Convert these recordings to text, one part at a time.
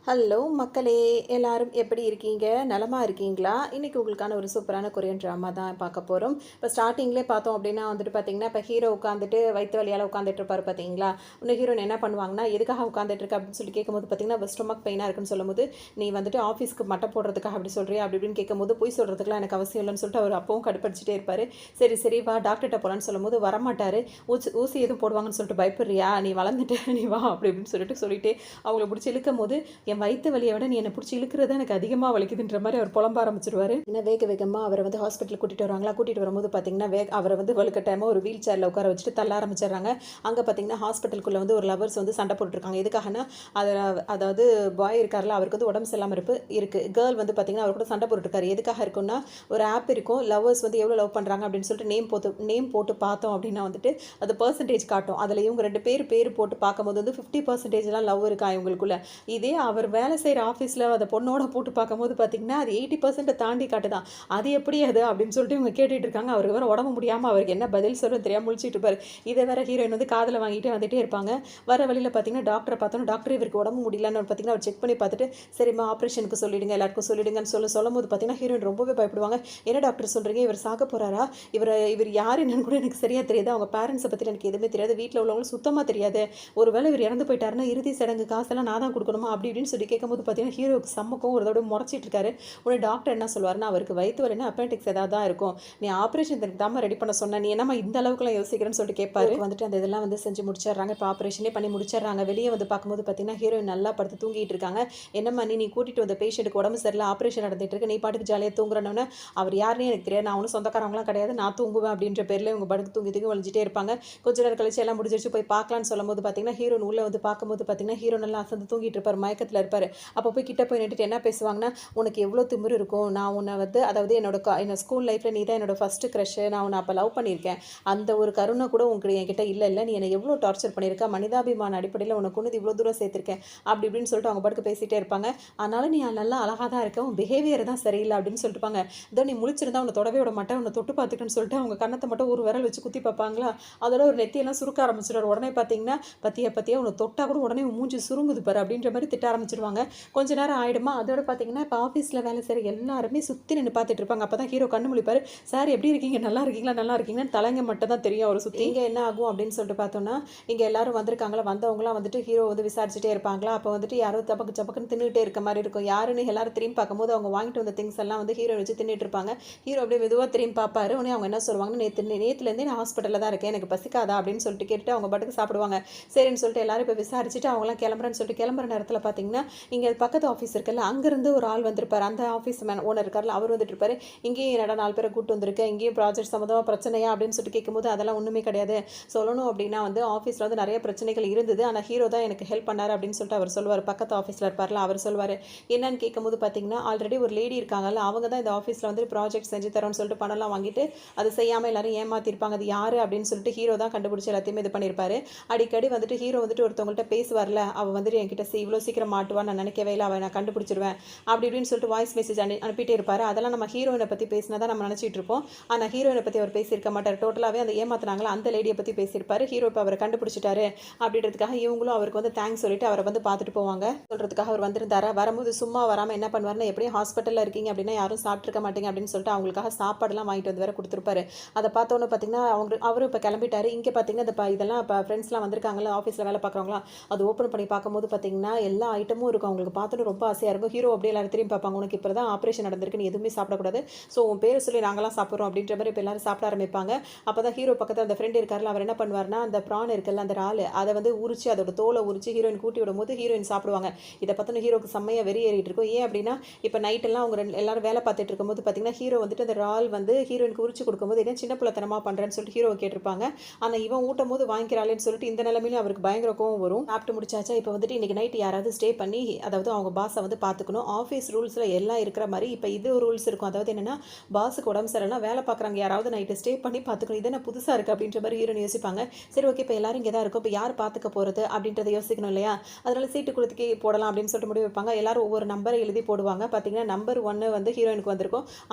Hello மக்களே, எல்லாரும் எப்படி இருக்கீங்க? நலமா இருக்கீங்களா? இன்னைக்கு உங்களுக்கான ஒரு சூப்பரான கொரியன் ட்ராமா தான் பார்க்க போகிறோம். இப்போ ஸ்டார்டிங்லேயே பார்த்தோம் அப்படின்னா வந்துட்டு பார்த்தீங்கன்னா, இப்போ ஹீரோ உட்காந்துட்டு வயிற்று வலியால் உட்காந்துட்டு இருப்பார் பார்த்தீங்களா? இன்னும் ஹீரோயின் என்ன பண்ணுவாங்கன்னா, எதுக்காக உட்காந்துட்டு இருக்க அப்படின்னு சொல்லி கேட்கும்போது பார்த்தீங்கன்னா, ஸ்டொமக் பெயினாக இருக்குன்னு சொல்லும்போது, நீ வந்துட்டு ஆஃபீஸ்க்கு மட்டை போடுறதுக்காக அப்படி சொல்கிறியா அப்படி இப்படின்னு கேட்கும்போது, போய் சொல்கிறதுக்குலாம் எனக்கு அவசியம் இல்லைன்னு சொல்லிட்டு அவர் அப்பவும் கடுப்படிச்சிட்டே இருப்பார். சரி சரி வா டாக்டர்கிட்ட போகலான்னு சொல்லும்போது வரமாட்டார். ஊசி எதுவும் போடுவாங்கன்னு சொல்லிட்டு பயப்படுறியா? நீ வளர்ந்துட்டு நீ வா அப்படி இப்படின்னு சொல்லிட்டு அவங்கள பிடிச்சி இழுக்கும் போது, என் வயிற்று வலியை விட நீ என்னை பிடிச்சி இழுக்கிறது எனக்கு அதிகமாக வலிக்குதுன்ற மாதிரி அவர் புலம்ப ஆரம்பிச்சிருவார். ஏன்னா வேகமாக அவரை வந்து ஹாஸ்பிட்டல் கூட்டிகிட்டு வருவாங்களா, கூட்டிகிட்டு வரும்போது பார்த்தீங்கன்னா அவரை வந்து வலுக்கட்டாயமாக ஒரு வீல் சேரில் உட்கார வச்சுட்டு தள்ள ஆரம்பிச்சிடுறாங்க. அங்கே பார்த்தீங்கன்னா ஹாஸ்பிட்டலுக்குள்ளே வந்து ஒரு லவர்ஸ் வந்து சண்டை போட்டுருக்காங்க. எதுக்காகனா அதாவது பாய் இருக்கார்ல, அவருக்கு வந்து உடம்பு சரியில்லாமல் இருக்குது. கேர்ள் வந்து பார்த்தீங்கன்னா அவர் கூட சண்டை போட்டுருக்காரு. எதுக்காக இருக்குன்னா, ஒரு ஆப் இருக்கும், லவ்வர்ஸ் வந்து எவ்வளோ லவ் பண்ணுறாங்க அப்படின்னு சொல்லிட்டு நேம் போட்டு பார்த்தோம் அப்படின்னா வந்துட்டு அது பர்சன்டேஜ் காட்டும். அதில் இவங்க 2 பேர் போட்டு பார்க்கும்போது வந்து 50% லவ் இருக்கா இவங்களுக்குள்ள. இதே அவர் வேலை செய்கிற ஆஃபீஸில் அந்த பொண்ணோட போட்டு பார்க்கும்போது பார்த்தீங்கன்னா அது 80% தாண்டி காட்டுதான். அது எப்படி அது அப்படின்னு சொல்லிட்டு இவங்க கேட்டுட்டு இருக்காங்க. அவருக்கு வேறு உடம்பு முடியாமல் அவருக்கு என்ன பதில் சொல்ல தெரியாமல் முழிச்சிட்டு இருப்பார். இதை வேற ஹீரோயின் வந்து காதில் வாங்கிட்டே வந்துட்டே இருப்பாங்க. வர வழியில் பார்த்தீங்கன்னா டாக்டரை பார்த்தோன்னா, டாக்டர் இவருக்கு உடம்பு முடியலன்னு பார்த்தீங்கன்னா அவர் செக் பண்ணி பார்த்துட்டு, சரிம்மா ஆப்ரேஷனுக்கு சொல்லிடுங்க, எல்லாருக்கும் சொல்லிடுங்கன்னு சொல்லும்போது பார்த்தீங்கன்னா ஹீரோயின் ரொம்பவே பயப்படுவாங்க. என்ன டாக்டர் சொல்கிறீங்க, இவர் சாக போகிறாரா? இவர் யார் என்னன்னு கூட எனக்கு சரியாக தெரியாது. அவங்க பேரண்ட்ஸை பற்றி எனக்கு எதுவுமே தெரியாது. வீட்டில் உள்ளவங்களும் சுத்தமாக தெரியாது. ஒருவேளை இவர் இறந்து போயிட்டாருன்னா இறுதி சடங்கு காசெல்லாம் நான் தான் கொடுக்கணுமா அப்படி இப்படின்னு சொல்லி கேட்கும்போது பார்த்தீங்கன்னா ஹீரோக்கு சம்மக்கும் ஒரு தடவை முறைச்சிட்டு இருக்காரு. உடனே டாக்டர் என்ன சொல்லுவாருன்னா, அவருக்கு வயிற்று வலினா அப்பெண்டிக்ஸ் ஏதாவது தான் இருக்கும், நீ ஆப்ரேஷன் தாம ரெடி பண்ண சொன்ன, நீ என்னம்மா இந்த அளவுக்குலாம் யோசிக்கிறேன்னு சொல்லிட்டு கேட்பாரு. வந்துட்டு அந்த இதெல்லாம் வந்து செஞ்சு முடிச்சிடுறாங்க. இப்போ ஆப்ரேஷனே பண்ணி முடிச்சிடுறாங்க. வெளியே வந்து பார்க்கும்போது பார்த்தீங்கன்னா ஹீரோயின் நல்லா படுத்து தூங்கிட்டு இருக்காங்க. என்னம்மா நீ கூட்டிட்டு வந்த பேஷண்ட்டுக்கு உடம்பு சரியில்லை, ஆப்ரேஷன் நடந்துட்டு இருக்கு, நீ பாட்டுக்கு ஜாலியாக தூங்குறனோன்னு, அவர் யாருன்னு எனக்கு தெரியாது, நான் ஒன்றும் சொந்தக்காரங்களாம் கிடையாது, நான் தூங்குவேன் அப்படின்ற பேரில் இவங்க படுத்து தூங்கி வலிஞ்சிட்டே இருப்பாங்க. கொஞ்ச நேரம் கழிச்சு எல்லாம் முடிஞ்சிருச்சு, போய் பார்க்கலான்னு சொல்லும்போது பார்த்தீங்கன்னா ஹீரோயின் உள்ள வந்து பார்க்கும்போது பார்த்தீங்கன்னா ஹீரோ நல்லா அசந்து தூங்கிட்டு இருப்பார், மயக்கத்தில் இருப்பார். அப்போ போய் கிட்ட போய் நின்றுட்டு என்ன பேசுவாங்கன்னா, உனக்கு எவ்வளோ திமிரு இருக்கும், நான் உன்னை வந்து அதாவது என்னோட ஸ்கூல் லைஃப்பில் நீ தான் என்னோட ஃபஸ்ட்டு க்ரஷ்ஷு, நான் உன்னை அப்போ லவ் பண்ணியிருக்கேன், அந்த ஒரு கருணை கூட உங்களுக்கு என்கிட்ட இல்லை, நீ என்னை எவ்வளோ டார்ச்சர் பண்ணியிருக்க, மனிதாபிமான அடிப்படையில் உனக்கு கொண்டு இவ்வளோ தூரம் சேர்த்திருக்கேன் அப்படி இப்படின்னு சொல்லிட்டு அவங்க பாட்டுக்கு பேசிகிட்டே இருப்பாங்க. ஆனாலும் நீ நல்லா அழகாக தான் இருக்க, உன் பிஹேவியர் தான் சரியில்லை அப்படின்னு சொல்லிட்டுப்பாங்க. இதோ நீ முழிச்சிருந்தா உன்னை தொடவே விட மாட்டேன், உன்னை தொட்டு பார்த்துக்கன்னு சொல்லிட்டு அவங்க கண்ணத்தை மட்டும் ஒரு விரல் வச்சு குத்தி பார்ப்பாங்களா, அதோட ஒரு நெத்தியெல்லாம் சுருக்க ஆரம்பிச்சிடுவார். உடனே பார்த்தீங்கன்னா பத்தியா உன்னை தொட்டா கூட உடனே மூஞ்சி சுருங்குது பாரு அப்படின்ற மாதிரி திட்ட ஆரம்பிச்சிடுவாங்க. கொஞ்ச நேரம் ஆகிடுமா, அதோட பார்த்தீங்கன்னா இப்போ ஆஃபீஸில் வேலை செய்கிற எல்லாருமே சுற்றி நின்று பார்த்துட்டு இருப்பாங்க. அப்போ தான் ஹீரோ கண்ணு முழிப்பார். சார் எப்படி இருக்கீங்க, நல்லா இருக்கீங்கன்னு தலைங்க மட்டும் தான் தெரியும் அவர் சுற்றி. இங்கே என்ன ஆகும் அப்படின்னு சொல்லிட்டு பார்த்தோன்னா, இங்கே எல்லாரும் வந்திருக்காங்களா, வந்தவங்களாம் வந்துட்டு ஹீரோ வந்து விசாரிச்சுட்டே இருப்பாங்களா. அப்போ வந்துட்டு யாரோ சப்பக்குன்னு தின்னுட்டே இருக்க மாதிரி இருக்கும். யாருன்னு எல்லாரும் திரும்பி பார்க்கும்போது அவங்க வாங்கிட்டு வந்த திங்ஸ் எல்லாம் வந்து ஹீரோ வச்சு தின்னுட்டு இருப்பாங்க. ஹீரோ அப்படியே மெதுவாக திரும்பி பார்ப்பாரு. உடனே அவங்க என்ன சொல்லுவாங்க, நேற்றுலேருந்தே நான் ஹாஸ்பிட்டலில் தான் இருக்கேன், எனக்கு பசிக்காதா அப்படின்னு சொல்லிட்டு கேட்டுட்டு அவங்க பாட்டுக்கு சாப்பிடுவாங்க. சரின்னு சொல்லிட்டு எல்லாரும் இப்போ விசாரிச்சுட்டு அவங்களாம் கிளம்புறேன்னு சொல்லிட்டு கிளம்புற நேரத்தில் பார்த்தீங்கன்னா, இங்கே பக்கத்து ஆஃபீஸ் இருக்குல்ல, அங்கேருந்து ஒரு ஆள் வந்திருப்பார். அந்த ஆஃபீஸ் ஓனர் இருக்கார்ல, அவர் வந்துட்டு இருப்பார். இங்கேயும் என்னடா 4 பேரை கூட்டு வந்திருக்கேன், இங்கேயும் ப்ராஜெக்ட் சம்மந்தமாக பிரச்சனையா அப்படின்னு சொல்லிட்டு கேட்கும்போது, அதெல்லாம் ஒன்றுமே கிடையாது, சொல்லணும் அப்படின்னா வந்து ஆஃபீஸில் வந்து நிறைய பிரச்சனைகள் இருந்தது, ஆனால் ஹீரோ தான் எனக்கு ஹெல்ப் பண்ணார் அப்படின்னு சொல்லிட்டு அவர் சொல்லுவார். பக்கத்து ஆஃபீஸில் இருப்பார்ல, அவர் சொல்லுவார். என்னன்னு கேட்கும்போது பார்த்தீங்கன்னா, ஆல்ரெடி ஒரு லேடி இருக்காங்கல்ல, அவங்க தான் இந்த ஆஃபீஸில் வந்து ப்ராஜெக்ட் செஞ்சு தரோன்னு சொல்லிட்டு பணம்லாம் வாங்கிட்டு அது செய்யாமல் எல்லாரும் ஏமாற்றிருப்பாங்க. அது யார் அப்படின்னு சொல்லிட்டு ஹீரோ தான் கண்டுபிடிச்சி எல்லாத்தையுமே இது பண்ணியிருப்பாரு. அடிக்கடி வந்துட்டு ஹீரோ வந்துட்டு ஒருத்தவங்கள்ட்ட பேசுவார்ல, அவள் வந்துட்டு என்கிட்ட இவ்வளோ சீக்கிரம் மாட்டுவான்னு நான் நினைக்கவே இல்லை, அவள் நான் கண்டுபிடிச்சிருவேன் அப்படி இப்படின்னு சொல்லிட்டு வாய்ஸ் மெசேஜ் அனுப்பிட்டே இருப்பார். அதெல்லாம் நம்ம ஹீரோயினை பற்றி பேசினா தான் நம்ம நினச்சிட்டு இருப்போம். ஆனால் ஹீரோயினை பற்றி அவர் பேசியிருக்க மாட்டார். டோட்டலாகவே அந்த ஏமாத்தினாங்களா அந்த லேடியை பற்றி பேசியிருப்பார். ஹீரோ இப்போ அவரை கண்டுபிடிச்சிட்டாரு அப்படின்றதுக்காக இவங்களும் அவருக்கு வந்து தேங்க்ஸ் சொல்லிட்டு அவரை வந்து பார்த்துட்டு போவாங்க. சொல்கிறதுக்காக அவர் வந்திருந்தாரா, வரும்போது சும்மா வராமல் என்ன பண்ணுவார்னா, எப்படியும் ஹாஸ்பிட்டலில் இருக்கீங்க அப்படின்னா யாரும் சாப்பிட்ருக்க மாட்டீங்க அப்படின்னு சொல்லிட்டு அவங்களுக்காக சாப்பாடுலாம் வாங்கிட்டு வந்து வேற கொடுத்துருப்பாரு. அதை பார்த்தோன்னு பார்த்தீங்கன்னா அவரும் இப்போ கிளம்பிட்டாரு. இங்கே பார்த்தீங்கன்னா இதெல்லாம் இப்போ ஃப்ரெண்ட்ஸ்லாம் வந்திருக்காங்களா, ஆஃபீஸில் வேலை பார்க்குறவங்களா, அது ஓப்பன் பண்ணி பார்க்கும்போது பார்த்தீங்கன்னா எல்லா ஐட்டமும் இருக்கும். அவங்களுக்கு பார்த்துட்டு ரொம்ப ஆசையாக இருக்கும். ஹீரோ அப்படியே எல்லாரும் திரும்பி பார்ப்பாங்க. உனக்கு இப்போ தான் ஆப்ரேஷன் நடந்திருக்கு, நீ எதுவுமே சாப்பிடக்கூடாது, ஸோ உன் பேரை சொல்லி நாங்களாம் சாப்பிட்றோம் அப்படின்ற மாதிரி இப்போ எல்லாரும் சாப்பிட ஆரம்பிப்பாங்க. அப்போ தான் ஹீரோ பக்கத்தில் அந்த ஃப்ரெண்ட் இருக்காருல, அவர் என்ன பண்ணுவார்னா, அந்த ப்ரான் இருக்குல்ல, அந்த இறால் அதை வந்து உரிச்சு அதோட தோலை உரிச்சு ஹீரோயின் கூட்டி விடும்போது ஹீரோயின் சாப்பிடுவாங்க. இதை பார்த்தோன்னா ஹீரோக்கு செம்மையாக வெறி ஏறிட்டு இருக்கும். ஏன் அப்படின்னா, இப்போ நைட்டெல்லாம் அவங்க எல்லாரும் வேலை பார்த்துட்டு இருக்கும்போது பார்த்தீங்கன்னா ஹீரோ வந்துட்டு அந்த இறால் வந்து ஹீரோயினுக்கு உரிச்சு கொடுக்கும்போது என்ன சின்ன பிள்ளைத்தனமாக பண்ணுறேன்னு சொல்லிட்டு ஹீரோவை கேட்டிருப்பாங்க. ஆனால் இவன் ஊட்டும் போது வாங்கிக்கிறாளேன்னு சொல்லிட்டு இந்த நிலைமையிலும் அவருக்கு பயங்கர கோவம் வரும். சாப்பிட்டு முடிச்சாச்சா, இப்போ வந்துட்டு இன்றைக்கி நைட் யாராவது ஸ்டே பண்ணி அதாவது அவங்க பாஸை வந்து பார்த்துக்கணும். ஆஃபீஸ் ரூல்ஸில் எல்லாம் இருக்கிற மாதிரி இப்போ இது ரூல்ஸ் இருக்கும். அதாவது என்னென்னா, பாஸுக்கு உடம்பு சரியில்லைனா வேலை பார்க்குறாங்க யாராவது நைட்டு ஸ்டே பண்ணி பார்த்துக்கணும். இது என்ன புதுசாக இருக்குது அப்படின்ற மாதிரி ஹீரோன்னு யோசிப்பாங்க. சரி ஓகே, இப்போ எல்லாரும் இங்கே தான் இருக்கும், இப்போ யார் பார்த்துக்க போகிறது அப்படின்றத யோசிக்கணும் இல்லையா. அதனால் சீட்டு கொடுத்துக்கே போடலாம் அப்படின்னு சொல்லிட்டு முடிவு வைப்பாங்க. எல்லாரும் ஒவ்வொரு நம்பரை எழுதி போடுவாங்க. பார்த்தீங்கன்னா நம்பர் 1 வந்து ஹீரோயினுக்கு வந்திருக்கும்.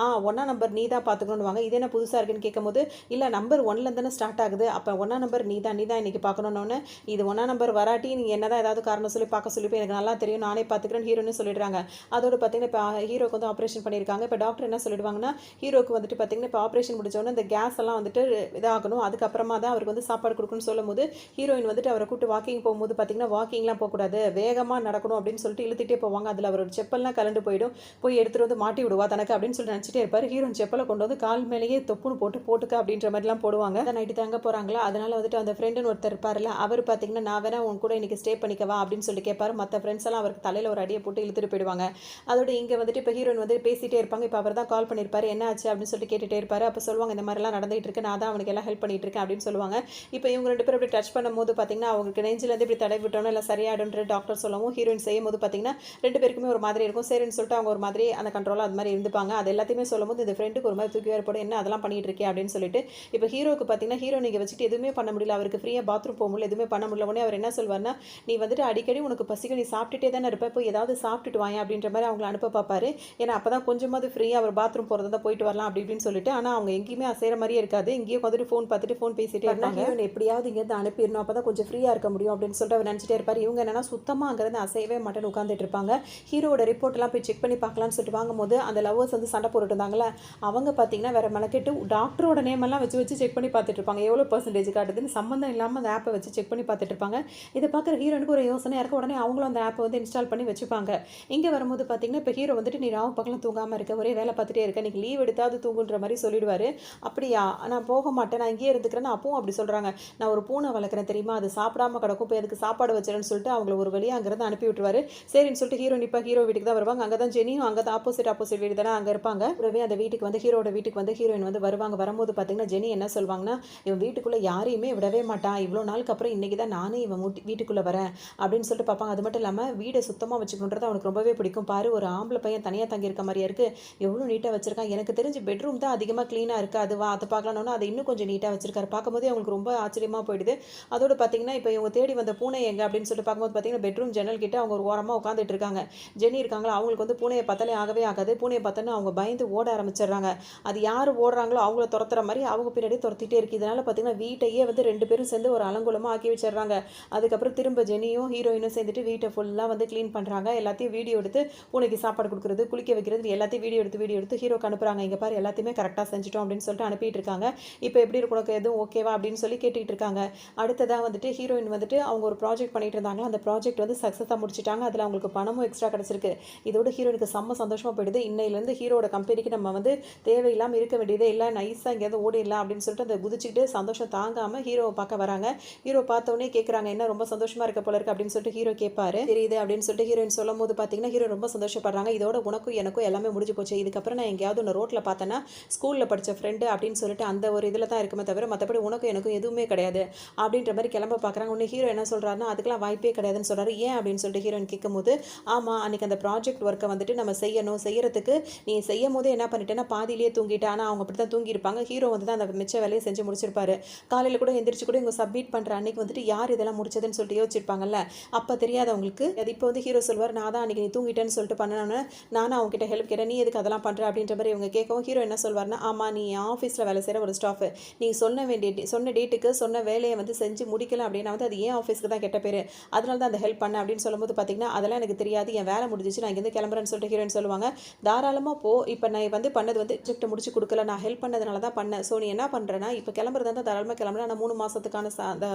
1ஆம் நம்பர் நீ தான் பார்த்துக்கணும்னு. இது என்ன புதுசாக இருக்குன்னு கேட்கும்போது, இல்லை நம்பர் 1லேருந்து தானே ஸ்டார்ட் ஆகுது, அப்போ 1ஆம் நம்பர் நீ தான் இன்றைக்கி பார்க்கணுன்னு. இது 1ஆம் நம்பர் வராட்டி நீங்கள் என்ன தான் ஏதாவது காரணம் சொல்லி பார்க்க சொல்லி எனக்கு நல்லா தெரியும், நானே பார்த்துக்கிறேன் ஹீரோன்னு சொல்லிடுறாங்க. அதோட பார்த்தீங்கன்னா இப்போ ஹீரோக்கு வந்து ஆப்ரேஷன் பண்ணியிருக்காங்க. இப்போ டாக்டர் என்ன சொல்லிடுவாங்கன்னா, ஹீரோக்கு வந்துட்டு பார்த்தீங்கன்னா இப்போ ஆப்ரேஷன் முடிச்சோடனே இந்த கேஸ் எல்லாம் வந்துட்டு இதாகணும், அதுக்கப்புறமா தான் அவருக்கு வந்து சாப்பாடு கொடுக்கணும்னு சொல்லும்போது ஹீரோயின் வந்துட்டு அவரை கூப்பிட்டு வாக்கிங் போகும்போது பார்த்தீங்கன்னா வாக்கிங்லாம் போகக்கூடாது, வேகமாக நடக்கணும் அப்படின்னு சொல்லிட்டு இழுத்துட்டே போவாங்க. அதில் அவரோட செப்பல்லாம் கலண்டு போயிடும். போய் எடுத்துகிட்டு வந்து மாட்டி விடுவா தனக்கு அப்படின்னு சொல்லி நினச்சிட்டே இருப்பார். ஹீரோயின் செப்பலை கொண்டு வந்து கால் மேலேயே தொப்புன்னு போட்டுக்க அப்படின்ற மாதிரிலாம் போடுவாங்க. நைட்டு தங்க போகிறாங்களா, அதனால வந்துட்டு அந்த ஃப்ரெண்டுன்னு ஒருத்தர் இருப்பார்ல, அவர் பார்த்தீங்கன்னா நான் வேணா உன் கூட இன்னைக்கு ஸ்டே பண்ணிக்கவா அப்படின்னு சொல்லி கேட்பாரு. மற்ற ஃப்ரெண்ட்ஸ் எல்லாம் அவருக்கு தலையில் ஒரு அடியை போட்டு இழுத்துட்டு போயிடுவாங்க. அதோட இங்கே வந்துட்டு இப்போ ஹீரோயின் வந்து பேசிட்டே இருப்பாங்க. இப்போ அவர் தான் கால் பண்ணியிருப்பாரு, என்ன ஆச்சு அப்படின்னு சொல்லிட்டு கேட்டுட்டே இருப்பாரு. அப்போ சொல்லுவாங்க, இந்த மாதிரிலாம் நடந்துகிட்டு இருக்கு, நான் தான் அவனுக்கு எல்லாம் ஹெல்ப் பண்ணிட்டு இருக்கேன் அப்படின்னு சொல்லுவாங்க. இப்போ இவங்க 2 பேரும் அப்படி டச் பண்ணும்போது பார்த்தீங்கன்னா அவங்களுக்கு நெஞ்சிலேருந்து இப்படி தடவி விட்டோன்னா இல்லை சரியாயிடும்ன்ற டாக்டர் சொல்லவும் ஹீரோயின் செய்யும்போது பார்த்தீங்கன்னா 2 பேருக்குமே ஒரு மாதிரி இருக்கும். சரின்னு சொல்லிட்டு அவங்க ஒரு மாதிரி அந்த கண்ட்ரோலாக அது மாதிரி இருந்துப்பாங்க. அது எல்லாத்தையுமே சொல்லும்போது இந்த ஃப்ரெண்டுக்கு ஒரு மாதிரி தூக்கி வேறு போடும், என்ன அதெல்லாம் பண்ணிட்டு இருக்கே அப்படின்னு சொல்லிட்டு. இப்போ ஹீரோக்கு பார்த்தீங்கன்னா ஹீரோ நீங்கள் வச்சுட்டு எதுவுமே பண்ண முடியல, அவருக்கு ஃப்ரீயாக பாத்ரூம் போக முடியல, எதுவுமே பண்ண முடியல. உடனே அவர் என்ன சொல்வார்னா, நீ வந்துட்டு அடிக்கடி உனக்கு பசிக்க நீ சாப்பிட்டுட்டே தானே இருப்ப, போய் ஏதாவது சாப்பிட்டுட்டு வாங்க அப்படின்ற மாதிரி அவங்களை அனுப்ப பார்ப்பாரு. ஏன்னா அப்போ தான் கொஞ்சமாவது ஃப்ரீயாக அவர் பாத்ரூம் போகிறதா தான் போயிட்டு வரலாம் அப்படி இப்படின்னு சொல்லிட்டு. ஆனால் அவங்க எங்கேயுமே அசைகிற மாதிரியே இருக்காது. இங்கேயே வந்துட்டு ஃபோன் பார்த்துட்டு ஃபோன் பேசிட்டே இருப்பாங்க. எப்படியாவது இங்கேருந்து அனுப்பிடணும், அப்போ தான் கொஞ்சம் ஃப்ரீயாக இருக்க முடியும் அப்படின்னு சொல்லிட்டு அவர் நினச்சிட்டே இருப்பார். இவங்க என்னன்னா சுத்தமாக அங்கேருந்து அசையவே மாட்டேன்னு உட்காந்துட்டு இருப்பாங்க. ஹீரோட ரிப்போர்ட்லாம் போய் செக் பண்ணி பார்க்கலான்னு சொல்லிட்டு வாங்கும்போது அந்த லவ்வர்ஸ் வந்து சண்டை போட்டுட்டு இருந்தாங்களே, அவங்க பார்த்தீங்கன்னா வேற மெனக்கெட்டு டாக்டரோட நேம் எல்லாம் வச்சு செக் பண்ணி பார்த்துட்டு இருப்பாங்க. எவ்வளோ பர்சன்டேஜ் காட்டுதுன்னு சம்மந்தம் இல்லாமல் அந்த ஆப்பை வச்சு செக் பண்ணி பார்த்துட்டு இருப்பாங்க. இதை பார்க்குற ஹீரோனுக்கு ஒரு யோசனை இருக்க, உடனே அவங்களும் அந்த ஆப்பை வந்து இன்ஸ்டால் பண்ணி வச்சுப்பாங்க. இங்கே வரும்போது பார்த்தீங்கன்னா இப்போ ஹீரோ வந்துட்டு நீ ராவு பக்கம் தூங்காமல் இருக்க, ஒரே வேலை பார்த்துட்டே இருக்க, நீங்க லீவ் எடுத்தாவது தூங்குன்ற மாதிரி சொல்லிடுவாரு. அப்படியா, நான் போக மாட்டேன், நான் இங்கேயே இருந்துக்கிறேன்னு அப்பவும் அப்படி சொல்கிறாங்க. நான் ஒரு பூனை வளர்க்குறேன் தெரியுமா, அது சாப்பிடாம கிடக்கும், போய் அதுக்கு சாப்பாடு வச்சுறேன்னு சொல்லிட்டு அவங்கள ஒரு வழியாக அங்கேருந்து அனுப்பி விட்டுருவாரு. சரின்னு சொல்லிட்டு ஹீரோ இப்போ ஹீரோ வீட்டுக்கு தான் வருவாங்க. அங்கே தான் ஜெனியும் அங்கே தான் ஆப்போசிட் வீடு தானே அங்கே இருப்பாங்க. கூடவே அந்த வீட்டுக்கு வந்து ஹீரோட வீட்டுக்கு வந்து ஹீரோயின் வந்து வருவாங்க. வரும்போது பார்த்தீங்கன்னா ஜெனி என்ன சொல்வாங்கன்னா, இவன் வீட்டுக்குள்ளே யாரையுமே விடவே மாட்டான், இவ்வளோ நாளுக்கு அப்புறம் இன்றைக்கி தான் நானே இவன் வீட்டுக்குள்ளே வரேன் அப்படின்னு சொல்லிட்டு பார்ப்பாங்க. அது மட்டும் இல்லாமல் வீடை சுத்தமாக வச்சுக்கணுன்றது அவனுக்கு ரொம்பவே பிடிக்கும். பாரு, ஒரு ஆம்பளை பையன் தனியாக தங்கியிருக்க மாதிரியே இருக்குது, எவ்வளோ நீட்டாக வச்சிருக்கான், எனக்கு தெரிஞ்சு பெட்ரூம் தான் அதிகமாக க்ளீனாக இருக்குது, அதுவா அதை பார்க்கலாம்னா அதை இன்னும் கொஞ்சம் நீட்டாக வச்சிருக்காரு. பார்க்கும்போது அவங்களுக்கு ரொம்ப ஆச்சரியமாக போயிடுது. அதோட பார்த்தீங்கன்னா இப்போ இவங்க தேடி வந்த பூனை எங்கே அப்படின்னு சொல்லிட்டு பார்க்கும்போது பார்த்தீங்கன்னா பெட்ரூம் ஜன்னல் கிட்ட அவங்க ஒரு ஓரமாக உட்காந்துட்டு இருக்காங்க. ஜெனி இருக்காங்களா, அவங்களுக்கு வந்து பூனையை பார்த்தாலே ஆகவே ஆகாது. பூனையை பார்த்தோன்னா அவங்க பயந்து ஓட ஆரம்பிச்சிடுறாங்க. அது யார் ஓடுறாங்களோ அவங்கள துரத்துற மாதிரி அவங்க பின்னாடி துரத்திட்டே இருக்குது. இதனால் பார்த்தீங்கன்னா வீட்டையே வந்து 2 பேரும் சேர்ந்து ஒரு அலங்கோலமாக ஆக்கி வச்சிடுறாங்க. அதுக்கப்புறம் திரும்ப ஜெனியும் ஹீரோயினும் சேர்ந்துட்டு வீட்டை ஃபுல்லாக வந்து க்ளீன் பண்ணுறாங்க. எல்லாத்தையும் வீடியோ எடுத்து பூனைக்கு சாப்பாடு கொடுக்குறது, குளிக்க வைக்கிறது, எல்லாத்தையும் வீடியோ எடுத்து ஹீரோக்கு அனுப்புகிறாங்க. இங்கே பாரு எல்லாத்தையுமே கரெக்டாக செஞ்சுட்டோம் அப்படின்னு சொல்லிட்டு அனுப்பிட்டு இருக்காங்க. இப்போ எப்படி இருக்கும், உனக்கு எதுவும் ஓகேவா அப்படின்னு சொல்லி கேட்டுட்டு இருக்காங்க. அடுத்ததாக வந்துட்டு ஹீரோயின் வந்துட்டு அவங்க ஒரு ப்ராஜெக்ட் பண்ணிட்டு இருந்தாங்களா, அந்த ப்ராஜெக்ட் வந்து சக்ஸஸாக முடிச்சிட்டாங்க. அதில் அவங்களுக்கு பணமும் எக்ஸ்ட்ரா கிடச்சிருக்கு. இதோட ஹீரோனுக்கு செம்ம சந்தோஷமாக போயிடுது. இன்னையிலேருந்து ஹீரோட கம்பெனிக்கு நம்ம வந்து தேவையில்லாமல் இருக்க வேண்டியதே இல்லை, நைஸாக எங்கேயாவது ஓடிடலாம் அப்படின்னு சொல்லிட்டு அந்த குதிச்சுக்கிட்டு சந்தோஷம் தாங்காமல் ஹீரோவை பார்க்க வராங்க. ஹீரோ பார்த்தோன்னே கேட்குறாங்க, என்ன ரொம்ப சந்தோஷமாக இருக்க போல இருக்கு அப்படின்னு சொல்லிட்டு ஹீரோ கேட்பாரு. தெரியுது அப்படின்னு சொல்லிட்டு ஹீரோயின் சொல்லும் போது பார்த்தீங்கன்னா ஹீரோ ரொம்ப சந்தோஷப்படுறாங்க. இதோட உனக்கும் எனக்கும் எல்லாமே முடிஞ்சு போச்சு, இதுக்கப்புறம் நான் எங்கேயாவது ஒன்று ரோட்டில் பார்த்தேன்னா ஸ்கூலில் படித்த ஃப்ரெண்டு அப்படின்னு சொல்லிட்டு அந்த ஒரு இதில் தான் இருக்குமே தவிர மற்றபடி உனக்கும் எனக்கும் எதுவுமே கிடையாது அப்படின்ற மாதிரி கிளம்ப பார்க்குறாங்க. உடனே ஹீரோ என்ன சொல்கிறாருன்னா, அதுக்கெல்லாம் வாய்ப்பே கிடையாதுன்னு சொல்கிறாரு. ஏன் அப்படின்னு சொல்லிட்டு ஹீரோயின் கேட்கும்போது, ஆமாம் அன்றைக்கி அந்த ப்ராஜெக்ட் ஒர்க்கை வந்துட்டு நம்ம செய்யறதுக்கு நீ செய்யும் போதே என்ன பண்ணிட்டேன்னா பாதியிலேயே தூங்கிட்டேன். ஆனால் அவங்க அப்படி தான் தூங்கியிருப்பாங்க. ஹீரோ வந்து தான் அந்த மிச்ச வேலையை செஞ்சு முடிச்சிருப்பாரு. காலையில் கூட எந்திரிச்சு கூட இவங்க சப்மிட் பண்ணுற அன்றைக்கி வந்துட்டு யார் இதெல்லாம் முடிச்சதுன்னு சொல்லிட்டு யோசிச்சிருப்பாங்கல்ல, அப்போ தெரியாதவங்களுக்கு அது இப்போ வந்து ஹீரோ சொல்வார், நான் தான் அன்றைக்கி நீ தூங்கிட்டேன்னு சொல்லிட்டு பண்ணணும்னு நானும் அவங்க கிட்ட ஹெல்ப் கேட்டேன், நீ எதுக்கு அதெல்லாம் பண்ணுற அப்படின்ற மாதிரி இவங்க கேட்கவும் ஹீரோ என்ன சொல்வார்னா, ஆமாம் நீ ஆஃபீஸில் வேலை செய்கிற ஒரு ஸ்டாஃப், நீ சொன்ன டேட்டுக்கு சொன்ன வேலையை வந்து செஞ்சு முடிக்கல அப்படின்னா வந்து அது ஏன் ஆஃபீஸ்க்கு தான் கெட்ட பேர், அதனால தான் அந்த ஹெல்ப் பண்ண அப்படின்னு சொல்லும்போது பார்த்தீங்கன்னா அதெல்லாம் எனக்கு தெரியாது, என் வேலை முடிஞ்சிச்சு, நான் இங்கேருந்து கிளம்புறேன்னு சொல்லிட்டு ஹீரோயின் சொல்லுவாங்க. தாராளமாக போ, இப்போ நான் வந்து பண்ணது வந்து ப்ராஜெக்ட் முடிச்சு கொடுக்கல, நான் ஹெல்ப் பண்ணதுனால தான் பண்ணேன். ஸோ நீ என்ன பண்ணுறேன்னா இப்போ கிளம்புறதா தான் தாராளமாக கிளம்புறேன், நான் 3 மாதத்துக்கான அந்த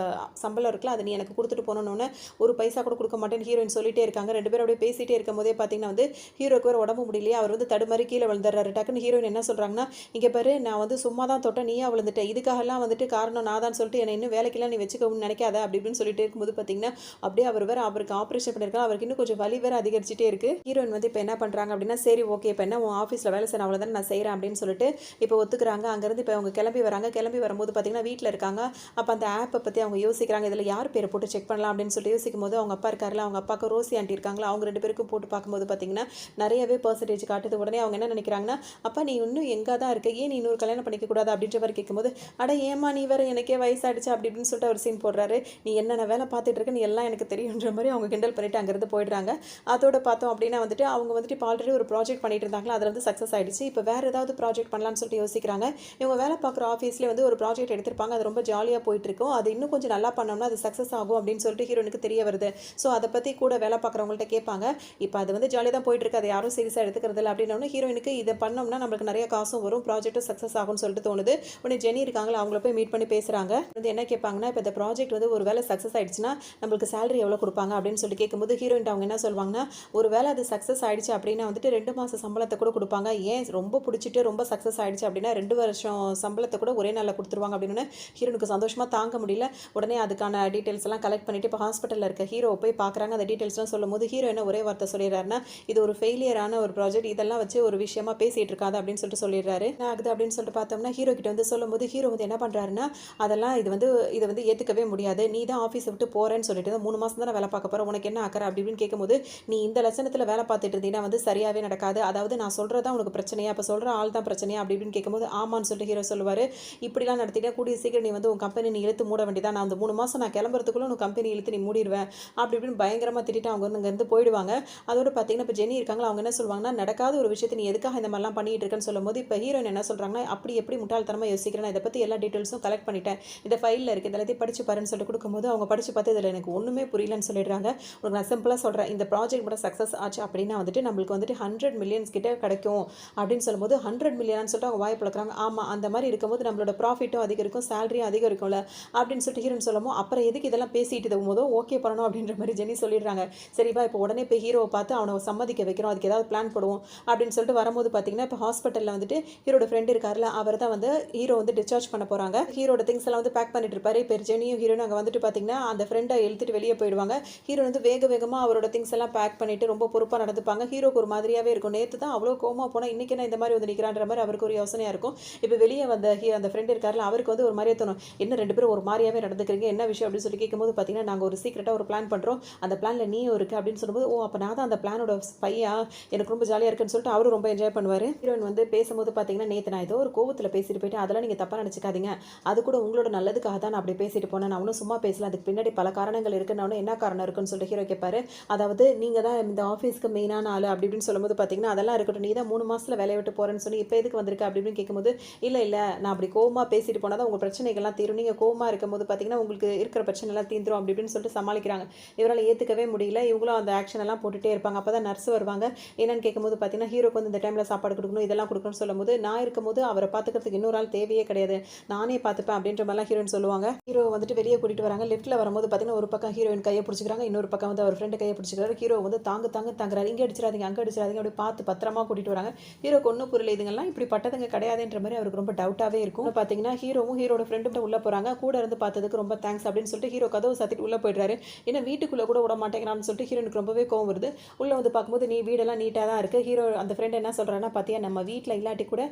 சம்பளம் இருக்குல்ல அதை நீ எனக்கு கொடுத்துட்டு போனோன்னு ஒரு பைசா கூட கொடுக்க மாட்டேன்னு ஹீரோயின் சொல்லிட்டே இருக்காங்க. 2 பேரும் அப்படியே பேசிகிட்டே இருக்கும் போதே பார்த்தீங்கன்னா வந்து ஹீரோக்கு வேறு உடம்பு முடியலையே, அவர் வந்து தடுமாறி கீழே விழுந்துடுறாரு. டக்குன்னு ஹீரோயின் என்ன சொல்கிறாங்கன்னா, இங்கே பாரு நான் வந்து சும்மா தான் தொட்டேன், நீயா விழுந்துட்டேன், இதுக்காகலாம் வந்துட்டு காரணம் நான் தான் சொல்லிட்டு என்னை இன்னும் வேலைக்கெல்லாம் நீ வச்சுக்கணும்னு நினைக்காத அப்படி இப்படின்னு சொல்லிட்டு இருக்கும்போது பார்த்தீங்கன்னா அப்படியே அவருக்கு ஆப்ரேஷன் பண்ணியிருக்காங்க. அவருக்கு இன்னும் கொஞ்சம் வலி வேறு அதிகரிச்சுட்டே இருக்குது. ஹீரோயின் வந்து இப்போ என்ன பண்ணுறாங்க அப்படின்னா, சரி ஓகே இப்போ என்ன உன் ஆஃபீஸில் வேலை செய்யணும் அவ்வளோதான் நான் செய்கிறேன் அப்படின்னு சொல்லிட்டு இப்போ ஒத்துக்கிறாங்க. அங்கேருந்து இப்போ அவங்க கிளம்பி வராங்க. கிளம்பி வரும்போது பார்த்தீங்கன்னா வீட்டில் இருக்காங்க. அப்போ அந்த ஆப்பை பற்றி அவங்க யோசிக்கிறாங்க, இதில் யார் பேரை போட்டு செக் பண்ணலாம் அப்படின்னு சொல்லிட்டு யோசிக்கும் போது அவங்க அப்பா இருக்காருல, அவங்க அப்பாவுக்கு ரோசி ஆண்டி இருக்காங்களா, அவங்க 2 பேருக்கும் போட்டு பார்க்கும்போது பார்த்தீங்கன்னா நிறையவே பர்சன்டேஜ் காட்டுது. உடனே அவங்க என்ன நினைக்கிறாங்கன்னா, அப்பா நீ இன்னும் எங்கே தான் இருக்க, ஏன் நீ இன்னொரு கல்யாணம் பண்ணிக்க கூடாது அப்படின்ற மாதிரி கேட்கும்போது, அட ஏமா நீ வேறு எனக்கே வயசாகிடுச்சு அப்படி இப்படின்னு சொல்லிட்டு ஒரு சீன் போடுறாரு. நீ என்னென்ன வேலை பார்த்துட்டு இருக்க, நீ எல்லாம் எனக்கு தெரியுன்ற மாதிரி அவங்க கிண்டல் பண்ணிட்டு அங்கேருந்து போயிடுறாங்க. அதோட பார்த்தோம் அப்படின்னா வந்துட்டு அவங்க வந்துட்டு இப்போ ஆல்ரெடி ஒரு ப்ராஜெக்ட் பண்ணிட்டு இருந்தாங்களா, அதில் வந்து சக்ஸஸ் ஆகிடுச்சு. இப்போ வேறு ஏதாவது ப்ராஜெக்ட் பண்ணலான்னு சொல்லிட்டு யோசிக்கிறாங்க. இவங்க வேலை பார்க்குற ஆஃபீஸ்லேயே வந்து ஒரு ப்ராஜெக்ட் எடுத்திருப்பாங்க, அது ரொம்ப ஜாலியாக போயிட்டு இருக்கும், அது இன்னும் கொஞ்சம் நல்லா பண்ணோம்னா அது சக்ஸஸ் ஆகும் அப்படின்னு சொல்லிட்டு ஹீரோனுக்கு தெரிய வருது. ஸோ அதை பற்றி கூட வேலை பார்க்குறவங்கள்ட்ட கேட்பாங்க. இப்போ அது வந்து ஜாலியாக தான் போயிட்டு இருக்கு. அதை யாரும் சீரியஸாக எடுத்துக்கிறது இல்லை. அப்படின்னோடனே ஹீரோயினுக்கு இதை பண்ணோம்னா நம்மளுக்கு நிறைய காசும் வரும், ப்ராஜெக்ட்டும் சக்ஸஸ் ஆகும்னு சொல்லிட்டு தோணுது. உடனே ஜெனி இருக்காங்களா, அவங்கள போய் மீட் பண்ணி பேசுகிறாங்க. வந்து என்ன கேட்பாங்கன்னா, இப்போ இந்த ப்ராஜெக்ட் வந்து ஒரு வேலை சக்ஸஸ் ஆயிடுச்சுன்னா நம்மளுக்கு சேலரி எவ்வளோ கொடுப்பாங்க அப்படின்னு சொல்லி கேட்கும்போது ஹீரோயின் அவங்க என்ன சொல்லுவாங்கன்னா, ஒரு வேலை அது சக்ஸஸ் ஆயிடுச்சு அப்படின்னா வந்துட்டு 2 மாத சம்பளத்தை கூட கொடுப்பாங்க. ஏன் ரொம்ப பிடிச்சிட்டு ரொம்ப சக்ஸஸ் ஆயிடுச்சு அப்படின்னா 2 வருஷம் சம்பளத்தை கூட ஒரே நாளில் கொடுத்துருவாங்க அப்படின்னு ஹீரோனுக்கு சந்தோஷமாக தாங்க முடியல. உடனே அதுக்கான டீட்டெயில்ஸ் எல்லாம் கலெக்ட் பண்ணிட்டு இப்போ ஹாஸ்பிட்டலில் இருக்க ஹீரோ போய் பார்க்குறாங்க. அந்த டீட்டெயில்ஸ்லாம் சொல்லும்போது ஹீரோ என்ன ஒரே வார்த்தை சொல்லிடுறாருன்னா, இது ஒரு ஃபெயிலியரான ஒரு ப்ராஜெக்ட், இதெல்லாம் வச்சு ஒரு விஷயமா பேசிட்டு இருக்காது அப்படின்னு சொல்லிட்டு சொல்லிடுறாரு. என்ன ஆகுது அப்படின்னு சொல்லிட்டு பார்த்தோம்னா, ஹீரோ கிட்ட வந்து சொல்லும்போது ஹீரோ வந்து என்ன பண்ணுறாருன்னா, அதெல்லாம் இதை வந்து ஏற்றுக்கவே முடியாது, நீ தான் ஆஃபீஸை விட்டு போகிறேன்னு சொல்லிட்டு 3 மாதம் தான் வேலை பார்க்க போகிறேன், உனக்கு என்ன அக்கறை அப்படி இப்படின்னு கேட்கும்போது, நீ இந்த லட்சணத்தில் வேலை பார்த்துட்டு இருந்தீங்கன்னா வந்து சரியாகவே நடக்காது, அதாவது நான் சொல்கிறதா உனக்கு பிரச்சனையா, அப்போ சொல்கிற ஆள் தான் பிரச்சனையா அப்படி இப்படின்னு கேட்கும்போது, ஆமான்னு சொல்லிட்டு ஹீரோ சொல்லுவார். இப்படிலாம் நடத்திட்டா கூடிய சீக்கிரம் நீ வந்து உன் கம்பெனி நீ இழுத்து மூட வேண்டியதான், நான் அந்த 3 மாதம் நான் கிளம்புறதுக்குள்ள உன் கம்பெனி இழுத்து நீ மூடிடுவேன் அப்படி இப்படின்னு பயங்கரமாக திட்டிட்டு அவங்க வந்து இங்கேருந்து போயிடுவாங்க. அதோட பார்த்தீங்கன்னா இப்போ ஜெனி இருக்காங்களா, அவங்க என்ன சொல்லுவாங்கன்னா, நடக்காத ஒரு விஷயத்தை நீ எதுக்காக இந்த மாதிரிலாம் பண்ணிட்டு இருக்கேன்னு சொல்லும்போது இப்போ ஹீரோயின் என்ன சொல்கிறாங்கன்னா, அப்படி எப்படி முட்டாள்தனமாக யோசிக்கிறேன், இதை பற்றி எல்லா டீட்டெயில்ஸும் கலெக்ட் பண்ணிட்டேன், இந்த ஃபைலில் இருக்குது, இதெல்லாத்தையும் படித்து பாருன்னு சொல்லிட்டு கொடுக்கும்போது அவங்க படித்து பார்த்து இதில் எனக்கு ஒன்றுமே புரியலன்னு சொல்லிடுறாங்க. உங்களுக்கு நான் சிம்பிளாக சொல்கிறேன், இந்த ப்ராஜெக்ட் மட்டும் சக்ஸஸ் ஆச்சு அப்படின்னா வந்துட்டு நம்மளுக்கு வந்துட்டு 100 மில்லியன்ஸ் கிட்ட கிடைக்கும் அப்படின்னு சொல்லும்போது 100 மில்லியன் சொல்லிட்டு அவங்க வாய் பழக்கிறாங்க. ஆமாம், அந்த மாதிரி இருக்கும்போது நம்மளோட ப்ராஃபிட்டும் அதிகம் இருக்கும், சேலரியும் அதிகம் இருக்கும்ல அப்படின்னு சொல்லிட்டு ஹீரோன்னு சொல்லவும், அப்புறம் எதுக்கு இதெல்லாம் பேசிட்டு போதோ ஓகே பண்ணணும் அப்படின்ற மாதிரி ஜெனி சொல்லிடுறாங்க. சரிப்பா, இப்போ உடனே இப்போ ஹீரோவை பார்த்து அவனை சம்மதிக்க வைக்கிறோம், அதுக்கு ஏதாவது பிளான் போடுவோம் அப்படின்னு சொல்லிட்டு வரும்போது பார்த்தீங்கன்னா, இப்போ ஹாஸ்பிட்டலில் வந்துட்டு ஹீரோட ஃப்ரெண்ட் இருக்காருல, அவர் தான் வந்து ஹீரோ வந்து டிஸ்சார்ஜ் பண்ண போகிறாங்க. ஹீரோட திங்ஸ் எல்லாம் வந்து பேக் பண்ணிட்டு இருப்பாரு. இப்போ ஜெனியும் ஹீரோனும் அங்கே வந்துட்டு பார்த்தீங்கன்னா அந்த ஃப்ரெண்டை இழுத்துட்டு வெளியே போயிடுவாங்க. ஹீரோ வந்து வேகமாக அவரோட திங்ஸ் எல்லாம் பேக் பண்ணிட்டு ரொம்ப பொறுப்பாக நடந்துப்பாங்க. ஹீரோக்கு ஒரு மாதிரியாகவே இருக்கும், நேற்று தான் அவ்வளோ கோமா போனால் இன்றைக்கி என்ன இந்த மாதிரி வந்து நிற்கிறான்ற மாதிரி அவருக்கு ஒரு யோசனையாக இருக்கும். இப்போ வெளியே வந்த அந்த ஃப்ரெண்ட் இருக்காருல, அவருக்கு வந்து ஒரு மாதிரியே தோணும், என்ன 2 பேரும் ஒரு மாதிரியாகவே நடந்துக்கிறீங்க, என்ன விஷயம் அப்படின்னு சொல்லி கேட்கும்போது பார்த்தீங்கன்னா, நாங்கள் ஒரு சீக்கிரட்டாக ஒரு பிளான் பண்ணுறோம், அந்த பிளானில் நீயும் இருக்குது அப்படின்னு சொல்லும்போது, ஓ அப்போ நான் தான் அந்த பிளானோட பையா, எனக்கு ரொம்ப ஜாலியாக இருக்குன்னு சொல்லிட்டு அவரும் ரொம்ப என்ஜாய் பண்ணுவார். ஹீரோயின் வந்து பேசும்போது பார்த்தீங்கன்னா, நேற்று நான் ஏதோ ஒரு கோவத்தில் பேசிட்டு போயிட்டு, அதெல்லாம் நீங்கள் தப்பாக நினச்சிக்காதீங்க, அது கூட உங்களோட நல்லதுக்காக தான் நான் அப்படி பேசிட்டு போனேன், நான் ஒன்றும் சும்மா பேசல, அதுக்கு பின்னாடி பல காரணங்கள் இருக்குன்னு, என்ன காரணம் இருக்குன்னு சொல்லிட்டு ஹீரோ கேட்பாரு. அதாவது நீங்கள் தான் இந்த ஆஃபீஸ்க்கு மெயினான ஆள் அப்படி இப்படின்னு சொல்லும்போது பார்த்தீங்கன்னா, அதெல்லாம் இருக்கட்டும், நீ தான் 3 மாதத்தில் வேலையை விட்டு போகிறேன்னு சொல்லி இப்போ எதுக்கு வந்திருக்க அப்படி இப்படின்னு கேட்கும்போது, இல்லை நான் அப்படி கோவமாக பேசிட்டு போனால் தான் உங்கள் பிரச்சனைகள்லாம் தீரும், நீங்கள் கோவமாக இருக்கும்போது பார்த்தீங்கன்னா உங்களுக்கு இருக்கிற பிரச்சனை எல்லாம் தீந்துரும் அப்படி இப்படின்னு சொல்லிட்டு சமாளிக்கிறாங்க. இவரால் ஏற்றுக்கவே முடியல. இவங்களும் அந்த ஆக்ஷன் எல்லாம் போட்டுகிட்டே இருப்பாங்க. அப்போ தான் நர்ஸ் வருவாங்க. என்னன்னு கேட்கும்போது பார்த்தீங்கன்னா, ஹீரோக்கு வந்து இந்த டைமில் சாப்பாடு கொடுக்கணும், இதெல்லாம் கொடுக்கணும்னு சொல்லும்போது, நான் இருக்கும்போது அவரை பார்த்துக்கிறதுக்கு இன்னொரு ஆள் தேவையே கிடையாது, நானே பார்த்துப்பேன் அப்படின்ற மாதிரிலாம் ஹீரோயின் சொல்லுவாங்க. ஹீரோ வந்துட்டு வெளியே கூட்டிகிட்டு வராங்க. லிஃப்ட்டில் வரும்போது பார்த்தீங்கன்னா, ஒரு பக்கம் ஹீரோயின் கையை பிடிச்சிக்கிறாங்க, இன்னொரு பக்கம் வந்து அவர் ஃப்ரெண்டு கையை பிடிச்சிக்கிறாரு. ஹீரோ வந்து தாங்குறாரு, இங்கே அடிச்சிடாதீங்க அங்கே அடிச்சிடாதீங்க அப்படி பார்த்து பத்திரமா கூட்டிகிட்டு வராங்க. ஹீரோக்கு ஒன்றும் புரியல, இதுங்கெல்லாம் இப்படி பட்டதுங்க கிடையாதுன்ற மாதிரி அவருக்கு ரொம்ப டவுட்டாகவே இருக்கும். பார்த்தீங்கன்னா ஹீரோவும் ஹீரோட ஃப்ரெண்டும் உள்ளே போகிறாங்க. கூட இருந்து பார்த்ததுக்கு ரொம்ப தேங்க்ஸ் அப்படின்னு சொல்லிட்டு ஹீரோ கதவு சாத்திட்டு உள்ளே போயிடுறாரு. ஏன்னா வீட்டுக்குள்ளே கூட விட மாட்டேங்கிறான்னு சொல்லிட்டு ஹீரோனுக்கு ரொம்பவே கோவம் வருது. உள்ளே வந்து பார்க்கும்போது நீ வீடெல்லாம் நீட்டாக தான் இருக்குது. ஹீரோ அந்த ஃப்ரெண்ட் என்ன சொல்கிறான்னா, பார்த்தியா நம்ம வீட்டில் இல்லாட்டி கூட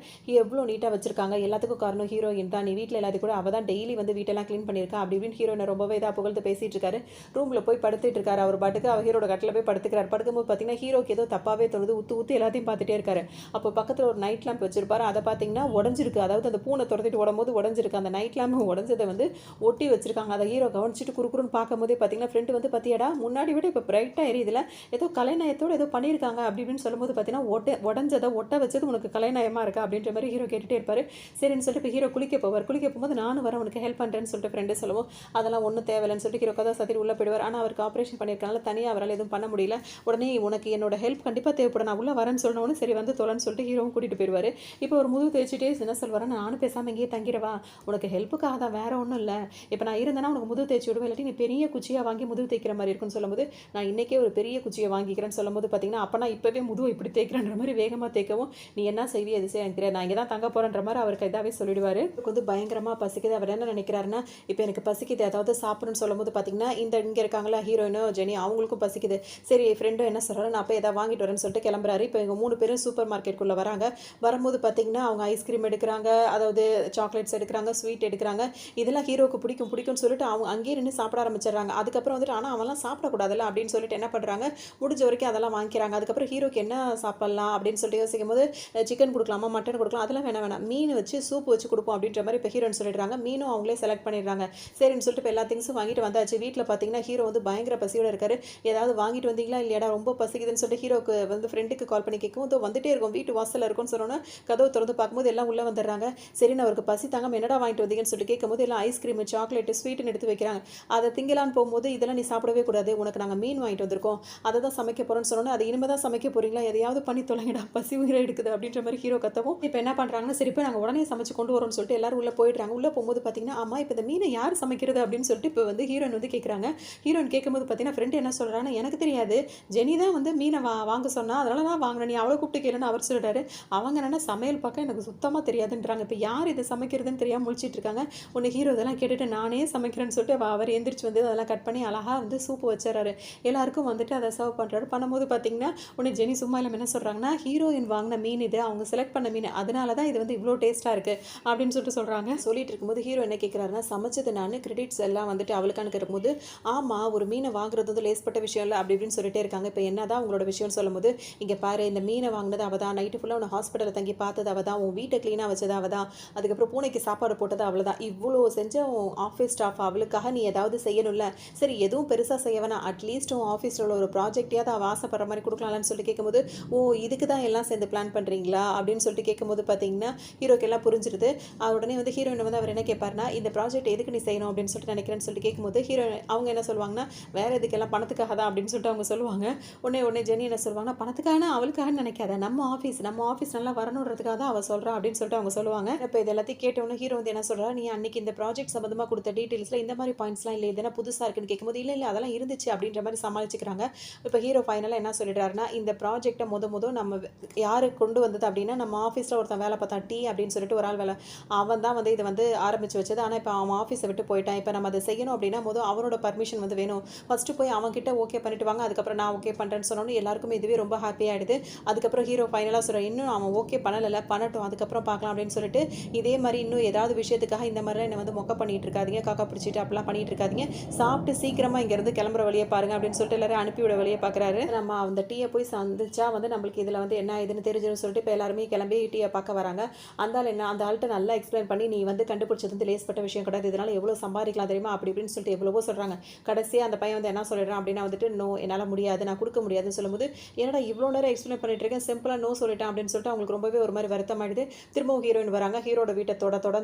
எவ்வளோ நீட்டாக வச்சிருக்காங்க, எல்லாத்துக்கும் காரணம் ஹீரோயின் தான், நீ வீட்டில் எல்லாத்தையும் கூட அவள் தான் டெய்லி வந்து வீட்டெல்லாம் க்ளீன் பண்ணியிருக்கா அப்படி இப்படின்னு ஹீரோனை ரொம்பவே இதாக புகழ்ந்து பேசிகிட்டு இருக்காரு. ரூமில் போய் படுத்துட்டு இருக்காரு. அவர் பாட்டுக்கு அவர் ஹீரோட கட்டில் போய் படுத்துக்கிறார். படுக்கும்போது பார்த்தீங்கன்னா ஹீரோக்கு ஏதோ தப்பாகவே தோணுது. ஊற்று எல்லாத்தையும் பார்த்துட்டே இருக்காரு. அப்போ பக்கத்தில் ஒரு நைட் லேம்ப் வச்சிருப்பாரு. அதை பார்த்தீங்கன்னா உடஞ்சிருக்கு, அதாவது அந்த பூனை துரத்திட்டு ஓடும்போது உடஞ்சிருக்கு. அந்த நைட் லேம்ப் உடஞ்சதை வந்து ஒட்டி வச்சிருக்காங்க. அதை ஹீரோ கவனிச்சிட்டு குறுக்குறுன்னு பார்க்கும்போதே பார்த்தீங்கன்னா ஃப்ரெண்டு வந்து பார்த்தியாடா முன்னாடி விட இப்போ பிரைட்டாக எரியுதுல, ஏதோ கலைநயத்தோடு ஏதோ பண்ணியிருக்காங்க அப்படி இப்படின்னு சொல்லும்போது பார்த்தீங்கன்னா உடஞ்சதை ஒட்ட வச்சது உனக்கு கலைநயமாக இருக்கா அப்படின்ற மாதிரி ஹீரோ கேட்டுகிட்டே இருப்பார். சரின்னு சொல்லிட்டு இப்போ ஹீரோ குளிக்க போகும்போது நானும் வர உனக்கு ஹெல்ப் பண்ணுறேன்னு சொல்லிட்டு ஃப்ரெண்டு சொல்லுவோம். அதெல்லாம் ஒன்றும் தேவையில்லைன்னு சொல்லிட்டு ஹீரோ கதை சத்திட்டு உள்ளே போயிடுவார். ஆனால் அவருக்கு ஆப்ரேஷன் பண்ணியிருக்காங்க, தனியாக அவரால் எதுவும் பண்ண முடியல. உடனே உனக்கு என்னோட ஹெல்ப் கண்டிப்பாக தேவைப்படும், நான் உள்ளே வரேன்னு சொன்னோன்னு சரி வந்து தொலைன்னு சொல்லிட்டு ஹீரோவும் கூட்டிகிட்டு போயிடுவார். இப்போ ஒரு முதுகு தேய்ச்சிட்டே என்ன சொல்வார், நானும் பேசாமல் இங்கேயே தங்கிடுவா, உனக்கு ஹெல்ப்புக்காக தான், வேற ஒன்றும் இல்லை, இப்போ நான் இருந்தேன்னா உனக்கு முதுகு தேய்ச்சி விடுவேன், இல்லாட்டி நீ பெரிய குச்சியாக வாங்கி முதுகு தேய்க்கிற மாதிரி இருக்குன்னு சொல்லும்போது, நான் இன்றைக்கே ஒரு பெரிய குச்சியை வாங்கிக்கிறேன்னு சொல்லும்போது பார்த்தீங்கன்னா, அப்போ நான் இப்போவே முதுகு இப்படி தேய்க்கிறேன்ற மாதிரி வேகமாக தேய்க்கவும், நீ என்ன செய்வி அது செய்ய எனக்கு தெரியாது, நான் இங்கே தான் தங்க போகிறேன்ற மாதிரி அவருக்கு இதாகவே சொல்லிடுவார். எனக்கு வந்து பயங்கரமாக பசிக்குது. அவர் என்ன நினைக்கிறாருன்னா, இப்போ எனக்கு பசிக்குது ஏதாவது சாப்பிடணும்னு சொல்லும்போது பார்த்தீங்கன்னா, இங்கே இருக்காங்களா ஹீரோயினும் ஜெனி அவங்களுக்கும் பசிக்குது. சரி ஃப்ரெண்டும் என்ன சொல்கிறாரு, நான் போய் எதாவது வாங்கிட்டு வரேன்னு சொல்லிட்டு கிளம்புறாரு. இப்போ இவங்க 3 பேரும் சூப்பர் மார்க்கெட்டுக்குள்ளே வராங்க. வரும்போது பார்த்தீங்கன்னா அவங்க ஐஸ்கிரீம் எடுக்கிறாங்க, அதாவது சாக்லேட்ஸ் எடுக்கிறாங்க, ஸ்வீட் எடுக்கிறாங்க. இதெல்லாம் ஹீரோக்கு பிடிக்கும்னு சொல்லிட்டு அவங்க அங்கேயே நின்று சாப்பிட ஆரம்பிச்சிடுறாங்க. அதுக்கப்புறம் வந்துட்டு ஆனால் அவன்லாம் சாப்பிடக்கூடாதுல்ல அப்படின்னு சொல்லிட்டு என்ன பண்ணுறாங்க, முடிஞ்ச வரைக்கும் அதெல்லாம் வாங்கிக்கிறாங்க. அதுக்கப்புறம் ஹீரோக்கு என்ன சாப்பிட்லாம் அப்படின்னு சொல்லிட்டு யோசிக்கும் போது, சிக்கன் கொடுக்கலாமா மட்டன் கொடுக்கலாம், அதெல்லாம் வேணாம், மீன் வச்சு சூப் வச்சு கொடுப்போம் அப்படின்ற மாதிரி இப்போ ஹீரோன்னு சொல்லிடுறாங்க. மீனும் அவங்களே செலக்ட் பண்ணிடுறாங்க. சரின்னு சொல்லிட்டு இப்போ எல்லா திங்ஸும் வாங்கிட்டு வந்தாச்சு. வீட்டில் பார்த்தீங்கன்னா ஹீரோ வந்து பயங்கர பசியோடு இருக்காரு. ஏதாவது வாங்கிட்டு வந்தீங்களா இல்லையாடா, ரொம்ப பசிக்குதுன்னு சொல்லிட்டு ஹீரோக்கு வந்து ஃப்ரெண்டுக்கு கால் பண்ணி கேட்கும், வந்துட்டே இருக்கும், வீட்டு வாசலில் இருக்கும்னு சொன்னோன்னா கதவு திறந்து பார்க்கும்போது எல்லாம் உள்ளே வந்துடுறாங்க. சரின்னு அவருக்கு பசி தாங்க என்னடா வாங்கிட்டு வந்தீங்கன்னு சொல்லிட்டு கேட்கும்போது எல்லாம் ஐஸ்கிரீம் சாக்லேட்டு ஸ்வீட்டுன்னு எடுத்து வைக்கிறாங்க. அதை திங்கலான்னு போகும்போது இதெல்லாம் நீ சாப்பிடவே கூடாது, உனக்கு நாங்கள் நாங்கள் மீன் வாங்கிட்டு வந்திருக்கோம், அதை தான் சமைக்க போகிறோன்னு சொன்னோன்னே, அது இனிமே தான் சமைக்க போகிறீங்களா, எதையாவது பண்ணி தொலைங்கடா, பசி உயிரை எடுக்குது அப்படின்ற மாதிரி ஹீரோ கத்தவும், இப்போ என்ன பண்ணுறாங்கன்னா, சரி இப்போ நாங்கள் உடனே சமைச்சு கொண்டு வரோம்னு சொல்லிட்டு எல்லாரும் உள்ளே போயிடுறாங்க. உள்ளே போகும்போது பார்த்தீங்கன்னா, ஆமாம் இப்போ இந்த மீனை யார் சமைக்கிறது அப்படின்னு சொல்லிட்டு இப்போ வந்து ஹீரோயின் வந்து கேட்குறாங்க. ஹீரோயின் கேட்கும்போது பார்த்தீங்கன்னா, ஃப்ரெண்டு என்ன சொல்கிறாங்கன்னா, எனக்கு தெரியாது, ஜெனி தான் வந்து மீனை வாங்க சொன்னா, அதனால தான் வாங்கினேன், நீ அவளை கூப்பிட்டு கேளுன்னு அவர் சொல்லிட்டாரு. அவங்க என்னன்னா சமையல் பக்கம் எனக்கு சுத்தமாக தெரியாதுன்றாங்க. இப்போ யார் இதை சமைக்கிறதுன்னு தெரியாமல் முழிச்சிட்டு இருக்காங்க. உன்னை ஹீரோ இதெல்லாம் கேட்டுட்டு நானே சமைக்கிறேன்னு சொல்லிட்டு அவர் எந்திரிச்சு வந்து அதெல்லாம் கட் பண்ணி அழகாக வந்து சூப்பு வச்சுறாரு. எல்லாருக்கும் வந்துட்டு அதை சர்வ் பண்ணுறாரு. பண்ணும்போது பார்த்தீங்கன்னா உன்னை ஜெனி சும்மா இல்லாமல் என்ன சொல்கிறாங்கன்னா, ஹீரோயின் வாங்கின மீன் இது, அவங்க செலக்ட் பண்ண மீன், அதனால தான் இது வந்து இவ்வளோ டேஸ்ட்டாக இருக்குது அப்படின்னு சொல்லிட்டு சொல்கிறாங்க. சொல்லிட்டு இருக்கும்போது ஹீரோ என்ன கேட்குறாருன்னா, சமைச்சது நான், கிரெடிட்ஸ் எல்லாம் வந்துட்டு அவளுக்கான இருக்கும்போது, ஆமாம் ஒரு மீனை வாங்குறது வந்து லேஸ்பட்ட விஷயம் இல்லை அப்படி இப்படின்னு சொல்லிட்டே இருக்காங்க. இப்போ என்ன தான் உங்களோட விஷயம்னு சொல்லும்போது, இங்கே பாரு இந்த மீனை வாங்கினது அவள் தான், நைட்டு ஃபுல்லாக உன்னை ஹாஸ்பிட்டலில் தங்கி பார்த்தது அவள் தான், உன் வீட்டை க்ளீனாக வச்சது அவள் தான், அதுக்கப்புறம் பூனைக்கு சாப்பாடு போட்டது அவள் தான், இவ்வளோ செஞ்ச உன் ஆஃபீஸ் ஸ்டாஃப் அவளுக்காக நீ ஏதாவது செய்யணும்ல, சரி எதுவும் பெருசாக செய்ய வேணாம், அட்லீஸ்ட் உன் ஆஃபீஸில் உள்ள ஒரு ப்ராஜெக்டையாவது அவள் ஆசைப்படுற மாதிரி கொடுக்கலாம்னு சொல்லிட்டு கேட்கும்போது, ஓ இதுக்கு தான் எல்லாம் சேர்ந்து பிளான் பண்ணுறீங்களா அப்படின்னு சொல்லிட்டு கேட்கும்போது பார்த்தீங்கன்னா ஹீரோக்கு எல்லாம் புரிஞ்சிருது. உடனே வந்து ஹீரோயின் வந்து அவர் என்ன கேட்பாருன்னா, இந்த ப்ராஜெக்ட் எதுக்கு நீ செய்யணும் அப்படின்னு சொல்லிட்டு நினைக்கிறேன்னு சொல்லிட்டு கேட்கும்போது ஹீரோ அவங்க என்ன சொல்லுவாங்கன்னா, வேறு எதுக்கெல்லாம் பணத்துக்காக தான் அப்படின்னு சொல்லிட்டு அவங்க சொல்லுவாங்க. உடனே ஜெனி என்ன சொல்லுவாங்கன்னா, பணத்துக்கான அவளுக்காக நினைக்காத, நம்ம ஆஃபீஸ் நல்லா வரணுன்றதுக்காக தான் அவள் சொல்கிறா அப்படின்னு சொல்லிட்டு அவங்க சொல்லுவாங்க. இப்போ இது எல்லாத்தையும் கேட்டவொன்னே ஹீரோ வந்து என்ன சொல்கிறா, நீ அன்னைக்கு இந்த ப்ராஜெக்ட் சம்மந்தமாக கொடுத்த டீட்டெயில்ஸில் இந்த மாதிரி பாயிண்ட்ஸ்லாம் இல்லை, இதெல்லாம் புதுசாக இருக்குன்னு கேட்கும்போது, இல்லை அதெல்லாம் இருந்துச்சு அப்படின்ற மாதிரி சமாளிச்சுக்கிறாங்க. இப்போ ஹீரோ ஃபைனலாக என்ன சொல்லிடுறாருன்னா, இந்த ப்ராஜெக்டை முத நம்ம யாரு கொண்டு வந்தது அப்படின்னா, நம்ம ஆஃபீஸில் ஒருத்தன் வேலை பார்த்தா டீ அப்படின்னு சொல்லிட்டு ஒரு ஆள் வேலை, அவன் தான் வந்து இதை வந்து ஆரம்பித்து வச்சது. ஆனால் இப்போ அவன் ஆஃபீஸை விட்டு போயிட்டான். இப்போ நம்ம அதை செய்யணும் அப்படின்னா அவனோட பர்மிஷன் வந்து வேணும். ஃபஸ்ட்டு போய் அவன்கிட்ட ஓகே பண்ணிட்டு வாங்க, அதுக்கப்புறம் நான் ஓகே பண்ணுறேன்னு சொன்னோன்னு எல்லாருக்குமே இதுவே ரொம்ப ஹாப்பியாகிடுது. அதுக்கப்புறம் ஹீரோ ஃபைனலாக சொல்கிறேன், இன்னும் அவன் ஓகே பண்ணலை, பண்ணட்டும், அதுக்கப்புறம் பார்க்கலாம் அப்படின்னு சொல்லிட்டு, இதே மாதிரி இன்னும் ஏதாவது விஷயத்துக்காக இந்த மாதிரிலாம் என்னை வந்து மொக்க பண்ணிட்டு இருக்காதீங்க, காக்கா பிடிச்சிட்டு அப்படிலாம் பண்ணிட்டு இருக்காதீங்க, சாப்பிட்டு சீக்கிரமாக இங்கேருந்து கிளம்புற வழியை பாருங்க அப்படின்னு சொல்லிட்டு எல்லாரும் அனுப்பிவிட வழியை பார்க்குறாரு. நம்ம அந்த டீயை போய் சந்திச்சா வந்து நம்மளுக்கு இதில் வந்து என்ன இதுன்னு தெரிஞ்சுன்னு சொல்லிட்டு இப்போ எல்லாருமே கிளம்பி டீயை பார்க்க வராங்க. அந்த ஆள்கிட்ட நல்லா எக்ஸ்பிளைன் பண்ணி, நீ வந்து கண்டுபிடிச்சது வந்து லேஸ்பட்ட விஷயம் கிடையாது, இதனால் எவ்வளோ சம்பாதிக்கலாம் தெரியுமா அப்படி இப்படின்னு சொல்லிட்டு எவ்வளவோ சொல்கிறாங்க. கடைசியாக அந்த பையன் வந்து என்ன சொல்லிடுறான் அப்படின்னா வந்துட்டு, நோ என்னால் முடியாது, நான் கொடுக்க முடியாதுன்னு சொல்லும்போது, என்னடா இவ்வளோ நேரம் எக்ஸ்பிளைன் பண்ணிட்டு இருக்கேன், சிம்பிளாக நோ சொல்லிட்டேன் அப்படின்னு சொல்லிட்டு அவங்களுக்கு ரொம்பவே ஒரு மாதிரி வருத்தமாயிடுது. திரும்பவும் ஹீரோயின் வராங்க. ஹீரோட வீட்டை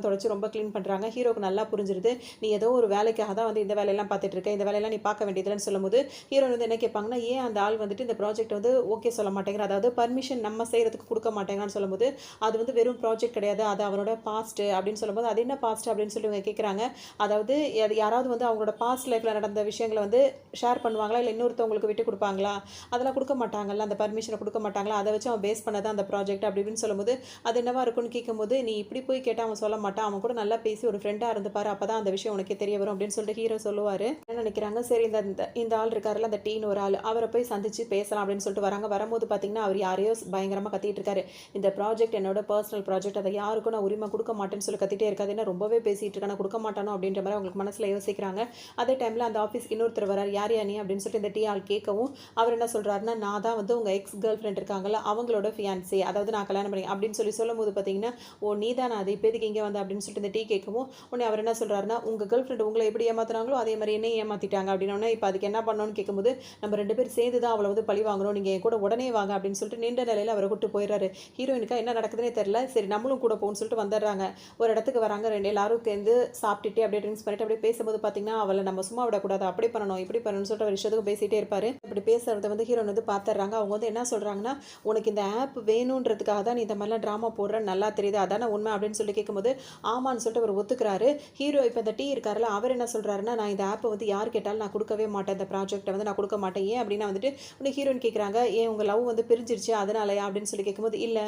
தொடச்சு ரொம்ப க்ளீன் பண்ணுறாங்க. ஹீரோக்கு நல்லா புரிஞ்சிருது, நீ ஏதோ ஒரு வேலைக்காக தான் வந்து இந்த வேலையெல்லாம் பார்த்துட்டு இருக்க, இந்த வேலையெல்லாம் நீ பார்க்க வேண்டியதுன்னு சொல்லும்போது, ஹீரோயின் வந்து என்ன கேட்பாங்கன்னா, ஏன் அந்த ஆள் வந்துட்டு இந்த ப்ராஜெக்ட் வந்து ஓகே சொல்ல மாட்டேங்கிற, அதாவது பர்மிஷன் நம்ம செய்கிறதுக்கு கொடுக்க மாட்டேங்கிறான்னு சொல்லும்போது, அது வந்து வெறும் ப்ராஜெக்ட் கிடையாது, அது அவரோட பாஸ்ட் அப்படின்னு சொல்லும்போது, அது என்ன பாஸ்ட் அப்படின்னு சொல்லி இவங்க கேட்குறாங்க. அதாவது யாராவது வந்து அவங்களோட பாஸ்ட் லைஃப்பில் நடந்த விஷயங்களை வந்து ஷேர் பண்ணுவாங்களா, இல்லை இன்னொருத்தவங்களுக்கு விட்டு கொடுப்பாங்களா, அதெல்லாம் கொடுக்க மாட்டாங்கல்ல, அந்த பர்மிஷனை கொடுக்க மாட்டாங்களா, அதை வச்சு அவன் பேஸ் பண்ணதான் அந்த ப்ராஜெக்ட் அப்படி இப்படின்னு சொல்லும்போது, அது என்னவா இருக்குன்னு கேட்கும்போது, நீ இப்படி போய் கேட்டால் அவன் சொல்ல மாட்டான், அவன் கூட நல்லா பேசி ஒரு ஃப்ரெண்டாக இருந்துப்பாரு, அப்போ தான் அந்த விஷயம் உனக்கு தெரிய வரும் அப்படின்னு சொல்லிட்டு ஹீரோ சொல்லுவார். என்ன நினைக்கிறாங்க, சரி இந்த ஆள் இருக்காருல்ல, அந்த டீன்னு ஒரு ஆள், அவரை போய் சந்திச்சு பேசலாம் அப்படின்னு சொல்லிட்டு வராங்க. வரும்போது பார்த்தீங்கன்னா அவர் யாரையோ பயங்கரமாக கத்திட்டு இருக்காரு. இந்த ப்ராஜெக்ட் என்னோட பர்சனல் ப்ராஜெக்ட், அதை யாருக்கும் நான் உரிமை கொடுக்க மாட்டேன்னு சொல்லி கத்திட்டே இருக்காது. ஏன்னா ரொம்பவே பேசிட்டு இருக்கேன், கொடுக்க மாட்டானோ அப்படின்ற மாதிரி அவங்களுக்கு மனசில் யோசிக்கிறாங்க. அதே டைமில் அந்த ஆஃபீஸ்க்கு இன்னொருத்தர் வரார். யார் நீ அப்படின்னு சொல்லிட்டு இந்த டீ ஆள் கேட்கவும், அவர் என்ன சொல்கிறாருன்னா, நான் தான் வந்து உங்கள் எக்ஸ் கேர்ள் ஃப்ரெண்ட் இருக்காங்கல்ல, அவங்களோட ஃபியான்சி, அதாவது நான் கல்யாணம் பண்ணி அப்படின்னு சொல்லும்போது பார்த்தீங்கன்னா, ஓ நீ தான், அது இப்போ எதுக்கு இங்கே வந்து அப்படின்னு சொல்லிட்டு இந்த டீ கேட்கவும், உடனே அவர் என்ன சொல்கிறாருன்னா, உங்கள் கேர்ள் ஃப்ரெண்ட் உங்களை எப்படி ஏமாத்துறாங்களோ அதே மாதிரி என்ன ஏமாற்றிட்டாங்க அப்படின்னா, இப்போ அதுக்கு என்ன பண்ணணும்னு கேட்கும்போது, நம்ம 2 பேர் சேர்ந்து தான் அவளை வந்து பழி வாங்கணும், நீங்கள் என் கூட உடனே வாங்க அப்படின்னு சொல்லிட்டு நின்ற நிலையில் அவரை கூட்டு போயிடுறாரு. ஹீரோயினுக்கா என்ன நடக்குதுன்னே தெரியல. சரி நம்மளும் கூட போகணும்னு சொல்லிட்டு வந்துடுறாங்க. ஒரு இடத்துக்கு வராங்க. எல்லாரும் சேர்ந்து சாப்பிட்டுட்டு அப்படியே ட்ரிங்க்ஸ் பண்ணிட்டு அப்படியே பேசும்போது பார்த்தீங்கன்னா, அவளை நம்ம சும்மா விடக்கூடாது, அப்படி பண்ணணும் இப்படி பண்ணணும்னு சொல்லிட்டு ஒரு விஷயத்துக்கு பேசிகிட்டே இருப்பார். இப்படி பேசுறத வந்து ஹீரோயின் வந்து பார்த்துடுறாங்க. அவங்க வந்து என்ன சொல்கிறாங்கன்னா, உனக்கு இந்த ஆப் வேணுன்றதுக்காக தான் நீ இந்த மாதிரிலாம் ட்ராமா போடுற, நல்லா தெரியுது, அதான உண்மை அப்படின்னு சொல்லி கேட்கும்போது, ஆமான்னு சொல்லிட்டு அவர் ஒத்துக்கிறாரு. ஹீரோ இப்போ இந்த டீ இருக்காருல்ல, அவர் என்ன சொல்கிறாருன்னா, நான் இந்த ஆப்பை வந்து யார் கேட்டாலும் நான் கொடுக்கவே மாட்டேன், இந்த ப்ராஜெக்ட்டை வந்து நான் கொடுக்க மாட்டேன், ஏன் அப்படின்னா வந்துட்டு உடனே ஹீரோயின் கேட்குறாங்க, ஏன் உங்கள் லவ் வந்து பிரிஞ்சிருச்சு அதனாலயா அப்படின்னு சொல்லி கேட்கும்போது, இல்லை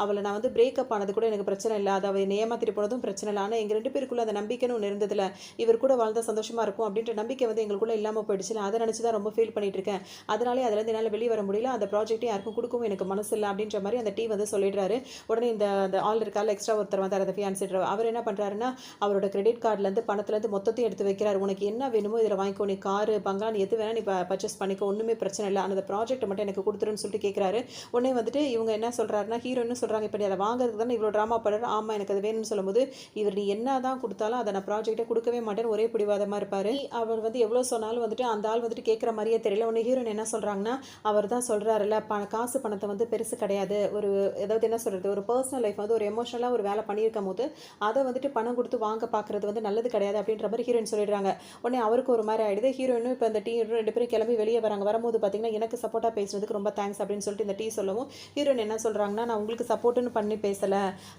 அவளை நான் வந்து பிரேக்கப் ஆனது கூட எனக்கு பிரச்சனை இல்லை, அதை அவள் ஏமாத்திட்டு போனதும் பிரச்சனை இல்லை, ஆனால் எங்கள் 2 பேருக்குள்ள அந்த நம்பிக்கைன்னு ஒன்று இருந்ததில்ல, இவர் கூட வாழ்ந்தா சந்தோஷமாக இருக்கும் அப்படின்ற நம்பிக்கை வந்து எங்களுக்குள்ள இல்லாமல் போயிடுச்சு, அதை நினச்சி தான் ரொம்ப ஃபீல் பண்ணிட்டு இருக்கேன், அதனாலே அதுலேருந்து என்னால் வெளியே வர முடியல, அந்த ப்ராஜெக்ட்டை யாருக்கும் கொடுக்கவும் எனக்கு மனசு இல்லை அப்படின்ற மாதிரி அந்த டீ வந்து சொல்லிடுறாரு. உடனே இந்த ஆள் இருக்கால, எக்ஸ்ட்ரா ஒருத்தர் வந்தார், அந்த ஃபியான்சிட்ரு, அவர் என்ன பண்ணுறாருன்னா, அவரோட கிரெடிட் கார்டுலேருந்து பணத்துலேருந்து மொத்தத்தையும் எடுத்து வைக்கிறார். உனக்கு என்ன வேணுமோ இதில் வாங்கிக்கோ, நீ காரு பங்களா நீ எது வேணால் நீ பர்ச்சேஸ் பண்ணிக்கோ, ஒன்றுமே பிரச்சனை இல்லை, அந்த ப்ராஜெக்ட்டை மட்டும் எனக்கு கொடுத்துருன்னு சொல்லிட்டு கேட்குறாரு. உடனே வந்துட்டு இவங்க என்ன சொல்கிறாருன்னா, ஹீரோன்னு சொல்கிறாங்க, இப்போ நீ அதை வாங்குறதுக்கு தானே இவ்வளோ ட்ராமா பண்ணுற, ஆமாம் எனக்கு அது வேணும்னு சொல்லும்போது, இவர் நீ என்ன தான் கொடுத்தாலும் அதை நான் ப்ராஜெக்ட்டை கொடுக்கவே மாட்டேன்னு ஒரே பிடிவாதமாக இருப்பார். அவர் வந்து எவ்வளோ சொன்னாலும் வந்துட்டு அந்த ஆள் வந்துட்டு கேட்குற மாதிரியே தெரியல. உடனே ஹீரோயின் என்ன சொல்கிறாங்கன்னா, அவர் தான் சொல்கிறாருல்ல, காசு பணத்தை வந்து பெருசு கிடையாது, ஒரு ஏதாவது என்ன சொல்கிறது, ஒரு பர்சனல் லைஃப் வந்து ஒரு எமோஷனலாக ஒரு வேலை பண்ணியிருக்கும் போது அதை வந்துட்டு பணம் கொடுத்து வாங்க பார்க்குறது வந்து நல்லது கிடையாது அப்படின்ற மாதிரி ஹீரோயின் சொல்லிடுறாங்க. உடனே அவருக்கு ஒரு மாதிரி ஆகிடுது. ஹீரோயினும் இப்போ அந்த டீ ஹீரோயின் 2 பேரும் கிளம்பி வெளியே வராங்க. வரும்போது பார்த்தீங்கன்னா, எனக்கு சப்போர்ட்டா பேசுனதுக்கு ரொம்ப தேங்க்ஸ் அப்படின்னு சொல்லிட்டு இந்த டீ சொல்லவும், ஹீரோயின் என்ன சொல்றாங்கன்னா, நான் உங்களுக்கு சப்போர்ட்ன்னு பண்ணி பேசல.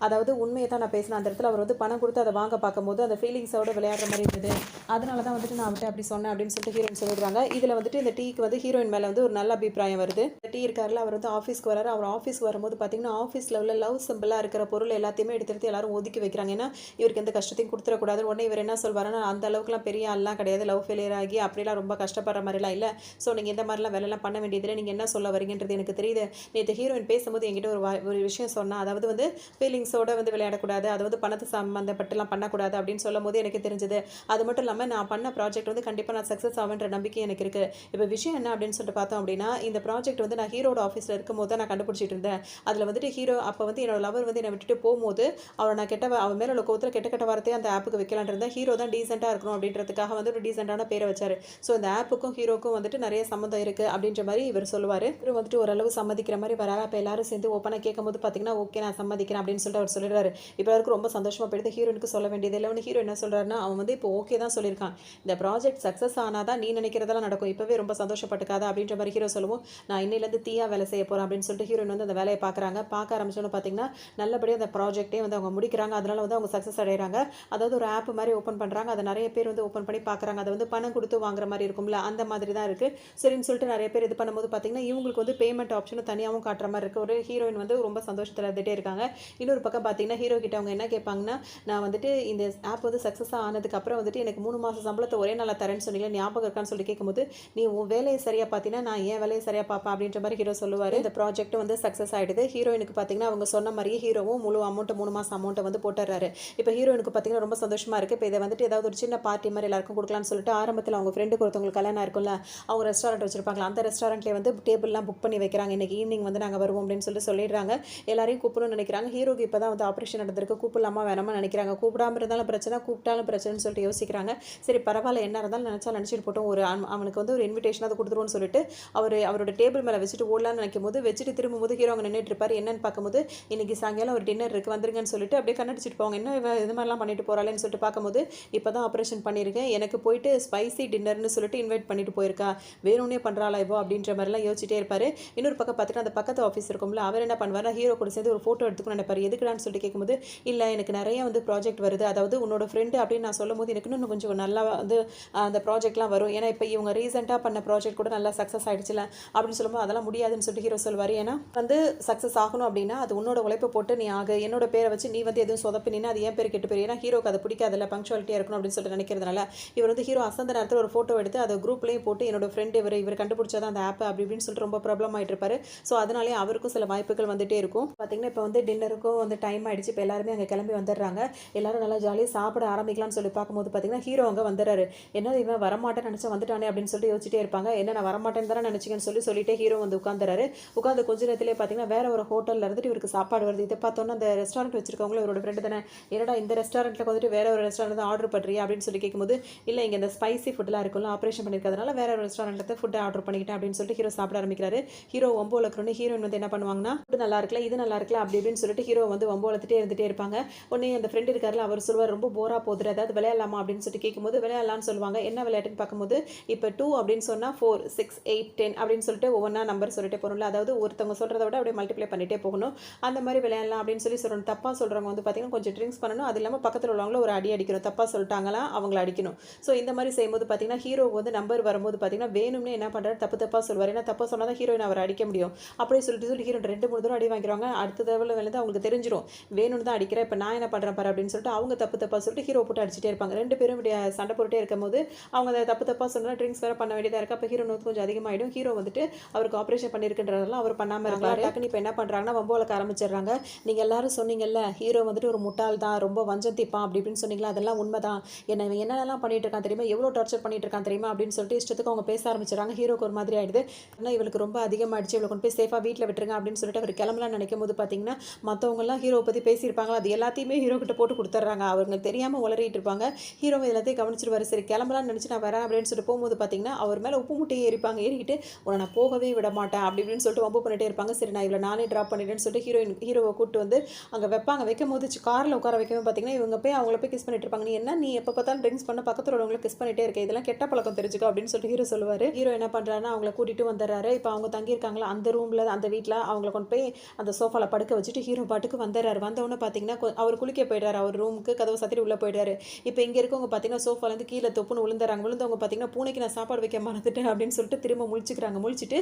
அதாவது உண்மைய தான் நான் பேசினேன். அந்த இடத்துல அவர் வந்து பணம் குடுத்து அத வாங்க பார்க்கும்போது, அந்த ஃபீலிங்ஸோட விளையாடுற மாரி இருந்தது. அதனால தான் வந்துட்டு நான் அவர்ட்ட அப்படி சொன்னேன் அப்படின்னு சொல்லிட்டு ஹீரோயின் சொல்லிடுறாங்க. இதுல வந்துட்டு இந்த டீக்கு வந்து ஹீரோயின் மேல வந்து ஒரு நல்ல அபிப்பிராயம் வருது. இந்த டீ இருக்கார்ல, அவர் வந்து ஆஃபீஸ்க்கு வராரு. அவர் ஆஃபீஸ்க்கு வரும்போது பார்த்தீங்கன்னா, ஆஃபீஸ்ல உள்ள லவ் சிம்பிளா இருக்கிற பொருள் எல்லாத்தையுமே எடுத்து எடுத்து எல்லாரும் ஒதுக்கி வைக்கிறாங்க. ஏன்னா, இவருக்கு எந்த கஷ்டத்தையும் குடுத்துறக்கூடாதுன்னு. உடனே இவர் என்ன சொல்வாருன்னா, அந்த அளவுக்குலாம் பெரிய ஆள்லாம் கிடையாது. லவ் ஃபெயிலியர் ஆகி அப்படிலாம் ரொம்ப கஷ்டப்படுற மாரிலாம் இல்ல. ஸோ நீங்க இந்த மாரிலாம் வேலைலாம் பண்ண வேண்டியதில்ல. நீங்க என்ன சொல்ல வரீங்கன்றது எனக்கு தெரியுது. நேத்து ஹீரோயின் பேசும்போது என்கிட்ட ஒரு விஷயம் சொன்னா. அதாவது வந்து ஃபீலிங்ஸோட வந்து விளையாடக்கூடாது. அது வந்து பணத்து சம்மந்தப்பட்டுலாம் பண்ணக்கூடாது அப்படின்னு சொல்லும்போது எனக்கு தெரிஞ்சது. அது மட்டும் இல்லாம நான் பண்ண ப்ராஜெக்ட் வந்து கண்டிப்பா நான் சக்ஸஸ் ஆவேன்ற நம்பிக்கை எனக்கு இருக்கு. இப்ப விஷயம் என்ன அப்படின்னு சொல்லிட்டு பார்த்தோம் அப்படின்னா, இந்த ப்ராஜெக்ட் வந்து நான் ஹீரோட ஆஃபீஸ்ல இருக்கும்போது தான் நான் கண்டுபிடிச்சிட்டு இருந்தேன். அதுல வந்துட்டு ஹீரோ அப்ப வந்து என்னோட லவர் வந்து என்ன விட்டுட்டு போம்போது, அவள நான் அவ மேல உள்ள கோவத்துல கெட்ட கெட்ட வார்த்தைய அந்த ஆப்புக்கு வைக்கலாம்னு இருந்தேன். ஹீரோ தான் டீசென்ட்டா இருக்கணும் அப்படின்றதுக்காக வந்து ஒரு டீசென்ட்டான பேர வச்சாரு. ஸோ இந்த ஆப்புக்கும் ஹீரோக்கும் வந்துட்டு நெறைய சம்மந்தம் இருக்கு அப்படின்ற மாரி இவர் சொல்லுவாரு. இவரு வந்துட்டு ஓரளவு சம்மதிக்கிற மாரி வராரு. அப்ப எல்லாரும் சேர்ந்து ஓப்பனா கேட்கும்போது பார்த்தீங்கன்னா, ஓகே நான் சம்மதிக்கிறேன் அப்படின்னு சொல்லிட்டு அவர் சொல்லிடுறாரு. இப்ப அவருக்கு ரொம்ப சந்தோஷமா போயிடுது. ஹீரோயினுக்கு சொல்ல வேண்டியது இல்ல. உடனே ஹீரோ என்ன சொல்றாருன்னா, அவன் வந்து இப்போ ஓகே தான் சொல்லியிருக்கான். இந்த ப்ராஜெக்ட் சக்ஸஸ் ஆனா தான் நீ நினைக்கிறதெல்லாம் நடக்கும். இப்பவே ரொம்ப சந்தோஷப்பட்டுக்காத அப்படின்ற மாரி ஹீரோ சொல்லவும், நான் இன்னையிலேருந்து தீயா வேலை செய்ய போறேன் அப்படின்னு சொல்லிட்டு ஹீரோயின் வந்து அந்த வேலைய பார்க்குறாங்க. பார்க்க ஆரம்பிச்சோனே பார்த்தீங்கன்னா, நல்லபடியா அந்த ப்ராஜெக்ட்டே வந்து அவங்க முடிக்கிறாங்க. அதனால வந்து அவங்க சக்ஸஸ் அடையறாங்க. அதாவது ஒரு ஆப் மாரி ஓப்பன் பண்றாங்க. அத நெறைய பேர் வந்து ஓப்பன் பண்ணி பார்க்குறாங்க. அத வந்து பணம் குடுத்து வாங்குற மாரி இருக்கும்ல, அந்த மாதிரி தான் இருக்கு. சரின்னு சொல்லிட்டு நெறைய பேர் இது பண்ணும்போது பார்த்தீங்கன்னா, இவங்களுக்கு வந்து பேமெண்ட் ஆப்ஷனும் தனியாவும் காட்டுற மாரி இருக்கு. ஒரு ஹீரோயின் வந்து ரொம்ப சந்தோஷத்துல இருந்துட்டே இருக்காங்க. இன்னொரு பக்கம் பார்த்தீங்கன்னா, ஹீரோ கிட்ட அவங்க என்ன கேட்பாங்கன்னா, நான் வந்துட்டு இந்த ஆப் வந்து சக்ஸஸா ஆனதுக்கு அப்புறம் வந்துட்டு எனக்கு 3 மாச சம்பளத்த ஒரே நாள்ல தரேன்னு சொன்னீங்களே ஞாபகம் இருக்கான்னு சொல்லி கேட்கும்போது, நீ உன் வேலைய சரியா பார்த்தீன்னா, நான் என் வேலைய சரியா பார்ப்பேன் அப்படின்ற மாரி ஹீரோ சொல்லுவாரு. இந்த ப்ராஜெக்ட் வந்து சக்ஸஸ் ஆயிடுது. ஹீரோயினுக்கு பார்த்தீங்கன்னா, அவங்க சொன்ன மாரியே ஹீரோவும் முழு அமௌண்ட் 3 மாசம் அமௌண்ட்ட வந்து போட்டுறாரு. இப்ப ஹீரோயினுக்கு பார்த்தீங்கன்னா ரொம்ப சந்தோஷமா இருக்கு. இப்ப இத வந்துட்டு ஏதாவது ஒரு சின்ன பார்ட்டி மாரி எல்லாருக்கும் குடுக்கலாம்னு சொல்லிட்டு ஆரம்பத்துல அவங்க ஃப்ரெண்டுக்கு ஒருத்தவங்களுக்கு கல்யாணம் இருக்கும்ல, அவங்க ரெஸ்டாரண்ட் வச்சிருப்பாங்கல்ல, அந்த ரெஸ்டாரண்ட்லயே வந்து டேபிள்லாம் புக் பண்ணி வைக்கிறாங்க. இன்னைக்கு ஈவினிங் வந்து நாங்க வருவோம் அப்படின்னு சொல்லிட்டு சொல்லிடுறாங்க. எல்லாரையும் கூப்பிடணும்னு நினைக்கிறாங்க. ஹீரோக்கு இப்ப தான் வந்து ஆபரேஷன் நடந்திருக்கு. கூப்பிடலாமா வேணாமா நினைக்கிறாங்க. கூப்பிடாம இருந்தாலும் பிரச்சனை, கூப்பிட்டாலும் பிரச்சனைன்னு சொல்லிட்டு யோசிக்கிறாங்க. சரி பரவாயில்ல என்ன இருந்தாலும் நினைச்சா நினைச்சிட்டு போட்டும். ஒரு அவனுக்கு வந்து ஒரு இன்விடேஷனாவது குடுத்துருவோம்னு சொல்லிட்டு அவரோட டேபிள் மேல வச்சுட்டு ஓடலாம்னு நினைக்கும்போது, வச்சுட்டு திரும்பும்போது ஹீரோ அங்க நின்னுட்டு இருப்பாரு. என்னன்னு பார்க்கும்போது, இன்னைக்கு சாயங்காலம் ஒரு டின்னர் இருக்கு வந்துருங்கன்னு சொல்லிட்டு அப்படியே கண்ணடிச்சிட்டு போவாங்க. என்ன இவ இது மாதிரிலாம் பண்ணிட்டு போறாளேன்னு சொல்லிட்டு பார்க்கும்போது, இப்பதான் ஆபரேஷன் பண்ணியிருக்கேன். எனக்கு போயிட்டு ஸ்பைசி டின்னர்னு சொல்லிட்டு இன்வைட் பண்ணிட்டு போயிருக்கா. வேணும்னே பண்றாளா இவோ அப்படின்ற மாதிரிலாம் யோசிச்சுட்டே இருப்பாரு. இன்னொரு பக்கம் பார்த்துட்டு அந்த பக்கத்து ஆஃபீஸ் இருக்கும்ல, அவர் என்ன பண்ணுவாருன்னா ஹீரோ கூட சேர்ந்து ஒரு ஃபோட்டோ எடுத்துக்கணும்னு நினைப்பாரு. எதுக்குடான்னு சொல்லிட்டு கேட்கும்போது, இல்ல எனக்கு நிறைய வந்து ப்ராஜெக்ட் வருது. அதாவது உன்னோட ஃப்ரெண்டு அப்படின்னு நான் சொல்லும்போது எனக்கு இன்னும் கொஞ்சம் நல்லா வந்து அந்த ப்ராஜெக்ட்லாம் வரும். ஏன்னா இப்போ இவங்க ரீசெண்டாக பண்ண ப்ராஜெக்ட் கூட நல்லா சக்ஸஸ் ஆயிடுச்சுல அப்படின்னு சொல்லும்போது அதெல்லாம் முடியாதுன்னு சொல்லிட்டு ஹீரோ சொல்வார். ஏன்னா வந்து சக்ஸஸ் ஆகணும் அப்படின்னா அது உன்னோட உழைப்பை போட்டு நீ ஆக என்னோட பேரை வச்சு நீ வந்து எதுவும் சொதப்பினா அது ஏன் பேர் கெட்டு போய். ஏன்னா ஹீரோக்கு அது பிடிக்காதுல்ல, பங்க்சுவாலிட்டியாக இருக்கணும் அப்படின்னு சொல்லிட்டு நினைக்கிறதுனால இவர் வந்து ஹீரோ அசந்த நேரத்தில் ஒரு ஃபோட்டோ எடுத்து அதை குரூப்லேயும் போட்டு என்னோட ஃப்ரெண்ட் இவர் கண்டுபிடிச்சதான் அந்த ஆப் அப்படி இப்படின்னு சொல்லிட்டு ரொம்ப ப்ராப்ளம் ஆகிட்டு இருப்பாரு. ஸோ அதனாலே அவருக்கும் சில வாய்ப்புகள் வந்துட்டே இருக்கும். பார்த்தீங்கன்னா இப்போ வந்து டின்னருக்கும் வந்து டைம் ஆயிடுச்சு. இப்போ எல்லாருமே அங்கே கிளம்பி வந்துடுறாங்க. எல்லாரும் நல்லா ஜாலியாக சாப்பிட ஆரம்பிக்கலாம்னு சொல்லி பார்க்கும்போது பார்த்தீங்கன்னா ஹீரோ அங்கே வந்துடுறாரு. என்ன இவன் வரமாட்டேன்னு நினச்சா வந்துட்டானே அப்படின்னு சொல்லிட்டு யோசிச்சிட்டே இருப்பாங்க. என்ன நான் வரமாட்டேன்னு தானே நினச்சிங்கன்னு சொல்லிட்டு ஹீரோ வந்து உட்காந்துறாரு. உட்காந்து கொஞ்ச நேரத்திலே பார்த்தீங்கன்னா வேற ஒரு ஹோட்டலில் இருந்துட்டு இவருக்கு சாப்பாடு வருது. இதை பார்த்தோன்னா அந்த ரெஸ்டாரண்ட் வச்சிருக்கவங்களும் இவரோட ஃப்ரெண்டு தானே, என்னடா இந்த ரெஸ்டாரண்ட்டில் வந்துட்டு வேற ஒரு ரெஸ்டாரண்ட் தான் ஆர்டர் பண்ணுறியா அப்படின்னு சொல்லி கேட்கும்போது, இல்லை இங்கே இந்த ஸ்பைசி ஃபுட்லாம் இருக்கும்ல ஆப்ரேஷன் பண்ணியிருக்கிறதுனால வேற ஒரு ரெஸ்டாரண்ட்டில் ஃபுட்டை ஆர்டர் பண்ணிக்கிட்டேன் அப்படின்னு சொல்லிட்டு ஹீரோ சாப்பிட ஆரம்பிக்கிறாரு. ஹீரோ வம்பு வளர்க்கணும்னு ஹீரோயின் வந்து என்ன பண்ணுவாங்கன்னா, ஃபுட் நல்லா இருக்கல இது நல்லா இருக்கல அப்படி இப்படின்னு சொல்லிட்டு ஹீரோ வந்து வம்பு வளர்த்துட்டே இருந்துட்டே இருப்பாங்க. உடனே அந்த ஃப்ரெண்ட் இருக்காருல அவர் சொல்லுவார், ரொம்ப போரா போகுது ஏதாவது விளையாடலாமா அப்படின்னு சொல்லிட்டு கேட்கும்போது விளையாடலாம்னு சொல்லுவாங்க. என்ன விளையாட்டுன்னு பார்க்கும்போது இப்போ 2 அப்படின்னு சொன்னால் 4 6 8 10 அப்படின்னு சொல்லிட்டு ஒவ்வொன்றா நம்பர் சொல்லிட்டே போகணும்ல, அதாவது ஒருத்தவங்க சொல்கிறத விட அப்படியே மல்டிப்ளை பண்ணிட்டே போகணும். அந்த மாதிரி விளையாடலாம் அப்படின்னு சொல்லணும். தப்பாக சொல்கிறவங்க வந்து பார்த்தீங்கன்னா கொஞ்சம் ட்ரிங்க்ஸ் பண்ணணும். அது இல்லாமல் பக்கத்தில் உள்ளவங்கள ஒரு அடி அடிக்கணும். தப்பாக சொல்லிட்டாங்களா அவங்கள அடிக்கணும். ஸோ இந்த மாதிரி செய்யும்போது பார்த்தீங்கன்னா ஹீரோ வந்து நம்பர் வரும்போது பார்த்தீங்கன்னா வேணும்னே என்ன பண்ணுறாரு தப்பாக சொல்வார். ஏன்னா தப்பாக சொன்னால் தான் ஹீரோயின் அவர் அடிக்க முடியும். அப்படியே சொல்லிட்டு ஹீரோயின் 2 3 தடவை அடி வாங்கிடுவாங்க. அடுத்த தடவை வந்து அவங்களுக்கு தெரிஞ்சிடும் வேணும்னு தான் அடிக்கிறேன், இப்போ நான் என்ன பண்ணுறேன் பாரு அப்படின்னு சொல்லிட்டு அவங்க தப்பாக சொல்லிட்டு ஹீரோ போட்டு அடிச்சுட்டே இருப்பாங்க. 2 பேரும் இப்படி சண்டை போட்டுட்டே இருக்கும்போது அவங்க அதை தப்பாக சொன்னால் ட்ரிங்க்ஸ் வேறு பண்ண வேண்டியதாக இருக்குது. அப்போ ஹீரோ வந்து கொஞ்சம் அதிகமாகிடும். ஹீரோ வந்துட்டு அவருக்கு ஆப்ரேஷன் பண்ணியிருக்கின்றதெல்லாம் அவர் பண்ணாமல் இருப்பார். டக்குன்னு இப்போ என்ன பண்ணுறாங்கன்னா வம்பு வளர்க்க ஆரம்பிச்சிடுறாங்க. நீங்கள் எல்லாரும் சொன்னீங்கல்ல ஹீரோ வந்துட்டு ஒரு முட்டாள் தான், ரொம்ப வஞ்சம் தீப்பான் அப்படி இப்படின்னு சொன்னீங்களா, அதெல்லாம் உண்மைதான். என்னென்னலாம் பண்ணிட்டு இருக்கான் தெரியுமா, எவ்வளோ டார்ச்சர் பண்ணிட்டு இருக்கான் தெரியுமா அப்படின்னு சொல்லிட்டு இஷ்டத்துக்கு அவங்க பேச ஆரம்பிச்சிடறாங்க. ஹீரோக்கு ஒரு மாதிரி ஆயிடுது. ஆனால் இவளுக்கு ரொம்ப அதிகமாகிடுச்சு, இவளை கொண்டு போய் சேஃபாக வீட்டில் விட்டுருங்க அப்படின்னு சொல்லிட்டு அவர் கிளம்பலாம் நினைக்கும் போது பார்த்தீங்கன்னா மற்றவங்கலாம் ஹீரோவை பற்றி பேசியிருப்பாங்களா அது எல்லாத்தையுமே ஹீரோ கிட்ட போட்டு கொடுத்துட்றாங்க. அவங்களுக்கு தெரியாமல் உளறிட்டு இருப்பாங்க. ஹீரோ எல்லாத்தையும் கவனிச்சிருவாரு. சரி கிளம்பலாம்னு நினச்சி நான் வரேன் அப்படின்னு சொல்லிட்டு போகும்போது பார்த்தீங்கன்னா அவர் மேலே உப்பு முட்டையை ஏறிப்பாங்க. ஏறிக்கிட்டு உன்னை நான் போகவே விட மாட்டேன் அப்படி இப்படின்னு சொல்லிட்டு வம்பு பண்ணிட்டே இருப்பாங்க. சரி நான் இவளை நானே ட்ராப் பண்ணிட்டேன்னு சொல்லிட்டு ஹீரோவை கூட்டு வந்து அங்கே வைப்பாங்க. வைக்கும் போது காரில் உட்கார வைக்கவே பார்த்தீங்கன்னா இவங்க போய் அவங்கள போய் கிஸ் பண்ணிட்டு இருப்பாங்க. நீ எப்போ பார்த்தாலும் ட்ரிங்க்ஸ் பண்ண பக்கத்தில் உள்ளவங்களை கிஸ் பண்ணிட்டே இருக்க, இதெல்லாம் கெட்ட பழக்கம் தெரிஞ்சுக்கோ அப்படின்னு சொல்லிட்டு ஹீரோ சொல்லுவார். ஹீரோ என்ன பண்ணுறாருன்னா அவங்கள கூட்டிகிட்டு வந்துடுறாரு. இப்போ அவங்க தங்கியிருக்காங்களா அந்த ரூமில் அந்த வீட்டில் அவங்கள கொண்டு போய் அந்த சோஃபாவில் படுக்க வச்சுட்டு ஹீரோ பாட்டுக்கு வந்துடுறாரு. வந்தவொடனே பார்த்தீங்கன்னா அவர் குளிக்க போயிடுறாரு. அவர் ரூமுக்கு கதவை சாத்திட்டு உள்ளே போயிடுறாரு. இப்போ இங்கே இருக்கவங்க பார்த்தீங்கன்னா சோஃபாலேருந்து கீழே தொப்புன்னு விழுந்துறாங்க. விழுந்தவங்க பார்த்தீங்கன்னா பூனைக்கு நான் சாப்பாடு வைக்க மறந்துட்டேன் அப்படின்னு சொல்லிட்டு திரும்ப முழிச்சுக்கிறாங்க. முழிச்சிட்டு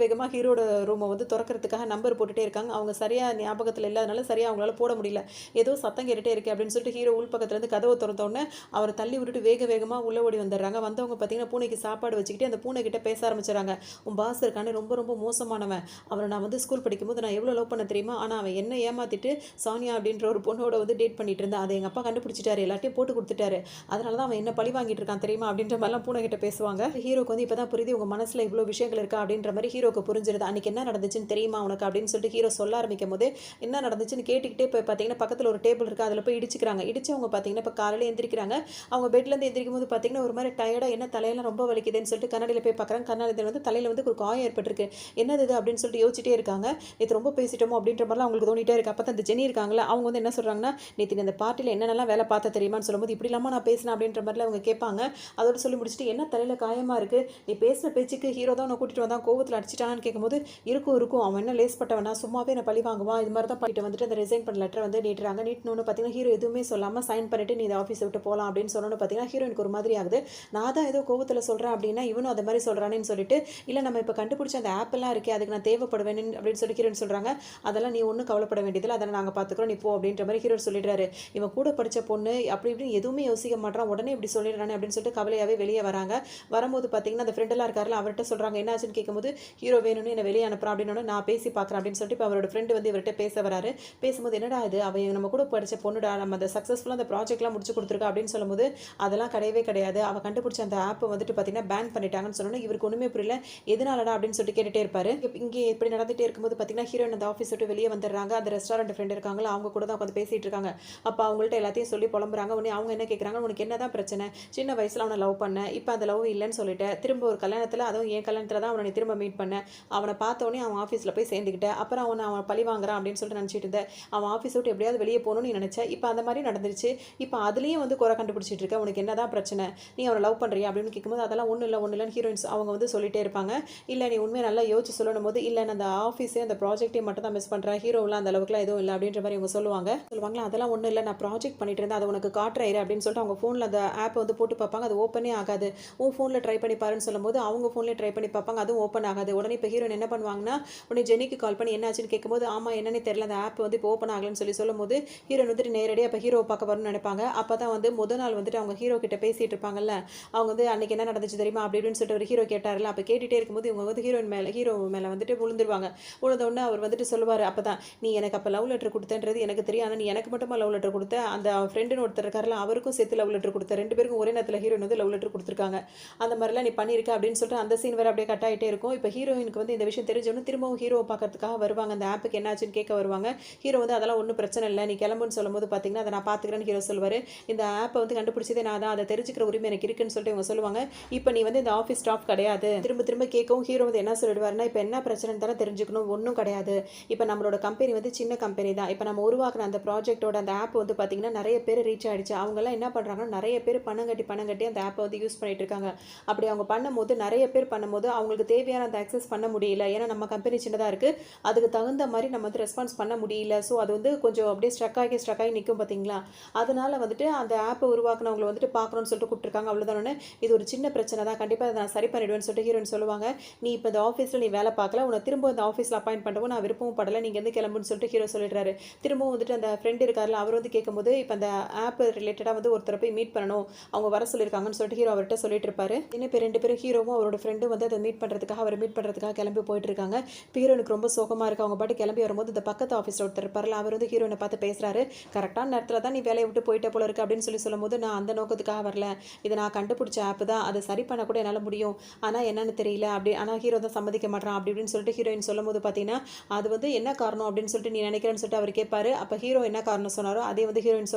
வேகமாக ஹீரோட ரூமை வந்து திறக்கிறதுக்காக நம்பர் போட்டுகிட்டே இருக்காங்க. அவங்க சரியாக ஞாபகத்தில் இல்லாதனால சரியாக அவங்களால போட முடியல. ஏதோ சத்தம் கேட்டுகிட்டே இருக்கு அப்படின்னு சொல்லிட்டு ஹீரோ உள் பக்கத்துலேருந்து கதவை திறந்தோடனே அவரை தள்ளி விட்டுட்டு வேகமாக உள்ளே ஓடி வந்துடுறாங்க. வந்தவங்க பார்த்தீங்கன்னா பூனைக்கு சாப்பாடு வச்சுக்கிட்டு அந்த பூனை கிட்ட பேச ஆரம்பிச்சிடறாங்க. உன் பாஸ் இருக்கானே ரொம்ப ரொம்ப மோசமானவன். அவனை நான் வந்து ஸ்கூல் படிக்கும்போது நான் எவ்வளோ லவ் பண்ண தெரியுமா? ஆனால் அவன் என்ன ஏமாத்திட்டு சானியா அப்படின்ற ஒரு பொண்ணோட வந்து டேட் பண்ணிட்டு இருந்தான். அதை எங்கள் அப்பா கண்டுபிடிச்சிட்டாரு. எல்லாத்தையும் போட்டு கொடுத்துட்டாரு. அதனால தான் அவன் என்ன பழி வாங்கிட்டு இருக்கான் தெரியுமா அப்படின்ற மாதிரிலாம் பூனை கிட்ட பேசுவாங்க. ஹீரோக்கு வந்து இப்போ தான் புரியுது உங்கள் மனசில் இவ்வளோ விஷயங்கள் இருக்கா அப்படின்ற மாதிரி ஹீரோக்கு புரிஞ்சிருது. அன்றைக்கி என்ன நடந்துச்சுன்னு தெரியுமா உனக்கு அப்படின்னு சொல்லிட்டு ஹீரோ சொல்ல ஆரம்பிக்கும் போது என்ன நடந்துச்சுன்னு கேட்டுக்கிட்டே இப்போ பார்த்தீங்கன்னா பக்கத்தில் ஒரு டேபிள் இருக்குது. அதில் போய் இடிச்சுக்கிறாங்க. இடிச்சவங்க பார்த்தீங்கன்னா இப்போ காலையில் எந்திரிக்கிறாங்க. அவங்க பெட்லேருந்து எந்திரிக்கும் போது பார்த்தீங்கன்னா ஒரு மாதிரி டயர்டாக என்ன தலையெல்லாம் ரொம்ப வலிக்குதுன்னு சொல்லிட்டு கண்ணாடியில் போய் பார்க்குறாங்க. கண்ணாடியில் வந்து தலையில் வந்து ஒரு காயம் ஏற்பட்டிருக்கு. என்னது இது அப்படின்னு சொல்லிட்டு யோசிச்சிட்டே இருக்காங்க. நேற்று ரொம்ப பேசிட்டோமோ அப்படின்ற மாதிரிலாம் அவங்களுக்கு தோணிட்டே இருக்கு. அப்போ தான் அந்த ஜெனி இருக்காங்களா அவங்க வந்து என்ன சொல்கிறாங்கன்னா நேற்று அந்த பார்ட்டியில் என்னென்னலாம் வேலை பார்த்த தெரியுமான்னு சொல்லும்போது இப்படி இல்லாமல் நான் பேசினேன் அப்படின்ற மாதிரிலாம் அவங்க கேட்பாங்க. அதோட சொல்லி முடிச்சுட்டு என்ன தலையில் காயமாக இருக்குது, நீ பேசின பேச்சுக்கு ஹீரோ தான் உன்னை கூட்டிகிட்டு வந்தான் கோவத்தில் அடிச்சிட்டானான்னு கேட்கும்போது இருக்கும் அவன் என்ன லேஸ்பட்டவனா சும்மாவே என்ன பழி வாங்குவான் இது மாதிரி தான் பண்ணிட்டு வந்துட்டு அந்த ரிசைன் பண்ண லெட்டரை வந்து நீட்டுறாங்க. நீட்டினோன்னு பார்த்தீங்கன்னா ஹீரோ எதுவுமே சொல்லாமல் சைன் பண்ணிட்டு நீ இந்த ஆஃபீஸை விட்டு போகலாம் அப்படின்னு சொன்னோன்னு பார்த்தீங்கன்னா ஹீரோயினுக்கு ஒரு மாதிரி ஆகுது. நான் தான் ஏதோ கோவத்தில் சொல்கிறேன் அப்படின்னா இவனும் அந்த மாதிரி சொல்கிறானேன்னு சொல்லிட்டு இல்லை நம்ம இப்போ கண்டுபிடிச்ச அந்த ஆப்பெல்லாம் இருக்கே அதுக்கு நான் தேவைப்படுவேன் அப்படின்னு சொல்லி ஹீரோயின் சொல்கிறாங்க. அதெல்லாம் நீ ஒன்றும் கவலைப்பட வேண்டியதில்லை, அதெல்லாம் நாங்கள் பார்த்துக்குறோம் நீ போ அப்படின்ற மாதிரி ஹீரோ சொல்லிடுறாரு. இவன் கூட படித்த பொண்ணு அப்படி இப்படின்னு எதுவுமே யோசிக்க மாட்டான், உடனே இப்படி சொல்லிடுறானே அப்படின்னு சொல்லிட்டு கவலையாகவே வெளியே வராங்க. வரும்போது பார்த்தீங்கன்னா அந்த ஃப்ரெண்டெல்லாம் இருக்காருல அவர்கிட்ட சொல்கிறாங்க என்ன ஆச்சுன்னு கேட்கும்போது ஹீரோ வேணும்னு என்னை வெளியே அனுப்புறான் அப்படின்னு நான் பேசி பார்க்குறேன் அப்படின்னு சொல்லிட்டு இப்போ அவரோட ஃப்ரெண்டு வந்து இவர்கிட்ட பேச வராரு. பேசும்போது என்னடா இது அவன் நம்ம கூட படித்த பொண்ணுடா நம்ம அந்த சக்ஸஸ்ஃபுல்லாக அந்த ப்ராஜெக்ட்லாம் முடிச்சு கொடுத்துருக்கா அப்படின்னு சொல்லும்போது அதெல்லாம் கிடையவே கிடையாது, அவள் கண்டுபிடிச்ச அந்த ஆப்பை வந்துட்டு பார்த்தீங்கன்னா பேன் பண்ணிட்டாங்கன்னு சொன்னோன்னா இவருக்கு ஒன்றுமே புரியல. எதனாலடா அப்படின்னு சொல்லிட்டு கேட்டுகிட்டே இருப்பாரு. இங்கே இப்படி நடந்துகிட்டே இருக்கும்போது பார்த்தீங்கன்னா ஹீரோயின் அந்த ஆஃபீஸ் விட்டு வெளியே வந்துடுறாங்க. அந்த ரெஸ்டாரண்ட் ஃப்ரெண்ட் இருக்காங்களா அவங்க கூட தான் உட்காந்து பேசிகிட்டு இருக்காங்க. அப்போ அவங்கள்ட்ட எல்லாத்தையும் சொல்லி புலம்புறாங்க. உடனே அவங்க என்ன கேட்குறாங்க, உனக்கு என்ன தான் பிரச்சனை, சின்ன வயசில் அவனை லவ் பண்ண இப்போ அந்த லவ் இல்லைன்னு சொல்லிட்டேன், திரும்ப ஒரு கல்யாணத்தில் அதுவும் என் கல்யாணத்தில் தான் அவனை திரும்ப மீட் பண்ணேன், அவனை பார்த்தோன்னே அவன் ஆஃபீஸில் போய் சேர்ந்துக்கிட்டேன், அப்புறம் அவன் பழி வாங்குறான் அப்படின்னு சொல்லிட்டு நினச்சிட்டு இருந்தேன், அவன் ஆஃபீஸ் விட்டு எப்படியாவது வெளியே போகணும்னு நீ நினச்சேன், இப்போ அந்த மாதிரி நடந்துருச்சு, இப்போ அதுலேயும் வந்து குறை கண்டுபிடிச்சிட்டு இருக்க, உனக்கு என்ன தான் பிரச்சனை, நீ அவனை லவ் பண்ணுறியா அப்படின்னு கேட்கும்போது அதெல்லாம் ஒன்றும் இல்லைன்னு ஹீரோயின்ஸ் அவங்க வந்து சொல்லிட்டே இருப்பாங்க. இல்லை நீ உண்மையை நல்லா யோசிச்சு சொல்லணும் போது இல்லை நான் அந்த ஆஃபீஸே அந்த ப்ராஜெக்டே மட்டும் தான் மிஸ் பண்ணுறேன், ஹீரோலாம் அந்த அளவுக்குலாம் எதுவும் இல்லை அப்படின்ற மாதிரி அவங்க சொல்லுவாங்களா அதெல்லாம் ஒன்றும் இல்லை நான் ப்ராஜெக்ட் பண்ணிட்டு இருந்தேன் அதை உனக்கு காட்டுறாரு அப்படின்னு சொல்லிட்டு அவங்க ஃபோனில் அந்த ஆப்பை வந்து போட்டு பார்ப்பாங்க. அது ஓப்பனே ஆகாது. உன் ஃபோனில் ட்ரை பண்ணி பாருன்னு சொல்லும்போது அவங்க ஃபோன்லேயே ட்ரை பண்ணி பார்ப்பாங்க, அதுவும் ஓப்பன் ஆகாது. உடனே இப்போ ஹீரோயின் என்ன பண்ணுவாங்கன்னா உடனே ஜெனிக்கு கால் பண்ணி என்ன ஆச்சுன்னு கேட்கும்போது ஆமாம் என்னன்னே தெரியல அந்த ஆப் வந்து இப்போ ஓப்பன் ஆகலன்னு சொல்லும்போது ஹீரோயின் வந்துட்டு நேரடியாக இப்போ ஹீரோ பார்க்க வரணும்னு நினைப்பாங்க. அப்போ தான் வந்து முதல் நாள் வந்துட்டு அவங்க ஹீரோ கிட்ட பேசிகிட்டு இருப்பாங்கல்ல, அவங்க வந்து அன்றைக்கி என்ன நடந்துச்சு தெரியுமா அப்படி இப்படின்னு சொல்லிட்டு ஒரு ஹீரோ கேட்டார்ல, அப்போ கேட்டுகிட்டே இருக்கும்போது இவங்க வந்து ஹீரோ மேலே வந்துட்டு விழுந்துருவாங்க. விழுந்தோடனே அவர் வந்துட்டு சொல்லுவார் அப்போ தான் நீ எனக்கு அப்போ லவ் லெட்டர் கொடுத்தன்றது எனக்கு தெரியும், ஆனால் நீ எனக்கு மட்டுமா லவ் லெட்டர் கொடுத்த, அந்த ஃப்ரெண்டுன்னு ஒருத்தர் இருக்கார்ல அவருக்கும் சேர்த்து லவ் லெட்டர் கொடுத்த, ரெண்டு பேருக்கும் ஒரே நேரத்தில் ஹீரோயின் வந்து லவ் லெட்டர் கொடுத்துருக்காங்க, அந்த மாதிரிலாம் நீ பண்ணியிருக்க அப்படின்னு சொல்லிட்டு அந்த சீன் வேறு அப்படியே கட் ஆகிட்டே இருக்கும். இப்போ ஹீரோயினுக்கு வந்து இந்த விஷயம் தெரிஞ்சவொன்னு திரும்பவும் ஹீரோவை பார்க்கறதுக்காக வருவாங்க, அந்த ஆப்புக்கு என்னாச்சுன்னு கேட்க வருவாங்க. ஹீரோ வந்து அதெல்லாம் ஒன்றும் பிரச்சனை இல்லை நீ கிளம்புன்னு சொல்லும்போது பார்த்தீங்கன்னா அதை நான் பார்த்துக்கிறேன்னு ஹீரோ சொல்லுவார். இந்த ஆப்பை வந்து கண்டுபிடிச்சதே நான் தான், அதை தெரிஞ்சுக்கிற உரிமை எனக்கு இருக்குன்னு சொல்லிட்டு இவங்க சொல்லுவாங்க. இப்போ நீ வந்து இந்த ஆஃபீஸ் ஸ்டாஃப் கிடையாது, திரும்ப திரும்ப கேட்கவும் ஹீரோ வந்து என்ன சொல்லிடுவாருன்னா இப்போ என்ன பிரச்சனைன்னு தானே தெரிஞ்சுக்கணும், ஒன்றும் கிடையாது, இப்போ நம்மளோட கம்பெனி வந்து சின்ன கம்பெனி தான், இப்போ நம்ம உருவாக்குன அந்த ப்ராஜெக்டோட அந்த ஆப் வந்து பார்த்தீங்கன்னா நிறைய பேர் ரீச் ஆகிடுச்சு, அவங்கெல்லாம் என்ன பண்ணுறாங்கன்னா நிறைய பேர் பணம் கட்டி அந்த ஆப்பை வந்து யூஸ் பண்ணிட்டு இருக்காங்க. அப்படி அவங்க பண்ணும்போது நிறைய பேர் பண்ணும்போது அவங்களுக்கு தேவையான அந்த அக்சஸ் பண்ண முடியல, ஏன்னா நம்ம கம்பெனி சின்னதாக இருக்குது, அதுக்கு தகுந்த மாதிரி நம்ம வந்து ரெஸ்பான்ஸ் பண்ண முடியல, ஸோ அது வந்து கொஞ்சம் அப்படியே ஸ்ட்ரக் ஆகி நிற்கும் பார்த்தீங்களா, அதனால வந்துட்டு அந்த ஆப்பை உருவாக்குனவங்களை வந்துட்டு பார்க்கணும்னு சொல்லிட்டு கூப்பிட்டுருக்காங்க. அவ்வளோதானே, இது ஒரு சின்ன பிரச்சனை தான், கண்டிப்பாக அதை நான் சரி பண்ணிவிடுவேன்னு சொல்லிட்டு ஹீரோயின் சொல்லுவாங்க. நீ இப்போ இந்த ஆஃபீஸில் நீ வேலை பார்க்கல, உன்னை திரும்ப இந்த ஆஃபீஸில் அப்பாயிண்ட் பண்ணுறவும் நான் விருப்பமும் படலை, நீங்கள் வந்து கிளம்புன்னு சொல்லிட்டு ஹீரோ சொல்லிடுறாரு. திரும்பவும் வந்துட்டு அந்த ஃப்ரெண்ட் இருக்கார்ல அவர் வந்து கேட்கும்போது இப்போ அந்த ஆப் ரிலேட்டடாக வந்து ஒருத்தரை போய் மீட் பண்ணணும், அவங்க வர சொல்லியிருக்காங்கன்னு சொல்லிட்டு ஹீரோ அவர்கிட்ட சொல்லிட்டு இருப்பாரு. இன்னும் இப்போ ரெண்டு பேரும் ஹீரோவும் அவரோட ஃப்ரெண்டும் வந்து அதை மீட் பண்ணுறதுக்காக கிளம்பி போயிட்டு இருக்காங்க. இப்போ ஹீரோனுக்கு ரொம்ப சோகமாக இருக்குது. அவங்க பாட்டு கிளம்பி வரும்போது இந்த பக்கத்து ஆஃபீஸில் ஒருத்தர் இருப்பார்ல அவர் வந்து ஹீரோனை பார்த்து பேசுகிறாரு. கரெக்டான நேரத்தில் தான் நீ வேலையை விட்டு போயிட்ட போல இருக்குது அப்படின்னு சொல்லும்போது நான் அந்த நோக்கத்துக்காக வரல, இதை நான் கண்டுபிடிச்ச ஆப் தான், அதை சரி பண்ண கூட என்னால் முடியும், ஆனால் என்னன்னு தெரியல அப்படி, ஆனால் ஹீரோ தான் சம்மதிக்க மாட்டான் அப்படி இப்படின்னு சொல்லிட்டு ஹீரோயின் சொல்லும்போது பார்த்தீங்கன்னா அது வந்து என்ன காரணம் அப்படின்னு சொல்லிட்டு நீ நினைக்கிறேன்னு சொல்லிட்டு அவர் கேட்பாரு. அப்போ ஹீரோ என்ன காரணம் சொன்னாரோ அதே வந்து ஹீரோயின்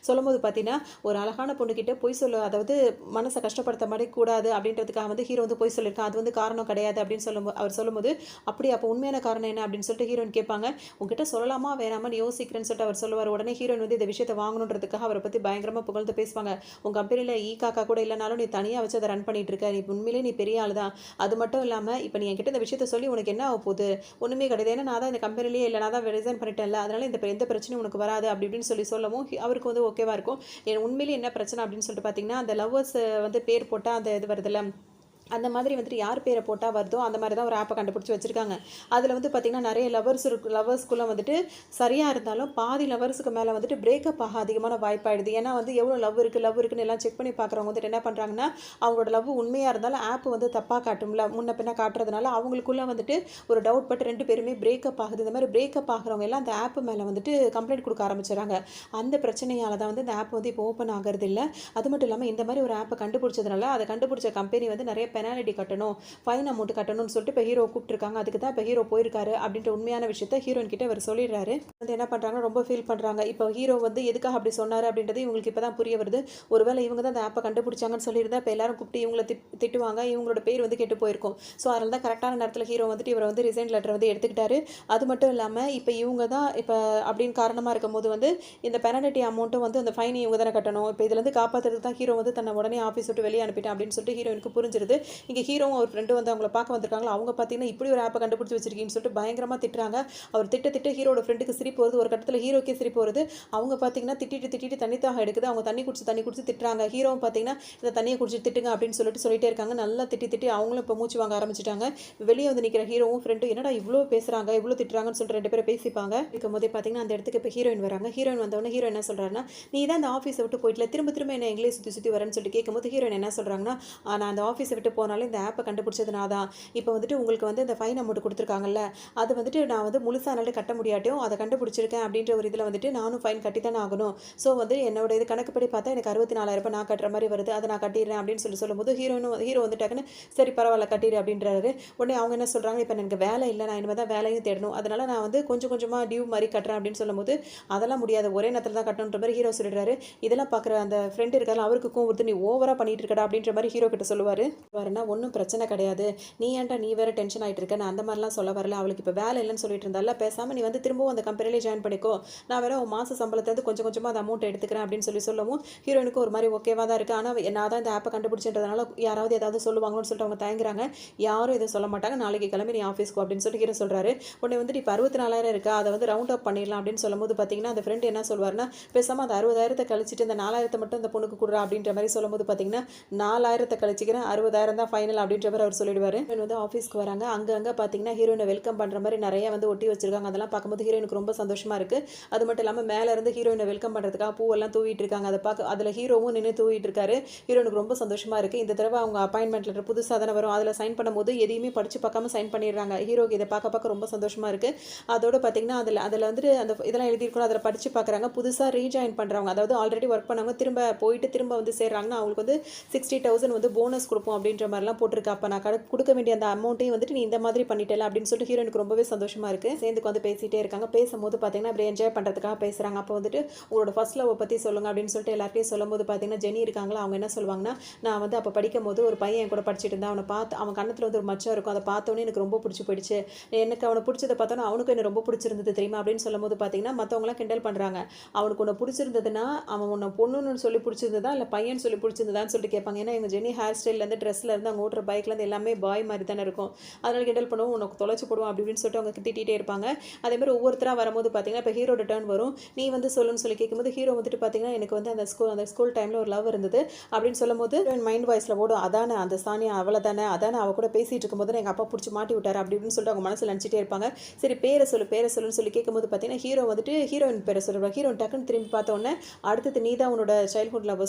சொல்லும்போது பார்த்தீங்கன்னா ஒரு அழகான பொண்ணுக்கிட்ட பொய் சொல்ல, அதாவது மனசை கஷ்டப்படுத்த மாதிரி கூடாது அப்படின்றதுக்காக வந்து ஹீரோ வந்து பொய் சொல்லியிருக்கான், அது வந்து காரணம் கிடையாது அப்படின்னு அவர் சொல்லும்போது அப்படி அப்போ உண்மையான காரணம் என்ன அப்படின்னு சொல்லிட்டு ஹீரோயின் கேட்பாங்க. உங்ககிட்ட சொல்லலாமா வேணாமான்னு யோசிக்கிறேன்னு சொல்லிட்டு அவர் சொல்லுவார். உடனே ஹீரோயின் வந்து இந்த விஷயத்தை வாங்கணுன்றதுக்காக அவரை பற்றி பயங்கரமாக புகழ்ந்து பேசுவாங்க. உங்கள் கம்பெனியில் காக்கா கூட இல்லைனாலும் நீ தனியாக வச்சு அதை ரன் பண்ணிட்டு இருக்க, நீ உண்மையிலேயே நீ பெரிய ஆள் தான். அது மட்டும் இல்லாமல் இப்போ நீ என்கிட்ட இந்த விஷயத்த சொல்லி உனக்கு என்ன ஆக போகுது, ஒன்றுமே கிடையாது. ஏன்னா நான் தான் இந்த கம்பெனிலேயே இல்லை, நான் தான் ரிசைன் பண்ணிட்டேன்ல, அதனால எந்த பிரச்சனையும் உனக்கு வராது அப்படி இப்படின்னு சொல்லவும் அவருக்கு வந்து ஓகேவா இருக்கும். உண்மையிலேயே என்ன பிரச்சனை அப்படின்னு சொல்லிட்டு பார்த்தீங்கன்னா, அந்த லவ்வர்ஸ் வந்து பேர் போட்டால் அந்த இது வருதுல்ல, அந்த மாதிரி வந்துட்டு யார் பேரை போட்டால் வருதோ அந்த மாதிரி தான் ஒரு ஆப்பை கண்டுபிடிச்சி வச்சுருக்காங்க. அதில் வந்து பார்த்திங்கன்னா நிறைய லவர்ஸ்குள்ளே வந்துட்டு சரியாக இருந்தாலும் பாதி லவர்ஸுக்கு மேலே வந்துட்டு பிரேக்கப் ஆக அதிகமான வாய்ப்பாயிடுது. ஏன்னா வந்து எவ்வளோ லவ் இருக்குன்னு எல்லாம் செக் பண்ணி பார்க்குறவங்க வந்துட்டு என்ன பண்ணுறாங்கன்னா, அவங்களோட லவ் உண்மையாக இருந்தாலும் ஆப் வந்து தப்பாக காட்டும்ல, முன்ன பின்ன காட்டுறதுனால அவங்களுக்குள்ளே வந்துட்டு ஒரு டவுட் பட்டு 2 பேருமே பிரேக்கப் ஆகுது. இந்த மாதிரி பிரேக்கப் ஆகிறவங்க எல்லாம் அந்த ஆப் மேலே வந்துட்டு கம்ப்ளைண்ட் கொடுக்க ஆரம்பிச்சிடறாங்க. அந்த பிரச்சனையால் தான் வந்து இந்த ஆப் வந்து இப்போ ஓப்பன் ஆகிறது இல்லை. அது மட்டும் இல்லாமல் இந்த மாதிரி ஒரு ஆப்பை கண்டுபிடிச்சதுனால அதை கண்டுபிடிச்ச கம்பெனி வந்து நிறைய பெனாலிட்டி கட்டணும், ஃபைன் அமௌண்ட் கட்டணும்னு சொல்லிட்டு இப்போ ஹீரோ கூப்பிட்டுருக்காங்க. அதுக்கு தான் இப்போ ஹீரோ போயிருக்காரு அப்படின்ற உண்மையான விஷயத்த ஹீரோயின் கிட்ட அவர் சொல்லிடுறாரு. வந்து என்ன பண்ணுறாங்க, ரொம்ப ஃபீல் பண்ணுறாங்க. இப்போ ஹீரோ வந்து எதுக்காக அப்படி சொன்னார் அப்படின்றது இவங்களுக்கு இப்போ தான் புரிய வருது. ஒருவேளை இவங்க தான் அந்த ஆப்பை கண்டுபிடிச்சாங்கன்னு சொல்லியிருந்தா இப்போ எல்லாரும் கூப்பிட்டு இவங்களை திட்டுவாங்க, இவங்களோட பேர் வந்து கெட்டு போயிருக்கும். ஸோ அதனால தான் கரெக்டான நேரத்தில் ஹீரோ வந்துட்டு இவரை வந்து ரிசைன் லெட்டர் வந்து எடுத்துக்கிட்டாரு. அது மட்டும் இல்லாமல் இப்போ இவங்க தான் இப்போ அப்படின்னு காரணமாக இருக்கும்போது வந்து இந்த பெனாலிட்டி அமௌண்ட்டும் வந்து அந்த ஃபைன் இவங்க தானே கட்டணும். இப்போ இதுலேருந்து காப்பாற்றுறதுக்கு தான் ஹீரோ வந்து தன்னை உடனே ஆஃபீஸ் விட்டு வெளியே அனுப்பிட்டேன் அப்படின்னு சொல்லிட்டு ஹீரோயினுக்கு புரிஞ்சிருது. இங்கே ஹீரோவும் ஒரு ஃப்ரெண்டு வந்து அவங்கள பார்க்க வந்திருக்காங்களா, அவங்க பார்த்தீங்கன்னா இப்படி ஒரு ஆப்பை கண்டுபிடிச்சி வச்சிருக்கீங்கன்னு சொல்லிட்டு பயங்கரமாக திட்டுறாங்க. அவர் திட்ட ஹீரோட ஃப்ரெண்டுக்கு சிரிப்பு வருது. ஒரு கட்டத்தில் ஹீரோக்கே சிரிப்பு வருது. அவங்க பார்த்தீங்கன்னா திட்டிட்டு தண்ணி தாக எடுக்குது. அவங்க தண்ணி குடிச்சு திட்டுறாங்க. ஹீரோவும் பார்த்தீங்கன்னா இந்த தண்ணியை குடிச்சு திட்டுங்க அப்படின்னு சொல்லிட்டே இருக்காங்க. நல்லா திட்டி அவங்களும் இப்போ மூச்சு வாங்க ஆரம்பிச்சிட்டாங்க. வெளியே வந்து நிற்கிற ஹீரோவும் ஃப்ரெண்டு என்னடா இவ்வளோ பேசுகிறாங்க, இவ்வளோ திட்டுறாங்கன்னு சொல்லிட்டு 2 பேரும் பேசிப்பாங்க. இருக்கும்போதே பார்த்தீங்கன்னா அந்த இடத்துக்கு இப்போ ஹீரோயின் வராங்க. ஹீரோயின் வந்தவொடனே ஹீரோ என்ன சொல்கிறாருன்னா, நீ தான் அந்த ஆஃபீஸை விட்டு போயிட்டல, திரும்ப என்ன எங்களே சுற்றி வரேன்னு சொல்லிட்டு கேட்கும்போது ஹீரோயின் என்ன சொல்கிறாங்கன்னா, நான் அந்த ஆஃபீஸை விட்டு போனாலும் இந்த ஆப்பை கண்டுபிடிச்சதுனா தான் இப்போ வந்துட்டு உங்களுக்கு வந்து இந்த ஃபைன் அமௌண்ட் கொடுத்துருக்காங்கல்ல, அது வந்துட்டு நான் வந்து முழுசாக என்னால் கட்ட முடியாட்டியும் அதை கண்டுபிடிச்சிருக்கேன் அப்படின்ற ஒரு இதில் வந்துட்டு நானும் ஃபைன் கட்டி தானே ஆகணும். ஸோ வந்து என்னோட இது கணக்குப்படி பார்த்தா எனக்கு 64,000 நான் கட்டுற மாதிரி வருது, அதை நான் கட்டிடுறேன் அப்படின்னு சொல்லும்போது ஹீரோ வந்துட்டாக்குன்னு சரி பரவாயில்ல கட்டிடு அப்படின்றாரு. உடனே அவங்க என்ன சொல்கிறாங்க, இப்போ எனக்கு வேலை இல்லை, நான் இனிமேல் தான் வேலையும் தேடணும், அதனால் நான் வந்து கொஞ்சமாக டியூ மாதிரி கட்டுறேன் அப்படின்னு சொல்லும்போது அதெல்லாம் முடியாது, ஒரே நேரத்தில் தான் கட்டணுன்ற மாதிரி ஹீரோ சொல்லிடுறாரு. இதெல்லாம் பார்க்குற அந்த ஃப்ரெண்டு இருக்காரு, அவருக்கு கூப்பிட்டு நீ ஓவராக பண்ணிட்டு இருக்கடா அப்படின்ற மாதிரி ஹீரோ கிட்ட சொல்லுவார். வரனா ஒன்றும் பிரச்சனை கிடையாது, நீ ஏன்டா நீ வேறு டென்ஷன் ஆகிட்டு இருக்க, நான் அந்த மாதிரிலாம் சொல்ல வரல, அவளுக்கு இப்போ வேலை இல்லைன்னு சொல்லிட்டு இருந்தால, பேசாமல் நீ வந்து திரும்பவும் அந்த கம்பெனிலே ஜாயின் பண்ணிக்கோ, நான் வேறு உன் மாத சம்பளத்தை கொஞ்சமாக அந்த அமௌண்ட் எடுத்துக்கிறேன் அப்படின்னு சொல்லவும் ஹீரோனுக்கு ஒரு மாதிரி ஓகேவாக தான் இருக்குது. ஆனால் நான் தான் இந்த ஆப்பை கண்டுபிடிச்சின்றதுனால யாராவது ஏதாவது சொல்லுவாங்கன்னு சொல்லிட்டு அவங்க தயங்குறாங்க. யாரும் எதுவும் சொல்ல மாட்டாங்க, நாளைக்கு கிளம்பி நீ ஆஃபீஸ்க்கு அப்படின்னு சொல்லி ஹீரோ சொல்கிறாரு. உடனே வந்துட்டு இப்போ 64,000 இருக்கா, அதை வந்து ரவுண்ட் அப் பண்ணிடலாம் அப்படின்னு சொல்லும்போது பார்த்தீங்கன்னா அந்த ஃப்ரெண்ட் என்ன சொல்வார்னா, பேசாமல் அந்த 60,000 கழிச்சிட்டு இந்த 4,000 மட்டும் இந்த பொண்ணுக்கு கொடுறா அப்படின்ற மாதிரி சொல்லும்போது பார்த்தீங்கன்னா 4,000 கழிச்சிக்கிறேன், 60,000 தான் ஃபைனல் அப்படின்ற மாதிரி அவர் சொல்லிடுவார். வந்து ஆஃபீஸ்க்கு வராங்க. அங்கே பார்த்தீங்கன்னா ஹீரோயினை வெல்கம் பண்ணுற மாதிரி நிறைய வந்து ஒட்டி வச்சிருக்காங்க. அதெல்லாம் பார்க்கும்போது ஹீரோயினுக்கு ரொம்ப சந்தோஷமாக இருக்குது. அது மட்டும் இல்லாமல் மேலே இருந்து ஹீரோயினை வெல்கம் பண்ணுறதுக்காக பூவெல்லாம் தூவிட்டு இருக்காங்க. அதை பார்க்க அதில் ஹீரோவும் நின்று தூவிட்டு இருக்காரு. ஹீரோனுக்கு ரொம்ப சந்தோஷமாக இருக்குது. இந்த தடவை அவங்க அப்பாயின்மெண்ட் லெட்டர் புதுசாக தானே வரும், அதில் சைன் பண்ணும்போது எதையுமே படித்து பார்க்காம சைன் பண்ணிடுறாங்க. ஹீரோக்கு இதை பார்க்க ரொம்ப சந்தோஷமாக இருக்குது. அதோடு பார்த்தீங்கன்னா அதில் வந்துட்டு அந்த இதெல்லாம் எழுதியிருக்கணும், அதில் படித்து பார்க்குறாங்க. புதுசாக ரீஜாயின் பண்ணுறவங்க, அதாவது ஆல்ரெடி ஒர்க் பண்ணவங்க திரும்ப வந்து சேர்றாங்கன்னா அவங்களுக்கு வந்து 60,000 வந்து போனஸ் கொடுப்போம் அப்படின்ற மாதிரிலாம் போட்டிருக்கு. அப்போ நான் கொடுக்க வேண்டிய அந்த அமௌண்ட்டையும் வந்துட்டு நீ இந்த மாதிரி பண்ணிட்டல அப்படின்னு சொல்லிட்டு ஹீரோனுக்கு ரொம்பவே சந்தோஷமாக இருக்குது. சேர்ந்துக்கு வந்து பேசிகிட்டே இருக்காங்க. பேசும்போது பார்த்தீங்கன்னா அப்படி என்ஜாய் பண்ணுறதுக்காக பேசுகிறாங்க. அப்போ வந்துட்டு உங்களோட ஃபர்ஸ்ட் லவ் பற்றி சொல்லுங்கள் அப்படின்னு சொல்லிட்டு எல்லார்ட்டையும் சொல்லும்போது பார்த்தீங்கன்னா ஜெனி இருக்காங்களா, அவங்க என்ன சொல்லுவாங்கன்னா, நான் வந்து அப்போ படிக்கும் போது ஒரு பையன் என் கூட படிச்சுட்டு இருந்தான், அவனை பார்த்து அவன் கண்ணத்தில் வந்து ஒரு மச்சம் இருக்கும், அதை பார்த்தோன்னே எனக்கு ரொம்ப பிடிச்சி போயிடுச்சு, எனக்கு அவனை பிடிச்சதை பார்த்தோன்னா அவனுக்கும் என்ன ரொம்ப பிடிச்சிருந்தது தெரியுமா அப்படின்னு சொல்லும்போது பார்த்தீங்கன்னா மற்றவங்களாம் கிண்டல் பண்ணுறாங்க. அவனுக்கு ஒன்று பிடிச்சிருந்ததுன்னா அவன் உன்னை பொண்ணுன்னு சொல்லி பிடிச்சிருந்ததா இல்லை பையன் சொல்லி பிடிச்சிருந்ததான்னு சொல்லிட்டு கேட்பாங்க. ஏன்னா எங்கள் ஜெனி ஹேர் ஸ்டைல்லேருந்து ட்ரெஸ்லேருந்து அவங்க ஓட்டுற பைக்லேருந்து எல்லாமே பாய் மாதிரி தானே இருக்கும். அதனால் கிண்டல் பண்ணுவோம், உனக்கு தொலைச்சி போடுவோம் அப்படின்னு சொல்லிட்டு அவங்க திட்டிகிட்டே இருப்பாங்க. அதேமாதிரி ஒவ்வொருத்தராக வரும்போது பார்த்தீங்கன்னா இப்போ ஹீரோட டர்ன் வரும். நீ வந்து சொல்லுன்னு சொல்லி கேட்கும்போது ஹீரோ வந்துட்டு பார்த்தீங்கன்னா எனக்கு வந்து அந்த ஸ்கூல் டைமில் ஒரு லவ் இருந்தது அப்படின்னு சொல்லும்போது மைண்ட் வாய்ஸில் ஓடும், அதானே அந்த சானியா அவளை தானே, அதானே அவள் கூட பேசிகிட்டு இருக்கும்போது எங்கள் அப்பா பிடிச்சி மாட்டி விட்டார் அப்படின்னு சொல்லிட்டு அவங்க மனசில் நினச்சிட்டே இருப்பாங்க. சரி பேரை சொல்லுன்னு சொல்லி கேட்கும்போது பார்த்தீங்கன்னா ஹீரோ வந்துட்டு ஹீரோயின் பேரை சொல்லுவாங்க. ஹீரோயின் டக்குன்னு திரும்பி பார்த்தோன்னே அடுத்தது நீ தான் உன்னோட சைல்ட்ஹுட் லவ்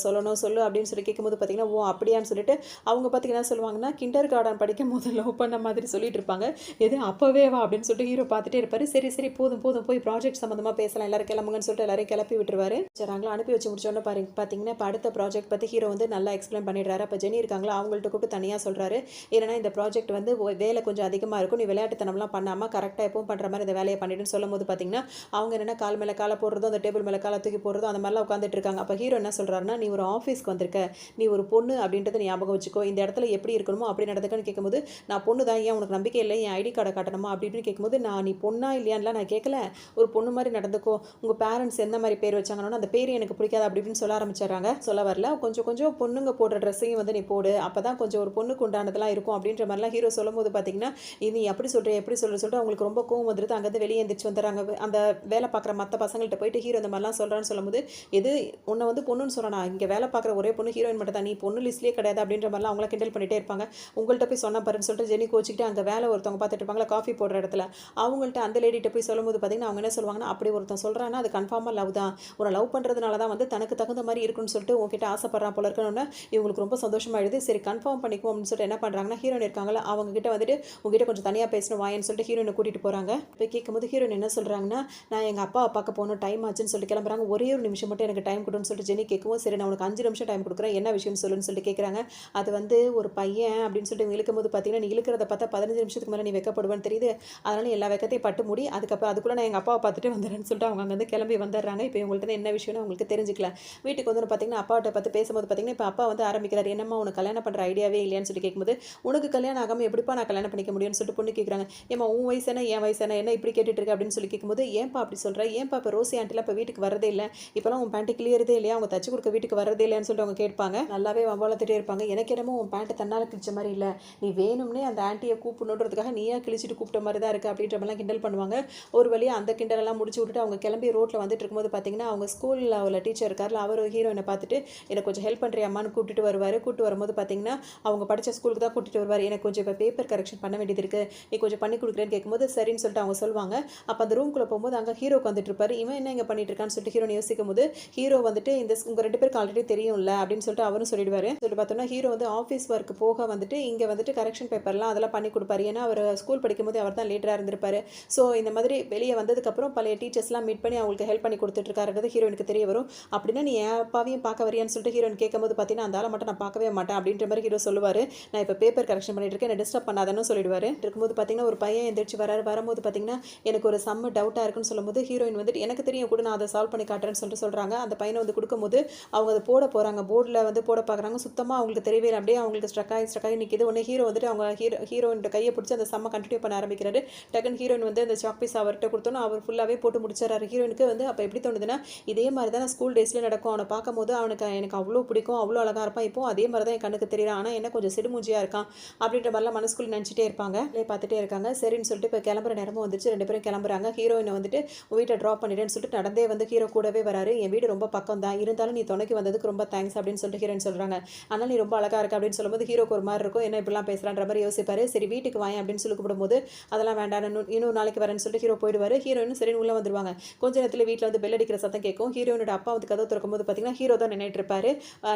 சொல்லு அப்படின்னு சொல்லி கேட்கும்போது பார்த்தீங்கன்னா ஓ அப்படியான்னு சொல்லிட்டு அவங்க பார்த்தீங்கன்னா சொல்லுவாங்கன்னா கிண்டர் கார்டன் படிக்கும் போது லவ் பண்ண மாதிரி சொல்லிட்டு இருப்பாங்க. எது அப்போவே வா அப்படின்னு சொல்லிட்டு ஹீரோ பார்த்துட்டே இருப்பாரு. சரி போதும் போய் ப்ராஜெக்ட் சம்மந்தமாக பேசலாம், எல்லாரும் கிளம்புங்கன்னு சொல்லிட்டு எல்லாரையும் கிளப்பி விட்டுருவாரு. சரிங்களா, அனுப்பி வச்சு முடிச்சோன்னு பார்த்தீங்கன்னா இப்போ அடுத்த ப்ராஜெக்ட் பற்றி ஹீரோ வந்து நல்லா எக்ஸ்பிளைன் பண்ணிடுறாரு. அப்போ ஜெனி இருக்காங்களா, அவங்கள்ட்ட கூப்பிட்டு தனியாக சொல்கிறாரு. ஏன்னா இந்த ப்ராஜெக்ட் வந்து வேலை கொஞ்சம் அதிகமாக இருக்கும், நீ விளையாட்டுத்தனம்லாம் பண்ணாமல் கரெக்டாக எப்பவும் பண்ணுற மாதிரி இந்த வேலையை பண்ணிட்டுன்னு சொல்லும் போது பார்த்தீங்கன்னா அவங்க என்னென்னா கால் மேலே காலை போடுறதும் அந்த டேபிள் மேலே காலை தூக்கி போடுறதும் அந்த மாதிரிலாம் உட்காந்துட்டு இருக்காங்க. அப்போ ஹீரோ என்ன சொல்கிறாருன்னா, நீ ஒரு ஆஃபீஸ்க்கு வந்திருக்க, நீ ஒரு பொண்ணு அப்படின்றத ஞாபகம் வச்சுக்கோ, இந்த இடத்துல இடத்துல எப்படி இருக்கணுமோ அப்படி நடந்துக்கன்னு கேட்கும்போது, நான் பொண்ணு தான், ஏன் உனக்கு நம்பிக்கை இல்லை, என் ஐடி கார்டை காட்டணுமா அப்படி இப்படின்னு கேட்கும்போது, நீ பொண்ணா இல்லையான்லாம் நான் கேட்கல, ஒரு பொண்ணு மாதிரி நடந்துக்கோ, உங்கள் பேரண்ட்ஸ் எந்த மாதிரி பேர் வச்சாங்கன்னா அந்த பேர் எனக்கு பிடிக்காது அப்படி இப்படின்னு சொல்ல ஆரம்பிச்சிடுறாங்க. சொல்ல வரல, கொஞ்சம் கொஞ்சம் பொண்ணுங்க போடுற ட்ரெஸ்ஸையும் வந்து நீ போடு, அப்போ தான் கொஞ்சம் ஒரு பொண்ணுக்கு உண்டானதெல்லாம் இருக்கும் அப்படின்ற மாதிரிலாம் ஹீரோ சொல்லும்போது பார்த்தீங்கன்னா, நீ எப்படி சொல்கிற எப்படி சொல்லிட்டு அவங்களுக்கு ரொம்ப கோவம் வந்துடுது. அங்கேருந்து வெளியே எந்திரிச்சு வந்துடுறாங்க. அந்த வேலை பார்க்குற மற்ற பசங்கள்கிட்ட போயிட்டு ஹீரோ இந்த மாதிரிலாம் சொல்கிறான்னு சொல்லும்போது, எது உன்னை வந்து பொண்ணுன்னு சொல்கிறேன், இங்கே வேலை பார்க்குற ஒரே பொண்ணு ஹீரோயின் மட்டும் தான், நீ பொண்ணு லிஸ்ட்லேயே கிடையாது அப்படின்ற மாதிரிலாம் அவங்கள கிண்டல் பண்ணிகிட்டே இருப்பாங்க. உங்கள்கிட்ட போய் சொன்ன பாருன்னு சொல்லிட்டு ஜெனி கோச்சிக்கிட்டு அங்கே வேலை ஒருத்தவங்க பார்த்துட்டு இருப்பாங்களா காஃபி போடுற இடத்துல, அவங்கள்ட்ட அந்த லேடிகிட்ட போய் சொல்லும்போது பார்த்தீங்கன்னா அவங்க என்ன சொல்லுவாங்கன்னா, அப்படி ஒருத்தன் சொல்கிறான்னா அது கன்ஃபார்மாக லவ் தான், உன்னை லவ் பண்ணுறதுனால தான் வந்து தனக்கு தகுந்த மாதிரி இருக்குன்னு சொல்லிட்டு உங்ககிட்ட ஆசைப்படுறான் போல இருக்கணும்னு இவங்களுக்கு ரொம்ப சந்தோஷமாயிடுது. சரி கன்ஃபார்ம் பண்ணிக்குவோம் அப்படின்னு சொல்லிட்டு என்ன பண்ணுறாங்கன்னா, ஹீரோயின் இருக்காங்களா அவங்க கிட்ட வந்துட்டு உங்ககிட்ட கொஞ்சம் தனியாக பேசணும் வாயன்னு சொல்லிட்டு ஹீரோயினை கூட்டிகிட்டு போகிறாங்க. போய் கேட்கும்போது ஹீரோயின் என்ன சொல்கிறாங்கன்னா, நான் எங்கள் அப்பாவை பார்க்க போகணும், டைம் ஆச்சுன்னு சொல்லி கிளம்புறாங்க. ஒரே ஒரு நிமிஷம் மட்டும் எனக்கு டைம் கொடுன்னு சொல்லிட்டு ஜெனி கேட்கவும், சரி நான் உனக்கு 5 நிமிஷம் டைம் கொடுக்குறேன், என்ன விஷயம்னு சொல்லுன்னு சொல்லிட்டு கேட்குறாங்க. அது வந்து ஒரு பையன் அப்படின்னு சொல்லிட்டு இவங்க இழுக்கும்போது பார்த்தீங்கன்னா, நீ இழுக்கிறத பார்த்தா 15 நிமிஷத்துக்கு மேலே நீ வெக்கப்படுவேன்னு தெரியுது, அதனால் எல்லா வெக்கத்தையும் பட்டு முடி, அதுக்கப்புறம் அதுக்குள்ளே நான் எங்கள் அப்பாவை பார்த்துட்டு வந்துடுறேன்னு சொல்லிட்டு அவங்க அங்கேருந்து கிளம்பி வந்துடுறாங்க. இப்போ இவங்கள்ட்ட என்ன விஷயம்னு அவங்களுக்கு தெரிஞ்சுக்கல. வீட்டுக்கு வந்து பார்த்தீங்கன்னா அப்பாட்ட பார்த்து பேசும்போது பார்த்தீங்கன்னா, இப்போ அப்பா வந்து ஆரம்பிக்கிறார், என்னம்மா உனக்கு கல்யாணம் பண்ணுற ஐடியாவே இல்லையான்னு சொல்லி கேட்கும்போது, உனக்கு கல்யாணம் ஆகாமல் எப்படிப்பா நான் கல்யாணம் பண்ணிக்க முடியும்னு சொல்லிட்டு பொண்ணு கேட்குறாங்க. ஏம்மா உன் வயசு என்ன என் வயசு என்ன இப்படி கேட்டுட்டு இருக்க அப்படின்னு சொல்லி கேட்கும்போது, ஏன்பா அப்படி சொல்கிற, ஏன்பா இப்போ ரோசி ஆண்டிலாம் இப்போ வீட்டுக்கு வரதே இல்லை, இப்போலாம் உன் பேண்ட்டு கிளியறதே இல்லையா, அவங்க தச்சு கொடுக்க வீட்டுக்கு வரதே இல்லையான்னு சொல்லிட்டு அவங்க கேட்பாங்க. நல்லாவே வம்பாளத்துட்டே இருப்பாங்க. எனக்கு என்னமோ உன் பேண்ட்டு தன்னால் கிழிச்ச மாதிரி இல்லை, நீ வேணும்னே அந்த ஆண்டியை கூப்பிடணுன்றதுக்காக நீயா கிழிச்சிட்டு கூப்பிட்ட மாதிரி தான் இருக்குது அப்படின்ற மாதிரிலாம் கிண்டல் பண்ணுவாங்க. ஒரு வழியாக அந்த கிண்டலெல்லாம் முடிச்சு விட்டுட்டு அவங்க கிளம்பி ரோட்டில் வந்துட்டு இருக்கும்போது பார்த்தீங்கன்னா, அவங்க ஸ்கூலில் உள்ள டீச்சர் இருக்கார்ல, அவர் ஹீரோயினை பார்த்துட்டு எனக்கு கொஞ்சம் ஹெல்ப் பண்ணுறியாம்மான்னு கூப்பிட்டு வருவார். கூப்பிட்டு வரும்போது பார்த்தீங்கன்னா, அவங்க படித்த ஸ்கூலுக்கு தான் கூட்டிகிட்டு வருவார். எனக்கு கொஞ்சம் இப்போ பேப்பர் கரெக்ஷன் பண்ண வேண்டியது இருக்குது, நீ கொஞ்சம் பண்ணி கொடுக்குறேன்னு கேட்கும்போது சரின்னு சொல்லிட்டு அவங்க சொல்லுவாங்க. அப்போ அந்த ரூம்குள்ளே போகும்போது அங்கே ஹீரோக்கு வந்துட்டு இருப்பார். இவன் என்ன இங்கே பண்ணிட்டு இருக்கான்னு சொல்லிட்டு ஹீரோனை யோசிக்கும் போது, ஹீரோ வந்துட்டு இந்த உங்கள் 2 பேருக்கு ஆல்ரெடி தெரியும்ல அப்படின்னு சொல்லிட்டு அவரும் சொல்லிடுவார். சொல்லிட்டு பார்த்தோம்னா ஹீரோ வந்து ஆஃபீஸ் ஒர்க் போக வந்துட்டு இங்கே வந்துட்டு கரெக்ஷன் பேப்பர்லாம் அதெல்லாம் பண்ணி கொடுப்பாரு. ஏன்னா அவர் ஸ்கூல் படிக்கும்போது அவர் தான் லேட்டராக இருந்திருப்பாரு. ஸோ இந்த மாதிரி வெளியே வந்ததுக்கப்புறம் பழைய டீச்சர்ஸ்லாம் மீட் பண்ணி அவங்களுக்கு ஹெல்ப் பண்ணி கொடுத்துட்ருக்காருன்றது ஹீரோனுக்கு தெரிய வரும். அப்படின்னா நீ என் அப்பாவையும் பார்க்க வரியான்னு சொல்லிட்டு ஹீரோயின் கேட்கும்போது பார்த்தீங்கன்னா, அந்த ஆளை மட்டும் நான் பார்க்கவே மாட்டேன் அப்படின்ற மாதிரி ஹீரோ சொல்லுவார். நான் இப்போ பேப்பர் கரெக்ஷன் பண்ணிட்டு இருக்கேன், என்ன டிஸ்டர்ப் பண்ணாதன்னு சொல்லிடுவார். இருக்கும்போது பார்த்தீங்கன்னா ஒரு பையன் எந்திரிச்சு வரும்போது பார்த்தீங்கன்னா, எனக்கு ஒரு செம்ம டவுட்டாக இருக்குன்னு சொல்லும்போது ஹீரோயின் வந்துட்டு எனக்கு தெரியும் கூட நான் அதை சால்வ் பண்ணி காட்டுறேன்னு சொல்லிட்டு சொல்கிறாங்க. அந்த பையனை வந்து கொடுக்கும்போது அவங்க அதை போட போகிறாங்க, போர்டில் வந்து போட பார்க்குறாங்க. சுத்தமாக அவங்களுக்கு தெரியவே இல்லை, அப்படியே அவங்களுக்கு ஸ்ட்ரக் ஆகி நிற்கிது. உடனே ஹீரோ வந்துட்டு அவங்க ஹீரோயின் கையை பிடிச்சி அந்த செம்ம கண்டினியூ பண்ண ஆரம்பிக்கிறாரு. டக்குன்னு ஹீரோயின் வந்து அந்த சாக் பீஸ் அவர்கிட்ட கொடுத்தோன்னா அவர் ஃபுல்லாகவே போட்டு முடிச்சிடறாரு. ஹீரோயினுக்கு வந்து அப்போ எப்படி தோணுதுன்னா, இதே மாதிரி தான் ஸ்கூல் டேஸில் நடக்கும், அவனை பார்க்கும்போது அவனுக்கு எனக்கு அவ்வளோ பிடிக்கும், அவ்வளோ அழகாக இருப்பான், இப்போ அதே மாதிரி தான் என் கண்ணுக்கு தெரியறான், ஆனால் என்ன கொஞ்சம் சிடுமூஞ்சியாக இருக்கான் அப்படின்ற மாதிரிலாம் மனசுக்குள்ளே நினச்சிட்டே இருப்பாங்க. பார்த்துட்டே இருக்காங்க. சரின்னு சொல்லிட்டு இப்போ கிளம்புற நேரமும் வந்துச்சு. 2 பேரும் கிளம்புறாங்க. ஹீரோயினை வந்துட்டு வீட்டை ட்ராப் பண்ணிடுன்னு சொல்லிட்டு நடந்தே வந்து ஹீரோ கூடவே வராரு. என் வீடு ரொம்ப பக்கம் தான், இருந்தாலும் நீ துணைக்கு வந்ததுக்கு ரொம்ப தேங்க்ஸ் அப்படின்னு சொல்லிட்டு ஹீரோயின் சொல்கிறாங்க. ஆனால் நீ ரொம்ப அழகாக இருக்க அப்படின்னு சொல்லும்போது ஹீரோக்கு ஒரு மாதிரி இருக்கும், என்ன இப்படிலாம் பேசுகிறான்ற மாதிரி யோசிப்பாரு. சரி வீட்டுக்கு வாங்க அப்படின்னு சொல்லி கூப்பிடும்போது அதெல்லாம் வேண்டாம் இன்னொரு நாளைக்கு வரேன்னு சொல்லிட்டு ஹீரோ போயிடுவார். ஹீரோயின் சரின்னு உள்ளே வந்துருவாங்க. கொஞ்ச நேரத்தில் வீட்டில் வந்து பெல் அடிக்கிற சத்தம் கேட்கும். ஹீரோயினோட அப்பா வந்து கதவு திறக்கும்போது பார்த்தீங்கன்னா ஹீரோ தான் நின்றுட்டு இருப்பாரு.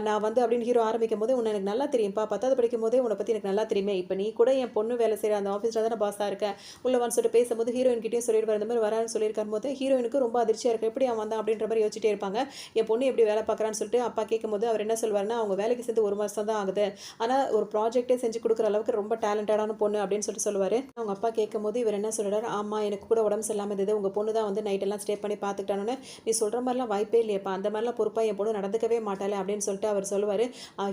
நான் வந்து அப்படின்னு ஹீரோ ஆரம்பிக்கும் போது, உன்னை எனக்கு நல்லா தெரியும்ப்பா, 10வது படிக்கும் போதே உன்னை பற்றி எனக்கு நல்லா தெரியுமே, இப்போ நீ கூட என் பொண்ணு வேலை செய்கிற அந்த ஆஃபீஸில் தான் பாஸாக இருக்கேன், உள்ளவான்னு சொல்லிட்டு பேசும்போது ஹீரோயின் கிட்டேயும் சொல்லிடுவார். இந்த மாதிரி வரான்னு சொல்லியிருக்கும் போது ஹீரோயினுக்கு ரொம்ப அதிர்ச்சியாக இருக்குது, எப்படி அவன் வந்தான் அப்படின்ற மாதிரி யோசிச்சிட்டே இருப்பாங்க. என் பொண்ணு எப்படி வேலை பார்க்குறான்னு சொல்லிட்டு அப்பா கேட்கும்போது அவர் என்ன சொல்வார்னா, அவங்க வேலைக்கு சேர்ந்து 1 மாதம் தான் ஆகுது, ஆனால் ஒரு ப்ராஜெக்டே செஞ்சு கொடுக்குற அளவுக்கு ரொம்ப டேலண்டடான பொண்ணு அப்படின்னு சொல்லிட்டு சொல்லுவார். அவங்க அப்பா கேட்கும்போது இவர் என்ன சொல்கிறார், ஆமாம் எனக்கு கூட உடம்பு சரியில்லாமல் இருந்தது, உங்கள் பொண்ணு தான் வந்து நைட்டெல்லாம் ஸ்டே பண்ணி பார்த்துக்கிட்டானு, நீ சொல்கிற மாதிரிலாம் வாய்ப்பே இல்லையப்பா, அந்த மாதிரிலாம் பொறுப்பாக என் பொண்ணு நடந்துக்கவே மாட்டாளே அப்படின்னு சொல்லிட்டு அவர் சொல்லுவார்.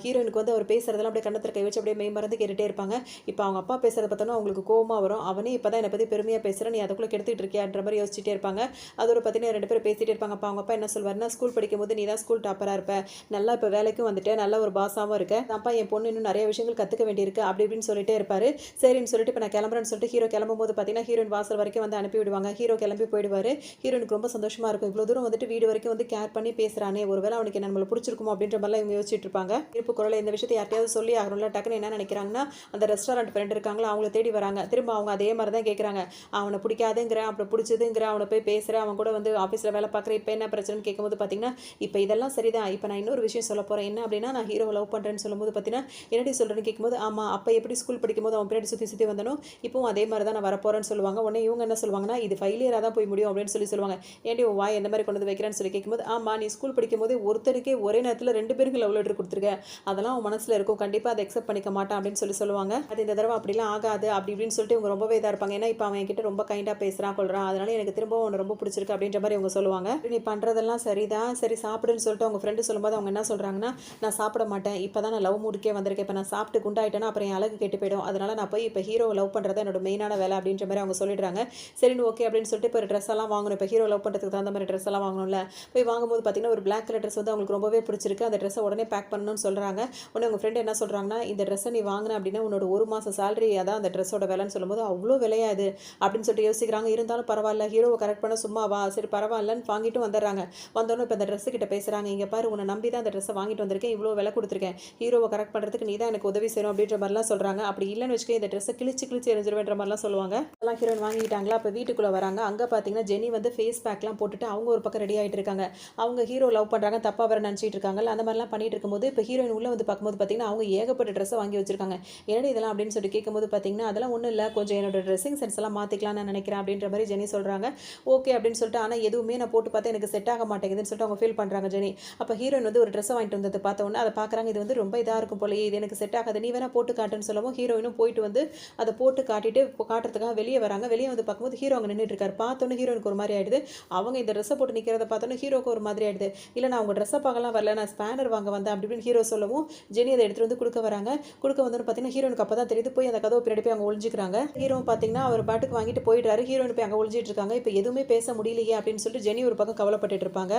ஹீரோயினுக்கு வந்து அவர் பேசுறதெல்லாம் அப்படியே கண்ணத்தில் கை வச்சு அப்படியே மெய் மறந்து கேட்டுகிட்டே இருப்பாங்க. இப்போ அவங்க அப்பா பேசுகிறத பார்த்தோன்னா அவங்களுக்கு கோவமாக வரும். அவனே இப்போ தான் என்னை பற்றி பெருமையாக பேசுகிறேன், நீ அதுக்குள்ளே கெடுத்துட்டு இருக்கியான்ற மாதிரி யோசிச்சுட்டே இருப்பாங்க. அதோட பார்த்தீங்கன்னா 2 பேரும் பேசிகிட்டே இருப்பாங்க. அப்போ அவங்க அப்பா என்ன சொல்வார்னா, ஸ்கூல் படிக்கும்போது நீ தான் ஸ்கூல் டாப்பராக இருப்ப, நல்லா இப்போ வேலைக்கும் வந்துட்டு நல்ல ஒரு பாஸாகவும் இருக்க, அப்பா என் பொண்ணு இன்னும் நிறைய விஷயங்கள் கற்றுக்க வேண்டியிருக்கு அப்படி இப்படின்னு சொல்லிட்டே இருப்பார். சரின்னு சொல்லிட்டு இப்போ நான் கிளம்புறேன்னு சொல்லிட்டு ஹீரோ கிளம்பும்போது பார்த்தீங்கன்னா ஹீரோயின் வாசல் வரைக்கும் வந்து அனுப்பி விடுவாங்க. ஹீரோ கிளம்பி போயிடுவார். ஹீரோனுக்கு ரொம்ப சந்தோஷமாக இருக்கும், இவ்வளோ தூரம் வந்துட்டு வீடு வரைக்கும் வந்து கேர் பண்ணி பேசுகிறானே, ஒருவேளை அவனுக்கு நம்மளை பிடிச்சிருக்குமோ அப்படின்ற மாதிரிலாம் இவங்க யோசிச்சுட்டு இருப்பாங்க. இருப்பு குரலை இந்த விஷயத்தை யார்ட்டையாவது சொல்லி ஆகணும்ல. டக்குன்னு என்ன நினைக்கிறாங்கன்னா, அந்த ரெஸ்டாரண்ட் ஃப்ரெண்ட் இருக்காங்களா அவங்கள தேடி வராங்க. திரும்ப அவங்க அதே மாதிரி தான் கேட்குறாங்க, அவனை பிடிக்காதுங்கிறேன் அப்புறம் பிடிச்சதுங்கிறேன், அவனை போய் பேசுகிறேன், அவன் கூட வந்து ஆஃபீஸில் வேலை பார்க்குறேன், இப்போ என்ன பிரச்சனைன்னு கேட்கும்போது பார்த்தீங்கன்னா, இப்போ இதெல்லாம் சரிதான், இப்போ நான் இன்னொரு விஷயம் சொல்ல போகிறேன், என்ன அப்படின்னா நான் ஹீரோவை லவ் பண்ணுறேன்னு சொல்லும்போது பார்த்தீங்கன்னா, என்னடி சொல்கிறேன்னு கேட்கும்போது, ஆமாம் அப்போ எப்படி ஸ்கூல் படிக்கும்போது அவன் பின்னாடி சுற்றி சுற்றி வந்தனும், இப்போவும் அதே மாதிரி தான் நான் வரப்போகிறேன்னு சொல்லுவாங்க. உடனே இவங்க என்ன சொல்லுவாங்கன்னா, இது ஃபெயிலியராக தான் போய் முடியும் அப்படின்னு சொல்லுவாங்க. ஏன்டி உன் வாய் எந்த மாதிரி கொண்டு வந்து வைக்கிறேன்னு சொல்லி கேட்கும்போது, ஆமாம் நீ ஸ்கூல் படிக்கும்போது ஒருத்தருக்கே ஒரே நேரத்தில் 2 பேருக்கு லவ் லெட்டர் கொடுத்துருக்க, அதெல்லாம் அவன் மனசில் இருக்கும், கண்டிப்பாக அதை அக்செப்ட் பண்ணிக்க மாட்டான் அப்படின்னு சொல்லுவாங்க. அது இந்த தடவை அப்படிலாம் ஆகாது அப்படி இப்படின்னு சொல்லிட்டு இவங்க ரொம்பவே இதாக இருப்பாங்க. ஏன்னா இப்போ அவன் என்கிட்ட ரொம்ப கைண்டாக பேசுகிறான் கொள்கிறான், அதனால எனக்கு திரும்பவும் அவனை ரொம்ப பிடிச்சிருக்கு அப்படின்ற மாதிரி இவங்க சொல்லுவாங்க. நீ பண்ணுறதெல்லாம் சரிதான், சரி சாப்பிடுன்னு சொல்லிட்டு அவங்க ஃப்ரெண்டு சொல்லும்போது அவங்க என்ன சொல்கிறாங்கன்னா, நான் சாப்பிட மாட்டேன், இப்போ தான் நான் லவ் மூடுக்கே வந்திருக்கேன் இருக்கேன். இப்போ நான் சாப்பிட்டு குண்டாயிட்டேன்னா அப்புறம் என் அழகு கெட்டு போயிடும். அதனால நான் போய் இப்போ ஹீரோவை லவ் பண்ணுறது என்னோட மெயினான வேலை அப்படின்ற மாதிரி அவங்க சொல்லிடுறாங்க. சரின்னு ஓகே அப்படின்னு சொல்லிட்டு இப்போ ஒரு ட்ரெஸ் எல்லாம் வாங்கணும். இப்போ ஹீரோ லவ் பண்ணுறதுக்கு தகுந்த மாதிரி ட்ரெஸ் எல்லாம் வாங்கணும்ல. போய் வாங்கும்போது பார்த்தீங்கன்னா ஒரு பிளாக் கலர் ட்ரெஸ் வந்து அவங்களுக்கு ரொம்பவே பிடிச்சிருக்கு. அந்த ட்ரெஸ்ஸை உடனே பேக் பண்ணணும்னு சொல்கிறாங்க. உடனே உங்கள் ஃப்ரெண்ட் என்ன சொல்கிறாங்கன்னா, இந்த ட்ரெஸ்ஸை நீ வாங்கின அப்படின்னா உன்னோட ஒரு மாதம் சேலரி அதான் அந்த ட்ரெஸ்ஸோட விலைன்னு சொல்லும்போது அவ்வளோ விலையாது அப்படின்னு சொல்லிட்டு யோசிக்கிறாங்க. இருந்தாலும் பரவாயில்ல, ஹீரோவை கரெக்ட் பண்ண சும்மாவா, சரி பரவாயில்லன்னு வாங்கிட்டு வந்துடுறாங்க. வந்தோன்னே இப்போ அந்த ட்ரெஸ்ஸு கிட்ட பேசுகிறாங்க. இங்கே பாரு, உன்னை நம்பி தான் அந்த ட்ரெஸ்ஸை வாங்கிட்டு வந்திருக்கேன், இவ்வளோ விலை கொடுத்துருக்கேன், ஹீரோவை கரெக்ட் பண்ணுறதுக்கு நீ தான் எனக்கு உதவி செய்யணும் அப்படின்ற மாதிரிலாம் சொல்கிறாங்க. அப்படி இல்லைன்னு வச்சுக்க இந்த ட்ரெஸ்ஸை கிழிச்சு எரிஞ்சிருவேன்ற மாதிரிலாம் சொல்லுவாங்க. அதெல்லாம் ஹீரோயின் வாங்கிட்டாங்களா. அப்போ வீட்டுக்குள்ளே வராங்க. அங்கே பார்த்தீங்கன்னா ஜெனி வந்து ஃபேஸ் பேக்லாம் போட்டுட்டு அவங்க ஒரு பக்கம் ரெடி ஆகிட்டு இருக்காங்க. அவங்க ஹீரோ லவ் பண்ணுறாங்க, தப்பாக வேறு நினச்சிட்டு இருக்காங்கல்ல. அந்த மாதிரிலாம் பண்ணிட்டு இருக்கும்போது இப்போ ஹீரோயின் உள்ளே வந்து பார்க்கும்போது பார்த்தீங்கன்னா அவங்க ஏகப்பட்ட ட்ரெஸ்ஸை வாங்கி வச்சிருக்காங்க. என்னடி இதெல்லாம் அப்படின்னு சொல்லி கேட்கும்போது பார்த்தீங்கன்னா அதெல்லாம் ஒன்றும் இல்லை, கொஞ்சம் என்னோட ட்ரெஸ்ஸிங் சென்ஸ் எல்லாம் மாற்றிக்கலாம்னு நான் நினைக்கிறேன் அப்படின்ற மாதிரி ஜெனி சொல்கிறாங்க. ஓகே அப்படின்னு சொல்லிட்டு, ஆனால் எதுவுமே நான் போட்டு பார்த்தா எனக்கு செட் ஆக மாட்டேங்குதுன்னு சொல்லிட்டு அவங்க ஃபீல் பண்ணுறாங்க ஜெனி. அப்போ ஹீரோயின் வந்து ஒரு ட்ரெஸ்ஸை வாங்கிட்டு வந்தது பார்த்தோன்னே அதை பார்க்குறாங்க. இது வந்து ரொம்ப இதாக இருக்கும் போலயே, இது எனக்கு செட் ஆகாது, நீ வேணா போட்டு காட்டுன்னு சொல்லவும் ஹீரோயினும் போயிட்டு வந்து அதை போட்டு காட்டிட்டு காட்டுறதுக்காக வெளியே வராங்க. வெளியே வந்து பார்க்கும்போது ஹீரோ அங்கே நின்றுட்டு இருக்காரு. பார்த்தோன்னே ஹீரோயினுக்கு ஒரு மாதிரி ஆயிடுது. அவங்க இந்த ட்ரெஸ்ஸை போட்டு நிற்கிறத பார்த்தோன்னே ஹீரோக்கு ஒரு மாதிரி ஆயிடுது. இல்லை நான் அவங்க ட்ரெஸ்ஸை பார்க்கலாம் வரல, நான் ஸ்பேனர் வாங்க வந்தேன் அப்படி இப்படின்னு ஹீரோ சொல்லவும் ஜெனி அதை எடுத்துகிட்டு வந்து கொடுக்க வராங்க. கொடுக்க வந்து பார்த்தீங்கன்னா ஹீரோனுக்கு அப்போ தான் தெரியுது. போய் அந்த கதவை பின்னாடி போய் அவங்க ஒழிஞ்சிக்கிறாங்க. ஹீரோ பார்த்தீங்கன்னா அவர் பாட்டுக்கு வாங்கிட்டு போயிடுறாரு. ஹீரோயின் போய் அங்கே ஒழிஞ்சிட்டு இருக்காங்க. இப்போ எதுவுமே பேச முடியலையே அப்படின்னு சொல்லிட்டு ஜெனி ஒரு பக்கம் கவலைப்பட்டுட்டு இருப்பாங்க.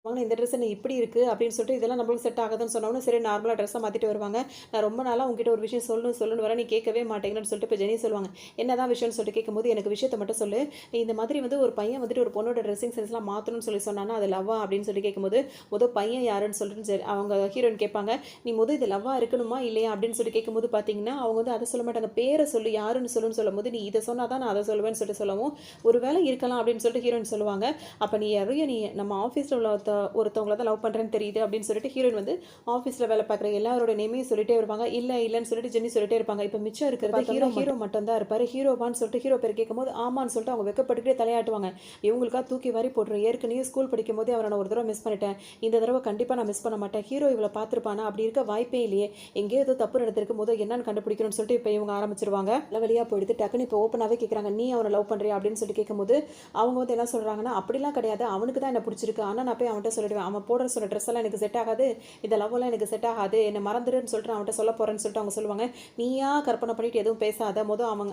வாங்கின இந்த ட்ரெஸ் என்ன இப்படி இருக்குது அப்படின்னு சொல்லிட்டு இதெல்லாம் நம்மளுக்கு செட் ஆகுதுன்னு சொன்னோன்னு சரி நார்மலாக ட்ரெஸ்ஸை மாற்றிட்டு வருவாங்க. நான் ரொம்ப நாளாக உங்ககிட்ட ஒரு விஷயம் சொல்லணும்னு வர நீ கேட்கவே மாட்டேங்கன்னு சொல்லிட்டு இப்போ ஜெனி சொல்லுவாங்க. என்னதான் விஷயம்னு சொல்லிட்டு கேட்கும்போது எனக்கு விஷயத்தை மட்டும் சொல்லு, இந்த மாதிரி வந்து ஒரு பையன் வந்துட்டு ஒரு பொண்ணோட ட்ரெஸ்ஸிங் சென்ஸ்லாம் மாற்றணும்னு சொல்லி சொன்னான்னா அது லவ்வா அப்படின்னு சொல்லி கேட்கும்போது பையன் யாருன்னு சொல்லிட்டு சரி அவங்க ஹீரோயின் கேட்பாங்க. நீ இது லவ்வா இருக்கணுமா இல்லையா அப்படின்னு சொல்லி கேட்கும்போது பார்த்தீங்கன்னா அவங்க வந்து அதை சொல்ல மாட்டாங்க, பேரை சொல்லு யாருன்னு சொல்லுன்னு சொல்லும்போது நீ இதை சொன்னால் தான் நான் அதை சொல்லுவேன்னு சொல்லிட்டு சொல்லவும் ஒரு வேளை இருக்கலாம் அப்படின்னு சொல்லிட்டு ஹீரோயின் சொல்லுவாங்க. அப்போ நீ யாரையும் நீ நம்ம ஆஃபீஸில் உள்ள ஒருத்தவங்கள தான் லவ் பண்ணுறேன்னு தெரியுது அப்படின்னு சொல்லிட்டு ஹீரோயின் வந்து ஆஃபீஸில் வேலை பார்க்குற எல்லாரோட நேமையும் சொல்லிட்டே இருப்பாங்க. இல்லைன்னு சொல்லிட்டு ஜெனி சொல்லிட்டே இருப்பாங்க. இப்போ மிச்சம் இருக்கிறது ஹீரோ மட்டும் தான் இருப்பார். ஹீரோவான்னு சொல்லிட்டு ஹீரோ பேர் கேட்கும்போது ஆமான்னு சொல்லிட்டு அவங்க வெக்கப்பட்டுக்கிட்டே தலையாட்டுவாங்க. இவங்களுக்காக தூக்கி வாரி போட்டுரும். ஏற்கனவே ஸ்கூல் படிக்கும் போதே அவரை நான் ஒரு தடவை மிஸ் பண்ணிட்டேன், இந்த தடவை கண்டிப்பாக நான் மிஸ் பண்ண மாட்டேன். ஹீரோ இவளை பார்த்துருப்பானா, அப்படி இருக்க வாய்ப்பே இல்லையே, எங்கேயோ ஏதோ தப்பு நடந்திருக்கும் போது என்னன்னு கண்டுபிடிக்கணும்னு சொல்லிட்டு இப்போ இவங்க ஆரம்பிச்சிருவாங்க. வழியாக போயிடுது. டக்குன்னு இப்போ ஓப்பனாகவே கேட்குறாங்க, நீ அவனை லவ் பண்ணுறியா அப்படின்னு சொல்லிட்டு கேட்கும்போது அவங்க வந்து என்ன சொல்கிறாங்கன்னா, அப்படிலாம் கிடையாது, அவனுக்கு தான் என்ன பிடிச்சிருக்கு, ஆனால் நான் போய் அவன்கிட்ட சொல்லிடுவேன், அவன் போடுற சொல்ல ட்ரெஸ் எல்லாம் எனக்கு செட் ஆகாது, இந்த லவ்லாம் எனக்கு செட் ஆகாது, என்னை மறந்துடுன்னு சொல்லிட்டு அவன்கிட்ட சொல்ல போகிறேன்னு சொல்லிட்டு அவங்க சொல்லுவாங்க. நீயா கற்பனை பண்ணிட்டு எதுவும் பேசாத,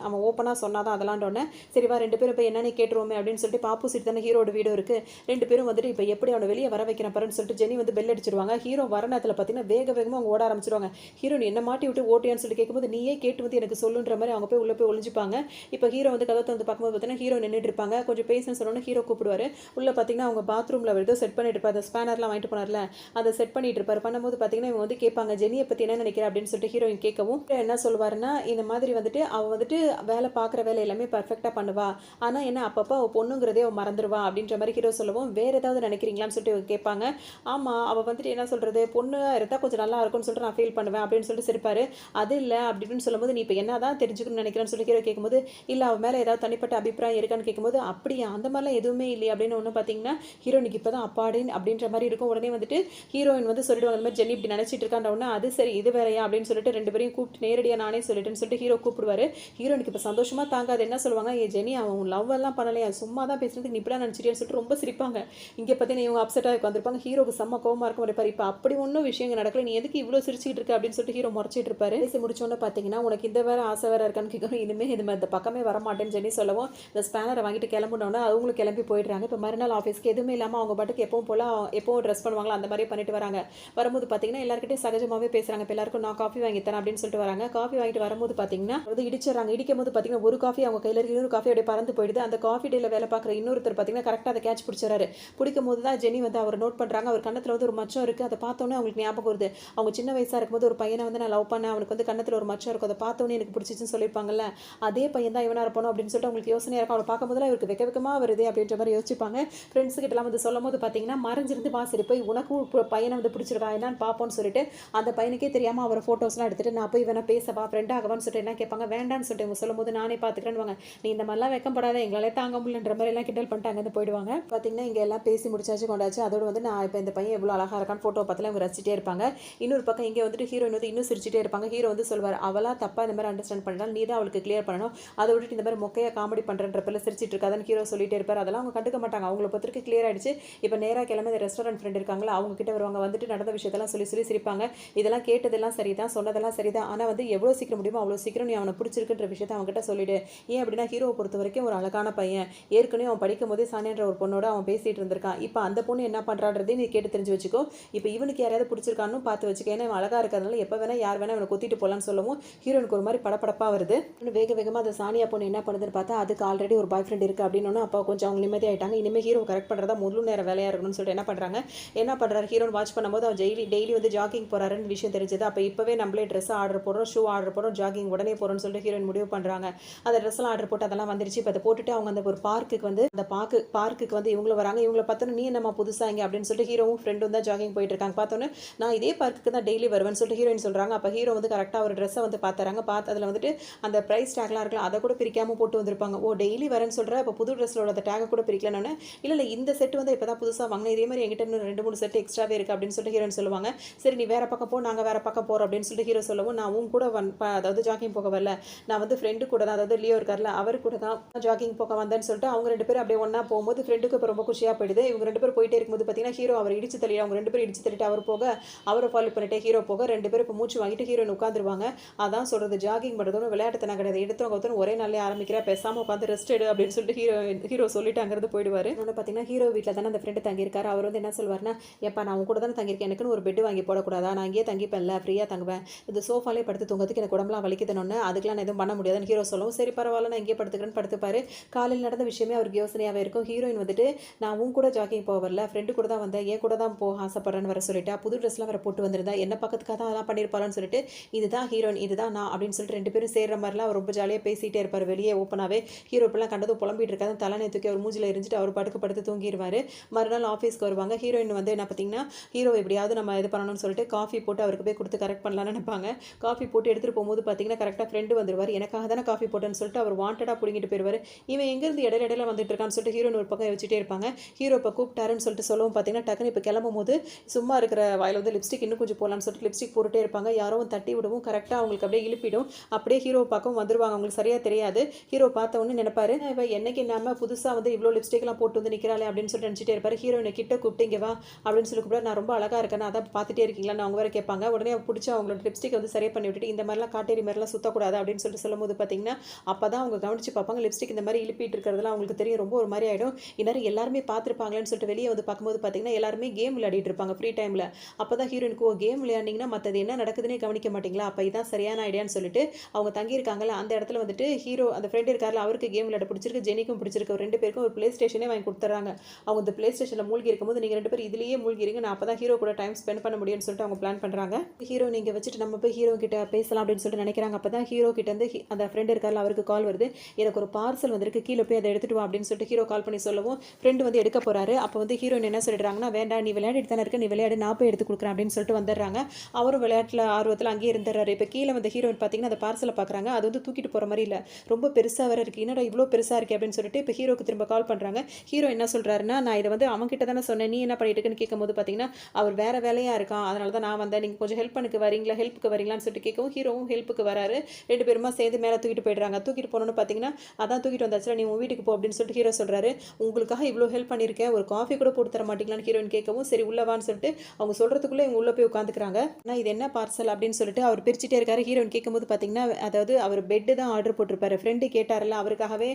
அவன் ஓப்பனாக சொன்னாதான் அதெல்லாம்டோன்னே சரிவா ரெண்டு பேரும் இப்போ என்னன்னு கேட்டுருவோமே அப்படின்னு சொல்லிட்டு ஆப்போசிட் தானே ஹீரோட வீடு இருக்குது. ரெண்டு பேரும் வந்துட்டு இப்போ எப்படி அவனை வெளியே வர வைக்கிறேன் பாருன்னு சொல்லிட்டு ஜெனி வந்து பெல் அடிச்சிருவாங்க. ஹீரோ வர நேரத்தில் பார்த்தீங்கன்னா வேகமாக அவங்க ஓட ஆரம்பிச்சிருவாங்க. ஹீரோன் என்ன மாட்டி விட்டு ஓட்டியான்னு சொல்லி கேட்கும்போது நீயே கேட்டு வந்து எனக்கு சொல்லுன்ற மாதிரி அவங்க போய் உள்ளே போய் ஒழிஞ்சிப்பாங்க. இப்போ ஹீரோ வந்து கதவை வந்து பார்க்கும்போது பார்த்தீங்கன்னா ஹீரோ நின்றுட்டு இருப்பாங்க. கொஞ்சம் பேசுன்னு சொன்னோன்னே ஹீரோ கூப்பிடுவார். உள்ளே பார்த்தீங்கன்னா அவங்க பாத்ரூமில் ஏதோ செட் பண்ணிட்டு இருப்பார், அந்த ஸ்பேனர்லாம் வாங்கிட்டு போனார்ல அதை செட் பண்ணிட்டு இருப்பார். பண்ணும்போது பார்த்தீங்கன்னா இவங்க வந்து கேட்பாங்க ஜெனியை பற்றி என்ன நினைக்கிற அப்படின்னு சொல்லிட்டு ஹீரோயின் கேட்கவும் என்ன சொல்லுவாருன்னா, இந்த மாதிரி வந்துட்டு அவள் வந்துட்டு வேலை பார்க்குற வேலை எல்லாமே பர்ஃபெக்டாக பண்ணுவா, ஆனால் என்ன அப்பப்போ அவள் பொண்ணுங்கிறதே அவள் மறந்துடுவா அப்படின்ற மாதிரி ஹீரோ சொல்லவும் வேறு ஏதாவது நினைக்கிறீங்களான்னு சொல்லிட்டு கேட்பாங்க. ஆமாம், அவள் வந்துட்டு என்ன சொல்கிறது, பொண்ணு இருந்தால் கொஞ்சம் நல்லா இருக்கும்னு சொல்லிட்டு நான் ஃபீல் பண்ணுவேன் அப்படின்னு சொல்லிட்டு சிரிப்பார். அது இல்லை அப்படின்னு சொல்லும்போது நீ இப்போ என்ன தான் தெரிஞ்சுக்கணும்னு நினைக்கிறேன்னு சொல்லி ஹீரோ கேட்கும்போது இல்லை அவள் மேலே ஏதாவது தனிப்பட்ட அபிப்பிராயம் இருக்கான்னு கேட்கும்போது அப்படியா, அந்த மாதிரிலாம் எதுவுமே இல்லை அப்படின்னு ஒன்று பார்த்தீங்கன்னா ஹீரோனுக்கு இப்போ தான் அப்பாடின்னு அப்படின்ற மாதிரி இருக்கும். உடனே வந்துட்டு ஹீரோயின் வந்து சொல்லிடுவாங்க, இந்த மாதிரி ஜெனி இப்படி நினச்சிட்டு இருக்கான்ற உடனே அது சரி இது வேறையா அப்படின்னு சொல்லிட்டு ரெண்டு பேரையும் கூப்பிட்டு நேரடியாக நானே சொல்லிட்டேன்னு சொல்லிட்டு ஹீரோ கூப்பிடுவார். ஹீரோனுக்கு இப்போ சந்தோஷமாக தாங்காது. என்ன சொல்லுவாங்க, ஏ ஜெனி அவன் லவ் எல்லாம் பண்ணலையா, சும்மா தான் பேசுறதுக்கு நீ இப்படிலாம் நினச்சிட்டேன்னு சொல்லிட்டு ரொம்ப சிரிப்பாங்க. இங்கே பார்த்தீங்கன்னா இவங்க அப்செட்டாக வந்திருப்பாங்க. ஹீரோக்கு செம்ம கோவமாக இருக்கும். இருப்பார், இப்போ அப்படி ஒன்றும் விஷயங்கள் நடக்கல, நீ எதுக்கு இவ்வளோ சிரிச்சிட்டு இருக்க அப்படின்னு சொல்லிட்டு ஹீரோ முறைச்சிட்டு இருப்பாரு. பேசி முடிச்சோன்னு பார்த்தீங்கன்னா உனக்கு இந்த வேறு ஆசை வேறு இருக்கான்னு கேட்கணும், இனிமேல் இது மாதிரி இந்த பக்கமே வர மாட்டேன்னு ஜெனி சொல்லவும் இந்த ஸ்பேனரை வாங்கிட்டு கிளம்புனோன்னா அவங்களும் கிளம்பி போயிடுறாங்க. இப்போ மறுநாள் ஆஃபீஸ்க்கு எதுவுமே இல்லாமல் அவங்க பாட்டுக்கு எப்பவும் போல் எப்பவும் ட்ரெஸ் பண்ணுவாங்களா அந்த மாதிரி பண்ணிட்டு வராங்க. வரும்போது பார்த்தீங்கன்னா எல்லாருக்கிட்டையும் சகஜமாகவே பேசுகிறாங்க. இப்போ எல்லாருக்கும் நான் காஃபி வாங்கி தரேன் அப்படின்னு சொல்லிட்டு வராங்க. காஃபி வாங்கிட்டு வரும்போது பார்த்தீங்கன்னா வந்து இடிச்சிடறாங்க. இடிக்கும் போது பார்த்தீங்கன்னா ஒரு காஃபி அவங்க கையில் இன்னொரு காஃபி அப்படியே பறந்து போயிடுது. அந்த காஃபி டேல வேலை பார்க்குற இன்னொருத்தர் பார்த்தீங்கன்னா கரெக்டாக அதை கேட்ச் பிடிச்சாரு. பிடிக்கும் போது தான் ஜெனி வந்து அவர் நோட் பண்ணுறாங்க. அவர் கண்ணத்தில் வந்து ஒரு மச்சம் இருக்குது. அதை பார்த்தோன்னே அவங்களுக்கு ஞாபகம் வருது, அவங்க சின்ன வயசாக இருக்கும்போது ஒரு பையனை வந்து நான் லவ் பண்ணேன், அவனுக்கு வந்து கண்ணத்தில் ஒரு மச்சம் இருக்கும், அதை பார்த்தோன்னே எனக்கு பிடிச்சிச்சுன்னு சொல்லியிருப்பாங்கல்ல, அதே பையன் தான் இவனாக இருப்பணும் அப்படின்னு சொல்லிட்டு அவங்களுக்கு யோசனையாக இருக்கும். அவரை பார்க்கும்போது இவருக்கு வெக்கமாக வருது அப்படின்ற மாதிரி யோசிப்பாங்க. ஃப்ரெண்ட்ஸு கிட்டலாம் வந்து சொல்லும் போது பார்த்தீங்கன்னா மறைஞ்சிருந்து சரி போய் உனக்கும் பையனை வந்து பிடிச்சிருக்கா என்னன்னு பார்ப்போன்னு சொல்லிட்டு அந்த பையனுக்கே தெரியாமல் அவர் ஃபோட்டோஸ்லாம் எடுத்துகிட்டு நான் போய் வேணா பேசவா ஃப்ரெண்ட் ஆகவான்னு சொல்லிட்டு என்ன கேட்பாங்க. வேண்டான்னு சொல்லிட்டு இவங்க சொல்லும் போது நானே பார்த்துக்கிறேன்னு, நீ இந்த மாதிரிலாம் வெக்கப்படாத, எங்களாலே தாங்க முடியலன்ற மாதிரி எல்லாம் கிண்டல் பண்ணிட்டு அங்கேருந்து போயிடுவாங்க. பார்த்தீங்கன்னா இங்கே எல்லாம் பேசி முடிச்சாச்சு கொண்டாச்சு. அதோட வந்து நான் இப்போ இந்த பையன் எவ்வளோ அழகாக இருக்கான்னு ஃபோட்டோ பார்த்துல அவங்க ரசிச்சிட்டே இருப்பாங்க. இன்னொரு பக்கம் இங்கே வந்துட்டு ஹீரோயின் வந்து இன்னும் சிரிச்சிட்டே இருப்பாங்க. ஹீரோ வந்து சொல்வார், அவளா தப்பாக இந்த மாதிரி அண்டர்ஸ்டாண்ட் பண்ணிட்டால் நீ தான் அவளுக்கு கிளியர் பண்ணணும், அதை விட்டுட்டு இந்த மாதிரி மொக்கையாக காமெடி பண்ணுறன்ற பேரில் சிரிச்சிட்டு இருக்காதுன்னு ஹீரோ சொல்லிட்டே இருப்பார். அதெல்லாம் அவங்க கண்டுக்க மாட்டாங்க. அவங்கள பொறுத்தவரைக்கும் கிளியர் ஆகிடுச்சு. இப்போ நேராக எல்லாமே இந்த ரெஸ்டாரண்ட் ஃப்ரெண்ட் இருக்காங்களா அவங்க கிட்ட வருவாங்க, வந்துட்டு நடந்த விஷயத்தெல்லாம் சொல்லி சொல்லி சிரிப்பாங்க. இதெல்லாம் கேட்டதெல்லாம் சரிதான், சொன்னதெல்லாம் சரிதான், ஆனால் வந்து எவ்வளோ சீக்கிரம் முடியுமோ அவ்வளோ சீக்கிரம் நீ அவனை பிடிச்சிருக்குன்ற விஷயத்த அவங்ககிட்ட சொல்லிடு. ஏன் அப்படின்னா ஹீரோவை பொறுத்த வரைக்கும் ஒரு அழகான பையன், ஏற்கனவே அவன் படிக்கும் போதே சானியான்ற ஒரு பொண்ணோட அவன் பேசிட்டு இருந்திருக்கான். இப்போ அந்த பொண்ணு என்ன பண்ணுறான்றதையும் நீ கேட்டு தெரிஞ்சு வச்சுக்கோ. இப்போ இவனுக்கு யாரையாவது பிடிச்சிருக்கான்னு பார்த்து வச்சுக்க, ஏன்னா இவன் அழகாக இருக்கிறதுனால எப்போ வேணா யார் வேணா இவனை கொத்திட்டு போகலான்னு சொல்லவும் ஹீரோனுக்கு ஒரு மாதிரி படப்படப்பாக வருது. வேக வேகமாக அந்த சானியா பொண்ணு என்ன பண்ணுதுன்னு பார்த்தா அதுக்கு ஆல்ரெடி ஒரு பாய் ஃப்ரெண்ட் இருக்குது அப்படின்னு அப்போ கொஞ்சம் அவங்க நிம்மதியாயிட்டாங்க. இனிமேல் ஹீரோ கரெக்ட் பண்ணுறதா முழு நேர வேலையாக இருக்கணும்னு சொல்லிட்டு என்ன பண்ணுறாரு ஹீரோன் வாட்ச் பண்ணும்போது அவன் டெய்லி வந்து ஜாகிங் போகிறாருன்னு விஷயம் தெரிஞ்சது. அப்போ இப்போவே நம்மளே ட்ரெஸ் ஆர்டர் போடுறோம், ஷூ ஆர்டர் போடுறோம், ஜாகிங் உடனே போகிறோம்னு சொல்லிட்டு ஹீரோயின் முடிவு பண்ணுறாங்க. அந்த ட்ரெஸ்லாம் ஆர்டர் போட்டு அதெல்லாம் வந்துருச்சு. இப்போ அதை போட்டுட்டு அவங்க அந்த ஒரு பார்க்குக்கு வந்து அந்த பார்க்குக்கு வந்து இவங்களும் வராங்க. இவங்களை பார்த்தோன்னா நீ நம்ம புதுசாக இங்கே அப்படின்னு சொல்லிட்டு ஹீரோவும் ஃப்ரெண்டும் தான் ஜாகிங் போயிட்டு இருக்காங்க. பார்த்தோன்னே நான் இதே பார்க்குக்கு தான் டெய்லி வருவேன்னு சொல்லிட்டு ஹீரோயின் சொல்கிறாங்க. அப்போ ஹீரோ வந்து கரெக்டாக ஒரு ட்ரெஸ்ஸை வந்து பார்த்துறாங்க. அதில் வந்துட்டு அந்த ப்ரைஸ் டேக்லாம் இருக்கலாம், அதை கூட பிரிக்காமல் போட்டு வந்திருப்பாங்க. ஓ டெய்லி வரேன்னு சொல்கிற, இப்போ புது ட்ரெஸ்ஸோட அந்த டேக்கை கூட பிரிக்கலன்னு. இல்லை இந்த செட்டு வந்து இப்போ தான் புதுசாக வாங்கினேன், இதே மாதிரி எங்கிட்ட இன்னும் 2-3 செட்டு எக்ஸ்ட்ராவே இருக்குது அப்படின்னு சொல்லிட்டு ஹீரோயின் சொல்லுவாங்க. சரி நீ வேறு பக்கம் போ, நாங்கள் வேறு பக்கம் போகிறோம் அப்படின்னு சொல்லிட்டு ஹீரோ சொல்லவும் நான் உன் கூட அதாவது ஜாகிங் போக வரல, நான் வந்து ஃப்ரெண்டு கூட தான், அதாவது லியோ இருக்கார்ல அவர் கூட தான் ஜாகிங் போக வந்தேன்னு சொல்லிட்டு அவங்க 2 பேரும் அப்படியே ஒன்றா போகும்போது ஃப்ரெண்டுக்கு இப்போ ரொம்ப குஷியாக போயிடுது. இவங்க 2 பேரும் போயிட்டே இருக்கும்போது பார்த்தீங்கன்னா ஹீரோ அவர் இடிச்சு தள்ளி அவங்க 2 பேரும் இடிச்சு தள்ளிட்டு அவர் போக அவரை ஃபாலோ பண்ணிட்டு ஹீரோ போக 2 பேரும் இப்போ மூச்சு வாங்கிட்டு ஹீரோயின் உட்காந்துருவாங்க. அதான் சொல்கிறது, ஜாகிங் பண்ணுறதும் விளையாட்டுத்தனம் கிடையாது, எடுத்தவங்க ஒருத்தர் ஒரே நாளே ஆரம்பிக்கிறா, பேசாமல் உட்காந்து ரெஸ்ட் எடு அப்படின்னு சொல்லிட்டு ஹீரோ சொல்லிட்டு அங்கிருந்து போயிடுவார். இன்னொன்று பார்த்தீங்கன்னா ஹீரோ வீட்டில் தானே அந்த ஃப்ரெண்டு தங்கியிருக்காரு. அவர் வந்து என்ன சொல்வார்னா, எப்பா நான் உங்க கூட தானே தங்கியிருக்கேன், எனக்குன்னு ஒரு பெட் வாங்கி போடக்கூடாதா, நான் இங்கேயே தங்கிப்பேன்ல, ஃப்ரீயாக தங்குவேன், இந்த சோஃபாலே படுத்து தூங்கிறதுக்கு எனக்கு உடம்புலாம் வலிக்குதுன்னு, அதுக்கெலாம் நான் எதுவும் பண்ண முடியாதுன்னு ஹீரோ சொல்லவும் சரி பரவாயில்ல நான் இங்கே படுத்துக்கிறேன்னு படுத்துப்பாரு. காலையில் நடந்த விஷயமே அவருக்கு யோசனையாகவே இருக்கும். ஹீரோயின் வந்துட்டு நான் உன் கூட ஜாக்கிங் போக வரல, ஃப்ரெண்டு கூட தான் வந்தேன், என் கூட தான் போக ஆசைப்படுறேன்னு வர சொல்லிட்டா, புது ட்ரெஸ்லாம் வர போட்டு வந்திருந்தா, என்ன பக்கத்துக்காக தான் அதெல்லாம் பண்ணியிருப்பாருன்னு சொல்லிட்டு இதுதான் ஹீரோயின் இதுதான் நான் அப்படின்னு சொல்லிட்டு 2 பேரும் சேர்ற மாதிரிலாம் அவர் ரொம்ப ஜாலியாக பேசிகிட்டே இருப்பார். வெளியே ஓப்பனாகவே ஹீரோ இப்பெல்லாம் கண்டதும் புலம்பிட்டு இருக்காது, தலைனை தூக்கி அவர் மூஞ்சில் எரிஞ்சிட்டு அவர் படுத்து தூங்கிடுவார். மறுநாள் ஆஃபீஸ்க்கு வருவாங்க. ஹீரோயின் வந்து என்ன பார்த்தீங்கன்னா ஹீரோ எப்படியாவது நம்ம இது பண்ணணும்னு சொல்லிட்டு காஃபி போட்டு அவருக்கு போய் கொடுத்து கரெக்ட் பண்ணலான்னு நினைப்பாங்க. காஃபி போட்டு எடுத்துகிட்டு போகும்போது பார்த்தீங்கன்னா கரெக்டாக ஃப்ரெண்டு வந்துடுவார். எனக்காக தானே காஃபி போட்டேன்னு சொல்லிட்டு அவர் வாண்டடாக பிடிங்கிட்டு போயிடுவார். இவன் எங்கேருந்து இடையில வந்துட்டு இருக்கான்னு சொல்லிட்டு ஹீரோயின் ஒரு பக்கம் வச்சுட்டே இருப்பாங்க. ஹீரோ இப்போ கூப்பிட்டாருன்னு சொல்லிட்டு சொல்லவும் பார்த்தீங்கன்னா டக்குன்னு இப்போ கிளம்பும் போது சும்மா இருக்கிற வாயில் வந்து லிப்ஸ்டிக் இன்னும் கொஞ்சம் போடலான்னு சொல்லிட்டு லிப்ஸ்டிக் போட்டுட்டே இருப்பாங்க. யாரோ தட்டி விடவும் கரெக்டாக அவங்களுக்கு அப்படியே இழுப்பிடும். அப்படியே ஹீரோ பார்க்கவும் வந்துருவாங்க. அவங்களுக்கு சரியாக தெரியாது. ஹீரோ பார்த்த உடனே நினைப்பாரு, இவன் என்னைக்கு நம்ம புதுசாக வந்து இவ்வளோ லிப்ஸ்டிக்லாம் போட்டு வந்து நிற்கிறாளே அப்படின்னு சொல்லிட்டு நினச்சிட்டே இருப்பாரு. ஹீரோயினை கிட்ட கூப்பிட்டு இங்கே வா அப்படின்னு சொல்லி கூப்பிட்டு நான் ரொம்ப அழகாக இருக்கேன், அதான் பார்த்துட்டே இருக்கீங்களா அவங்க வேறு கேட்பாங்க. உடனே பிடிச்சி அவங்களோட லிப்ஸ்டிக் வந்து சரியாக பண்ணி விட்டுட்டு இந்த மாதிரிலாம் காட்டேரி மாதிரிலாம் சுற்றக்கூடாது அப்படின்னு சொல்லிட்டு சொல்லும்போது பார்த்தீங்கன்னா அப்போ தான் அவங்க கவனிச்சு பார்ப்பாங்க. லிப்ஸ்டிக் இந்த மாதிரி இழுப்பிட்டு இருக்கிறதுலாம் அவங்களுக்கு தெரியும், ரொம்ப ஒரு மாதிரி ஆகிடும். இந்நேரம் எல்லாருமே பார்த்துருப்பாங்களேன்னு சொல்லிட்டு வெளியே வந்து பார்க்கும்போது பார்த்தீங்கன்னா எல்லாருமே கேம் விளையாடிட்டு இருப்பாங்க ஃப்ரீ டைமில். அப்போ தான் ஹீரோயினுக்கு கேம் விளையாண்டிங்கன்னா மற்றது என்ன நடக்குதுன்னே கவனிக்க மாட்டீங்களா, அப்போ இதான் சரியான ஐடியான்னு சொல்லிட்டு அவங்க தங்கியிருக்காங்கல்ல அந்த இடத்துல வந்துட்டு ஹீரோ அந்த ஃப்ரெண்ட் இருக்கார்ல அவருக்கு கேம் விளையாட பிடிச்சிருக்கு, ஜெனிக்கும் பிடிச்சிருக்கு, 2 பேருக்கும் ஒரு பிளே ஸ்டேஷனே வாங்கி கொடுத்துறாங்க. அவங்க இந்த பிளே ஸ்டேஷனில் மூழ்கி இருக்கும்போது நீங்கள் 2 பேரும் இதுலேயே மூழ்கிறீங்க, நான் அப்போ தான் ஹீரோ கூட டைம் ஸ்பெண்ட் பண்ண முடியும்னு சொல்லிட்டு அவங்க பிளான் பண்ணுறாங்க. ஹீரோ நீங்கள் வச்சுட்டு நம்ம போய் ஹீரோ கிட்ட பேசலாம் அப்படின்னு சொல்லிட்டு நினைக்கிறாங்க. அப்போ தான் ஹீரோ கிட்ட வந்து அந்த ஃப்ரெண்ட் இருக்கார்ல அவருக்கு கால் வருது, எனக்கு ஒரு பார்சல் வந்திருக்கு, கீழே போய் அதை எடுத்துட்டு வா அப்படின்னு சொல்லிட்டு ஹீரோ கால் பண்ணி சொல்லவும் ஃப்ரெண்டு வந்து எடுக்க போறாரு. அப்போ வந்து ஹீரோயின் என்ன சொல்லிடுறாங்கன்னா, வேண்டாம் நீ விளையாடிட்டு தானே இருக்க, நீ விளையாடு, நான் போய் எடுத்து கொடுக்குறேன் அப்படின்னு சொல்லிட்டு வந்துடுறாங்க. அவரும் விளையாட்டில் ஆர்வத்தில் அங்கேயே இருந்துறாரு. இப்போ கீழே வந்து ஹீரோயின் பார்த்தீங்கன்னா அந்த பார்சலை பார்க்குறாங்க, அது வந்து தூக்கிட்டு போகிற மாதிரி இல்லை, ரொம்ப பெருசாக வேறு இருக்குது, என்னடா இவ்வளோ பெருசாக இருக்குது அப்படின்னு சொல்லிட்டு இப்போ ஹீரோக்கு திரும்ப கால் பண்ணுறாங்க. ஹீரோ என்ன சொல்கிறாருன்னா, நான் இதை வந்து அவங்ககிட்ட தானே சொன்னேன், நீ என்ன பண்ணிட்டு இருக்குன்னு கேட்கும்போது பார்த்தீங்கன்னா அவர் வேறு வேலையாக இருக்கான், அதனால தான் நான் வந்தேன், நீங்கள் கொஞ்சம் ஹெல்ப்புக்கு வரீங்களான்னு சொல்லிட்டு கேட்கவும் ஹீரோவும் ஹெல்ப்புக்கு வராரு. 2 பேருமா சேர்ந்து மேலே தூக்கிட்டு போயிடுறாங்க. தூக்கிட்டு போனோன்னு பார்த்தீங்கன்னா அதான் தூக்கிட்டு வந்தாச்சுல, நீ உன் வீட்டுக்கு போ அப்படின்னு சொல்லிட்டு ஹீரோ சொல்கிறாரு. உங்களுக்காக இவ்வளோ ஹெல்ப் பண்ணியிருக்கேன், ஒரு காஃபி கூட போட்டு தர மாட்டீங்களான்னு ஹீரோயின் கேட்கவும் சரி உள்ளவான்னு சொல்லிட்டு அவங்க சொல்கிறதுக்குள்ளே இவங்க உள்ளே போய் உட்காந்துக்கிறாங்க. ஆனால் இது என்ன பார்சல் அப்படின்னு சொல்லிட்டு அவர் பிரிச்சுட்டே இருக்காரு. ஹீரோயின் கேட்கும்போது பார்த்தீங்கன்னா அதாவது அவர் பெட்டு தான் ஆர்டர் போட்டிருப்பாரு. ஃப்ரெண்டு கேட்டார்ல அவருக்காகவே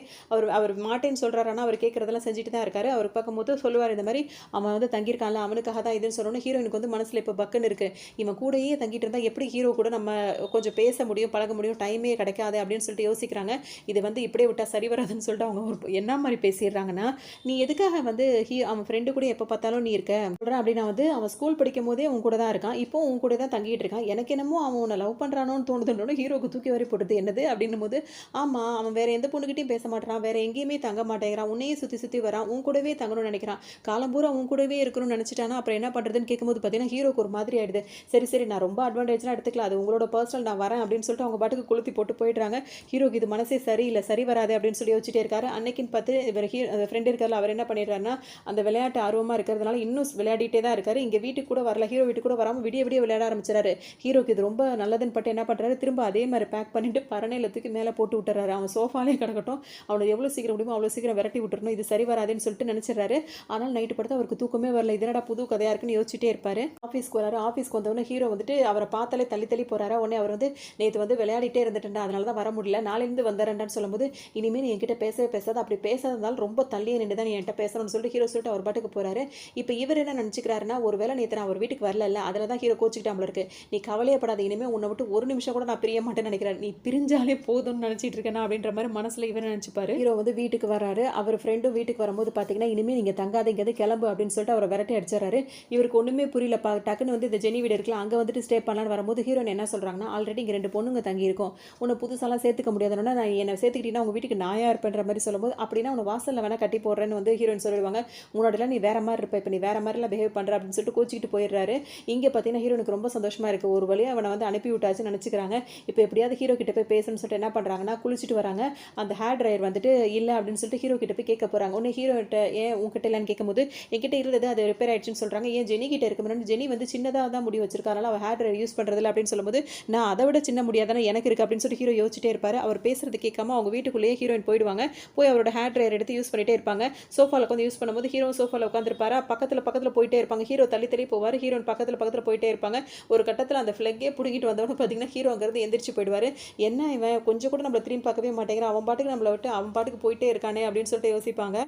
அவர் மாட்டேன்னு சொல்கிறாரு, ஆனால் அவர் கேட்குறதெல்லாம் செஞ்சுட்டு தான் இருக்காரு. அவர் பார்க்கும்போது சொல்லுவார் இந்த மாதிரி அவன் வந்து தங்கியிருக்கான்ல அவனுக்காக தான் இதுன்னு சொல்லணும். ஹீரோயினுக்கு வந்து மனசில் இப்போ பக்குன்னு இருக்குது, இவன் கூடயே தங்கிட்டு இருந்தால் எப்படி ஹீரோ கூட நம்ம கொஞ்சம் பேச முடியும் பழக முடியும், டைமே கிடைக்காது அப்படின்னு சொல்லிட்டு யோசிக்கிறாங்க. இது வந்து இப்படியே விட்டால் சரி வராதுன்னு சொல்லிட்டு அவங்க ஒரு என்ன மாதிரி பேசிடுறாங்கன்னா, நீ எதுக்காக வந்து அவன் ஃப்ரெண்டு கூட எப்போ பார்த்தாலும் நீ இருக்க சொல்கிறேன் அப்படின்னா வந்து அவன் ஸ்கூல் படிக்கும் போதே உன் கூட தான் இருக்கான், இப்போ உன் கூட தான் தங்கிட்டு இருக்கான், எனக்கு என்னமோ அவன் உன்னை லவ் பண்ணுறானோன்னு தோணுதுன்னு ஹீரோக்கு தூக்கி வரி போட்டது. என்னது அப்படின்னும் போது ஆமாம் அவன் வேறு எந்த பொண்ணுக்கிட்டையும் பேச மாட்டான், வேறு எங்கேயுமே தங்க மாட்டேங்கிறான், உன்னையே சுற்றி வரான், உன் கூடவே தங்கணும்னு நினைக்கிறான், காலம்பூரா உன் கூடவே இருக்கணும்னு நினச்சிட்டானா அப்புறம் என்ன பண்ணுறதுன்னு கேட்கும்போது பார்த்தீங்கன்னா ஹீரோக்கு ஒரு மாதிரி ஆயிடுது. சரி நான் ரொம்ப அட்வான்டேஜ்லாம் எடுத்துக்கலாம், அது உங்களோட பர்சனல், நான் வரேன் அப்படின்னு சொல்லிட்டு அவங்க பாட்டுக்கு கொளுத்தி போட்டு போயிடுறாங்க. ஹீரோக்கு இது மனசே சரியில்லை, சரி வராது அப்படின்னு சொல்லி யோசிச்சுட்டே இருக்காரு. அன்னைக்குன்னு பார்த்து இவர் அந்த ஃப்ரெண்ட் இருக்கார்ல அவர் என்ன பண்ணிடுறாருன்னா அந்த விளையாட்டு ஆர்வமாக இருக்கிறதுனால இன்னும் விளையாடிட்டே தான் இருக்காரு. இங்கே வீட்டுக்கு கூட வரல, ஹீரோ வீட்டுக்கு கூட வராமல் விடிய விளையாட ஆரம்பிச்சாரு. ஹீரோக்கு இது ரொம்ப நல்லதுன்னு பட்டு என்ன பண்ணுறாரு, திரும்ப அதே மாதிரி பேக் பண்ணிட்டு பரணையில் தூக்கி மேலே போட்டு விட்டுறாரு. அவன் சோஃபாலே கிடக்கட்டும், அவனை எவ்வளோ சீக்கிரம் முடியுமோ அவ்வளோ சீக்கிரம் விரட்டி விட்டுறணும், இது சரி வராதுன்னு சொல்லிட்டு நினச்சிடுறாரு. ஆனால் நைட்டு படுத்து பார்த்தா அவருக்கு தூக்கமே வரல. இதனடா புது கதையாக இருக்குன்னு யோசிச்சுட்டே இருப்பார். ஆஃபீஸ்க்கு வராரு. ஆஃபீஸ்க்கு வந்தோடனே ஹீரோ வந்துட்டு அவரை பார்த்தாலே தள்ளி தள்ளி போகிறாரா. உடனே அவர் வந்து நேற்று வந்து விளையாடிட்டே இருந்துட்டேன்டா, அதனால தான் வர முடியல, நாளையிலேருந்து வந்துடுறேன்டான்னு சொல்லும்போது, இனிமேல் நீ என்கிட்ட பேசவே பேசாத, அப்படி பேசாததால் ரொம்ப தள்ளியே நின்று தான் நீ என்கிட்ட பேசணும்னு சொல்லிட்டு ஹீரோ சொல்லிட்டு அவர் பாட்டுக்கு போகிறாரு. இப்போ இவர் என்ன நினச்சிக்கிறாருன்னா, ஒரு வேளை நேற்று நான் ஒரு வீட்டுக்கு வரல, அதில் தான் ஹீரோ கோச்சிக்கிட்டாமல் இருக்கு. நீ கவலையப்படாத, இனிமேல் உன்னை விட்டு ஒரு நிமிஷம் கூட நான் பிரிய மாட்டேன்னு நினைக்கிறேன், நீ பிரிஞ்சாலே போதும்னு நினச்சிட்டு இருக்கேனா அப்படின்ற மாதிரி மனசில் இவர் நினச்சிப்பாரு. ஹீரோ வந்து வீட்டுக்கு வராரு. அவர் ஃப்ரெண்டும் வீட்டுக்கு வரும்போது பார்த்தீங்கன்னா, இனிமேல் நீங்கள் தங்காதீங்க, கிளம்பு அப்படின்னு சொல்லிட்டு அவரை விரட்டி அடிச்சிடறாரு. இவருக்கு ஒன்றுமே புரியலப்பா. டக்குன்னு வந்து இந்த ஜெனி வீடு இருக்கலாம், அங்கே வந்துட்டு ஸ்டே பண்ணலான்னு வரும்போது ஹீரோன் என்ன சொல்கிறாங்கன்னா, ஆல்ரெடி இங்கே 2 பொண்ணுங்க தங்கி இருக்கும், உன்னை புதுசாலாம் சேர்த்துக்க முடியாதுன்னா நான் என்னை சேர்த்துக்கிட்டீங்கன்னா உங்கள் வீட்டுக்கு நாயா இருப்பேன்ற மாதிரி சொல்லும்போது, அப்படின்னா உன்னை வாசலில் வேணால் கட்டி போடுறேன்னு வந்து ஹீரோயின் சொல்லிடுவாங்க. முன்னாடிலாம் நீ வேற மாதிரி இருப்ப, இப்போ நீ வேற மாதிரிலாம் பிஹேவ் பண்ணுற அப்படின்னு சொல்லிட்டு கோச்சிக்கிட்டு போயிடுறாரு. இங்கே பார்த்தீங்கன்னா ஹீரோனுக்கு ரொம்ப சந்தோஷமாக இருக்குது. ஒரு வழியாக அவனை வந்து அனுப்பி விட்டாச்சுன்னு நினச்சிக்கிறாங்க. இப்போ எப்படியாவது ஹீரோ கிட்ட போய் பேசணும்னு சொல்லிட்டு என்ன பண்ணுறாங்கன்னா, குளிச்சுட்டு வராங்க. அந்த ஹேர் ட்ரையர் வந்துட்டு இல்லை அப்படின்னு சொல்லிட்டு ஹீரோ கிட்ட போய் கேட்க போகிறாங்க. உடனே ஹீரோ கிட்ட ஏன் உங்ககிட்ட இல்லைன்னு கேட்கும்போது, என்கிட்ட இருந்தது அது ரிப்பேர் ஆயிடுச்சுன்னு சொல்கிறாங்க. ஏன் ஜெனி கிட்ட இருக்கு, ஜெனி வந்து சின்னதாக தான் முடி வச்சிருக்காங்க, அவள் ஹேர் ட்ரையர் யூஸ் பண்ணுறதில்ல அப்படின்னு சொல்லும்போது, நான் அதை விட சின்ன முடியாதானே எனக்கு இருக்குது அப்படின்னு சொல்லிட்டு ஹீரோ யோசிச்சுட்டே இருப்பார். அவர் பேசுறது கேட்காம அவங்க வீட்டுக்குள்ளேயே ஹீரோயின் போயிடுவாங்க. போய் அவரோட ஹேர் ட்ரையர் எடுத்து யூஸ் பண்ணிட்டே இருப்பாங்க. சோஃபாவில் உட்காந்து யூஸ் பண்ணும்போது ஹீரோ சோஃபாவில் உட்காந்துருப்பாரு. பக்கத்தில் போயிட்டே இருப்பாங்க. ஹீரோ தள்ளி தள்ளி போவார். ஹீரோயின் பக்கத்தில் போயிட்டே இருப்பாங்க. ஒரு கட்டத்தில் அந்த ஃப்ளெக்கே பிடிக்கிட்டு வந்தவொடனே பார்த்தீங்கன்னா ஹீரோ அங்கேருந்து எந்திரிச்சு போயிடுவார். என்ன இவன் கொஞ்சம் கூட நம்மளை திரும்பி பார்க்கவே மாட்டேங்கிறான், அவன் பாட்டுக்கு நம்மளை விட்டு அவன் பாட்டுக்கு போயிட்டே இருக்கானே அப்படின்னு சொல்லிட்டு யோசிப்பாங்க.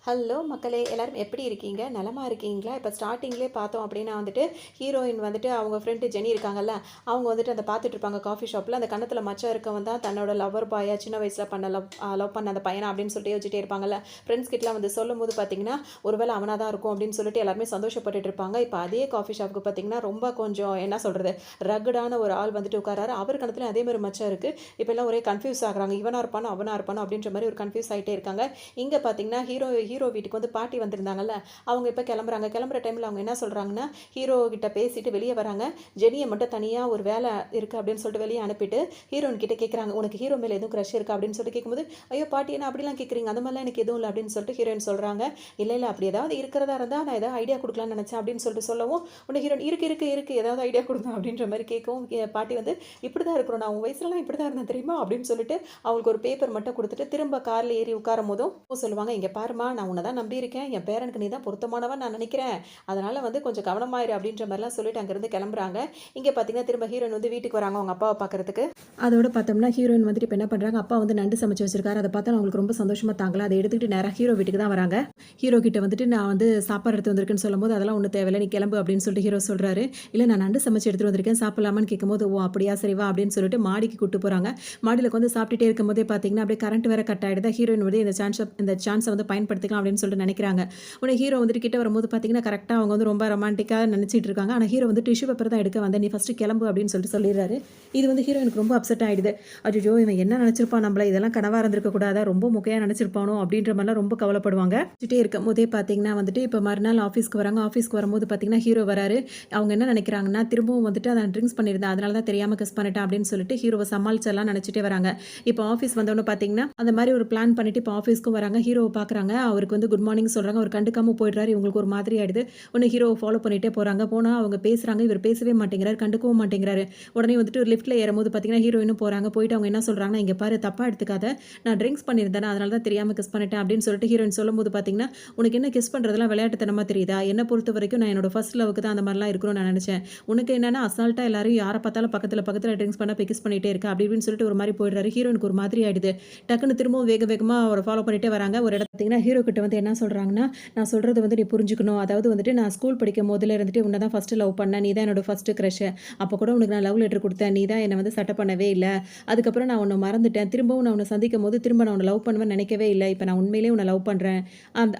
ஹலோ மக்களே, எல்லோரும் எப்படி இருக்கீங்க? நலமா இருக்கீங்களா? இப்போ ஸ்டார்டிங்லேயே பார்த்தோம் அப்படின்னா வந்துட்டு ஹீரோயின் வந்துட்டு அவங்க ஃப்ரெண்டு ஜெனி இருக்காங்கல்ல, அவங்க வந்துட்டு அந்த பார்த்துட்டு இருப்பாங்க காஃபி ஷாப்பில். அந்த கன்னத்தில் மச்சம் இருக்கவன் தான் தன்னோட லவ்வர் பாயா சின்ன வயசில் பண்ண லவ் பண்ண அந்த பையனை அப்படின்னு சொல்லிட்டு யோசிச்சுட்டே இருப்பாங்கல்ல. ஃப்ரெண்ட்ஸ் கிட்டலாம் வந்து சொல்லும் போது பார்த்தீங்கன்னா ஒருவேளை அவனாக தான் இருக்கும் அப்படின்னு சொல்லிட்டு எல்லாருமே சந்தோஷப்பட்டுட்டு இருப்பாங்க. இப்போ அதே காஃபி ஷாப்புக்கு பார்த்தீங்கன்னா ரொம்ப கொஞ்சம் என்ன சொல்கிறது, ரகுடான ஒரு ஆள் வந்துட்டு உட்காராரு. அவர் கணத்தில் அதே மாதிரி மச்சம் இருக்குது. இப்போ எல்லாம் ஒரே கன்ஃபியூஸ் ஆகுறாங்க, இவனாக இருப்பானோ அவனாக இருப்பானோ அப்படின்ற மாதிரி ஒரு கன்ஃபியூஸ் ஆகிட்டே இருக்காங்க. இங்கே பார்த்தீங்கன்னா ஹீரோ வீட்டுக்கு வந்து பாட்டி வந்திருந்தாங்கல்ல, அவங்க இப்போ கிளம்புறாங்க. கிளம்புற டைமில் அவங்க என்ன சொல்கிறாங்கன்னா, ஹீரோ கிட்ட பேசிட்டு வெளியே வராங்க. ஜெனியை மட்டும் தனியாக ஒரு வேலை இருக்குது அப்படின்னு சொல்லிட்டு வெளியே அனுப்பிட்டு ஹீரோயின் கிட்ட கேட்குறாங்க, உனக்கு ஹீரோ மேலே எதுவும் க்ரஷ் இருக்கா அப்படின்னு சொல்லிட்டு கேட்கும்போது, ஐயோ பாட்டி என்ன அப்படிலாம் கேட்குறீங்க, அந்த மாதிரிலாம் எனக்கு எதுவும் இல்லை அப்படின்னு சொல்லிட்டு ஹீரோயின் சொல்கிறாங்க. இல்லை அப்படி ஏதாவது இருக்கிறதா இருந்தால் நான் ஏதாவது ஐடியா கொடுக்கலான்னு நினச்சேன் அப்படின்னு சொல்லிட்டு சொல்லவும், உன்னை ஹீரோயின் இருக்கு ஏதாவது ஐடியா கொடுங்க அப்படின்ற மாதிரி கேட்கவும் பாட்டி வந்து இப்படி தான் இருக்கிறோம், நான் உன் வயசுலலாம் இப்படி தான் இருந்தேன் தெரியுமா அப்படின்னு சொல்லிட்டு அவங்களுக்கு ஒரு பேப்பர் மட்டும் கொடுத்துட்டு திரும்ப காரில் ஏறி உட்காரும் போதும் சொல்லுவாங்க, இங்கே பாருமா, நான் உன்னை தான் நம்பி இருக்கேன், என் பேரனுக்கு நீ தான் பொருத்தமானவன் நான் நினைக்கிறேன், அதனால் வந்து கொஞ்சம் கவனமாயிரு அப்படின்ற மாதிரிலாம் சொல்லிட்டு அங்கேருந்து கிளம்புறாங்க. இங்கே பார்த்தீங்கன்னா திரும்ப ஹீரோயின் வந்து வீட்டுக்கு வராங்க அவங்க அப்பாவை பார்க்கறதுக்கு. அதோட பார்த்தோம்னா ஹீரோயின் வந்துட்டு இப்போ என்ன பண்ணுறாங்க, அப்பா வந்து நண்டு சமைச்சு வச்சிருக்காரு. அதை பார்த்தா அவங்களுக்கு ரொம்ப சந்தோஷமாக தாங்கல. அதை எடுத்துக்கிட்டு நேராக ஹீரோ வீட்டுக்கு தான் வராங்க. ஹீரோ கிட்ட வந்துட்டு நான் வந்து சாப்பாடு எடுத்து வந்திருக்கேன்னு சொல்லும்போது, அதெல்லாம் ஒன்றும் தேவையில்லை, நீ கிளம்பு அப்படின்னு சொல்லிட்டு ஹீரோ சொல்கிறாரு. இல்லை நான் நண்டு சமைச்சு எடுத்துகிட்டு வந்திருக்கேன், சாப்பிடலாமான்னு கேட்கும்போது, ஓ அப்படியா சரிவா அப்படின்னு சொல்லிட்டு மாடிக்கு கூட்டு போகிறாங்க. மாடியில் வந்து சாப்பிட்டுட்டே இருக்கும்போதே பார்த்தீங்கன்னா அப்படியே கரண்ட் வேற கட் ஆகிடுது. ஹீரோயின் வந்து இந்த சான்ஸை வந்து பயன்படுத்திக்கலாம் அப்படின்னு சொல்லிட்டு நினைக்கிறாங்க. உடனே ஹீரோ வந்துட்டு கிட்ட வரும்போது பார்த்தீங்கன்னா கரெக்டாக அவங்க வந்து ரொம்ப ரொமான்டிக்காக நினச்சிட்டு இருக்காங்க. ஆனால் ஹீரோ வந்து டிஷ்யூ பேப்பர் தான் எடுக்க வந்தேன், நீ ஃபஸ்ட்டு கிளம்பு அப்படின்னு சொல்லிட்டு சொல்லிடுறாரு. இது வந்து ஹீரோயினுக்கு ரொம்ப அப்செட் ஆகிடுது. அஜோ இவன் என்ன நினச்சிருப்பான், நம்மள இதெல்லாம் கனவாக இருந்திருக்கக்கூடாதா, ரொம்ப முக்கியம் நினச்சிருப்பானோ அப்படின்ற மாதிரிலாம் ரொம்ப கவலைப்படுவாங்க. சுட்டே இருக்கும் போதே பார்த்தீங்கன்னா வந்துட்டு இப்போ மறுநாள் ஆஃபீஸ்க்கு வராங்க. ஆஃபீஸ்க்கு வரும்போது பார்த்தீங்கன்னா ஹீரோ வராரு. அவங்க என்ன நினைக்கிறாங்கன்னா, திரும்பவும் வந்துட்டு அதை ட்ரிங்க்ஸ் பண்ணியிருந்தேன், அதனால தான் தெரியாமல் கிஸ் பண்ணிட்டேன் அப்படின்னு சொல்லிட்டு ஹீரோவை சமாளிச்செல்லாம் நினச்சிட்டே வராங்க. இப்போ ஆஃபீஸ் வந்தோன்னு பார்த்தீங்கன்னா அந்த மாதிரி ஒரு பிளான் பண்ணிட்டு இப்போ ஆஃபீஸ்க்கும் வராங்க. ஹீரோவை பார்க்குறாங்க. அவருக்கு வந்து குட் மார்னிங் சொல்கிறாங்க. அவர் கண்டுக்காமல் போயிடுறாரு. இவங்களுக்கு ஒரு மாதிரி ஆகிடுது. ஒன்று ஹீரோவை ஃபாலோ பண்ணிகிட்டே போகிறாங்க. போனால் அவங்க பேசுகிறாங்க, இவர் பேசவே மாட்டேங்கிறாரு, கண்டுக்கவும் மாட்டேங்கிறாரு. உடனே வந்துட்டு ஒரு லிஃப்ட்டில் ஏறும்போது பார்த்தீங்கன்னா ஹீரோயினும் போகிறாங்க. போயிட்டு அவங்க என்ன சொல்கிறாங்கன்னா, இங்கே பாரு தப்பாக எடுத்துக்காத, நான் ட்ரிங்க்ஸ் பண்ணியிருந்தேன், அதனால தான் தெரியாமல் கிஸ் பண்ணிட்டேன் அப்படின்னு சொல்லிட்டு ஹீரோயின் சொல்லும்போது பார்த்தீங்கன்னா, உனக்கு என்ன கிஸ் பண்ணுறதுலாம் விளையாட்டுத்தனமாக தெரியுதா, என்னை பொறுத்த வரைக்கும் நான் என்னோட ஃபர்ஸ்ட் லவ்வுக்கு தான் அந்த மாதிரிலாம் இருக்கணும்னு நான் நினச்சேன், உனக்கு என்னன்னா அசால்ட்டாக எல்லாரும் யாரை பார்த்தாலும் பக்கத்தில் ட்ரிங்க்ஸ் பண்ண போய் கிஸ் பண்ணிகிட்டே இருக்கா அப்படி இப்படின்னு சொல்லிட்டு ஒரு மாதிரி போயிடுறாரு. ஹீரோயினுக்கு ஒரு மாதிரி ஆகிடுது. டக்குன்னு திரும்பவும் வேகமாக அவரை ஃபாலோ பண்ணிகிட்டே வராங்க. ஒரு இடத்துல பார்த்தீங்கன்னா ஹீரோ கிட்ட வந்து என்ன சொல்கிறாங்கன்னா, நான் சொல்கிறது வந்து நீ புரிஞ்சுக்கணும், அதாவது வந்துட்டு நான் ஸ்கூல் படிக்கும் போதில் இருந்துட்டு உன்னை தான் ஃபஸ்ட்டு லவ் பண்ணேன், நீ தான் என்னோட ஃபஸ்ட்டு க்ரஷ், அப்போ கூட உனக்கு நான் லவ் லெட்டர் கொடுத்தேன், நீ தான் என்னை வந்து சட்டை பண்ணவே இல்லை, அதுக்கப்புறம் நான் உன்னை மறந்துட்டேன், திரும்பவும் நான் உன்னை சந்திக்கும் போது திரும்ப நான் உன்னை லவ் பண்ணுவேன்னு நினைக்கவே இல்லை, இப்போ நான் உண்மையிலேயே உன்னை லவ் பண்ணுறேன்,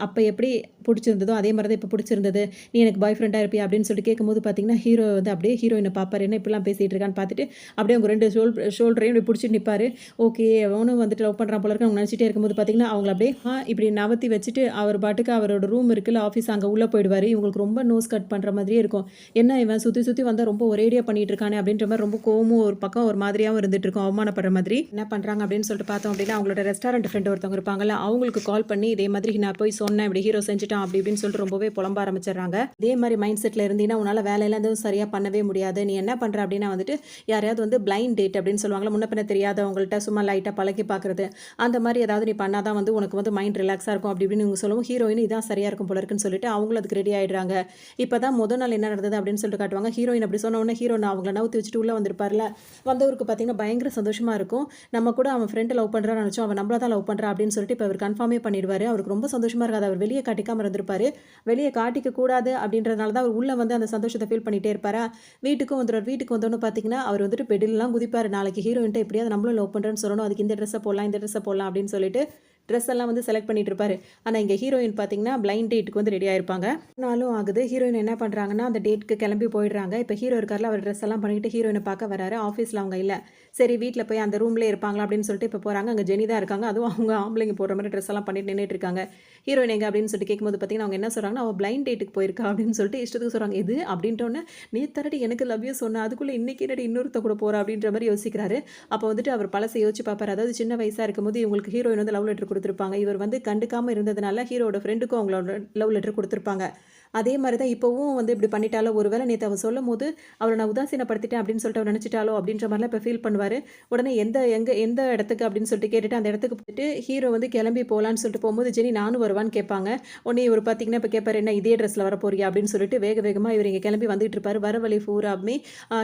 அப்போ எப்படி பிடிச்சிருந்ததோ அதே மாதிரி தான் இப்போ பிடிச்சிருந்தது, நீ எனக்கு பாய் ஃப்ரெண்டாக இருப்பியா அப்படின்னு சொல்லிட்டு கேட்கும்போது பார்த்தீங்கன்னா ஹீரோ வந்து அப்படியே ஹீரோயினை பார்ப்பார், என்ன இப்படிலாம் பேசிகிட்டு இருக்கான்னு பார்த்துட்டு அப்படியே அவங்க ரெண்டு ஷோல்டரையும் இப்படி பிடிச்சிட்டு நிற்பார். ஓகே அவனும் வந்துட்டு லவ் பண்ணுறான் போல இருக்கு அவங்க நினச்சிட்டே இருக்கும்போது பார்த்தீங்கன்னா அவங்கள அப்படியே இப்படி நவத்தி வச்சுட்டு அவர் பாட்டுக்கு அவரோட ரூம் இருக்குல்ல ஆஃபீஸ், அங்கே உள்ளே போயிடுவார். இவங்களுக்கு ரொம்ப நோஸ் கட் பண்ணுற மாதிரியே இருக்கும். என்ன இவன் சுற்றி வந்தால் ரொம்ப ஒரேடியாக பண்ணிட்டு இருக்கானே அப்படின்ற மாதிரி ரொம்ப கோவமும் ஒரு பக்கம் ஒரு மாதிரியாகவும் இருந்துட்டு இருக்கும், அவமானப்படுற மாதிரி. என்ன பண்ணுறாங்க அப்படின்னு சொல்லிட்டு பார்த்தோம் அப்படின்னா அவங்களோட ரெஸ்டாரண்ட் ஃப்ரெண்ட் ஒருத்தவங்க இருப்பாங்கல்ல, அவங்களுக்கு கால் பண்ணி இதே மாதிரி நான் போய் சொன்னேன் இப்படி ஹீரோ செஞ்சுட்டான் அப்படி இப்படின்னு சொல்லிட்டு ரொம்பவே புலம்ப ஆரம்பிச்சிடுறாங்க. இதே மாதிரி மைண்ட் செட்டில் இருந்தீங்கன்னா உன்னால் வேலையெல்லாம் எதுவும் சரியாக பண்ணவே முடியாது, நீ என்ன பண்ணுற அப்படின்னா வந்துட்டு யாரையாவது வந்து பிளைண்ட் டேட் அப்படின்னு சொல்லுவாங்களா, முன்ன பின்ன தெரியாதவங்கள்ட்ட சும்மா லைட்டாக பழகி பார்க்குறது, அந்த மாதிரி ஏதாவது நீ பண்ணாதான் வந்து உனக்கு வந்து மைண்ட் ரிலாக்ஸ் ரிலாக்ஸாக இருக்கும் அப்படி இப்படின்னு இவங்க சொல்லவும் ஹீரோயின் இதான் சரியாக இருக்கும் போல இருக்குன்னு சொல்லிட்டு அவங்களும் அதுக்கு ரெடி ஆகிடுறாங்க. இப்போ தான் முதல் நாள் என்ன நடந்தது அப்படின்னு சொல்லிட்டு காட்டுவாங்க. ஹீரோயின் அப்படி சொன்ன உடனே ஹீரோ அவங்கள நவுத்தி வச்சுட்டு உள்ளே வந்திருப்பார்ல, வந்தவருக்கு பார்த்தீங்கன்னா பயங்கர சந்தோஷமாக இருக்கும். நம்ம கூட அவன் ஃப்ரெண்டை லவ் பண்ணுறான்னு நினச்சோம், அவன் நம்மள தான் லவ் பண்ணுறா அப்படின்னு சொல்லிட்டு இப்போ அவர் கன்ஃபார்மே பண்ணிடுவார். அவருக்கு ரொம்ப சந்தோஷமாக இருக்காது. அவர் வெளியே காட்டிக்காமல் இருந்திருப்பார். வெளியே காட்டிக்க கூடாது அப்படின்றதுனால தான் அவர் உள்ளே வந்து அந்த சந்தோஷத்தை ஃபீல் பண்ணிகிட்டே இருப்பாரா. வீட்டுக்கும் வந்துடுவார். வீட்டுக்கு வந்தோன்னு பார்த்தீங்கன்னா அவர் வந்துட்டு பெட்டிலலாம் குதிப்பார். நாளைக்கு ஹீரோயின்ட்ட எப்படியாவது நம்மளும் லவ் பண்ணுறேன்னு சொல்லணும், அதுக்கு இந்த ட்ரெஸ்ஸை போடலாம் இந்த ட்ரெஸ்ஸை போடலாம் அப்படின்னு சொல்லிட்டு ட்ரெஸ் எல்லாம் வந்து செலக்ட் பண்ணிட்டு இருப்பாரு. ஆனால் இங்கே ஹீரோயின் பார்த்தீங்கன்னா பிளைண்ட் டேட்டுக்கு வந்து ரெடி ஆயிருப்பாங்க. நாளும் ஆகுது. ஹீரோயின் என்ன பண்ணுறாங்கன்னா அந்த டேட்டுக்கு கிளம்பி போயிடுறாங்க. இப்போ ஹீரோ இருக்கார்ல, அவர் ட்ரெஸ் எல்லாம் பண்ணிட்டு ஹீரோயினை பார்க்க வராரு. ஆஃபீஸில் அவங்க இல்லை. சரி வீட்டில் போய் அந்த ரூம்லேயே இருப்பாங்களா அப்படின்னு சொல்லிட்டு இப்போ போகிறாங்க. அங்கே ஜெனி தான் இருக்காங்க. அதுவும் அவங்க ஆம்பளைங்க போடுற மாதிரி ட்ரெஸ் எல்லாம் பண்ணிட்டு நின்றுட்டு இருக்காங்க. ஹீரோயின் எங்கே அப்படின்னு சொல்லிட்டு கேட்கும்போது பார்த்தீங்கன்னா அவங்க என்ன சொல்கிறாங்கன்னா அவள் பிளைண்ட் டேட்டுக்கு போயிருக்கா அப்படின்னு சொல்லிட்டு இஷ்டத்துக்கு சொல்கிறாங்க. இது அப்படின்ட்டோன்னே நீ தரடி எனக்கு லவ் யூ சொன்ன, அதுக்குள்ளே இன்னைக்கு என்னடி இன்னொருத்த கூட போகிறா அப்படின்ற மாதிரி யோசிக்கிறாரு. அப்போ வந்துட்டு அவர் பழசை யோசிச்சு பார்ப்பார். அதாவது சின்ன வயசாக இருக்கும்போது இவங்களுக்கு ஹீரோயின் வந்து லவ் லெட்டர் கொடுத்துருப்பாங்க. இவர் வந்து கண்டுக்காமல் இருந்ததுனால ஹீரோட ஃப்ரெண்டுக்கும் அவங்களோட லவ் லெட்டர் கொடுத்துருப்பாங்க. அதே மாதிரி தான் இப்போவும் வந்து இப்படி பண்ணிட்டாலோ, ஒரு வேளை நேற்று அவள் சொல்லும் போது அவளை நான் உதாசீனப்படுத்திட்டேன் அப்படின்னு சொல்லிட்டு அவர் நினச்சிட்டாலோ அப்படின்ற மாதிரிலாம் இப்போ ஃபீல் பண்ணுவார். உடனே எந்த இடத்துக்கு அப்படின்னு சொல்லிட்டு கேட்டுட்டு அந்த இடத்துக்கு போயிட்டு ஹீரோ வந்து கிளம்பி போகலான்னு சொல்லிட்டு போகும்போது ஜெனி நானும் வருவான்னு கேட்பாங்க. உடனே இவர் பார்த்தீங்கன்னா இப்போ கேட்பார், என்ன இதே ட்ரெஸ்ஸில் வர போறியா அப்படின்னு சொல்லிட்டு வேகமாக இவர் இங்கே கிளம்பி வந்துட்டு இருப்பார். வர வழி பூராமே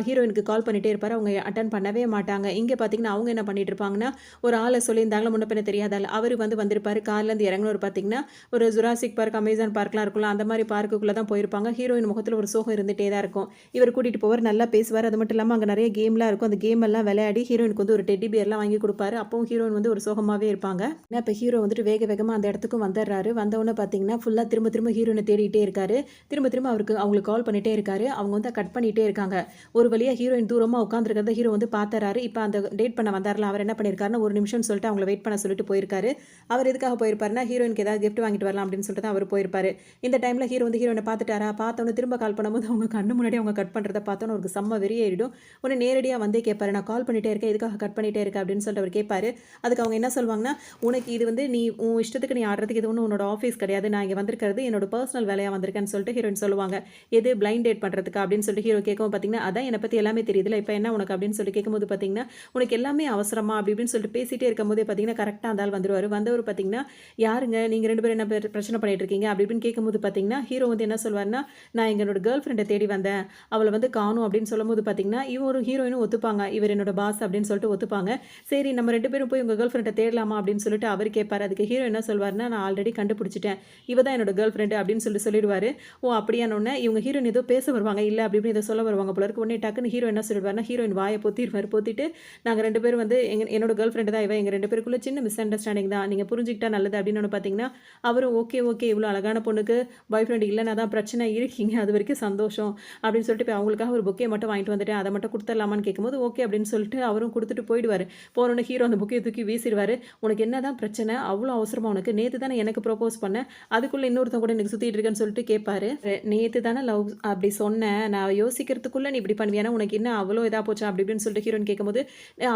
ஹீரோயினுக்கு கால் பண்ணிகிட்டே இருப்பார். அவங்க அட்டன் பண்ணவே மாட்டாங்க. இங்கே பார்த்தீங்கன்னா அவங்க என்ன பண்ணிட்டு இருப்பாங்கன்னா, ஒரு ஆளை சொல்லியிருந்தாங்களா முன்ன பின்ன தெரியாதால் அவர் வந்திருப்பார். கார்லேருந்து இறங்கினவர் பார்த்தீங்கன்னா ஒரு ஜுராசிக் பார்க், அமேசான் பார்க்லாம் இருக்கும்ல, அந்த மாதிரி பார்க்குள்ளே தான் போயிருப்பாங்க. ஹீரோயின் முகத்தில் ஒரு சோகம் இருந்துகிட்டே தான் இருக்கும். இவர் கூட்டிகிட்டு போவார், நல்லா பேசுவார். அது மட்டும் இல்லாமல் அங்கே நிறைய கேம்லாம் இருக்கும். அந்த கேம் எல்லாம் விளையாடி ஹீரோயினுக்கு வந்து ஒரு டெட்டி பியர்லாம் வாங்கி கொடுப்பாரு. அப்பவும் ஹீரோயின் வந்து ஒரு சோகமாகவே இருப்பாங்க. இப்போ ஹீரோ வந்துட்டு வேகமாக அந்த இடத்துக்கும் வந்துடுறாரு. வந்தவொடனே பார்த்தீங்கன்னா ஃபுல்லாக திரும்ப ஹீரோயினை தேடிட்டே இருக்காரு. திரும்ப அவங்களுக்கு கால் பண்ணிகிட்டே இருக்காரு. அவங்க வந்து கட் பண்ணிகிட்டே இருக்காங்க. ஒரு வழியாக ஹீரோயின் தூரமாக உட்காந்துருக்கிறத ஹீரோ வந்து பார்த்துறாரு. இப்போ அந்த டேட் பண்ண வந்தார்ல, அவர் என்ன பண்ணியிருக்காருன்னா ஒரு நிமிஷம் சொல்லிட்டு அவங்கள வெயிட் பண்ண சொல்லிட்டு போயிருக்காரு. அவர் எதுக்காக போயிருப்பாருன்னா ஹீரோயினுக்கு ஏதாவது கிஃப்ட் வாங்கிட்டு வரலாம் அப்படின்னு சொல்லிட்டு தான் அவர் போயிருப்பாரு. இந்த டைமில் ஹீரோ வந்து ஹீரோயினை பார்த்துட்டாரா, பார்த்தவொன்னே திரும்ப கால் பண்ணும்போது அவங்க கண்ணு முன்னாடி அவங்க கட் பண்ணுறத பார்த்தோன்னு அவருக்கு செம்ம வெறியாயிடும். உடனே நேரடியாக வந்தே கேட்பாரு, நான் கால் பண்ணிகிட்டே இருக்கேன், எதுக்காக கட் பண்ணிகிட்டே இருக்க அப்படின்னு சொல்லிட்டு அவர் கேட்பாரு. அதுக்கு அவங்க என்ன சொல்லுவாங்கன்னா, உனக்கு இது வந்து நீ உன் இஷ்டத்துக்கு நீ ஆடுறதுக்கு இது ஒன்றும் உன்னோட ஆஃபீஸ் கிடையாது, நான் இங்கே வந்திருக்கிறது என்னோட பர்சனல் வேலையாக வந்திருக்கேன்னு சொல்லிட்டு ஹீரோயின் சொல்லுவாங்க. எது பிளைண்ட் டேட் பண்ணுறதுக்கு அப்படின்னு சொல்லிட்டு ஹீரோ கேட்கவும் பார்த்தீங்கன்னா, அதான் என்னை பற்றி எல்லாமே தெரியுதுல, இப்போ என்ன உனக்கு அப்படின்னு சொல்லி கேட்கும்போது பார்த்தீங்கன்னா, உனக்கு எல்லாமே அவசரமா அப்படி இப்படின்னு சொல்லிட்டு பேசிகிட்டே இருக்கும் போதே பார்த்தீங்கன்னா கரெக்டாக இருந்தால் வந்துருவார். வந்தவர் பார்த்தீங்கன்னா, யாருங்க நீங்கள் ரெண்டு பேரும் என்ன பிரச்சனை பண்ணிட்டு இருக்கீங்க அப்படி இப்படின்னு கேட்கும்போது பார்த்தீங்கன்னா ஹீரோ வந்து என்ன சொல்வார்னா, நான் எங்களோட கேர்ள் ஃப்ரெண்டை தேடி வந்தேன், அவளை வந்து காணும் அப்படின்னு சொல்லும்போது பார்த்தீங்கன்னா இவரு ஹீரோயினும் ஒத்துப்பாங்க, இவர் என்னோட பாஸ் அப்படின்னு சொல்லிட்டு ஒத்துப்பாங்க. சரி நம்ம ரெண்டு பேரும் போய் உங்கள் கேர்ள் ஃப்ரெண்டை தேடலாமா அப்படின்னு சொல்லிட்டு அவர் கேட்பார். அதுக்கு ஹீரோ என்ன சொல்வார்னா, நான் ஆல்ரெடி கண்டுபிடிச்சிட்டேன், இவ தான் என்னோட கேர்ள் ஃப்ரெண்டு அப்படின்னு சொல்லிடுவார். ஓ அப்படியானோடனே இவங்க ஹீரோயின் ஏதோ பேச வருவாங்க, இல்லை அப்படி இப்படி ஏதோ சொல்ல வருவாங்க போல இருக்கு. உடனே டக்குன்னு ஹீரோ என்ன சொல்லிடுவார்னா, ஹீரோயின் வாயை பொத்திட்டு நாங்கள் ரெண்டு பேரும் வந்து என்னோட கேர்ள் ஃப்ரெண்டு தான் இவ, எங்கள் ரெண்டு பேருக்குள்ள சின்ன மிஸ் அண்டர்ஸ்டாண்டிங் தான், நீங்கள் புரிஞ்சுக்கிட்டா நல்லது அப்படின்னு பார்த்தீங்கன்னா அவரும் ஓகே இவ்வளோ அழகான பொண்ணுக்கு பாய் ஃப்ரெண்ட் இல்லைன்னா தான் பிரச்சனை, இருக்கீங்க அது வரைக்கும் சந்தோஷம் அப்படின்னு சொல்லிட்டு இப்போ அவங்களுக்காக ஒரு புக்கே மட்டும் வாங்கிட்டு வந்துட்டேன், அதை மட்டும் கொடுத்துடலாமான்னு கேட்கும்போது ஓகே அப்படின்னு சொல்லிட்டு அவரும் கொடுத்துட்டு போயிடுவார். போனோன்னு ஹீரோ அந்த புக்கையை தூக்கி வீசிடுவார். உனக்கு என்ன தான் பிரச்சனை, அவ்வளோ அவசரமாக உனக்கு, நேற்று தானே எனக்கு ப்ரொப்போஸ் பண்ணேன், அதுக்குள்ளே இன்னொருத்தன் கூட எனக்கு சுற்றிட்டு இருக்கேன்னு சொல்லிட்டு கேட்பாரு. நேற்று தானே லவ் அப்படி சொன்னேன், நான் யோசிக்கிறதுக்குள்ளே நீ இப்படி பண்ணுவியானா, உனக்கு என்ன அவ்வளோ இதாக போச்சா அப்படி இப்படின்னு சொல்லிட்டு ஹீரோன்னு கேட்கும்போது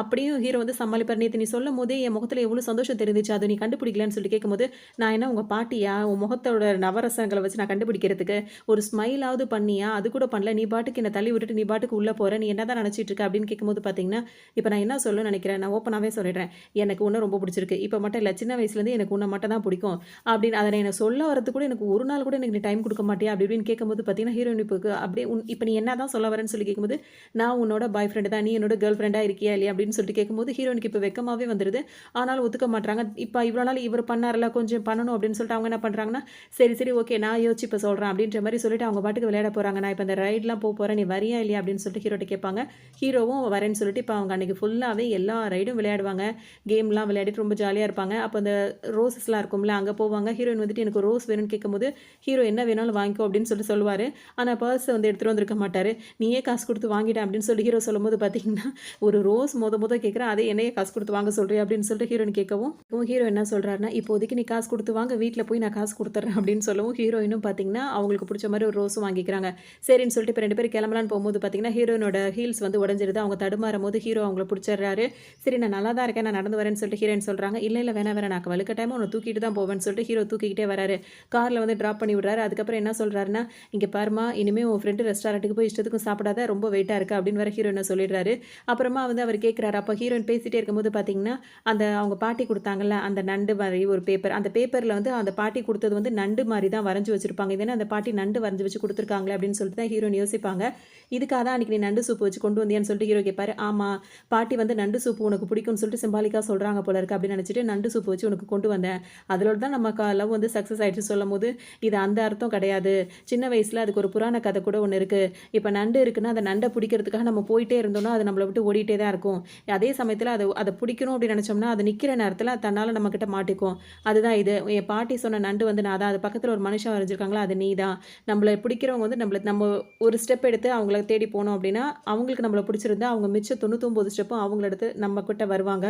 அப்படியும் ஹீரோ வந்து சமாளிப்பார். நேற்று நீ சொல்லும் போதே என் முகத்தில் எவ்வளோ சந்தோஷம் தெரிஞ்சிச்சு, அது நீ கண்டுபிடிக்கலன்னு சொல்லிட்டு கேட்கும்போது, நான் என்ன உங்கள் பாட்டியா, உன் முகத்தோட நவரசங்களை வச்சு நான் கண்டுபிடிக்கிறதுக்கு, ஒரு ஸ்மைலாவது பண்ணியா, அது கூட பண்ணல, நீ பாட்டுக்கு என்னை தள்ளி விட்டுட்டு நீ பாட்டுக்கு உள்ளே போகிற, நீ என்ன தான் நினச்சிட்டு இருக்க அப்படின்னு கேட்கும்போது பார்த்தீங்கன்னா, இப்போ நான் என்ன சொல்லணும்னு நினைக்கிறேன், நான் ஓப்பனாகவே சொல்லிடுறேன், எனக்கு ஒன்றும் ரொம்ப பிடிச்சிருக்கு, இப்போ மட்டும் இல்லை சின்ன வயசுலேருந்து எனக்கு உன்னை மட்டும் தான் பிடிக்கும் அப்படின்னு, அதை நான் சொல்ல வரது கூட எனக்கு ஒரு நாள் கூட எனக்கு நீ டைம் கொடுக்க மாட்டியா அப்படி இப்படின்னு கேட்கும்போது பார்த்தீங்கன்னா ஹீரோயின் அப்படியே இப்போ நீ என்ன தான் சொல்ல வரேன்னு சொல்லி கேட்கும்போது, நான் உன்னோட பாய் ஃப்ரெண்டு தான், நீ என்னோட கேர்ள் ஃப்ரெண்டாக இருக்கியா இல்லையா அப்படின்னு சொல்லிட்டு கேட்கும்போது ஹீரோயினுக்கு இப்போ வெக்கமாகவே வந்துடுது. ஆனாலும் ஒத்துக்க மாட்டாங்க. இப்போ இவ்வளோ நாள் இவர் பண்ணார்ல, கொஞ்சம் பண்ணணும் அப்படின்னு சொல்லிட்டு அவங்க என்ன பண்ணுறாங்கன்னா, சரி ஓகே நான் யோசிச்சு இப்போ சொல்கிறேன் அப்படின்ற மாதிரி சொல்லிட்டு அவங்க பாட்டுக்கு விளையாட போகிறாங்க. நான் இப்போ இந்த ரைட்லாம் போகிறேன், நீ வரியா இல்லையா அப்படின்னு சொல்லிட்டு ஹீரோட்ட கேட்பாங்க. ஹீரோவும் வரேன்னு சொல்லிட்டு இப்போ அவங்க அன்றைக்கி ஃபுல்லாகவே எல்லா ரைடும் விளையாடுவாங்க, கேம்லாம் விளையாடிட்டு ரொம்ப ஜாலியாக இருப்பாங்க. அப்போ அந்த ரோசஸ்லாம் இருக்கும்ல, அங்கே போவாங்க. ஹீரோயின் வந்துட்டு எனக்கு ரோஸ் வேணும்னு கேட்கும்போது ஹீரோ என்ன வேணாலும் வாங்கிக்கோ அப்படின்னு சொல்லிட்டு சொல்லுவார். ஆனால் பர்ஸ் வந்து எடுத்துகிட்டு வந்திருக்க மாட்டார். நீயே காசு கொடுத்து வாங்கிட்டேன் அப்படின்னு சொல்லி ஹீரோ சொல்லும்போது பார்த்தீங்கன்னா, ஒரு ரோஸ் மொத கேட்குறேன், அதே என்னையே காசு கொடுத்து வாங்க சொல்கிறேன் அப்படின்னு சொல்லிட்டு ஹீரோயின் கேட்கவும் ஹீரோ என்ன சொல்கிறாருன்னா, இப்போதைக்கு நீ காசு கொடுத்து வாங்க, வீட்டில் போய் நான் காசு கொடுத்துட்றேன் அப்படின்னு சொல்லவும் ஹீரோயினும் பார்த்தீங்கன்னா பார்த்தீங்கன்னா, அவங்களுக்கு புடிச்ச மாரி ஒரு ரோஸும் வாங்கிக்கிறாங்க. சரின்னு சொல்லிட்டு இப்ப 2 பேரும் கிளம்பலான்னு போம்போது பார்த்தீங்கன்னா, ஹீரோயினோட ஹீல்ஸ் வந்து உடைஞ்சிருது. அவங்க தடுமாறும்போது ஹீரோ அவங்கள புடிச்சிடுறாரு. சரி நான் நல்லா தான் இருக்கேன். நான் நடந்து வரேன்னு சொல்லிட்டு ஹீரோயின் சொல்றாங்க. இல்ல, இல்ல வேணாம், வேணாம். நான் வலுக்கட்டாயமா உன்ன தூக்கிட்டு தான் போவேன்னு சொல்லிட்டு ஹீரோ தூக்கிக்கிட்டே வராரு. கார்ல வந்து டிராப் பண்ணி விடுறாரு. அதுக்கப்புறம் என்ன சொல்றாருன்னா, "இங்க பாரும்மா, இனிமே உன் ஃப்ரெண்டு ரெஸ்டாரண்ட்டுக்கு போய் இஷ்டத்துக்கும் சாப்பிடாத. ரொம்ப வெயிட்டா இருக்கு." அப்படின்னு வேற ஹீரோயின சொல்லிடுறாரு. அப்புறமா வந்து அவர் கேட்கிறாரு. அப்ப ஹீரோயின் பேசிட்டே இருக்கும்போது பார்த்தீங்கன்னா, அந்த அவங்க பாட்டி குடுத்தாங்கல்ல, அந்த நண்டு மாரி ஒரு பேப்பர். அந்த பேப்பர்ல வந்து அந்த பாட்டி குடுத்தது வந்து நண்டு மாரி தான் வரைஞ்சு வச்சிருப்பாங்க. இது என்ன அந்த பாட்டி நண்டு வரைஞ்சு வச்சு குடுத்துருக்காங்களே அப்படின்னு சொல்லிட்டு தான் ஹீரோயின் யோசிப்பாங்க. இதுக்காக தான் அன்னைக்கு நீ நண்டு சூப் வச்சு கொண்டு வந்தியான்னு சொல்லிட்டு ஹீரோ கேட்பாரு. ஆமா, பாட்டி வந்து நண்டு சூப் உனக்கு பிடிக்கும்னு சொல்லிட்டு சிம்பாலிக்கா சொல்றாங்க போல இருக்கு அப்படின்னு நினைச்சிட்டு நண்டு சூப் வச்சு உனக்கு கொண்டு வந்தேன். அதோட தான் நம்ம லவ் வந்து சக்சஸ் ஆயிடுச்சு சொல்லும்போது, இது அந்த அர்த்தம் கிடையாது. சின்ன வயசுல அதுக்கு ஒரு புராண கதை கூட ஒண்ணு இருக்கு. இப்ப நண்டு இருக்குன்னா, அந்த நண்ட பிடிக்கிறதுக்காக நம்ம போயிட்டே இருந்தோம்னா, அது நம்மள விட்டு ஓடிட்டே தான் இருக்கும். அதே சமயத்துல அத பிடிக்கணும் அப்படின்னு நினைச்சோம்னா, அது நிக்கிற நேரத்துல தன்னால நம்மகிட்ட மாட்டிக்கும். அதுதான் இது. என் பாட்டி சொன்ன நண்டு வந்து நான் தான். அது பக்கத்துல ஒரு மனுஷன் வரைஞ்சிருக்காங்களா, அது நீ தான். நம்மள பிடிக்கிறவங்க வந்து நம்ம ஒரு ஸ்டெப் எடுத்து அவங்கள தேடி போனோம் அப்படின்னா, அவங்களுக்கு நம்மள பிடிச்சிருந்தா, அவங்க மிச்ச 99 ஸ்டெப்பும் அவங்கள எடுத்து நம்ம கிட்ட வருவாங்க.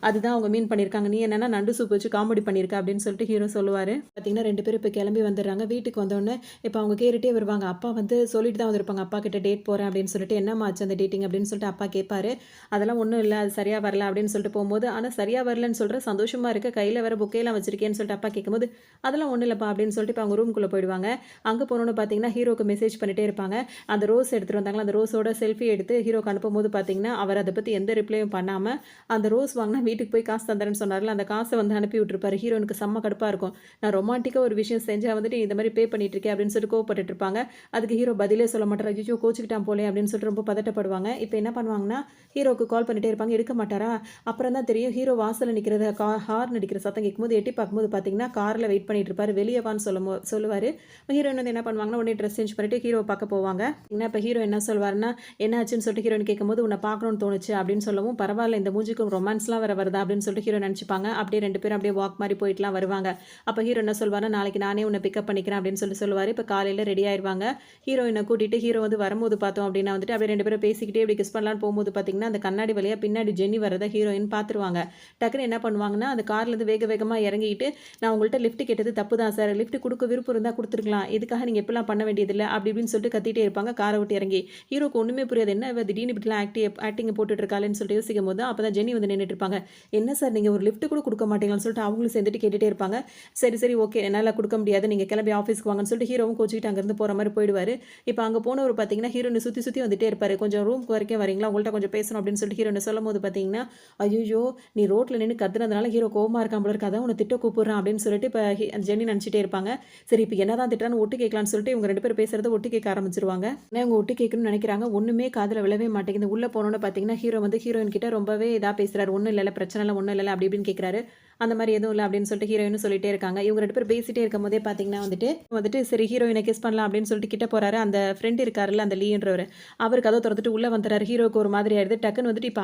அதுதான் அவங்க மீன் பண்ணியிருக்காங்க. நீ என்னன்னா நண்டு சூப் வச்சு காமெடி பண்ணியிருக்க அப்படின்னு சொல்லிட்டு ஹீரோ சொல்லுவாரு. பார்த்தீங்கன்னா 2 பேரும் இப்ப கிளம்பி வந்துடுறாங்க. வீட்டுக்கு வந்தோனே இப்ப அவங்க கேட்டுட்டே வருவாங்க. அப்பா வந்து சொல்லிட்டு தான் வந்திருப்பாங்க. அப்பா கிட்ட டேட் போறேன் அப்படின்னு சொல்லிட்டு, என்னம்மா ஆச்சு அந்த டேட்டிங் அப்படின்னு சொல்லிட்டு அப்பா கேட்பாரு. அதெல்லாம் ஒண்ணும் இல்ல. அது சரியா வரல அப்படின்னு சொல்லிட்டு போம்போது, ஆனா சரியா வரலன்னு சொல்ற சந்தோஷமா இருக்க. கையில வேற பொக்கேலாம் வச்சிருக்கேன்னு சொல்லிட்டு அப்பா கேட்கும்போது, அதெல்லாம் ஒண்ணும் இல்லப்பா அப்படின்னு சொல்லிட்டு இப்ப அவங்க ரூம்குள்ள போயிடுவாங்க. அங்க போனோனே பார்த்தீங்கன்னா, ஹீரோக்கு மெசேஜ் பண்ணிட்டே இருப்பாங்க. அந்த ரோஸ் எடுத்துட்டு வந்தாங்களா, அந்த ரோஸோட செல்ஃபி எடுத்து ஹீரோக்கு அனுப்பும்போது பார்த்தீங்கன்னா, அவர் அத பத்தி எந்த ரிப்ளையும் பண்ணாம, அந்த ரோஸ் வாங்குனா வீட்டுக்கு போய் காசு தந்தரேன்னு சொன்னார்ல, அந்த காச வந்து அனுப்பி விட்டுருப்பாரு. ஹீரோயினுக்கு செம்ம கடுப்பா இருக்கும். நான் ரொமான்டிக்கா ஒரு விஷயம் செஞ்சா வந்துட்டு, இந்த மாரி பே பண்ணிட்டு இருக்கே அப்படின்னு சொல்லிட்டு கோவப்பட்டுட்டு இருப்பாங்க. அதுக்கு ஹீரோ பதிலே சொல்ல மாட்டாரு. ஐய்யய்யோ! கோச்சுக்கிட்டான் போலயே அப்படின்னு சொல்லிட்டு ரொம்ப பதட்டப்படுவாங்க. இப்ப என்ன பண்ணுவாங்கன்னா, ஹீரோக்கு கால் பண்ணிட்டே இருப்பாங்க. எடுக்க மாட்டாரா? அப்புறம் தான் தெரியும் ஹீரோ வாசல்ல நிக்கிறத ஹார்ன் அடிக்கிற சத்தம் கேட்கும்போது எட்டி பார்க்கும்போது பார்த்தீங்கன்னா, கார்ல வெயிட் பண்ணிட்டு இருப்பாரு. வெளிய வான்னு சொல்லுவாரு. ஹீரோயின் வந்து என்ன பண்ணுவாங்கன்னா, உடனே ட்ரெஸ் சேஞ்ச் பண்ணிட்டு ஹீரோவ பார்க்க போவாங்க. இப்ப ஹீரோ என்ன சொல்வாருன்னா, "என்ன ஆச்சுன்னு?" சொல்லிட்டு ஹீரோயின் கேட்கும்போது, "உன்ன பார்க்கணும்னு தோணுச்சு" அப்படின்னு சொல்லவும், "பரவால்ல இந்த மூஞ்சிக்கு ரொமான்ஸ்லாம் வேற வருதா?" அப்படின்னு சொல்லிட்டு ஹீரோ நெனச்சுப்பாங்க. அப்படியே 2 பேரும் அப்படியே வாக் மாரி போயிட்டுலாம் வருவாங்க. அப்ப ஹீரோ என்ன சொல்வாருன்னா, "நாளைக்கு நானே உன்ன பிக்கப் பண்ணிக்கிறேன்" அப்படின்னு சொல்லுவாரு. இப்ப காலையில ரெடி ஆயிருவாங்க. ஹீரோயின கூட்டிட்டு ஹீரோ வந்து வரும்போது பார்த்தோம் அப்படின்னா வந்துட்டு, அப்படியே 2 பேரும் பேசிக்கிட்டே இப்படி கிஸ் பண்ணலான்னு போம்போது பார்த்தீங்கன்னா, அந்த கண்ணாடி வழியா பின்னாடி ஜென்னி வரத ஹீரோயின் பார்த்துருவாங்க. டக்குனு என்ன பண்ணுவாங்கன்னா, அந்த கார்லேருந்து வேக வேகமா இறங்கிட்டு, "நான் உங்கள்ட்ட லிஃப்ட் கேட்டது தப்பு தான் சார். லிஃப்ட் குடுக்க விருப்பம் இருந்தா குடுத்துருக்கலாம். இதுக்காக நீங்க இப்படிலாம் பண்ண வேண்டியதில்ல." அப்படி இப்படின்னு சொல்லிட்டு கத்திட்டே இருப்பாங்க. கார விட்டு இறங்கி. ஹீரோக்கு ஒண்ணுமே புரியாது. என்ன இவ திடீர்னு இப்படிலாம் ஆக்டிங் போட்டுட்டு இருக்காளேன்னு சொல்லிட்டு யோசிக்கும்போது தான் அப்பதான் ஜென்னி வந்து நின்னுட்டு இருப்பாங்க. "என்ன சார் நீங்க ஒரு லிஃப்ட் கூட குடுக்க மாட்டீங்களான்னு?" சொல்லிட்டு அவங்களும் சேர்ந்துட்டு கேட்டுட்டே இருப்பாங்க. சரி, சரி ஓகே. என்னால குடுக்க முடியாது. நீங்க கிளம்பி ஆஃபீஸ்க்கு வாங்கன்னு சொல்லிட்டு ஹீரோவும் கோச்சுக்கிட்டு அங்கருந்து போற மாரி போயிடுவாரு. இப்ப அங்க போனவரு பார்த்தீங்கன்னா, ஹீரோயின சுத்தி சுத்தி வந்துட்டே இருப்பாரு. "கொஞ்சம் ரூம்க்கு வரைக்கும் வரீங்களா? உங்கள்ட்ட கொஞ்சம் பேசணும்." அப்படின்னு சொல்லிட்டு ஹீரோயின சொல்லும்போது பார்த்தீங்கன்னா, "ஐய்யய்யோ! நீ ரோட்ல நின்னு கத்துனதுனால ஹீரோ கோவமா இருக்கான் போல இருக்கு. அதான் உன்ன திட்ட கூப்பிடுறான்." அப்படின்னு சொல்லிட்டு இப்ப ஜென்னி நெனச்சுட்டே இருப்பாங்க. சரி இப்ப என்னதான் திட்டுறான்னு ஒட்டு கேட்கலான்னு சொல்லிட்டு இவங்க 2 பேரும் பேசுறத ஒட்டு கேட்க ஆரம்பிச்சுருவாங்க. ஏன்னா இவங்க ஒட்டு கேட்கணும்னு நெனைக்கிறாங்க. ஒண்ணுமே காதுல விழவே மாட்டேங்குது. உள்ள போனோனே பார்த்தீங்கன்னா, ஹீரோ வந்து ஹீரோயின் கிட்ட ரொம்பவே இதா பேசுறாரு. "ஒண்ணும் இல்லல்ல, பிரச்சனைலாம் ஒண்ணும் இல்லல்ல." அப்படி இப்படின்னு கேட்கிறாரு. அந்த மாரி எதுவும் இல்ல அப்படின்னு சொல்லிட்டு ஹீரோயினும் சொல்லிட்டே இருக்காங்க. இவங்க 2 பேரும் பேசிட்டே இருக்கும்போதே பார்த்தீங்கன்னா வந்துட்டு சரி ஹீரோயின கிஸ் பண்ணலாம் அப்படின்னு சொல்லிட்டு கிட்ட போறாரு. அந்த ஃப்ரெண்ட் இருக்காருல்ல அந்த லீன்றவரு. அவரு கதவ தொறந்துட்டு உள்ள வந்துறாரு. ஹீரோக்கு ஒரு மாதிரி ஆயிடுது. டக்குன்னு வந்துட்டு இப்ப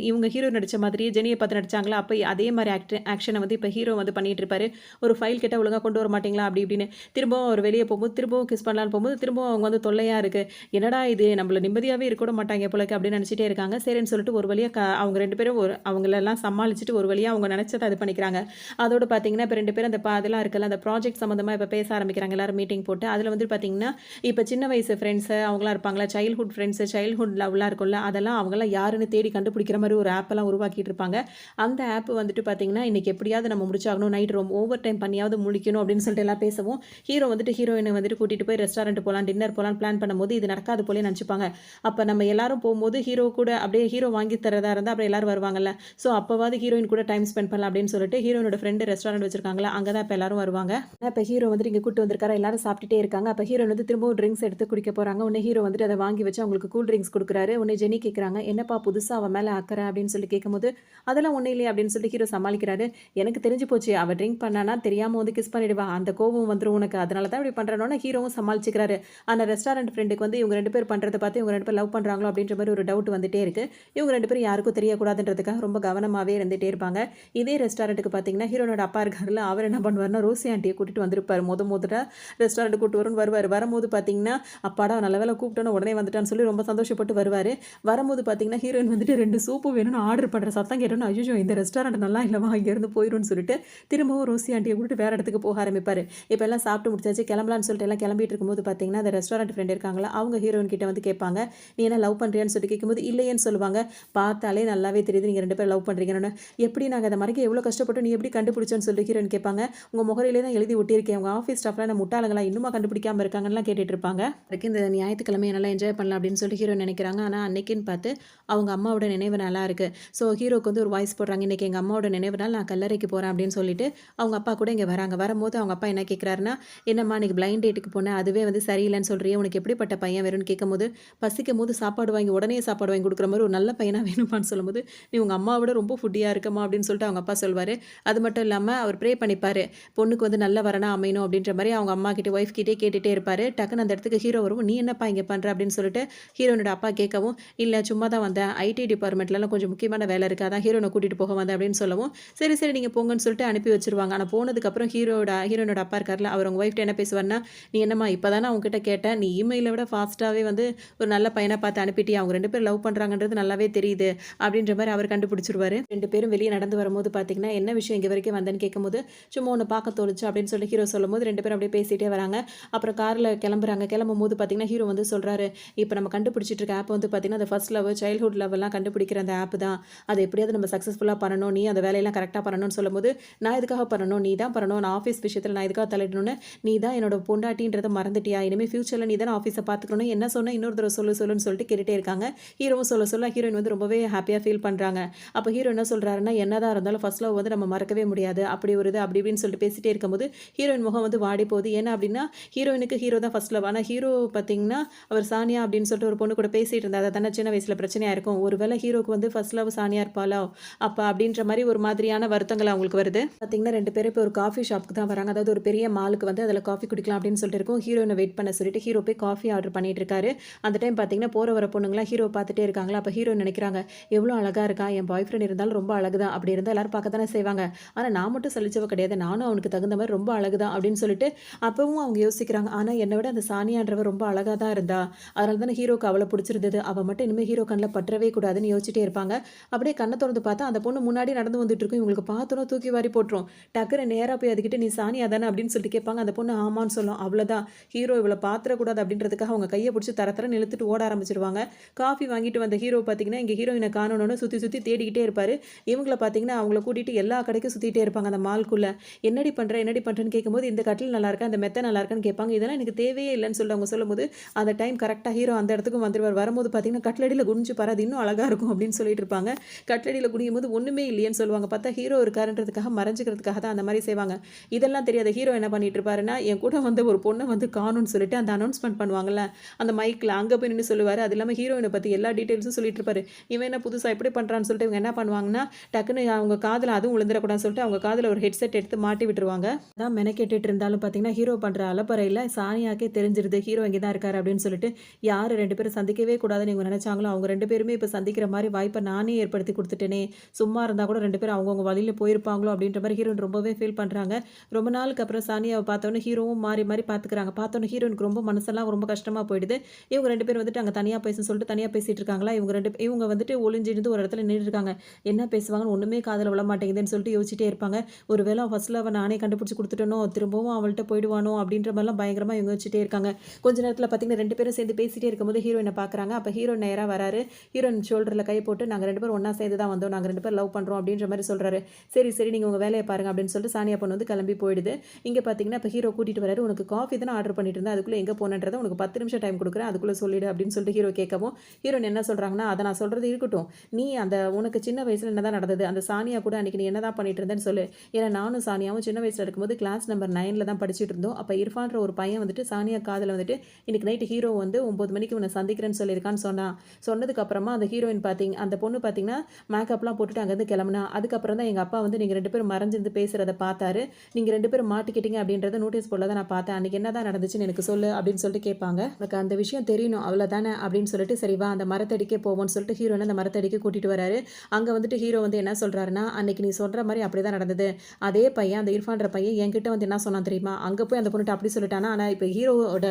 இவங்க ஹீரோ நடிச்ச மாதிரியே ஜெனிய பார்த்து நடிச்சாங்களா, அப்ப அதே மாரி ஆக்ஷன வந்து இப்ப ஹீரோ வந்து பண்ணிட்டு இருப்பாரு. ஒரு ஃபைல் கேட்டா ஒழுங்கா கொண்டு வர மாட்டீங்களா? அப்படி இப்படின்னு. திரும்பவும் அவர் வெளிய போகும்போது, திரும்பவும் கிஸ் பண்ணலான்னு போகும்போது, திரும்பவும் அவங்க வந்து தொல்லையா இருக்கு. என்னடா இது நம்மள நிம்மதியாவே இருக்க விட மாட்டாங்க போல இருக்கு அப்படின்னு நெனச்சுட்டே இருக்காங்க. சரின்னு சொல்லிட்டு ஒரு வழியா அவங்க 2 பேரும் அவங்களெல்லாம் சமாளிச்சுட்டு ஒரு வழியா அவங்க நெனச்சத இது பண்ணிக்கிறாங்க. அதோட பார்த்தீங்கன்னா, இப்ப 2 பேரும் அந்த அதெல்லாம் இருக்குல்ல, அந்த ப்ராஜெக்ட் சம்மந்தமா இப்ப பேச ஆரம்பிக்கிறாங்க எல்லாரும் மீட்டிங் போட்டு. அதுல வந்து பார்த்தீங்கன்னா, இப்ப சின்ன வயசு ஃப்ரெண்ட்ஸு அவங்கலாம் இருப்பாங்கல்ல, சைல்ட்ஹுட் ஃப்ரெண்ட்ஸு, சைல்ட்ஹுட் லவ்லாம் இருக்கும்ல, அதெல்லாம் அவங்கலாம் யாருன்னு தேடி கண்டுபிடிக்கிற மாரி ஒரு ஆப்பெல்லாம் உருவாக்கிட்டு இருப்பாங்க. அந்த ஆப் வந்துட்டு பார்த்தீங்கன்னா, இன்னைக்கு எப்படியாவது நம்ம முடிச்சாகணும். நைட் ரொம்ப ஓவர் டைம் பண்ணியாவது முடிக்கணும் அப்படின்னு சொல்லிட்டு எல்லாம் பேசவும், ஹீரோ வந்துட்டு ஹீரோயின வந்துட்டு கூட்டிட்டு போய் ரெஸ்டாரண்ட் போலாம், டின்னர் போலான்னு பிளான் பண்ணும்போது, இது நடக்காது போலயே நெனச்சுப்பாங்க. அப்ப நம்ம எல்லாரும் போம்போது ஹீரோ கூட அப்படியே ஹீரோ வாங்கி தர்றதா இருந்தா, அப்புறம் எல்லாரும் வருவாங்கல்ல. ஸோ அப்பவாவது ஹீரோயின் கூட டைம் ஸ்பெண்ட் பண்ணலாம் அப்படின்னு சொல்லிட்டு, ஹீரோயினோட ஃப்ரெண்டு ரெஸ்டாரண்ட் வச்சிருக்காங்கல்ல, அங்க தான் இப்ப எல்லாரும் வருவாங்க. இப்ப ஹீரோ வந்துட்டு இங்க கூட்டு வந்திருக்காரு. எல்லாரும் சாப்பிட்டுட்டே இருக்காங்க. அப்ப ஹீரோயின் வந்து திரும்பவும் ட்ரிங்க்ஸ் எடுத்து குடிக்க போறாங்க. உடனே ஹீரோ வந்துட்டு அத வாங்கி வச்சு அவங்களுக்கு கூல் ட்ரிங்க்ஸ் குடுக்குறாரு. உடனே ஜெனி கேட்குறாங்க, "என்னப்பா புதுசா அவ மேல அக்கறை?" அப்படின்னு சொல்லி கேட்கும்போது, "அதெல்லாம் ஒண்ணும் இல்லையே" அப்படின்னு சொல்லிட்டு ஹீரோ சமாளிக்கிறாரு. "எனக்கு தெரிஞ்சு போச்சு. அவ ட்ரிங்க் பண்ணானா தெரியாம வந்து கிஸ் பண்ணிடுவா. அந்த கோவம் வந்துரும் உனக்கு. அதனால தான் இப்படி பண்றானோன்னு" ஹீரோவும் சமாளிச்சுக்கிறாரு. ஆனா ரெஸ்டாரண்ட் ஃப்ரெண்டுக்கு வந்து இவங்க 2 பேர் பண்றத பார்த்து இவங்க 2 பேரும் லவ் பண்றாங்களோ அப்படின்ற மாரி ஒரு டவுட் வந்துட்டே இருக்கு. இவங்க 2 பேரும் யாருக்கும் தெரியக்கூடாதுன்றதுக்காக ரொம்ப கவனமாவே இருந்துட்டே இருப்பாங்க. இதே ரெஸ்டாரண்ட் ரெஸ்டாரண்ட்டுக்கு பார்த்தீங்கன்னா, ஹீரோனோட அப்பா இருக்காருல்ல, அவர் என்ன பண்ணுவாருன்னா, ரோசி ஆண்டிய கூட்டிட்டு வந்திருப்பாரு. முதல்ல ரெஸ்டாரண்ட் கூட்டு வருவாரு. வரும்போது பார்த்தீங்கன்னா, அப்பாடா நல்ல வேளை கூப்பிட்டோனே உடனே வந்துட்டான்னு சொல்லி ரொம்ப சந்தோஷப்பட்டு வருவாரு. வரும்போது பார்த்தீங்கன்னா, ஹீரோயின் வந்துட்டு 2 சூப்பு வேணும்னு ஆர்டர் பண்ற சத்தம் கேட்டோனே, "ஐய்யய்யோ! இந்த ரெஸ்டாரண்ட் நல்லா இல்லம்மா, இங்கேருந்து போயிரும்னு" சொல்லிட்டு திரும்பவும் ரோசி ஆண்டிய கூட்டிட்டு வேற இடத்துக்கு போக ஆரம்பிப்பாரு. இப்ப எல்லாம் சாப்பிட்டு முடிச்சாச்சு, கிளம்பலான்னு சொல்லிட்டு எல்லாம் கிளம்பிட்டு இருக்கும்போது பார்த்தீங்கன்னா, அந்த ரெஸ்டாரண்ட் ஃப்ரெண்ட் இருக்காங்கல்ல, அவங்க ஹீரோயின் கிட்ட வந்து கேட்பாங்க, "நீ என்ன லவ் பண்றியான்னு?" சொல்லி கேட்கும்போது, இல்லையேன்னு சொல்லுவாங்க. பார்த்தாலே நல்லாவே தெரியுது நீங்க 2 பேரும் லவ் பண்றீங்கன்னு. எப்படி நாங்க அத மறைக்க எவ்வளோ கஷ்டப்பட்டோம், நீ எப்படி கண்டுபிடிச்சேன்னு சொல்லி ஹீரோயின் கேட்பாங்க. உங்க முகரையிலே தான் எழுதி ஒட்டியிருக்கேன். உங்க ஆஃபீஸ் ஸ்டாஃப்லாம் என்ன முட்டாளுங்களா, இன்னுமா கண்டுபிடிக்காம இருக்காங்கன்னுலாம் கேட்டுட்டு இருப்பாங்க. அதுக்கு இந்த ஞாயித்துக்கிழமைய நல்லா என்ஜாய் பண்ணலாம் அப்படின்னு சொல்லி ஹீரோயின் நினைக்கிறாங்க. ஆனா அன்னைக்குன்னு பார்த்து அவங்க அம்மாவோட நினைவு நாளா இருக்கு. ஸோ ஹீரோக்கு வந்து ஒரு வாய்ஸ் போடுறாங்க, இன்னைக்கு எங்க அம்மாவோட நினைவு நாள், நான் கல்லறைக்கு போறேன் அப்படின்னு சொல்லிட்டு அவங்க அப்பா கூட இங்க வராங்க. வரும்போது அவங்க அப்பா என்ன கேட்குறாருன்னா, என்னம்மா இன்னைக்கு பிளைண்ட் டேட்டுக்கு போனேன், அதுவே வந்து சரியில்லைன்னு சொல்றியே, உனக்கு எப்படிப்பட்ட பையன் வேணும்னு கேட்கும்போது, பசிக்கும்போது சாப்பாடு வாங்கி உடனே சாப்பாடு வாங்கி கொடுக்குற மாதிரி ஒரு நல்ல பையனா வேணுமான்னு சொல்லும்போது, நீ உங்க அம்மாவை விட ரொம்ப ஃபுட்டியா இருக்கம்மா அப்படின்னு சொல்லிட்டு அவங்க அப்பா சொல்வாரு. அது மட்டும் இல்லாம அவர் ப்ரே பண்ணிப்பாரு, பொண்ணுக்கு வந்து நல்ல வரனா அமையணும் அப்படின்ற மாதிரி அவங்க அம்மா கிட்ட ஒய்ஃப் கிட்டே கேட்டுட்டே இருப்பாரு. டக்குன்னு அந்த இடத்துக்கு ஹீரோ வரும், நீ என்னப்பா இங்க பண்ற அப்படின்னு சொல்லிட்டு ஹீரோனோட அப்பா கேட்கவும், இல்ல சும்மா தான் வந்தேன், ஐடி டிபார்ட்மெண்ட்லலாம் கொஞ்சம் முக்கியமான வேலை இருக்கு, அதான் ஹீரோனை கூட்டிட்டு போக வந்தேன் அப்படின்னு சொல்லவும், சரி சரி நீங்க போங்கன்னு சொல்லிட்டு அனுப்பி வச்சிருவாங்க. ஆனா போனதுக்கப்புறம் ஹீரோனோட அப்பா இருக்கார்ல, அவர் உங்க ஒய்ஃப்ட்ட என்ன பேசுவார்னா, நீ என்னம்மா இப்பதானே அவங்ககிட்ட கேட்டேன், நீ இமெயிலை விட ஃபாஸ்ட்டாவே வந்து ஒரு நல்ல பையனா பார்த்து அனுப்பிட்டியா, அவங்க 2 பேரும் லவ் பண்றாங்கன்றது நல்லாவே தெரியுது அப்படின்ற மாதிரி அவர் கண்டுபிடிச்சிருவாரு. 2 பேரும் வெளியே நடந்து வரும்போது பார்த்தீங்கன்னா, என்ன விஷயம் இங்க வரைக்கும் வந்தேன்னு கேட்கும்போது, சும்மா உன்னை பார்க்க தோணுச்சு அப்படின்னு சொல்லி ஹீரோ சொல்லும்போது 2 பேரும் அப்படியே பேசிட்டே வராங்க. அப்புறம் கார்ல கிளம்புறாங்க. கிளம்பும்போது பார்த்தீங்கன்னா, ஹீரோ வந்து சொல்றாரு, இப்போ நம்ம கண்டுபிடிச்சிட்டு இருக்க ஆப் வந்து பார்த்தீங்கன்னா, அந்த ஃபர்ஸ்ட் லவ், சைல்ட்ஹுட் லவ்லாம் கண்டுபிடிக்கிற அந்த ஆப் தான். அதை எப்படியாவது நம்ம சக்ஸஸ்ஃபுல்லா பண்ணணும், நீ அந்த வேலையெல்லாம் கரெக்ட்டா பண்ணணும்னு சொல்லும்போது, நான் எதுக்காக பண்ணணும், நீ தான் பண்ணணும், நான் ஆஃபீஸ் விஷயத்துல நான் எதுக்காக தலையிடணும்னு, நீ தான் என்னோட பொண்டாட்டின்றத மறந்துட்டியா, இனிமே ஃபியூச்சர்ல நீ தானே ஆஃபீஸை பார்த்துக்கணும், என்ன சொன்ன இன்னொரு தடவை சொல்லுன்னு சொல்லிட்டு கேட்டுட்டே இருக்காங்க. ஹீரோவும் சொல்ல ஹீரோயின் வந்து ரொம்பவே ஹாப்பியா ஃபீல் பண்றாங்க. அப்போ ஹீரோ என்ன சொல்றாருன்னா, என்னதான் இருந்தாலும் ஃபர்ஸ்ட் லவ் வந்து நம்ம மறக்கவே முடியாது, அப்படி ஒரு இது அப்படி இப்படின்னு சொல்லிட்டு பேசிட்டே இருக்கும்போது ஹீரோயின் முகம் வந்து வாடி போகுது. ஏன்னா அப்படின்னா, ஹீரோயினுக்கு ஹீரோ தான் ஃபர்ஸ்ட் லவ். ஆனா ஹீரோ பார்த்தீங்கன்னா, அவர் சானியா அப்படின்னு சொல்லிட்டு ஒரு பொண்ணு கூட பேசிட்டு இருந்தா, அதை தானே சின்ன வயசுல பிரச்சனையா இருக்கும். ஒருவேளை ஹீரோக்கு வந்து ஃபர்ஸ்ட் லவ் சானியா இருப்பாளோ அப்ப அப்படின்ற மாதிரி ஒரு மாதிரியான வருத்தங்கள் அவங்களுக்கு வருது. பார்த்தீங்கன்னா 2 பேரும் இப்போ ஒரு காஃபி ஷாப்புக்கு தான் வராங்க. அதாவது ஒரு பெரிய மாலுக்கு வந்து அதில் காஃபி குடிக்கலாம் அப்படின்னு சொல்லிட்டு இருக்கும். ஹீரோயினை வெயிட் பண்ண சொல்லிட்டு ஹீரோ போய் காஃபி ஆர்டர் பண்ணிட்டு இருக்காரு. அந்த டைம் பார்த்தீங்கன்னா போற வர பொண்ணுங்களாம் ஹீரோ பார்த்துட்டே இருக்காங்களா. அப்போ ஹீரோ நினைக்கிறாங்க, எவ்வளோ அழகா இருக்கா, என் பாய் ஃப்ரெண்ட் இருந்தாலும் ரொம்ப அழகுதான், அப்படி இருந்தால் எல்லாரும் பார்க்க தானே செய்வாங்க. ஆனால் நான் மட்டும் சலிச்சவ கிடையாது, நானும் அவனுக்கு தகுந்த மாதிரி ரொம்ப அழகுதான் அப்படின்னு சொல்லிட்டு அப்பவும் அவங்க யோசிக்கிறாங்க. ஆனால் என்னை விட அந்த சானியான்றவ ரொம்ப அழகாக தான் இருந்தா, அதனால தானே ஹீரோக்கு அவளை பிடிச்சிருந்தது, அவள் மட்டும் இனிமேல் ஹீரோ கண்ணில் பற்றவே கூடாதுன்னு யோசிச்சுட்டே இருப்பாங்க. அப்படியே கண்ணை திறந்து பார்த்தா அந்த பொண்ணு முன்னாடி நடந்து வந்துட்டு இருக்கும். இவங்களுக்கு பார்த்தோன்னா தூக்கி வாரி போட்டுரும். டக்குனு நேராக போய் அதுக்கிட்ட, நீ சானியா தானே அப்படின்னு சொல்லிட்டு கேட்பாங்க. அந்த பொண்ணு ஆமான்னு சொல்லும். அவ்வளோதான், ஹீரோ இவளை பாத்திரக்கூடாது அப்படின்றதுக்காக அவங்க கையை பிடிச்சி தரத்தரன்னு இழுத்துட்டு ஓட ஆரம்பிச்சிருவாங்க. காஃபி வாங்கிட்டு வந்த ஹீரோ பார்த்தீங்கன்னா, இங்கே ஹீரோயினை காணணும்னு சுற்றி தேடிக்கிட்டே இருப்பாரு. இவங்கள பார்த்தீங்கன்னா அவங்கள கூட்டிட்டு எல்லா கடைக்கும் சுற்றிட்டே இருப்பாங்க அந்த மால்குள்ள. என்னடி பண்ணுறேன்னு கேட்கும்போது, இந்த கட்டில் நல்லா இருக்கா, இந்த மெத்தை நல்லா இருக்கான்னு கேட்பாங்க. இதெல்லாம் எனக்கு தேவையே இல்லைன்னு சொல்லி அவங்க சொல்லும்போது, அந்த டைம் கரெக்டாக ஹீரோ அந்த இடத்துக்கும் வந்துருவார். வரும்போது பார்த்தீங்கன்னா, கட்லடியில் குனிஞ்சு பாரு, அது இன்னும் அழகாக இருக்கும் அப்படின்னு சொல்லிட்டு இருப்பாங்க. கட்லடியில் குனியும் போது ஒன்றுமே இல்லையேன்னு சொல்லுவாங்க. பார்த்தா ஹீரோ இருக்காருன்றதுக்காக மறைஞ்சிக்கிறதுக்காக தான் அந்த மாதிரி செய்வாங்க. இதெல்லாம் தெரியாத ஹீரோ என்ன பண்ணிட்டு இருப்பாருன்னா, என் கூட வந்து ஒரு பொண்ணை வந்து காணும்னு சொல்லிட்டு அந்த அனௌன்ஸ்மெண்ட் பண்ணுவாங்கல்ல அந்த மைக்கில், அங்கே போய் நின்று சொல்லுவார். அது இல்லாமல் ஹீரோயினை பற்றி எல்லா டீட்டெயில்ஸும் சொல்லிட்டு இருப்பாரு. இவன் என்ன புதுசாக எப்படி பண்ணுறான்னு சொல்லிட்டு இவங்க என்ன பண்ணுவாங்கன்னா, டக்குன்னு அவங்க காதில் அதுவும் விழுந்துடக்கூடாதுன்னு சொல்லிட்டு அவங்க காதில் ஒரு ஹெட்செட் எடுத்து மாட்டி விட்டுருவாங்க. அதான் மெனக்கெட்டுட்டு இருந்தாலும் பார்த்தீங்கன்னா, ஹீரோ பண்ணுற அலப்பறையில் சானியாக்கே தெரிஞ்சிருது ஹீரோ இங்கே தான் இருக்காரு அப்படின்னு சொல்லிட்டு. யார் 2 பேரும் சந்திக்கவே கூடாதுன்னு இவங்க நினைச்சாங்களோ அவங்க 2 பேருமே இப்போ சந்திக்கிற மாதிரி வாய்ப்பை நானே ஏற்படுத்தி கொடுத்துட்டேனே, சும்மா இருந்தால் கூட 2 பேரும் அவங்கவுங்க வழியில் போயிருப்பாங்களோ அப்படின்ற மாதிரி ஹீரோயின் ரொம்பவே ஃபீல் பண்ணுறாங்க. ரொம்ப நாளுக்கு அப்புறம் சானியாவை பார்த்தோன்னே ஹீரோவும் மாறி மாறி பார்த்துக்கிறாங்க. பார்த்தோன்னே ஹீரோயினுக்கு ரொம்ப மனசெல்லாம் ரொம்ப கஷ்டமாக போயிடுது. இவங்க 2 பேரும் வந்துட்டு அங்கே தனியாக பேசுன்னு சொல்லிட்டு தனியாக பேசிட்டு இருக்காங்களா. இவங்க வந்துட்டு ஒளிஞ்சிருந்து ஒரு இடத்துல நின்று இருக்காங்க. என்ன பேசுவாங்கன்னு ஒன்றுமே காதில் விழ மாட்டேங்குதுன்னு சொல்லிட்டு யோசிச்சிட்டே இருப்பாங்க. ஒரு வேளை ஃபர்ஸ்ட்ல அவன் நானே கண்டுபிடிச்சி கொடுத்துட்டனோ, திரும்பவும் அவள்கிட்ட போயிடுவானோ அப்படின்ற மாதிரிலாம் பயங்கரமாக இவங்க யோசிச்சிட்டே இருக்காங்க. கொஞ்ச நேரத்தில் பார்த்தீங்கன்னா 2 பேரும் சேர்ந்து பேசிட்டே இருக்கும்போது ஹீரோயினை பார்க்குறாங்க. அப்போ ஹீரோ நேராக வராரு. ஹீரோயின் ஷோல்டரில் கை போட்டு, நாங்கள் 2 பேரும் ஒன்றா சேர்ந்து தான் வந்தோம், நாங்கள் 2 பேரும் லவ் பண்ணுறோம் அப்படின்ற மாதிரி சொல்கிறாரு. சரி சரி நீங்கள் உங்கள் வேலையை பாருங்க அப்படின்னு சொல்லிட்டு சானியா பொண்ணு வந்து கிளம்பி போயிடுது. இங்கே பார்த்தீங்கன்னா இப்போ ஹீரோ கூட்டிகிட்டு வராரு. உனக்கு காஃபி தானே ஆர்டர் பண்ணிட்டு இருந்தேன், அதுக்குள்ளே எங்கே போனன்றதை உனக்கு 10 நிமிஷம் டைம் கொடுக்குறேன், அதுக்குள்ளே சொல்லிடு அப்படின்னு சொல்லிட்டு ஹீரோ கேட்கவும், ஹீரோயின் என்ன சொல்கிறாங்கன்னா, அதை நான் சொல்கிறது இருக்கட்டும், நீ அந்த உனக்கு சின்ன வயசில் என்ன தான் நடந்தது, அந்த சானியா கூட அன்றைக்கி நீ என்ன தான் பண்ணிட்டு இருந்தேன்னு சொல்லு. ஏன்னா நானும் சானியாவும் சின்ன வயசில் இருக்கும்போது கிளாஸ் நம்பர் 9ல் தான் படிச்சுட்டு இருந்தோம். அப்போ இர்ஃபான்ற ஒரு பையன் வந்துட்டு சானியா காதில் வந்துட்டு, இன்னைக்கு நைட்டு ஹீரோ வந்து 9 மணிக்கு உன்னை சந்திக்கிறேன்னு சொல்லியிருக்கான்னு சொன்னதுக்கு அப்புறமா அந்த ஹீரோயின் அந்த பொண்ணு பார்த்தீங்கன்னா மேக்கப்லாம் போட்டுட்டு அங்கேருந்து கிளம்புனா. அதுக்கப்புறம் தான் எங்கள் அப்பா வந்து நீங்கள் 2 பேரும் மறைஞ்சிருந்து பேசுகிறத பார்த்தாரு. நீங்கள் 2 பேரும் மாட்டிக்கிட்டீங்க அப்படின்றத நோட்டீஸ் போர்டில் தான் நான் பார்த்தேன். அன்றைக்கி என்ன தான் நடந்துச்சுன்னு எனக்கு சொல்லு அப்படின்னு சொல்லிட்டு கேட்பாங்க. எனக்கு அந்த விஷயம் தெரியணும் அவ்வளோதானே அப்படின்னு சொல்லிட்டு, சரிவா அந்த மரத்தடிக்கே போவோம்னு சொல்லிட்டு ஹீரோனை அந்த மரத்தடிக்கு கூட்டிகிட்டு வராரு. அங்கே வந்துட்டு ஹீரோ வந்து என்ன சொல்கிறாருன்னா, அன்னைக்கு நீ நீ சொல்கிற மாதிரி அப்படி தான் நடந்தது. அதே பையன் அந்த இர்ஃபான்ற பையன் என்கிட்ட வந்து என்ன சொன்னான் தெரியுமா, அங்கே போய் அந்த பொண்ணுகிட்ட அப்படி சொல்லிட்டானா. ஆனால் இப்போ ஹீரோவோட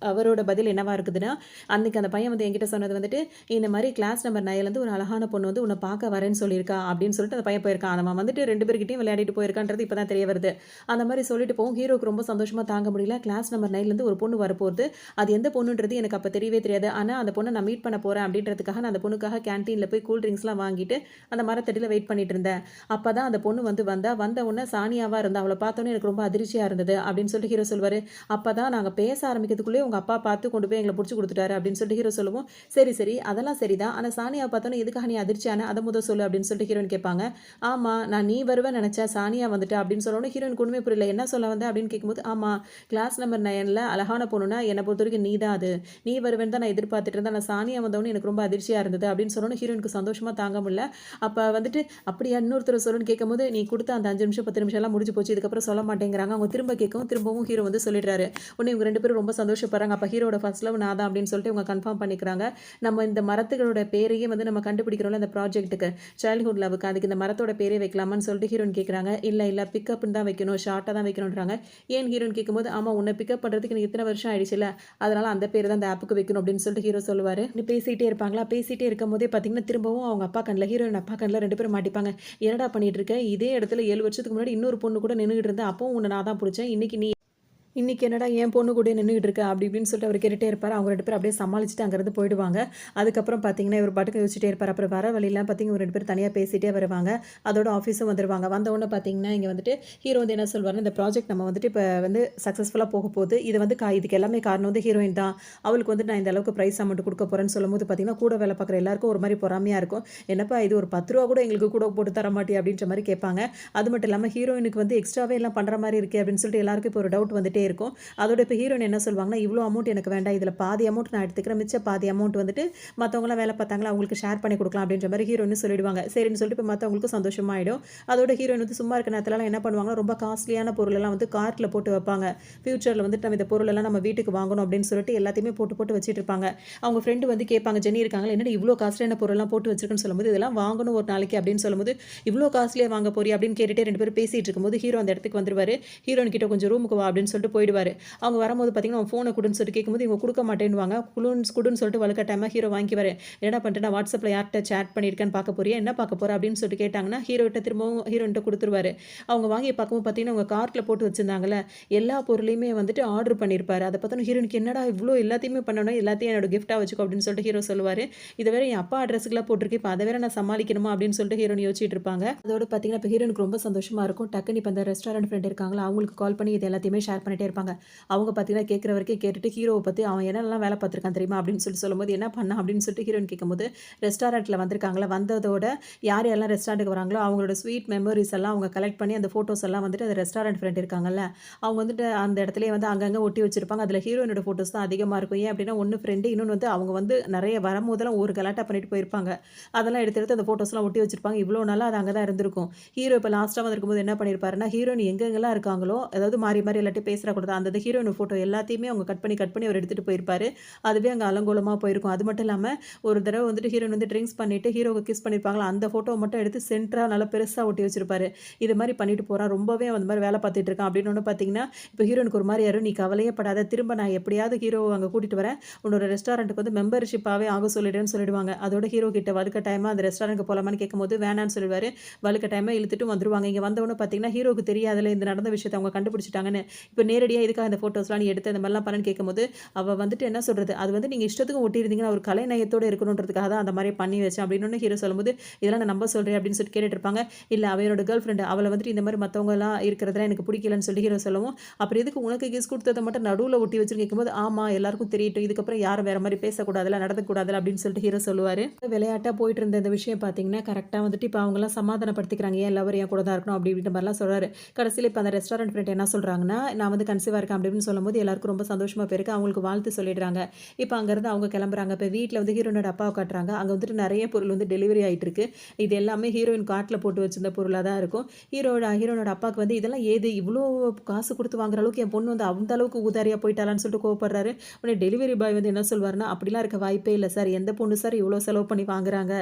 அவரோட பதில் என்னவா இருக்குதுன்னா, அன்றைக்கி அந்த பையன் வந்து என்கிட்ட சொன்னது வந்துட்டு, இந்த மாதிரி கிளாஸ் நம்பர் 9லேருந்து ஒரு அழகான பொண்ணு வந்து உன்னை பார்க்க வரேன்னு சொல்லியிருக்கா அப்படின்னு சொல்லிட்டு அந்த பையன் போயிருக்கான். அவன் வந்துட்டு 2 பேர்கிட்டையும் விளையாடிட்டு போயிருக்கான்றது இப்போ தான் தெரிய வருது. அந்த மாதிரி சொல்லிட்டு போகும். ஹீரோக்கு ரொம்ப சந்தோஷமாக தாங்க முடியல. கிளாஸ் நம்பர் 9லேருந்து ஒரு பொண்ணு வரப்போகுது. அது எந்த பொண்ணுன்றது எனக்கு அப்போ தெரியவே தெரியாது. ஆனால் அந்த பொண்ணை நான் மீட் பண்ண போகிறேன் அப்படின்றதுக்காக நான் அந்த பொண்ணுக்காக கேன்டீனில் போய் கூல் ட்ரிங்க்ஸ்லாம் வாங்கிட்டு அந்த மரத்தடியில் வெயிட் பண்ணிட்டு இருந்தேன். அப்போ தான் அந்த பொண்ணு வந்து வந்த உடனே சானியாவாக இருந்தா. அவளை பார்த்தோன்னே எனக்கு ரொம்ப அதிர்ச்சியாக இருந்தது அப்படின்னு சொல்லிட்டு ஹீரோ சொல்வார். அப்போ தான் நாங்கள் பேச ஆரம்பிக்கிறதுக்குள்ளேயே உங்கள் அப்பா பார்த்து கொண்டு போய் எங்களை பிடிச்சி கொடுத்துட்டாரு அப்படின்னு சொல்லிட்டு ஹீரோ சொல்லுவோம். சரி அதெல்லாம் சரிதான். ஆனால் சானியாவை பார்த்தோன்னே எதுக்காக நீ அதிர்ச்சியான அதை முதல் சொல்லு அப்படின்னு சொல்லிட்டு ஹீரோயின் கேட்பாங்க. ஆமாம், நான் நீ வருவேன் நினச்சா சானியா வந்துட்டு அப்படின்னு சொல்லணும். ஹீரோயினுக்கு ஒன்றுமே புரியல. என்ன சொல்ல வந்தேன் அப்படின்னு கேட்கும்போது, ஆமாம், கிளாஸ் நம்பர் 9ல் அழகான பொண்ணுனா என்னை பொறுத்த வரைக்கும் நீ தான். அது நீ வருவேன்னு தான் நான் எதிர்பார்த்துட்டு இருந்தேன். நான் சானியா வந்தவொன்னு எனக்கு ரொம்ப அதிர்ச்சியாக இருந்தது அப்படின்னு சொல்லணும். ஹீரோயினுக்கு சந்தோஷமாக தாங்க முடியல. அப்போ வந்துட்டு அப்படியா இன்னொருத்தர் சொல்லுன்னு கேட்கும்போது, நீ கொடுத்த அந்த 5 நிமிஷம் 10 நிமிஷம்லாம் முடிஞ்சு போச்சு, இதுக்கப்புறம் சொல்ல மாட்டேங்கிறாங்க. அவங்க திரும்ப கேட்கவும் திரும்பவும் ஹீரோ வந்து சொல்லிடுறாரு. உடனே இவங்க 2 பேரும் ரொம்ப சந்தோஷப்படுறாங்க. அப்போ ஹீரோட ஃபர்ஸ்ட் லவ் நான் தான் அப்படின்னு சொல்லிட்டு இவங்க கன்ஃபார்ம் பண்ணிக்கிறாங்க. நம்ம இந்த மரத்துகளோட பேரையே வந்து நம்ம கண்டுபிடிக்கிறோம்ல இந்த ப்ராஜெக்ட்டுக்கு, சைல்ட்ஹுட் லவ்வுக்கு, அதுக்கு இந்த மரத்தோட பேரே வைக்கலாமான்னு சொல்லிட்டு ஹீரோயின் கேட்குறாங்க. இல்லை பிக்கப்னு தான் வைக்கணும், ஷார்ட்டாக தான் வைக்கணுன்றாங்க. ஏன் ஹீரோயின் கேட்கும்போது, ஆமாம் உன்னை பிக்கப் பண்ணுறதுக்கு எனக்கு இத்தனை வருஷம் ஆயிடுச்சுல, அதனால அந்த பேர் தான் அந்த ஆப்புக்கு வைக்கணும் அப்படின்னு சொல்லிட்டு ஹீரோ சொல்லுவார். நீ பேசிகிட்டே இருப்பாங்களா, பேசிகிட்டே இருக்கும் போதே பார்த்தீங்கன்னா திரும்பவும் அவங்க அப்பா கண்ணில், ஹீரோயின் அப்பா கண்ணில் 2 பேரும் மாட்டிப்பாங்க. என்னடா பண்ணிட்டு இருக்க, இதே இடத்துல 7 வருஷத்துக்கு முன்னாடி இன்னொரு பொண்ணு கூட நின்றுட்டு இருந்தேன், அப்பவும் உன்னை நான் தான் பிடிச்சேன், இன்னைக்கு என்னடா என் பொண்ணு கூட நின்றுட்டு இருக்கா அப்படி இப்படின்னு சொல்லிட்டு அவர் கேட்டுகிட்டே இருப்பார். அவங்க 2 பேரும் அப்படியே சமாளிச்சுட்டு அங்கேருந்து போயிடுவாங்க. அதுக்கப்புறம் பார்த்தீங்கன்னா இவர் பாட்டுக்கு யோசிச்சுட்டே இருப்பார். அப்புறம் வர வழியெல்லாம் பார்த்தீங்கன்னா இவர் 2 பேரும் தனியாக பேசிகிட்டே வருவாங்க. அதோட ஆஃபீஸும் வந்துடுவாங்க. வந்தவுடனே பார்த்தீங்கன்னா இங்கே வந்துட்டு ஹீரோ வந்து என்ன சொல்வார்னா, இந்த ப்ராஜெக்ட் நம்ம வந்துட்டு இப்போ வந்து சக்ஸஸ்ஃபுல்லாக போக போகுது, இது வந்து இதுக்கு எல்லாமே காரணம் வந்து ஹீரோயின் தான், அவளுக்கு வந்து நான் இந்த அளவுக்கு ப்ரைஸ் அமௌண்ட் கொடுக்க போகிறேன்னு சொல்லும்போது பார்த்தீங்கன்னா கூட வேலை பார்க்குற எல்லாருக்கும் ஒரு மாதிரி பொறாமையாக இருக்கும். என்னப்பா இது ஒரு 10 ரூபா கூட எங்களுக்கு கூட போட்டு தர மாட்டே அப்படின்ற மாதிரி கேட்பாங்க. அது மட்டும் இல்லாமல் ஹீரோயினுக்கு வந்து எக்ஸ்ட்ராவே எல்லாம் பண்ணுற மாதிரி இருக்கே அப்படின்னு சொல்லிட்டு எல்லாருக்கும் இப்போ ஒரு டவுட் வந்துட்டே இருக்கும். அதோட இப்போ ஹீரோயின் என்ன சொல்லுவாங்கன்னா, இவ்வளோ அமௌண்ட் எனக்கு வேண்டாம், இதில் பாதி அமௌண்ட் நான் எடுத்துக்கிறேன், மிச்ச பாதி அமௌண்ட் வந்துட்டு மற்றவங்களாம் வேலை பார்த்தாங்களா அவங்களுக்கு ஷேர் பண்ணி கொடுக்கலாம் அப்படின்ற மாதிரி ஹீரோயின் சொல்லிடுவாங்க. சரின்னு சொல்லிட்டு இப்போ மற்றவங்களுக்கும் சந்தோஷமாயிடும். அதோட ஹீரோயின் வந்து சும்மா இருக்க நேரத்துலலாம் என்ன பண்ணுவாங்கன்னா, ரொம்ப காஸ்ட்லியான பொருளெல்லாம் வந்து கார்ட்டில் போட்டு வைப்பாங்க. ஃபியூச்சரில் வந்துட்டு நம்ம இந்த பொருளெல்லாம் நம்ம வீட்டுக்கு வாங்கணும் அப்படின்னு சொல்லிட்டு எல்லாத்தையுமே போட்டு வச்சுட்டு இருப்பாங்க. அவங்க ஃப்ரெண்டு வந்து கேட்பாங்க, ஜெனி இருக்காங்களா, என்னடா இவ்வளோ காஸ்ட்லியான பொருளெல்லாம் போட்டு வச்சிருக்குன்னு சொல்லும்போது, இதெல்லாம் வாங்கணும் ஒரு நாளைக்கு அப்படின்னு சொல்லும்போது, இவ்வளோ காஸ்ட்லியாக வாங்க போறீ அப்படின்னு கேட்டுகிட்டே 2 பேரும் பேசிகிட்டு இருக்கும்போது ஹீரோ அந்த இடத்துக்கு வந்துருவார். ஹீரோயின் கிட்ட கொஞ்சம் ரூமுக்கு வா அப்படின்னு சொல்லிட்டு போயிடுவார். அவங்க வரும்போது பார்த்தீங்கன்னா அவன் ஃபோனை கொடுன்னு சொல்லிட்டு கேட்கும்போது இவங்க கொடுக்க மாட்டேன்னுவாங்க. குடுன்னு சொல்லிட்டு வலுக்கட்டாயமாக ஹீரோ வாங்கிக்குவார். என்ன பண்ணிட்டு நான் வாட்ஸ்அப்பில் யார்கிட்ட சேட் பண்ணியிருக்கேன்னு பார்க்க போறியா, என்ன பார்க்க போகிற அப்படின்னு சொல்லிட்டு கேட்டாங்கன்னா ஹீரோகிட்ட திரும்பவும் ஹீரோன்ட்ட கொடுத்துருவாரு. அவங்க வாங்கி பார்க்கும்போது பார்த்தீங்கன்னா அவங்க கார்ட்டில் போட்டு வச்சுருந்தாங்கல்ல எல்லா பொருளையுமே வந்துட்டு ஆர்டர் பண்ணியிருப்பாரு. அதை பார்த்தோன்னா ஹீரோனுக்கு என்னடா இவ்வளோ எல்லாத்தையுமே பண்ணணும், எல்லாத்தையும் என்னோட கிஃப்ட்டாக வச்சுக்கோ அப்படின்னு சொல்லிட்டு ஹீரோ சொல்லுவார். இதை வேற என் அப்பா அட்ரஸுக்குலாம் போட்டிருக்கு, இப்போ அதை வேற நான் சமாளிக்கணுமா அப்படின்னு சொல்லிட்டு ஹீரோன் யோசிச்சுட்டு இருப்பாங்க. அதோட பார்த்தீங்கன்னா இப்போ ஹீரோனுக்கு ரொம்ப சந்தோஷமாக இருக்கும். டக்குன்னு இப்போ அந்த ரெஸ்டாரண்ட் ஃப்ரெண்ட் இருக்காங்களா அவங்களுக்கு கால் பண்ணி இது எல்லாத்தையுமே ஷேர் பண்ணிட்டே இருப்பாங்க. அவங்க பார்த்தீங்கன்னா கேட்குற வரைக்கும் கேட்டுட்டு ஹீரோவை பற்றி அவன் என்னெல்லாம் வேலை பார்த்துருக்கான் தெரியுமா அப்படின்னு சொல்லும்போது என்ன பண்ணா அப்படின்னு சொல்லிட்டு ஹீரோயின் கேட்கும்போது, ரெஸ்டாரண்ட்டில் வந்திருக்காங்களா, வந்ததோட யார் யாரெல்லாம் ரெஸ்டாரண்ட்டுக்கு வராங்களோ அவங்களோட ஸ்வீட் மெமரிஸ் எல்லாம் அவங்க கலெக்ட் பண்ணி அந்த ஃபோட்டோஸ் எல்லாம் வந்துட்டு அந்த ரெஸ்டாரண்ட் ஃப்ரெண்ட் இருக்காங்கல்ல அவங்க வந்துட்டு அந்த இடத்துலேயே வந்து அங்கங்கே ஒட்டி வச்சிருப்பாங்க. அதில் ஹீரோயினோட ஃபோட்டோஸ் தான் அதிகமாக இருக்கும். ஏன் அப்படின்னா ஒன்று ஃப்ரெண்டு, இன்னொன்று வந்து அவங்க வந்து நிறைய வரும்போதெல்லாம் ஒரு கலாட்டா பண்ணிட்டு போயிருப்பாங்க. அதெல்லாம் எடுத்து அந்த ஃபோட்டோஸ்லாம் ஒட்டி வச்சிருப்பாங்க. இவ்வளோ நாளாக அது அங்கே தான் இருந்திருக்கும். ஹீரோ இப்போ லாஸ்ட்டாக வந்திருக்கும்போது என்ன பண்ணியிருப்பாருன்னா, ஹீரோயின் எங்கெங்கெல்லாம் இருக்காங்களோ அதாவது மாறி எல்லாத்தையும் பேசுகிறக்கூடாது அந்த ஹீரோயின் ஃபோட்டோ எல்லாத்தையுமே அவங்க கட் பண்ணி அவர் எடுத்துகிட்டு போயிருப்பாரு. அதுவே அங்கே அலங்கோலமாக போயிருக்கும். அது மட்டும் இல்லாமல் ஒரு தடவை வந்துட்டு ஹீரோயின் வந்து ட்ரிங்க்ஸ் பண்ணிவிட்டு ஹீரோவுக்கு கிஸ் பண்ணியிருப்பாங்களா அந்த ஃபோட்டோவை மட்டும் எடுத்து சென்டராக நல்லா பெருசாக ஒட்டி வச்சிருப்பாரு. இது மாதிரி பண்ணிட்டு போகிறான், ரொம்பவே அந்த மாதிரி வேலை பார்த்துட்டு இருக்கான் அப்படின்னு ஒன்று பார்த்தீங்கன்னா இப்போ ஹீரோனுக்கு ஒரு மாதிரி யாரும், நீ கவலையே படாத, திரும்ப நான் எப்படியாவது ஹீரோவை அங்கே கூட்டிகிட்டு வரேன், உன்னோட ரெஸ்டாரண்ட்டுக்கு வந்து மெம்பர்ஷிப்பாகவே ஆக சொல்லிடுன்னு சொல்லிடுவாங்க. அதோட ஹீரோ கிட்ட வலுக்கட்டாயமாக அந்த ரெஸ்டாரண்ட்டுக்கு போகலாமான்னு கேட்கும்போது வேணான்னு சொல்லிடுவார். வலுக்கட்டாயமாக இழுத்துட்டு வந்துருவாங்க. இங்கே வந்தவொன்னு பார்த்தீங்கன்னா ஹீரோவுக்கு தெரியாதுல இந்த நடந்த விஷயத்தை அவங்க கண்டுபிடிச்சிட்டாங்கன்னு. இப்போ நேரடியாக இதுக்காக அந்த ஃபோட்டோஸ்லாம் நீ எடுத்து அந்த மாதிரிலாம் பண்ணன்னு கேட்கும்போது அவள் வந்துட்டு என்ன சொல்கிறது, அது வந்து நீங்கள் இஷ்டத்துக்கு ஒட்டியிருந்தீங்கன்னா ஒரு கலை நயத்தோடு இருக்கணுன்றதுக்காக தான் அந்த மாதிரி பண்ணி வச்சேன் அப்படின்னு ஹீரோ சொல்லும்போது, இதெல்லாம் நான் நம்ப சொல்கிறேன் அப்படின்னு சொல்லிட்டு கேட்டுட்டு இருப்பாங்க. இல்லை அவனோட கேர்ள் ஃப்ரெண்டு, அவளை வந்துட்டு இந்த மாதிரி மற்றவங்கலாம் இருக்கிறதுலாம் எனக்கு பிடிக்கலன்னு சொல்லி ஹீரோ சொல்லவும், அப்புறம் எதுக்கு உனக்கு கிஸ் கொடுத்ததை மட்டும் நடுவில் ஒட்டி வச்சுன்னு கேட்கும்போது, ஆமாம் எல்லாருக்கும் தெரியட்டும், இதுக்கப்புறம் யாரும் வேறு மாதிரி பேசக்கூடாதுல, நடத்தக்கூடாதுல அப்படின்னு சொல்லிட்டு ஹீரோ சொல்லுவார். விளையாட்டாக போயிட்டு இருந்த இந்த விஷயம் பார்த்தீங்கன்னா கரெக்டாக வந்துட்டு இப்போ அவங்களாம் சமாதானப்படுத்திக்கிறாங்க, ஏன் லவர் என் கூட தான் இருக்கணும் அப்படி இப்படின்ற மாதிரிலாம் சொல்கிறாரு. கடைசியில் இப்போ அந்த ரெஸ்டாரண்ட் ஃப்ரெண்ட் என்ன சொல்கிறாங்கன்னா, நான் வந்து கன்சீவாக இருக்கேன் அப்படின்னு சொல்லும்போது எல்லாருக்கும் ரொம்ப சந்தோஷமாக போயிருக்கு. அவங்களுக்கு வாழ்த்து சொல்லிடுறாங்க. இப்போ அங்கேருந்து அவங்க கிளம்புறாங்க. இப்போ வீட்டில் வந்து ஹீரோயினோட அப்பாவை காட்டுறாங்க. அங்கே வந்துட்டு நிறைய பொருள் வந்து டெலிவரி ஆகிட்டு இருக்கு. இது எல்லாமே ஹீரோயின் கார்ட்டில் போட்டு வச்சிருந்த பொருளாக தான் இருக்கும். ஹீரோனோட அப்பாவுக்கு வந்து இதெல்லாம் ஏது இவ்வளோ காசு கொடுத்து வாங்குற அளவுக்கு என் பொண்ணு வந்து அந்த அளவுக்கு ஊதாரியாக போயிட்டாலான்னு சொல்லிட்டு கோவப்படுறாரு. உடனே டெலிவரி பாய் வந்து என்ன சொல்வாருன்னா, அப்படிலாம் இருக்க வாய்ப்பே இல்லை சார். எந்த பொண்ணு சார் இவ்வளோ செலவு பண்ணி வாங்குறாங்க?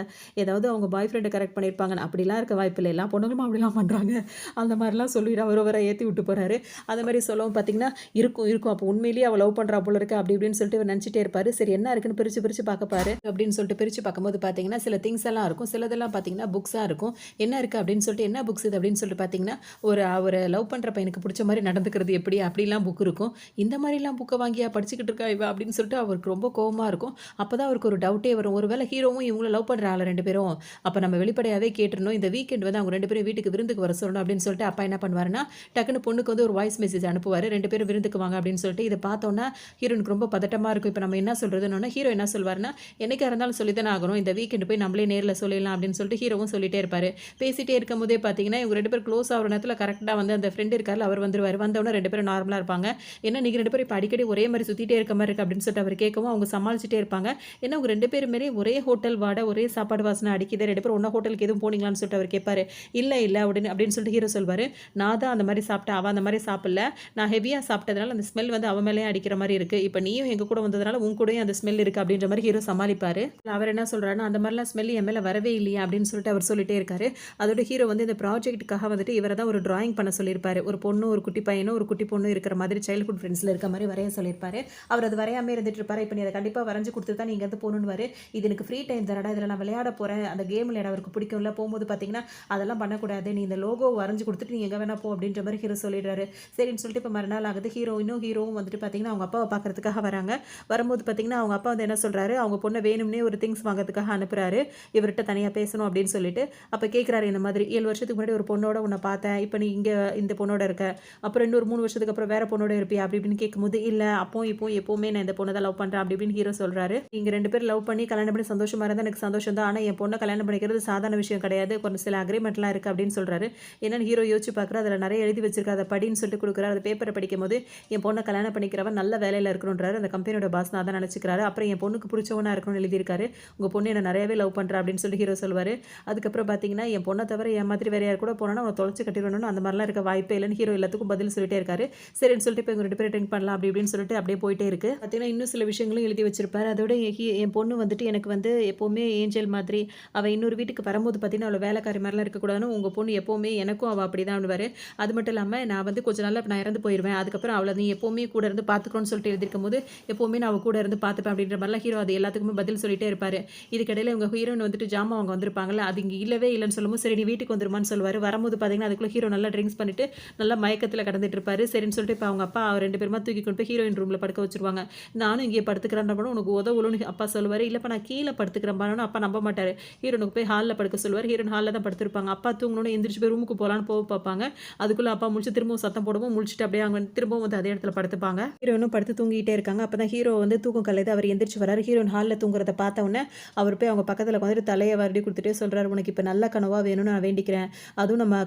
ஏதாவது அவங்க பாய் ஃப்ரெண்டை கரெக்ட் பண்ணியிருப்பாங்கன்னு. அப்படிலாம் இருக்க வாய்ப்பு இல்லை. எல்லா பொண்ணுங்களும் அப்படிலாம் பண்ணுறாங்க. அந்த மாதிரிலாம் சொல்லிட்டு அவரை ஏற்றி விட்டு போகிறாரு. அந்த மாதிரி சொல்லவும் பார்த்தீங்கன்னா, இருக்கும் அப்போ உண்மையிலேயே அவள் லவ் பண்ணுறா போல இருக்கு அப்படி இப்படின்னு சொல்லிட்டு இவர் நினச்சிட்டே இருப்பாரு. சரி என்ன இருக்குன்னு பிரித்து பிரித்து பார்க்கப்பாரு அப்படின்னு சொல்லிட்டு பிரித்து பார்க்கும்போது பார்த்தீங்கன்னா, சில திங்ஸ் எல்லாம் இருக்கும். சிலதெல்லாம் பார்த்தீங்கன்னா புக்ஸாக இருக்கும். என்ன இருக்குது அப்படின்னு சொல்லிட்டு, என்ன புக்ஸ் இது அப்படின்னு சொல்லிட்டு பார்த்தீங்கன்னா, ஒரு லவ் பண்ணுற பையனுக்கு பிடிச்ச மாதிரி நடந்துக்கிறது எப்படி அப்படிலாம் புக் இருக்கும். இந்த மாதிரிலாம் புக்கை வாங்கியா படிச்சுக்கிட்டு இருக்கா இவ அப்படின்னு சொல்லிட்டு அவருக்கு ரொம்ப கோவமாக இருக்கும். அப்போ தான் அவருக்கு ஒரு டவுட்டே வரும். ஒருவேளை ஹீரோவும் இவங்களும் லவ் பண்ணுறாங்கள 2 பேரும். அப்போ நம்ம வெளிப்படையாகவே கேட்டுருணும். இந்த வீக்கெண்ட் வந்து அவங்க 2 பேரும் வீட்டுக்கு விருந்துக்கு வர சொல்லணும் அப்படின்னு சொல்லிட்டு அப்பா என்ன பண்ணுவாருன்னா, டக்குன்னு பொண்ணுக்கு வந்து ஒரு வாய்ஸ் மெசேஜ் அனுப்புவார். 2 பேரும் விருந்துக்கு வாங்க அப்படின்னு சொல்லிட்டு. இதை பார்த்தோன்னா ஹீரோனுக்கு ரொம்ப பதட்டமாக இருக்கும். இப்போ நம்ம என்ன சொல்கிறதுன்னு ஹீரோ என்ன சொல்வாருன்னா, என்னைக்காக இருந்தாலும் சொல்லி தானே ஆகணும். இந்த வீக்கெண்டு போய் நம்மளே நேரில் சொல்லிடலாம் அப்படின்னு சொல்லிட்டு ஹீரோவும் சொல்லிட்டே இருப்பார். பேசிகிட்டே இருக்கும்போதே பார்த்தீங்கன்னா, இவங்க 2 பேரும் க்ளோஸ் ஆகிற நேரத்தில் கரெக்டாக வந்து அந்த ஃப்ரெண்ட் இருக்கார்ல அவர் வந்துருவார். வந்தவொடனே 2 பேரும் நார்மலாக இருப்பாங்க. ஏன்னா நீங்கள் 2 பேரும் இப்போ அடிக்கடி ஒரே மாதிரி சுற்றிட்டே இருக்க மாதிரி இருக்குது அப்படின்னு சொல்லிட்டு அவர் கேட்கவும் அவங்க சமாளிச்சுட்டே இருப்பாங்க. ஏன்னா அவங்க 2 பேருமே ஒரே ஹோட்டல் வாடை ஒரே சாப்பாடு வாசனை அடிக்குது. 2 பேரும் ஒன்றா ஹோட்டலுக்கு எதுவும் போனீங்களான்னு சொல்லிட்டு அவர் கேட்பாரு. இல்லை அப்படின்னு சொல்லிட்டு ஹீரோ சொல்வார். நான் தான் அந்த மாதிரி சாப்பிட்டேன், அவள் அந்த மாதிரி சாப்பிடல. நான் ஹெவியாக சாப்பிட்டதுனால அந்த ஸ்மெல் வந்து அவன் மேலேயே அடிக்கிற மாதிரி இருக்குது. இப்போ நீயும் எங்கள் கூட வந்ததுனால உன் கூடயும் அந்த ஸ்மெல் இருக்குது அப்படின்ற மாதிரி ஹீரோ சமாளிப்பார். அவர் என்ன சொல்கிறாருன்னா, அந்த மாதிரிலாம் ஸ்மெல் என் மேலே வரவே இல்லையா அப்படின்னு சொல்லிட்டு அவர் சொல்லிட்டே இருக்காரு. அதோட ஹீரோ வந்து இந்த ப்ராஜெக்ட்டுக்காக வந்துட்டு இவரை தான் ஒரு டிராயிங் பண்ண சொல்லியிருப்பாரு. ஒரு பொண்ணு ஒரு குட்டி பையனும் ஒரு குட்டி பொண்ணு இருக்கிற மாதிரி சைல்ட்ஹுட் ஃப்ரெண்ட்ஸில் இருக்க மாதிரி வரைய சொல்லியிருப்பாரு. அவர் அது வரையாமே இருந்துட்டு இருப்பாரு. இப்போ நீ அதை கண்டிப்பாக வரைஞ்சு கொடுத்துட்டு தான் நீங்கள் இருந்து போகணுன்னு. இது எனக்கு ஃப்ரீ டைம் தரடா, இதில் நான் விளையாட போகிறேன், அந்த கேம் விளையாட அவருக்கு பிடிக்கும்ல. போகும்போது பார்த்தீங்கன்னா அதெல்லாம் பண்ணக்கூடாது, நீ இந்த லோகோ வரைஞ்சு கொடுத்துட்டு நீ எங்கே வேணா போ அப்படின்ற மாதிரி ஹீரோ சொல்லிடுறாரு. சரின்னு சொல்லிட்டு இப்போ மறுநாள் ஆகுது. ஹீரோவும் வந்துட்டு பார்த்தீங்கன்னா அவங்க அப்பாவை பார்க்கறதுக்காக வராங்க. வரும்போது பார்த்தீங்கன்னா அவங்க அப்பா வந்து என்ன சொல்கிறாரு, அவங்க பொண்ணை வேணும்னே ஒரு திங்ஸ் வாங்கிறதுக்காக அனுப்புகிறாரு. இவர்கிட்ட தனியாக பேசணும் அப்படின்னு சொல்லிட்டு. அப்போ கேட்குறாரு, இந்த மாதிரி 7 வருஷத்துக்கு முன்னாடி ஒரு பொண்ணோட உன்னை பார்த்தேன், இப்போ நீ இங்கே இந்த பொண்ணோட இருக்க, அப்புறம் இன்னொரு 3 வருஷத்துக்கு அப்புறம் வேற பொண்ணோட இருப்பியா அப்படி இப்படின்னு கேட்கும்போது, இல்லை அப்போ எப்போவுமே நான் இந்த பொண்ணை தான் லவ் பண்ணுறேன் அப்படி இப்படின்னு ஹீரோ சொல்கிறாரு. நீங்கள் 2 பேரும் லவ் பண்ணி கல்யாணம் பண்ணி சந்தோஷமாக இருந்தால் எனக்கு சந்தோஷம் தான். ஆனால் என் பொண்ணை கல்யாணம் பண்ணிக்கிறது சாதாரண விஷயம் கிடையாது, கொஞ்சம் சில அக்ரிமெண்ட்லாம் இருக்குது அப்படின்னு சொல்கிறாரு. என்னன்னு ஹீரோ யோசிச்சு பார்க்குற, அதில் நிறைய எழுதி வச்சிருக்காரு. அதை படின்னு சொல்லிட்டு கொடுக்குறாரு. அந்த பேப்பரை படிக்கும் போது, என் பொண்ணை கல்யாணம் பண்ணிக்கிறவன் நல்ல வேலையில் இருக்கணுன்றாரு. அந்த கம்பெனியோட பாஸ் நான் தான் நினச்சிக்கிறாரு. அப்புறம் என் பொண்ணுக்கு பிடிச்சவனா இருக்கணும்னு எழுதியிருக்காரு. உங்கள் பொண்ணு என்ன நிறையவே லவ் பண்ணுறா அப்படின்னு சொல்லி ஹீரோ சொல்வார். அதுக்கப்புறம் பார்த்தீங்கன்னா, என் பொண்ணை தவிர என் மாதிரி வேற யார் கூட போனோன்னா அவனை தொலைச்சி கட்டிடணும்னு அந்த மாதிரிலாம் இருக்க வாய்ப்பே இல்லைன்னு ஹீரோ எல்லாத்துக்கும் பதில் சொல்லிட்டே இருக்காரு. சரின்னு சொல்லிட்டு இப்போ இவங்க 2 பேரும் ட்ரிங்க் பண்ணலாம் அப்படி இப்படின்னு சொல்லிட்டு அப்படியே போயிட்டே இருக்கு. பார்த்தீங்கன்னா இன்னும் சில விஷயங்களும் எழுதி வச்சிருப்பாரு. அதோட என் பொண்ணு வந்துட்டு எனக்கு வந்து எப்போவுமே ஏஞ்சல் மாதிரி, அவள் இன்னொரு வீட்டுக்கு வரும்போது பார்த்தீங்கன்னா அவளை வேலைக்காரி மாதிரிலாம் இருக்கக்கூடாதுன்னு, உங்கள் பொண்ணு எப்போவுமே எனக்கும் அவள் அப்படி தான் பண்ணுவார். அது மட்டும் இல்லாமல் நான் வந்து கொஞ்சம் நாள் நான் இறந்து போயிடுவேன், அதுக்கப்புறம் அவளை நீ எப்போவுமே கூட இருந்து பார்த்துக்கணும்னு சொல்லிட்டு எழுதிருக்கும் போது, எப்போவுமே நான் அவள் கூட இருந்து பார்த்துப்பேன் அப்படின்ற மாதிரிலாம் ஹீரோ அது எல்லாத்துக்குமே பதில் சொல்லிட்டே இருப்பார். இதுக்கிடையில் இவங்க ஹீரோயின் வந்துட்டு ஜாமா அவங்க வந்திருப்பாங்கல்ல, அது இங்கே இல்லவே இல்லைன்னு சொல்லும்போது, சரி நீ வீட்டுக்கு வந்துருமான்னு சொல்லுவார். வரும்போது பார்த்தீங்கன்னா அதுக்குள்ளே ஹீரோ நல்லா ட்ரிங்க்ஸ் பண்ணிட்டு நல்லா மயக்கத்தில் கடந்துட்டு இருப்பாரு. சரின்னு சொல்லிட்டு இப்போ அவங்க அப்பா 2 பேருமா தூக்கி கொண்டு போய் ஹீரோயின் ரூமில் படுக்க வச்சிருவாங்க. நானும் இங்கே படுத்துக்கிறேன் பண்ண உனக்கு உதவுலுன்னு அப்பா சொல்லுவார். இல்லைப்பா நான் கீழே படுத்துக்கிறேன் பண்ணணும் அப்பா நம்ப மாட்டார். ஹீரோனுக்கு போய் ஹாலில் படுக்க சொல்லுவார். ஹீரோயின் ஹாலில் தான் படுத்திருப்பாங்க. அப்பா தூங்கணும்னு எந்திரிச்சு போய் ரூமுக்கு போகலான்னு போக பார்ப்பாங்க. அதுக்குள்ளே அப்பா முடிச்சு திரும்பவும் சத்தம் போடவும் முடிச்சுட்டு அப்படியே அவங்க திரும்பவும் வந்து அதே இடத்துல படுத்துப்பாங்க. ஹீரோனும் படுத்து தூங்கிட்டே இருக்காங்க. அப்போ தான் ஹீரோ வந்து தூக்கம் கலையுது. அவர் எந்திரிச்சு வராரு. ஹீரோயின் ஹாலில் தூங்குறத பார்த்தவொடனே அவர் போய் அவங்க பக்கத்தில் வந்துட்டு தலையை வருடி கொடுத்துட்டே சொல்கிறார், உனக்கு இப்போ நல்ல கனவாக வேணும்னு நான் வேண்டிக்கிறேன். அதுவும்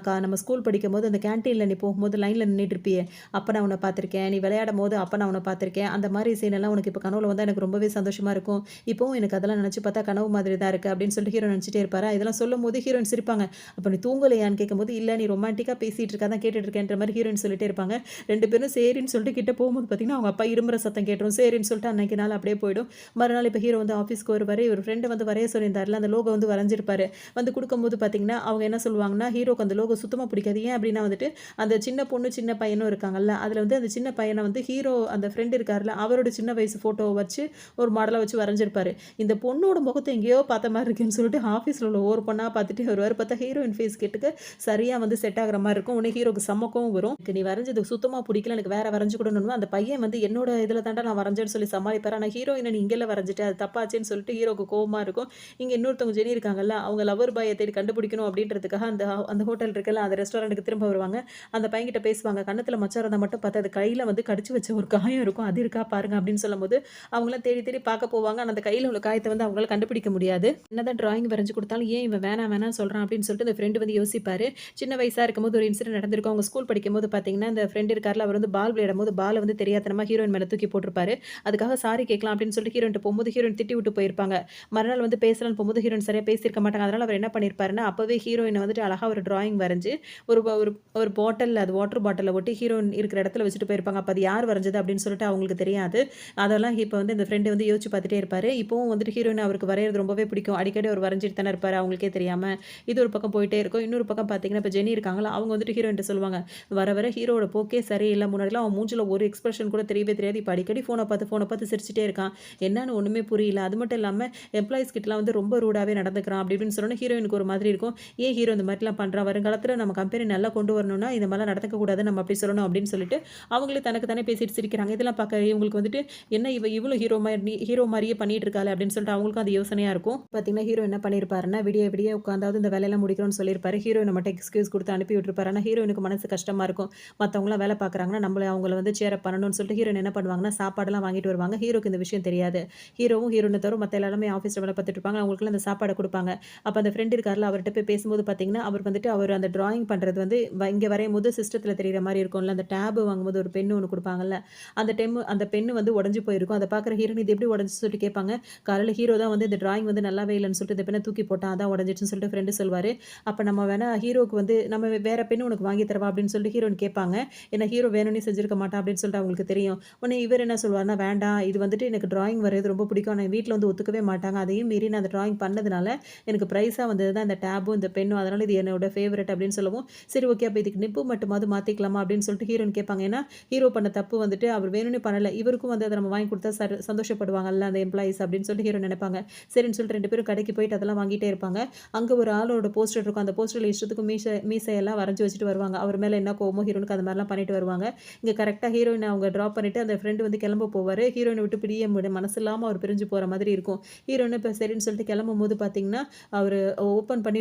நம்ம ஸ்கூல் படிக்கும் போது அந்த கேன்டீனில் நீ போகும்போது லைனில் நின்றுட்டு இருப்பியே, அப்போ நான் உன்னை பார்த்துருக்கேன். நீ விளையாடும் போது அப்போ நான் உன்னை பார்த்துருக்கேன். அந்த மாதிரி சீனெல்லாம் உனக்கு இப்போ கனவுல வந்தால் எனக்கு ரொம்பவே சந்தோஷமாக இருக்கும். இப்போவும் எனக்கு அதெல்லாம் நினச்சி பார்த்தா கனவு மாதிரி தான் இருக்குது அப்படின்னு சொல்லிட்டு ஹீரோ நினச்சிட்டே இருப்பாரு. இதெல்லாம் சொல்லும் போது ஹீரோயின் சிரிப்பாங்க. அப்போ நீ தூங்கலையான்னு கேட்கும்போது, இல்லை நீ ரொமான்டிக்காக பேசிகிட்டு இருக்கா தான் கேட்டுட்டு இருக்கேன்ற மாதிரி ஹீரோயின் சொல்லிட்டே இருப்பாங்க. 2 பேரும் சரின்னு சொல்லிட்டு கிட்ட போகும்போது பார்த்தீங்கன்னா அவங்க அப்பா இருமுறை சத்தம் கேட்டுரும். சரின்னு சொல்லிட்டு அன்னைக்கு நாள் அப்படியே போயிடும். மறுநாள் இப்போ ஹீரோ வந்து ஆஃபீஸ்க்கு வருவார். இவர் ஃப்ரெண்டு வந்து வரைய சொல்லியிருந்தாருல, அந்த லோகோ வந்து வரைஞ்சிருப்பாரு. வந்து கொடுக்கும்போது பார்த்தீங்கன்னா அவங்க என்ன சொல்லுவாங்கன்னா, ஹீரோக்கு அந்த லோகோ சுத்தமாக பிடிக்காது. ஏன் அப்படின்னா வந்துட்டு அந்த சின்ன பொண்ணு சின்ன பையனும் இருக்காங்கல்ல, அதில் வந்து அந்த சின்ன பையனை வந்து ஹீரோ அந்த ஃப்ரெண்டு இருக்காருல்ல அவரோட சின்ன வயசு ஃபோட்டோவை வச்சு ஒரு மாடலாக வச்சு வரைஞ்சிருப்பாரு. இந்த பொண்ணோட முகத்தை எங்கேயோ பார்த்த மாதிரி இருக்குன்னு சொல்லிட்டு ஆஃபீஸில் உள்ள ஒவ்வொரு பொண்ணாக பார்த்துட்டு வருவார். பார்த்தா ஹீரோயின் ஃபேஸ் கேட்டுக்கு சரியாக வந்து செட் ஆகிற மாதிரி இருக்கும். உடனே ஹீரோக்கு சமக்கவும் வரும். நீ வரைஞ்சது சுத்தமாக பிடிக்கல, எனக்கு வேற வரைஞ்சு கொடுக்கணும். அந்த பையன் வந்து என்னோட இதில் தாண்டா நான் வரைஞ்சேன்னு சொல்லி சமாளிப்பார். ஆனால் ஹீரோயினை நீ இங்கெல்லாம் வரைஞ்சிட்டு அது தப்பாச்சேன்னு சொல்லிட்டு ஹீரோக்கு கோவமாக இருக்கும். இங்கே இன்னொருத்தவங்க ஜெனி இருக்காங்கல்ல, அவங்க லவர் பாயை தேடி கண்டுபிடிக்கணும் அப்படின்றதுக்காக அந்த ஹோட்டல் இருக்குல்ல அந்த ரெஸ்டாரண்ட்டுக்கு திரும்ப வருவாங்க. அந்த பையன்கிட்ட பேசுவாங்க. கண்ணத்தில் மச்சார் இருந்தால் மட்டும் பார்த்து அது கையில் வந்து கடிச்சு வச்ச ஒரு காயம் இருக்கும், அது இருக்கா பாருங்க அப்படின்னு சொல்லும்போது அவங்களாம் தேடி தேடி பார்க்க போவாங்க. ஆனால் அந்த கையில் உள்ள காயத்தை வந்து அவங்களால கண்டுபிடிக்க முடியாது. என்னதான் டிராயிங் வரைஞ்சு கொடுத்தாலும் ஏன் இவன் வேணாம் சொல்கிறான் அப்படின்னு சொல்லிட்டு அந்த ஃப்ரெண்டு வந்து யோசிப்பார். சின்ன வயசாக இருக்கும்போது ஒரு இன்சிடென்ட் நடந்திருக்கும். அவங்க ஸ்கூல் படிக்கும்போது பார்த்தீங்கன்னா இந்த ஃப்ரெண்ட் இருக்கார் இருக்கார்ல, அவர் வந்து பால் விளையாடும்போது பால வந்து தெரியாத்தனமா ஹீரோயின் மேல தூக்கி போட்டிருப்பாரு. அதுக்காக சாரி கேட்கலாம் அப்படின்னு சொல்லிட்டு ஹீரோயின்ட்ட போம்போது ஹீரோயின் திட்டி விட்டு போயிருப்பாங்க. மறுநாள் வந்து பேசலான்னு போம்போது ஹீரோயின் சரியா பேசியிருக்க மாட்டாங்க. அதனால அவர் என்ன பண்ணியிருப்பாருன்னா, அப்பவே ஹீரோயின வந்துட்டு அழகா ஒரு டிராயிங் வரைஞ்சு ஒரு ஒரு ஒரு பாட்டில்ல அது வாட்டர் பாட்டில்ல ஒட்டி ஹீரோயின் இருக்கிற இடத்துல வச்சுட்டு போயிருப்பாங்க. அப்ப அது யார் வரைஞ்சது அப்படின்னு சொல்லிட்டு அவங்களுக்கு தெரியாது. அதெல்லாம் இப்ப வந்து இந்த ஃப்ரெண்ட் வந்து யோசிச்சு பார்த்துட்டே இருப்பாரு. இப்பவும் வந்துட்டு ஹீரோயின் அவருக்கு வரையறது ரொம்பவே பிடிக்கும். அடிக்கடி அவர் வரைஞ்சுட்டு தானே இருப்பாரு. அவங்களுக்கே தெரியாம. இது ஒரு பக்கம் போயிட்டே இருக்கும். இன்னொரு பக்கம் பார்த்தீங்கன்னா, இப்ப ஜெனி இருக்காங்கல்ல, அவங்க வந்துட்டு ஹீரோயின்ட்ட சொல்லுவாங்க. வர வர ஹீரோவோட போக்கே சரியில்ல. முன்னாடிலாம் அவன் மூஞ்சில ஒரு எக்ஸ்பிரஷன் கூட தெரியவே தெரியாது. இப்ப அடிக்கடி ஃபோன பார்த்து சிரிச்சுட்டே இருக்கான். என்னன்னு ஒண்ணுமே புரியல. அது மட்டும் இல்லாம எம்ப்ளாயீஸ் கிட்டலாம் வந்து ரொம்ப ரூடாவே நடந்துக்கிறான். அப்படி இப்படின்னு சொன்னோனே ஹீரோயினுக்கு ஒரு மாதிரி இருக்கும். ஏன் ஹீரோ இந்த மாதிரிலாம் பண்றான்? வருங்காலத்துல நம்ம கம்பெனி நல்லா கொண்டு வரணும்னா, இந்த மாதிரிலாம் நடந்துக்க கூடாது. நம்ம அப்படி சொல்லணும் அப்படின்னு சொல்லிட்டு, அவங்களே தனக்கு தானே பேசிட்டு சிரிக்கிறாங்க. இதெல்லாம் பார்க்க இவங்களுக்கு வந்துட்டு என்ன இவ்வளோ ஹீரோ மாரியே பண்ணிட்டு இருக்காளே அப்படின்னு சொல்லிட்டு அவங்களுக்கும் அது யோசனையா இருக்கும். பார்த்தீங்கன்னா, ஹீரோ என்ன பண்ணியிருப்பாருன்னா, விடிய விடிய உட்காந்தாவது இந்த வேலையெல்லாம் முடிக்கணும்னு சொல்லியிருப்பாரு. ஹீரோயின மட்டும் எக்ஸ்கியூஸ் குடுத்து அனுப்பி விட்டுருப்பாரு. ஆனா ஹீரோயினுக்கு மனசு கஷ்டமா இருக்கும். மத்தவங்கலாம் வேலை பார்க்குறாங்கன்னா, அவங்கள வந்து சேர் அப் பண்ணணும்னு சொல்லிட்டு ஹீரோயின் என்ன பண்ணுவாங்கன்னா, சாப்பாடுலாம் வாங்கிட்டு வருவாங்க. ஹீரோக்கு இந்த விஷயம் தெரியாது. ஹீரோவும் ஹீரோயின தவிர மத்த எல்லாருமே ஆஃபீஸ்ல வேலை பார்த்துட்டு இருப்பாங்க. அவங்களுக்கெல்லாம் அந்த சாப்பாட குடுப்பாங்க. அப்ப அந்த ஃப்ரெண்ட் இருக்கார்ல, அவர்ட்ட போய் பேசும்போது பார்த்தீங்கன்னா, அவர் அந்த டிராயிங் பண்றது வந்து இங்க வரையும்போது சிஸ்டத்துல தெரியிற மாரி இருக்கும்ல. அந்த டேப் வாங்கும்போது ஒரு பென் ஒண்ணு குடுப்பாங்கல்ல. அந்த பென்னு வந்து உடைஞ்சு போயிருக்கும். அத பார்க்குற ஹீரோயின் இது எப்படி உடைஞ்சுச்சு சொல்லிட்டு கேட்பாங்க. காலையில ஹீரோ தான் வந்து இந்த டிராயிங் வந்து நல்லாவே இல்லன்னு சொல்லிட்டு இந்த பெண்ண தூக்கி போட்டான். அதான் உடைஞ்சிருச்சுன்னு சொல்லிட்டு ஃப்ரெண்ட் சொல்வாரு. அப்ப நம்ம வேணா ஹீரோக்கு வந்து நம்ம வேற பென் உனக்கு வாங்கி தரவா அப்படின்னு சொல்லிட்டு ஹீரோயின் கேட்பாங்க. ஏன்னா ஹீரோ வேணும்னே செஞ்சிருக்க மாட்டான் அப்படின்னு சொல்லிட்டு அவங்களுக்கு தெரியும். உடனே இவர் என்ன சொல்வாருன்னா, வேண்டாம் இது வந்துட்டு எனக்கு டிராயிங் வரையறது ரொம்ப பிடிக்கும். ஆனா வீட்ல வந்து ஒத்துக்கவே மாட்டாங்க. அதையும் மீறி நான் அந்த டிராயிங் பண்ணதுனால எனக்கு பிரைஸா வந்தது தான் இந்த டேபும், இந்த பென்னும். அதனால இது என்னோட ஃபேவரைட் அப்படின்னு சொல்லவும், சரி ஓகே அப்ப இதுக்கு நிப்பு மட்டுமாவது மாத்திக்கலாமா அப்படின்னு சொல்லிட்டு ஹீரோயின் கேட்பாங்க. ஏன்னா ஹீரோ பண்ண தப்பு வந்துட்டு அவர் வேணும்னே பண்ணல. இவருக்கும் வந்து அத நம்ம வாங்கி குடுத்தா சந்தோஷப்படுவாங்கல்ல அந்த எம்ப்ளாயீஸ் அப்படின்னு சொல்லிட்டு ஹீரோ நெனைப்பாங்க. சரின்னு சொல்லிட்டு 2 பேரும் கடைக்கு போயிட்டு அதெல்லாம் வாங்கிட்டே இருப்பாங்க. அங்க ஒரு ஆளோட போஸ்டர் இருக்கும். அந்த போஸ்டர்ல இஷ்டத்துக்கு மீசையெல்லாம் வரைஞ்சு வச்சுட்டு வருவாங்க. அவர் மேல என்ன கோவமோ ஹீரோனுக்கு அது மாரிலாம் பண்ணிட்டு வருவாங்க. இங்க கரெக்ட்டா ஹீரோயின அவங்க டிராப் பண்ணிட்டு அந்த ஃப்ரெண்ட் வந்து கிளம்ப போவாரு. ஹீரோயின விட்டு பிரிய மனசு இல்லாம அவர் பிரிஞ்சு போற மாதிரி இருக்கும். ஹீரோயின் இப்ப சரின்னு சொல்லிட்டு கிளம்பும்போது பார்த்தீங்கன்னா, அவரு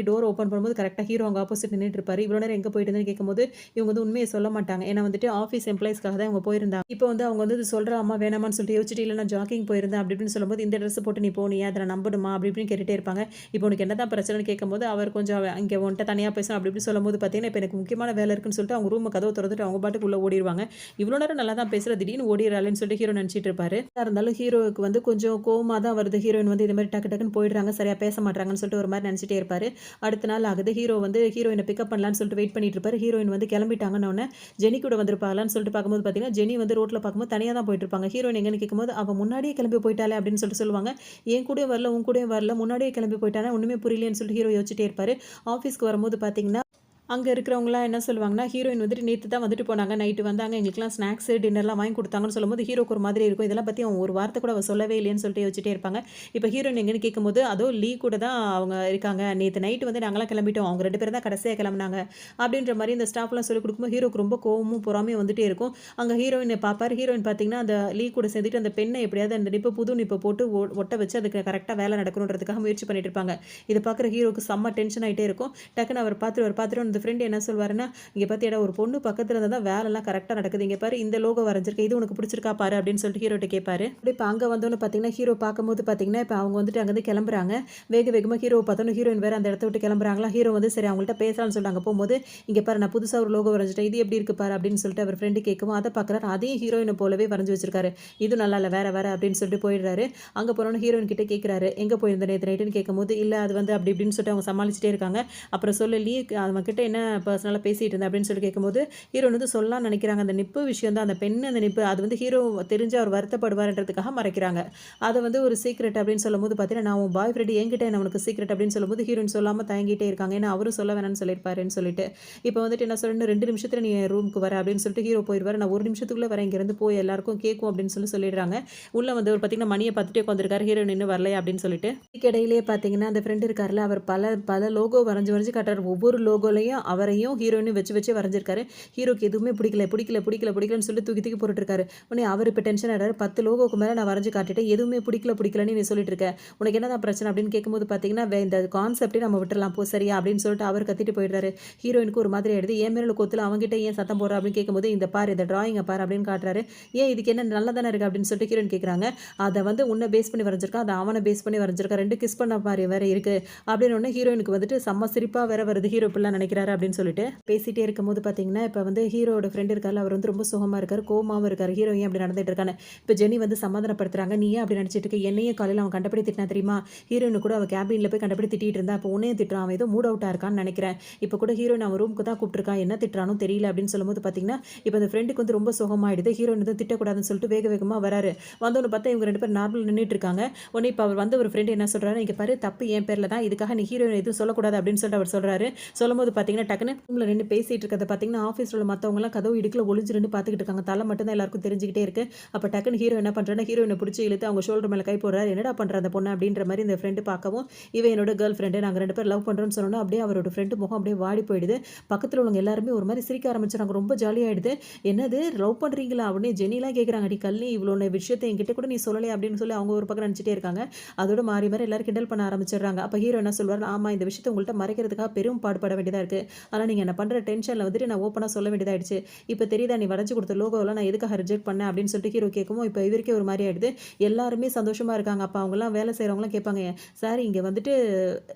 டோர் ஓப்பன் பண்ணும்போது கரெக்ட்டா ஹீரோ அங்க ஆப்போசிட் நின்னுட்டு இருப்பாரு. இவ்வளோ நேரம் எங்க போயிட்டு இருந்தேன்னு கேட்கும்போது, இவங்க வந்து உண்மைய சொல்ல மாட்டாங்க. ஏன்னா வந்துட்டு ஆஃபீஸ் எம்ப்ளாயீஸ்க்காக தான் இவங்க போயிருந்தாங்க. இப்போ வந்து அவங்க வந்து சொல்றாமா வேணாமான்னு சொல்லிட்டு யோசிச்சுட்டு, இல்ல நான் ஜாக்கிங் போயிருந்தேன் அப்படி இப்படின்னு சொல்லும்போது, இந்த ட்ரெஸ் போட்டு நீ போனியா? அத நான் நம்பணுமா? அப்படி இப்படின்னு கேட்டுட்டே இருப்பாங்க. இப்போ உனக்கு என்னதான் பிரச்சனைன்னு கேட்கும்போது, அவர் கொஞ்சம் இங்க உன்ட்ட தனியா பேசணும் அப்படி இப்படி சொல்லும்போது பார்த்தீங்கன்னா, இப்ப எனக்கு முக்கியமான வேலை இருக்குன்னு சொல்லிட்டு அவங்க ரூம் கதவ தொறந்துட்டு அவங்க பாட்டுக்கு உள்ள ஓடிருவாங்க. இவ்வளோ நேரம் நல்லா தான் பேசுறா, திடீர்னு ஓடிறாளேன்னு சொல்லிட்டு ஹீரோ நினைச்சிட்டு இருப்பாரு. இருந்தாலும் ஹீரோவுக்கு வந்து கொஞ்சம் கோவமா தான் வருது. ஹீரோயின் வந்து இது மாரி டக்கு டக்குன்னு போயிடுறாங்க. சரியா பேச மாட்றாங்கன்னு சொல்லிட்டு ஒரு மாரி நினைச்சிட்டே இருப்பாரு. அடுத்த நாள் ஆகுது. ஹீரோ வந்து ஹீரோயின பிக்கப் பண்ணலான்னு சொல்லிட்டு வெயிட் பண்ணிட்டு இருப்பாரு. ஹீரோயின் வந்து கிளம்பிட்டாங்கன்ன உடனே ஜெனி கூட வந்திருப்பாங்களான்னு சொல்லிட்டு பார்க்கும்போது பார்த்தீங்கன்னா, ஜெனி வந்து ரோட்ல பார்க்கும்போது தனியா தான் போயிட்டு இருப்பாங்க. ஹீரோயின் எங்கன்னு கேட்கும்போது, அவ முன்னாடியே கிளம்பி போயிட்டாளே அப்படின்னு சொல்லிட்டு சொல்லுவாங்க. என் கூடயும் வரல, உன் கூடயும் வரல, முன்னாடியே கிளம்பி போயிட்டானா ஒண்ணுமே புரியலையேன்னு சொல்லிட்டு ஹீரோ யோசிச்சுட்டே இருப்பாரு. ஆஃபீஸ்க்கு வரும்போது பார்த்தீங்கன்னா அங்க இருக்கிறவங்கலாம் என்ன சொல்லுவாங்கன்னா, ஹீரோயின் வந்துட்டு நேத்து தான் வந்துட்டு போனாங்க. நைட்டு வந்தாங்க. எங்களுக்கெல்லாம் ஸ்நாக்ஸு, டின்னர்லாம் வாங்கி குடுத்தாங்கன்னு சொல்லும்போது, ஹீரோக்கு ஒரு மாதிரி இருக்கும். இதெல்லாம் பத்தி அவன் ஒரு வார்த்தை கூட அவ சொல்லவே இல்லையேன்னு சொல்லிட்டு யோசிச்சுட்டே இருப்பாங்க. இப்ப ஹீரோயின் எங்கன்னு கேட்கும்போது, அதோ லீ கூட தான் அவங்க இருக்காங்க. நேத்து நைட்டு வந்து நாங்கலாம் கிளம்பிட்டோம். அவங்க 2 பேரும் தான் கடைசியா கிளம்புனாங்க. அப்படின்ற மாரி இந்த ஸ்டாஃப்லாம் சொல்லிக் குடுக்கும்போது, ஹீரோக்கு ரொம்ப கோவமும், பொறாமையும் வந்துட்டே இருக்கும். அங்க ஹீரோயின பார்ப்பாரு. ஹீரோயின் பார்த்தீங்கன்னா, அந்த லீ கூட சேர்ந்துட்டு அந்த பெண்ண எப்படியாவது அந்த புது நிப்ப போட்டு ஒட்ட வச்சு அதுக்கு கரெக்ட்டா வேலை நடக்கணுன்றதுக்காக முயற்சி பண்ணிட்டு இருப்பாங்க. இத பார்க்குற ஹீரோக்கு செம்ம டென்ஷன் ஆயிட்டே இருக்கும். டக்குனு அவர் பார்த்துட்டு அந்த ஃப்ரெண்ட் என்ன சொல்வாருன்னா, "இங்க பாத்தியாடா ஒரு பொண்ணு பக்கத்துல இருந்தா தான் வேலைலாம் கரெக்ட்டா நடக்குது. இங்க பாரு இந்த லோகோ வரைஞ்சிருக்கேன். இது உனக்கு பிடிச்சிருக்கா பாரு" அப்படின்னு சொல்லிட்டு ஹீரோட்ட கேட்பாரு. அப்படியே இப்ப அங்க வந்தோனே பாத்தீங்கன்னா, ஹீரோ பார்க்கும்போது பாத்தீங்கன்னா, இப்ப அவங்க வந்துட்டு அங்கருந்து கிளம்புறாங்க. வேக வேகமா ஹீரோவ பார்த்தோனே ஹீரோயின் வேற அந்த இடத்த விட்டு கிளம்புறாங்களா. ஹீரோ வந்து சரி அவங்கள்ட்ட பேசலாம்னு சொல்லிட்டு அங்க போம்போது, "இங்க பாரு நான் புதுசா ஒரு லோகோ வரைஞ்சுட்டேன். இது எப்படி இருக்கு பாரு" அப்படின்னு சொல்லிட்டு அவர் ஃப்ரெண்ட் கேட்கவும், அத பார்க்குறாரு. அதையும் ஹீரோயின போலவே வரைஞ்சு வச்சிருக்காரு. "இது நல்லா இல்ல. வேற வேற" அப்படின்னு சொல்லிட்டு போயிடுறாரு. அங்க போனோனே ஹீரோயின் கிட்ட கேட்குறாரு. "எங்க போயிருந்த நேத்து நைட்டுன்னு?" கேட்கும்போது, "இல்ல அது வந்து அப்படி இப்படின்னு சொல்லிட்டு அவங்க சமாளிச்சுட்டே இருக்காங்க. அப்புறம் சொல்லு லீ அவன் கிட்ட என்ன பர்சனலா பேசிட்டு இருந்த அப்படின்னு சொல்லி கேட்கும்போது, ஹீரோயின் வந்து சொல்லலாம்னு நினைக்கிறாங்க. அந்த நிப்பு விஷயம் தான். அந்த பெண் அந்த நிப்பு அது வந்து ஹீரோ தெரிஞ்சு அவர் வருத்தப்படுவார்ன்றதுக்காக மறைக்கிறாங்க. அத வந்து ஒரு சீக்ரெட் அப்படின்னு சொல்லும்போது பார்த்தீங்கன்னா, நான் உன் பாய் ஃப்ரெண்ட் என்கிட்ட என்ன உனக்கு சீக்ரெட் அப்படின்னு சொல்லும்போது, ஹீரோயின் சொல்லாம தயங்கிட்டே இருக்காங்க. ஏன்னா அவரும் சொல்ல வேணாம்னு சொல்லியிருப்பாருன்னு சொல்லிட்டு. இப்போ வந்துட்டு என்ன சொல்றேன், 2 நிமிஷத்துல நீ என் ரூமுக்கு வர அப்படின்னு சொல்லிட்டு ஹீரோ போயிருவாரு. நான் 1 நிமிஷத்துக்குள்ள வரேன். இங்கேருந்து போய் எல்லாருக்கும் கேட்கும் அப்படின்னு சொல்லிடுறாங்க. உள்ள வந்து ஒரு பார்த்தீங்கன்னா, மணிய பார்த்துட்டே உட்காந்துருக்காரு. ஹீரோயின் இன்னும் வரலையா அப்படின்னு சொல்லிட்டு. இதுக்கிடையிலேயே பார்த்தீங்கன்னா, அந்த ஃப்ரெண்ட் இருக்கார்ல, அவர் பல பல லோகோ வரைஞ்சு காட்டுறாரு. ஒவ்வொரு லோகோலயும் அவரையும் ஹீரோயினையும் வச்சு வரைஞ்சிருக்காரு. ஹீரோக்கு எதுவுமே பிடிக்கலன்னு சொல்லி தூக்கி தூக்கி போட்டுட்டுருக்காரு. உடனே அவர் இப்ப டென்ஷன் ஆயிடுறாரு. 10 லோகோக்கு மேல நான் வரைஞ்சு காட்டிட்டேன். எதுவுமே பிடிக்கலன்னு நீ சொல்லிட்டு இருக்க. உனக்கு என்னதான் பிரச்சனை அப்படின்னு கேட்கும்போது பார்த்தீங்கன்னா, இந்த கான்செப்ட்டே நம்ம விட்டுறலாம் போ சரியா அப்படின்னு சொல்லிட்டு அவர் கத்திட்டு போயிடுறாரு. ஹீரோயினுக்கு ஒரு மாதிரி ஆயிடுது. என் மேல கோத்துல அவன்கிட்ட ஏன் சத்தம் போடுற அப்படின்னு கேட்கும்போது, இந்த பாரு இந்த டிராயிங்க பாரு அப்படின்னு காட்டுறாரு. ஏன் இதுக்கு என்ன நல்லா தானே இருக்கு அப்படின்னு சொல்லிட்டு ஹீரோயின் கேட்குறாங்க. அத வந்து உன்ன பேஸ் பண்ணி வரைஞ்சிருக்கான். அத அவன பேஸ் பண்ணி வரைஞ்சிருக்கான். 2 கிஸ் பண்ண மாரி வேற இருக்கு. அப்படின்னு உடனே ஹீரோயினுக்கு வந்துட்டு செம்ம சிரிப்பா வேற வருது. ஹீரோ இப்படிலாம் நினைக்கிறாரு. விட்டாரு அப்படின்னு சொல்லிட்டு பேசிட்டே இருக்கும்போது பார்த்தீங்கன்னா, இப்போ வந்து ஹீரோவோட ஃப்ரெண்ட் இருக்கார்ல, அவர் வந்து ரொம்ப சோகமா இருக்காரு, கோவமாவும் இருக்காரு. ஹீரோ ஏன் அப்படி நடந்துட்டு இருக்கான்னு. இப்போ ஜெனி வந்து சமாதானப்படுத்துறாங்க. "நீ ஏன் அப்படி நடிச்சிட்டு இருக்க? என்னையும் காலையில அவன் கண்டபடி திட்டினா தெரியுமா? ஹீரோயின கூட அவ கேபின்ல போய் கண்டபடி திட்டிட்டு இருந்தா. அப்போ உன்னையும் திட்டுறான். அவன் ஏதோ மூட் அவுட்டா இருக்கான்னு நினைக்கிறேன். இப்போ கூட ஹீரோயின் அவன் ரூமுக்கு தான் கூப்பிட்டுருக்கான். என்ன திட்டுறானோ தெரியல" அப்படின்னு சொல்லும்போது பார்த்தீங்கன்னா, இப்போ அந்த ஃப்ரெண்டுக்கு வந்து ரொம்ப சோகமாயிடுது. ஹீரோயின் எதுவும் திட்டக்கூடாதுன்னு சொல்லிட்டு வேக வேகமா வராரு. வந்தோன்னு பார்த்தா இவங்க 2 பேரும் நார்மலா நின்னுட்டு இருக்காங்க. உடனே இப்போ அவர் வந்து ஒரு ஃப்ரெண்ட் என்ன சொல்றாரு, "இங்க பாரு தப்பு என் பேர்ல தான். இதுக்காக நீ ஹீரோயின் எதுவும் சொல்லக்கூடாது" அப்படின்னு சொல்லிட்டு அவர் சொல்றாரு. சொல்லும்போது பார்த்தீங்கன்னா, டக்குன்னு ரூம்ல நின்னு பேசிட்டு இருக்கிறத பார்த்தீங்கன்னா, ஆஃபீஸ்ல உள்ள மத்தவங்கலாம் கதவு இடுக்குல ஒளிஞ்சு நின்னு பார்த்துக்கிட்டு இருக்காங்க. தல மட்டும் தான் எல்லாருக்கும் தெரிஞ்சுக்கிட்டே இருக்கு. அப்ப டக்குன்னு ஹீரோ என்ன பண்றாருன்னா, ஹீரோயின புடிச்சு இழுத்து அவங்க ஷோல்டர் மேல கை போடுறாரு. "என்னடா பண்ற அந்த பொண்ணு?" அப்படின்ற மாரி இந்த ஃப்ரெண்ட் பார்க்கவும், "இவ என்னோட கேர்ள் ஃப்ரெண்டு. நாங்க 2 பேரும் லவ் பண்றோம்னு" சொன்னோனே, அப்படியே அவரோட ஃப்ரெண்ட் முகம் அப்படியே வாடி போயிடுது. பக்கத்துல உள்ளவங்க எல்லாருமே ஒரு மாரி சிரிக்க ஆரம்பிச்சுறாங்க. ரொம்ப ஜாலியாயிடுது. "என்னது லவ் பண்றீங்களா?" அப்படின்னு ஜெனிலாம் கேட்குறாங்க. "அடி கள்ளி இவ்வளோ விஷயத்த என்கிட்ட கூட நீ சொல்லலையா?" அப்படின்னு சொல்லி அவங்க ஒரு பக்கம் நினைச்சுட்டே இருக்காங்க. அதோட மாறி மாறி எல்லாரும் கிண்டல் பண்ண ஆரம்பிச்சுடுறாங்க. அப்ப ஹீரோ என்ன சொல்வாரு, "ஆமா இந்த விஷயத்த உங்கள்ட்ட மறைக்கிறதுக்காக பெரும் பாடுபட வேண்டியதா இருக்கு. ஆனா நீங்க என்ன பண்ற டென்ஷன்ல வந்துட்டு நான் ஓப்பனா சொல்ல வேண்டியதாயிடுச்சு. இப்ப தெரியுதா நீ வரைஞ்சு கொடுத்த லோகோவெல்லாம் நான் எதுக்காக ரிஜெக்ட் பண்ணேன்" அப்படின்னு சொல்லிட்டு ஹீரோ கேட்கவும், இப்ப இவருக்கே ஒரு மாரி ஆயிடுது. எல்லாருமே சந்தோஷமா இருக்காங்க. அப்ப அவங்கலாம் வேலை செய்றவங்கலாம் கேட்பாங்க, "சார் இங்க வந்துட்டு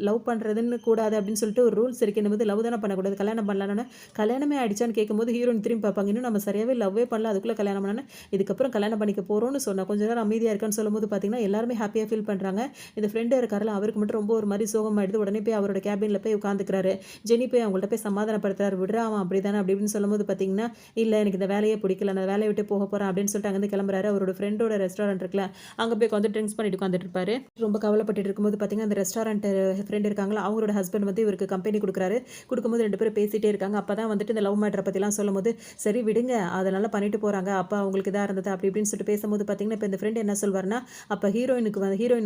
லவ் பண்றதுன்னு கூடாது அப்படின்னு சொல்லிட்டு ஒரு ரூல்ஸ் இருக்கு. என்னது லவ் தானே பண்ணக்கூடாது. கல்யாணம் பண்ணலாம்னு கல்யாணமே ஆயிடுச்சான்னு கேட்கும்போது ஹீரோயின் திரும்பி பார்ப்பாங்க. இன்னும் நம்ம சரியாவே லவ்வே பண்ணல. அதுக்குள்ள கல்யாணம் பண்ணானே இதுக்கப்புறம் கல்யாணம் பண்ணிக்க போறோம்னு சொன்னா. கொஞ்ச நேரம் அமைதியா இருக்கான்னு சொல்லும்போது பார்த்தீங்கன்னா, எல்லாருமே ஹாப்பியா ஃபீல் பண்றாங்க. இந்த ஃப்ரெண்ட் இருக்கார்ல அவருக்கு மட்டும் ரொம்ப ஒரு மாரி சோகமாயிடுது. உடனே போய் அவரோட கேபின்ல போய் உட்காந்துக்கிறாரு. ஜெனி போய் அவங்கள்ட்ட போய் சமாதானப்படுத்துறாரு. "விட்றா அவன் அப்படிதானே" அப்படி இப்படின்னு சொல்லும்போது பார்த்தீங்கன்னா, "இல்ல எனக்கு இந்த வேலையே பிடிக்கல. நான் வேலைய விட்டு போக போறேன்" அப்படின்னு சொல்லிட்டு அங்கேருந்து கிளம்புறாரு. அவரோட ஃப்ரெண்டோட ரெஸ்டாரண்ட் இருக்குல்ல, அங்க போய் உட்காந்து ட்ரிங்க்ஸ் பண்ணிட்டு உட்காந்துட்டு இருப்பாரு. ரொம்ப கவலைப்பட்டுட்டு இருக்கும்போது பார்த்தீங்கன்னா, அந்த ரெஸ்டாரண்ட் ஃப்ரெண்ட் இருக்காங்கல்ல, அவங்களோட ஹஸ்பண்ட் வந்து இவருக்கு கம்பெனி குடுக்குறாரு. குடுக்கும்போது 2 பேரும் பேசிட்டே இருக்காங்க. அப்பதான் வந்துட்டு இந்த லவ் மேட்டர பத்திலாம் சொல்லும்போது, "சரி விடுங்க. அதனால பண்ணிட்டு போறாங்க. அப்ப அவங்களுக்கு இதா இருந்தது" அப்படி இப்படின்னு சொல்லிட்டு பேசும்போது பார்த்தீங்கன்னா, இப்ப இந்த ஃப்ரெண்ட் என்ன சொல்வாருன்னா, அப்ப ஹீரோயின்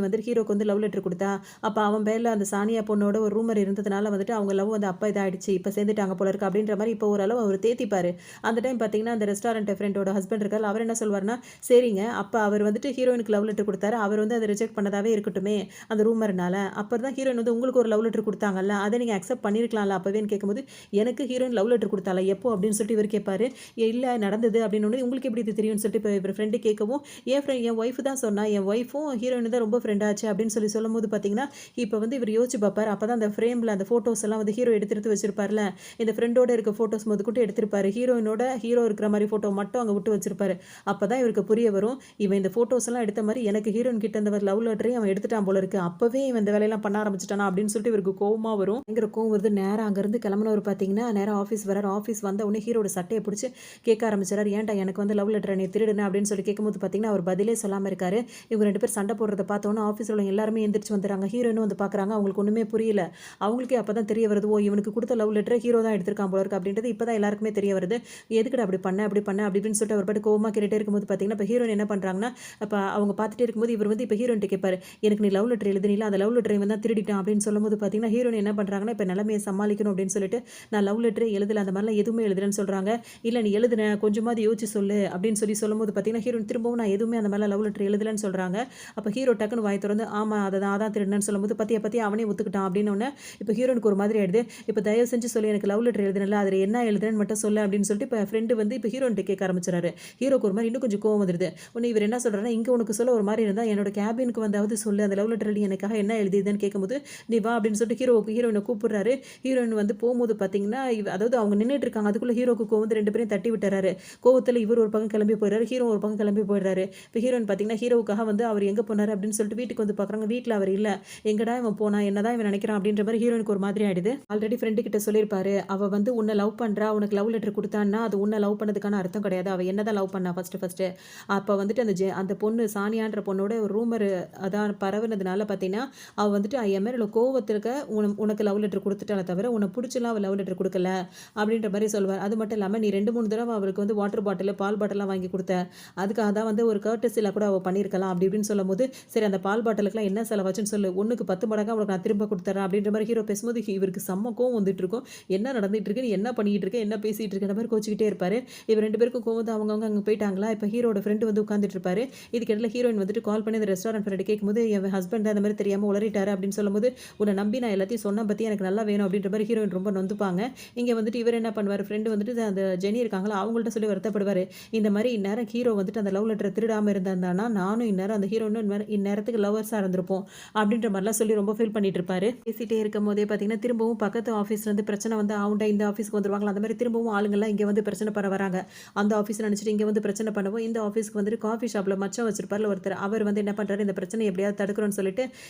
வந்து ஹீரோக்கு வந்து லவ் லெட்டர் குடுத்தா, அப்ப அவன் பேர்ல அந்த சானியா பொண்ணோட ஒரு ரூமர் இருந்ததுனால வந்துட்டு அவங்க லவ் வந்து அப்ப இதாயிடுச்சு. இப்ப சேர்ந்துட்டாங்க போல இருக்கு அப்படின்ற மாரி இப்ப ஓரளவு அவரு தேத்திப்பாரு. அந்த டைம் பார்த்தீங்கன்னா, அந்த ரெஸ்டாரண்ட் ஃப்ரெண்டோட ஹஸ்பண்ட் இருக்கார்ல, அவர் என்ன சொல்வாருன்னா, "சரிங்க. அப்ப அவர் வந்துட்டு ஹீரோயினுக்கு லவ் லெட்டர் குடுத்தாரு. அவர் வந்து அத ரிஜெக்ட் பண்ணதாவே இருக்கட்டுமே, அந்த ரூமர்னால. அப்புறம் தான் ஹீரோயின் வந்து உங்களுக்கு ஒரு லவ் லெட்டர் குடுத்தாங்கல்ல, அத நீங்க அக்செப்ட் பண்ணியிருக்கலாம்ல அப்பவேன்னு" கேட்கும்போது, "எனக்கு ஹீரோயின் லவ் லெட்டர் குடுத்தாளா? எப்போ?" அப்படின்னு சொல்லிட்டு இவரு கேட்பாரு. "இல்ல நடந்தது" அப்படின்னோனே, "உங்களுக்கு எப்படி இது தெரியும்னு" சொல்லிட்டு இப்ப இவரு ஃப்ரெண்ட் கேட்கவும், என் ஒய்ஃப் தான் சொன்னா. என் ஒய்ஃபும் ஹீரோயினும் தான் ரொம்ப ஃப்ரெண்ட் ஆச்சு" அப்படின்னு சொல்லும்போது பார்த்தீங்கன்னா, இப்ப வந்து இவரு யோசிச்சு பார்ப்பாரு. அப்பதான் அந்த ஃப்ரேம்ல அந்த ஃபோட்டோஸ் எல்லாம் வந்து ஹீரோ எடுத்து எடுத்து வச்சிருப்பார்ல, இந்த ஃப்ரெண்டோட இருக்க ஃபோட்டோஸ் மொதற்கொண்டு எடுத்திருப்பாரு. ஹீரோ இருக்கிற மாரி ஃபோட்டோ மட்டும் அங்க விட்டு வச்சிருப்பாரு. அப்பதான் இவருக்கு புரிய வரும், இவன் இந்த ஃபோட்டோஸ் எல்லாம் எடுத்த மாரி எனக்கு ஹீரோயின் கிட்ட இந்த லவ் லெட்டரையும் அவன் எடுத்துட்டான் போல இருக்கு. அப்பவே இவன் இந்த வேலையெல்லாம் பண்ண ஆரம்பிச்சுட்டானா அப்படின்னு சொல்லிட்டு இவருக்கு கோவமா வரும். பயங்கர கோவம் வருது. நேரா அங்கருந்து கிளம்புனவரு பார்த்தீங்கன்னா, நேரா ஆஃபீஸ் வராரு. ஆஃபீஸ் வந்த உடனே ஹீரோட சட்டைய புடிச்சு கேட்க ஆரம்பிச்சுறாரு. "ஏன்டா எனக்கு வந்து லவ் லெட்டர நீ திருடுன?" அப்படின்னு சொல்லி கேட்கும்போது பார்த்தீங்கன்னா, அவர் பதிலே சொல்லாம இருக்காரு. இவங்க 2 பேரும் சண்டை போடுறத பார்த்தோன்னே ஆஃபீஸ்ல உள்ளவங்க எல்லாருமே எந்திரிச்சு வந்துறாங்க. ஹீரோயினும் வந்து பார்க்குறாங்க. அவங்களுக்கு ஒண்ணுமே புரியல. அவங்களுக்கே அப்பதான் தெரிய வருது, "ஓ! இவனுக்கு குடுத்த லவ் லெட்டர ஹீரோ தான் எடுத்திருக்கான் போல இருக்கு" அப்படின்றது இப்பதான் எல்லாருக்குமே தெரிய வருது. "எதுக்குடா அப்படி பண்ண? அப்படி பண்ண?" அப்படி இப்படின்னு சொல்லிட்டு அவர் பாட்டுக்கு கோவமா கேட்டுட்டே இருக்கும்போது பார்த்தீங்கன்னா, இப்ப ஹீரோயின் என்ன பண்றாங்கன்னா, அப்ப அவங்க பார்த்துட்டே இருக்கும்போது இவர் வந்து இப்ப ஹீரோயின்ட்ட கேட்பாரு, "எனக்கு நீ லவ் லெட்டர் எழுதினீல, அந்த லவ் லெட்டர இவன் தான் திருடிட்டான்" அப்படின்னு சொல்லும்போது பார்த்தீங்கன்னா, ஹீரோயின் என்ன பண்றாங்கன்னா, இப்ப நிலைமைய சமாளிக்கணும் அப்படின்னு சொல்லிட்டு, "நான் லவ் லெட்டரே எழுதல. அந்த மாரிலாம் எதுவுமே எழுதலன்னு" சொல்றாங்க. "இல்ல நீ எழுதுன. கொஞ்சமாவது யோசிச்சு சொல்லு" அப்படின்னு சொல்லும்போது பார்த்தீங்கன்னா, ஹீரோயின் திரும்பவும் "நான் எதுவுமே அந்த மாரிலாம் லவ் லெட்டர் எழுதலன்னு" சொல்றாங்க. அப்ப ஹீரோ டக்குன்னு வாய தொறந்து, "ஆமா அத நான் தான் திருடுனேன்னு" சொல்லும்போது, "பாத்தியா பாத்தியா அவனே ஒத்துக்கிட்டான்" அப்படின்னோனே, இப்ப ஹீரோயினுக்கு ஒரு மாதிரி ஆயிடுது. "இப்ப தயவு செஞ்சு சொல்லு எனக்கு லவ் லெட்டர் எழுதினல, அதுல என்ன எழுதுனேன்னு மட்டும் சொல்லு" அப்படின்னு சொல்லிட்டு இப்ப ஃப்ரெண்ட் வந்து இப்ப ஹீரோயின்ட்ட கேட்க ஆரம்பிச்சுறாரு. ஹீரோக்கு ஒரு மாரி இன்னும் கொஞ்சம் கோவம் வந்துருது. உடனே இவர் என்ன சொல்றாருன்னா, "இங்க உனக்கு சொல்ல ஒரு மாரி இருந்தா என்னோட கேபினுக்கு வந்தாவது சொல்லு. அந்த லவ் லெட்டர்ல நீ எனக்காக என்ன எழுதியிருந்தேன்னு" கேட்கும்போது, "நீ வா" அப்படின்னு சொல்லிட்டு ஹீரோயின கூப்பிடுறாரு. ஹீரோயின் வந்து போம்போது பார்த்தீங்கன்னா, அதாவது அவங்க நின்னுட்டு இருக்காங்க. அதுக்குள்ள ஹீரோக்கு கோவம் வந்து 2 பேரையும் தட்டி விட்டுறாரு. கோவத்துல இவர் ஒரு பக்கம் கிளம்பி போயிறாரு. ஹீரோ ஒரு பக்கம் கிளம்பி போயிடுறாரு. இப்ப ஹீரோயின் பார்த்தீங்கன்னா, ஹீரோவுக்காக வந்து அவர் எங்க போனாரு அப்படின்னு சொல்லிட்டு வீட்டுக்கு வந்து பார்க்குறாங்க. வீட்ல அவர் இல்ல. எங்கடா இவன் போனான்? என்னதான் இவன் நினைக்கிறான்? அப்படின்ற மாரி ஹீரோயினுக்கு ஒரு மாதிரி ஆயிடுது. ஆல்ரெடி ஃப்ரெண்டு கிட்ட சொல்லியிருப்பாரு. அவ வந்து உன்ன லவ் பண்றா. உனக்கு லவ் லெட்டர் குடுத்தான்னா, அது உன்ன லவ் பண்ணதுக்கான அர்த்தம் கிடையாது. அவ என்னதான் லவ் பண்ணா ஃபர்ஸ்ட்டு. அப்ப வந்துட்டு அந்த பொண்ணு சானியான்ற பொண்ணோட ஒரு ரூமர் அதான் பரவுனதுனால பார்த்தீங்கன்னா, அவ வந்துட்டு என் மேல கோவத்திற்கு உனக்கு லவ் லெட்டர் குடுத்துட்டாளே தவிர, உன்ன புடிச்சுலாம் அவ லவ் லெட்டர் குடுக்கல. அப்படின்ற மாரி சொல்லுவாரு. அது மட்டும் இல்லாம, நீ 2, 3 தடவ அவருக்கு வந்து வாட்டர் பாட்டிலு, பால் பாட்டில்லாம் வாங்கி குடுத்த. அதுக்காக தான் வந்து ஒரு கர்ட்டஸில கூட அவ பண்ணியிருக்கலாம். அப்படி இப்படின்னு சொல்லும்போது, சரி அந்த பால் பாட்டிலுக்குலாம் என்ன செலவாச்சுன்னு சொல்லு. 1க்கு 10 மடங்கா உனக்கு நான் திரும்ப குடுத்துர்றேன் அப்படின்ற மாரி ஹீரோ பேசும்போது, இவருக்கு செம்ம கோவம் வந்துட்டு இருக்கும். என்ன நடந்துட்டு இருக்கு? நீ என்ன பண்ணிட்டு இருக்க? என்ன பேசிட்டு இருக்கன்ற மாரி கோச்சுக்கிட்டே இருப்பாரு. இவங்க 2 பேருக்கும் கோவம் வந்து அவங்கவங்க அங்க போயிட்டாங்களா, இப்ப ஹீரோட ஃப்ரெண்ட் வந்து உட்கார்ந்துட்டு இருப்பாரு. இதுக்கிடையில ஹீரோயின் வந்துட்டு கால் பண்ணி அந்த ரெஸ்டாரண்ட் ஃப்ரெண்ட் கேட்கும்போது, என் ஹஸ்பண்ட் தான் இந்த மாரி தெரியாம உளறிட்டாரு அப்படின்னு சொல்லும்போது, உன்ன நம்பி நான் எல்லாத்தையும் சொன்னேன் பாத்தியா, எனக்கு நல்லா வேணும் அப்படின்ற மாரி ஹீரோயின் ரொம்ப நொந்துப்பாங்க. இங்க வந்துட்டு இவர் என்ன பண்ணுவாரு, ஃப்ரெண்ட் வந்துட்டு அந்த ஜெனி இருக்காங்களா, அவங்கள்ட்ட சொல்லி வருத்தப்படுவாரு. இந்த மாரி இந்நேரம் ஹீரோ வந்துட்டு அந்த லவ் லெட்டர திருடாம இருந்திருந்தான்னா, நானும் இந்நேரம் அந்த ஹீரோயினும் இந்நேரத்துக்கு லவ்வர்ஸா இருந்திருப்போம். அப்படின்ற மாரிலாம் சொல்லி ரொம்ப ஃபீல் பண்ணிட்டு இருப்பாரு. பேசிட்டே இருக்கும்போதே பார்த்தீங்கன்னா, திரும்பவும் பக்கத்து ஆஃபீஸ்ல ஆஃபீஸ்லேருந்து பிரச்சனை வந்து ஆவுண்டா இந்த ஆஃபீஸ்க்கு வந்துருவாங்களா, அந்த மாதிரி திரும்பவும் ஆளுங்கள்லாம் இங்கே வந்து பிரச்சனை பண்ண வராங்க. அந்த ஆஃபீஸ் நினச்சிட்டு இங்கே வந்து பிரச்சனை பண்ணவும், இந்த ஆஃபீஸ்க்கு வந்துட்டு காஃபி ஷாப்பில் மச்சான் வச்சிருப்பார்ல ஒருத்தர், அவர் வந்து என்ன பண்ணுறாரு, இந்த பிரச்சனை எப்படியாவது தடுக்கிறோன்னு சொல்லிட்டு,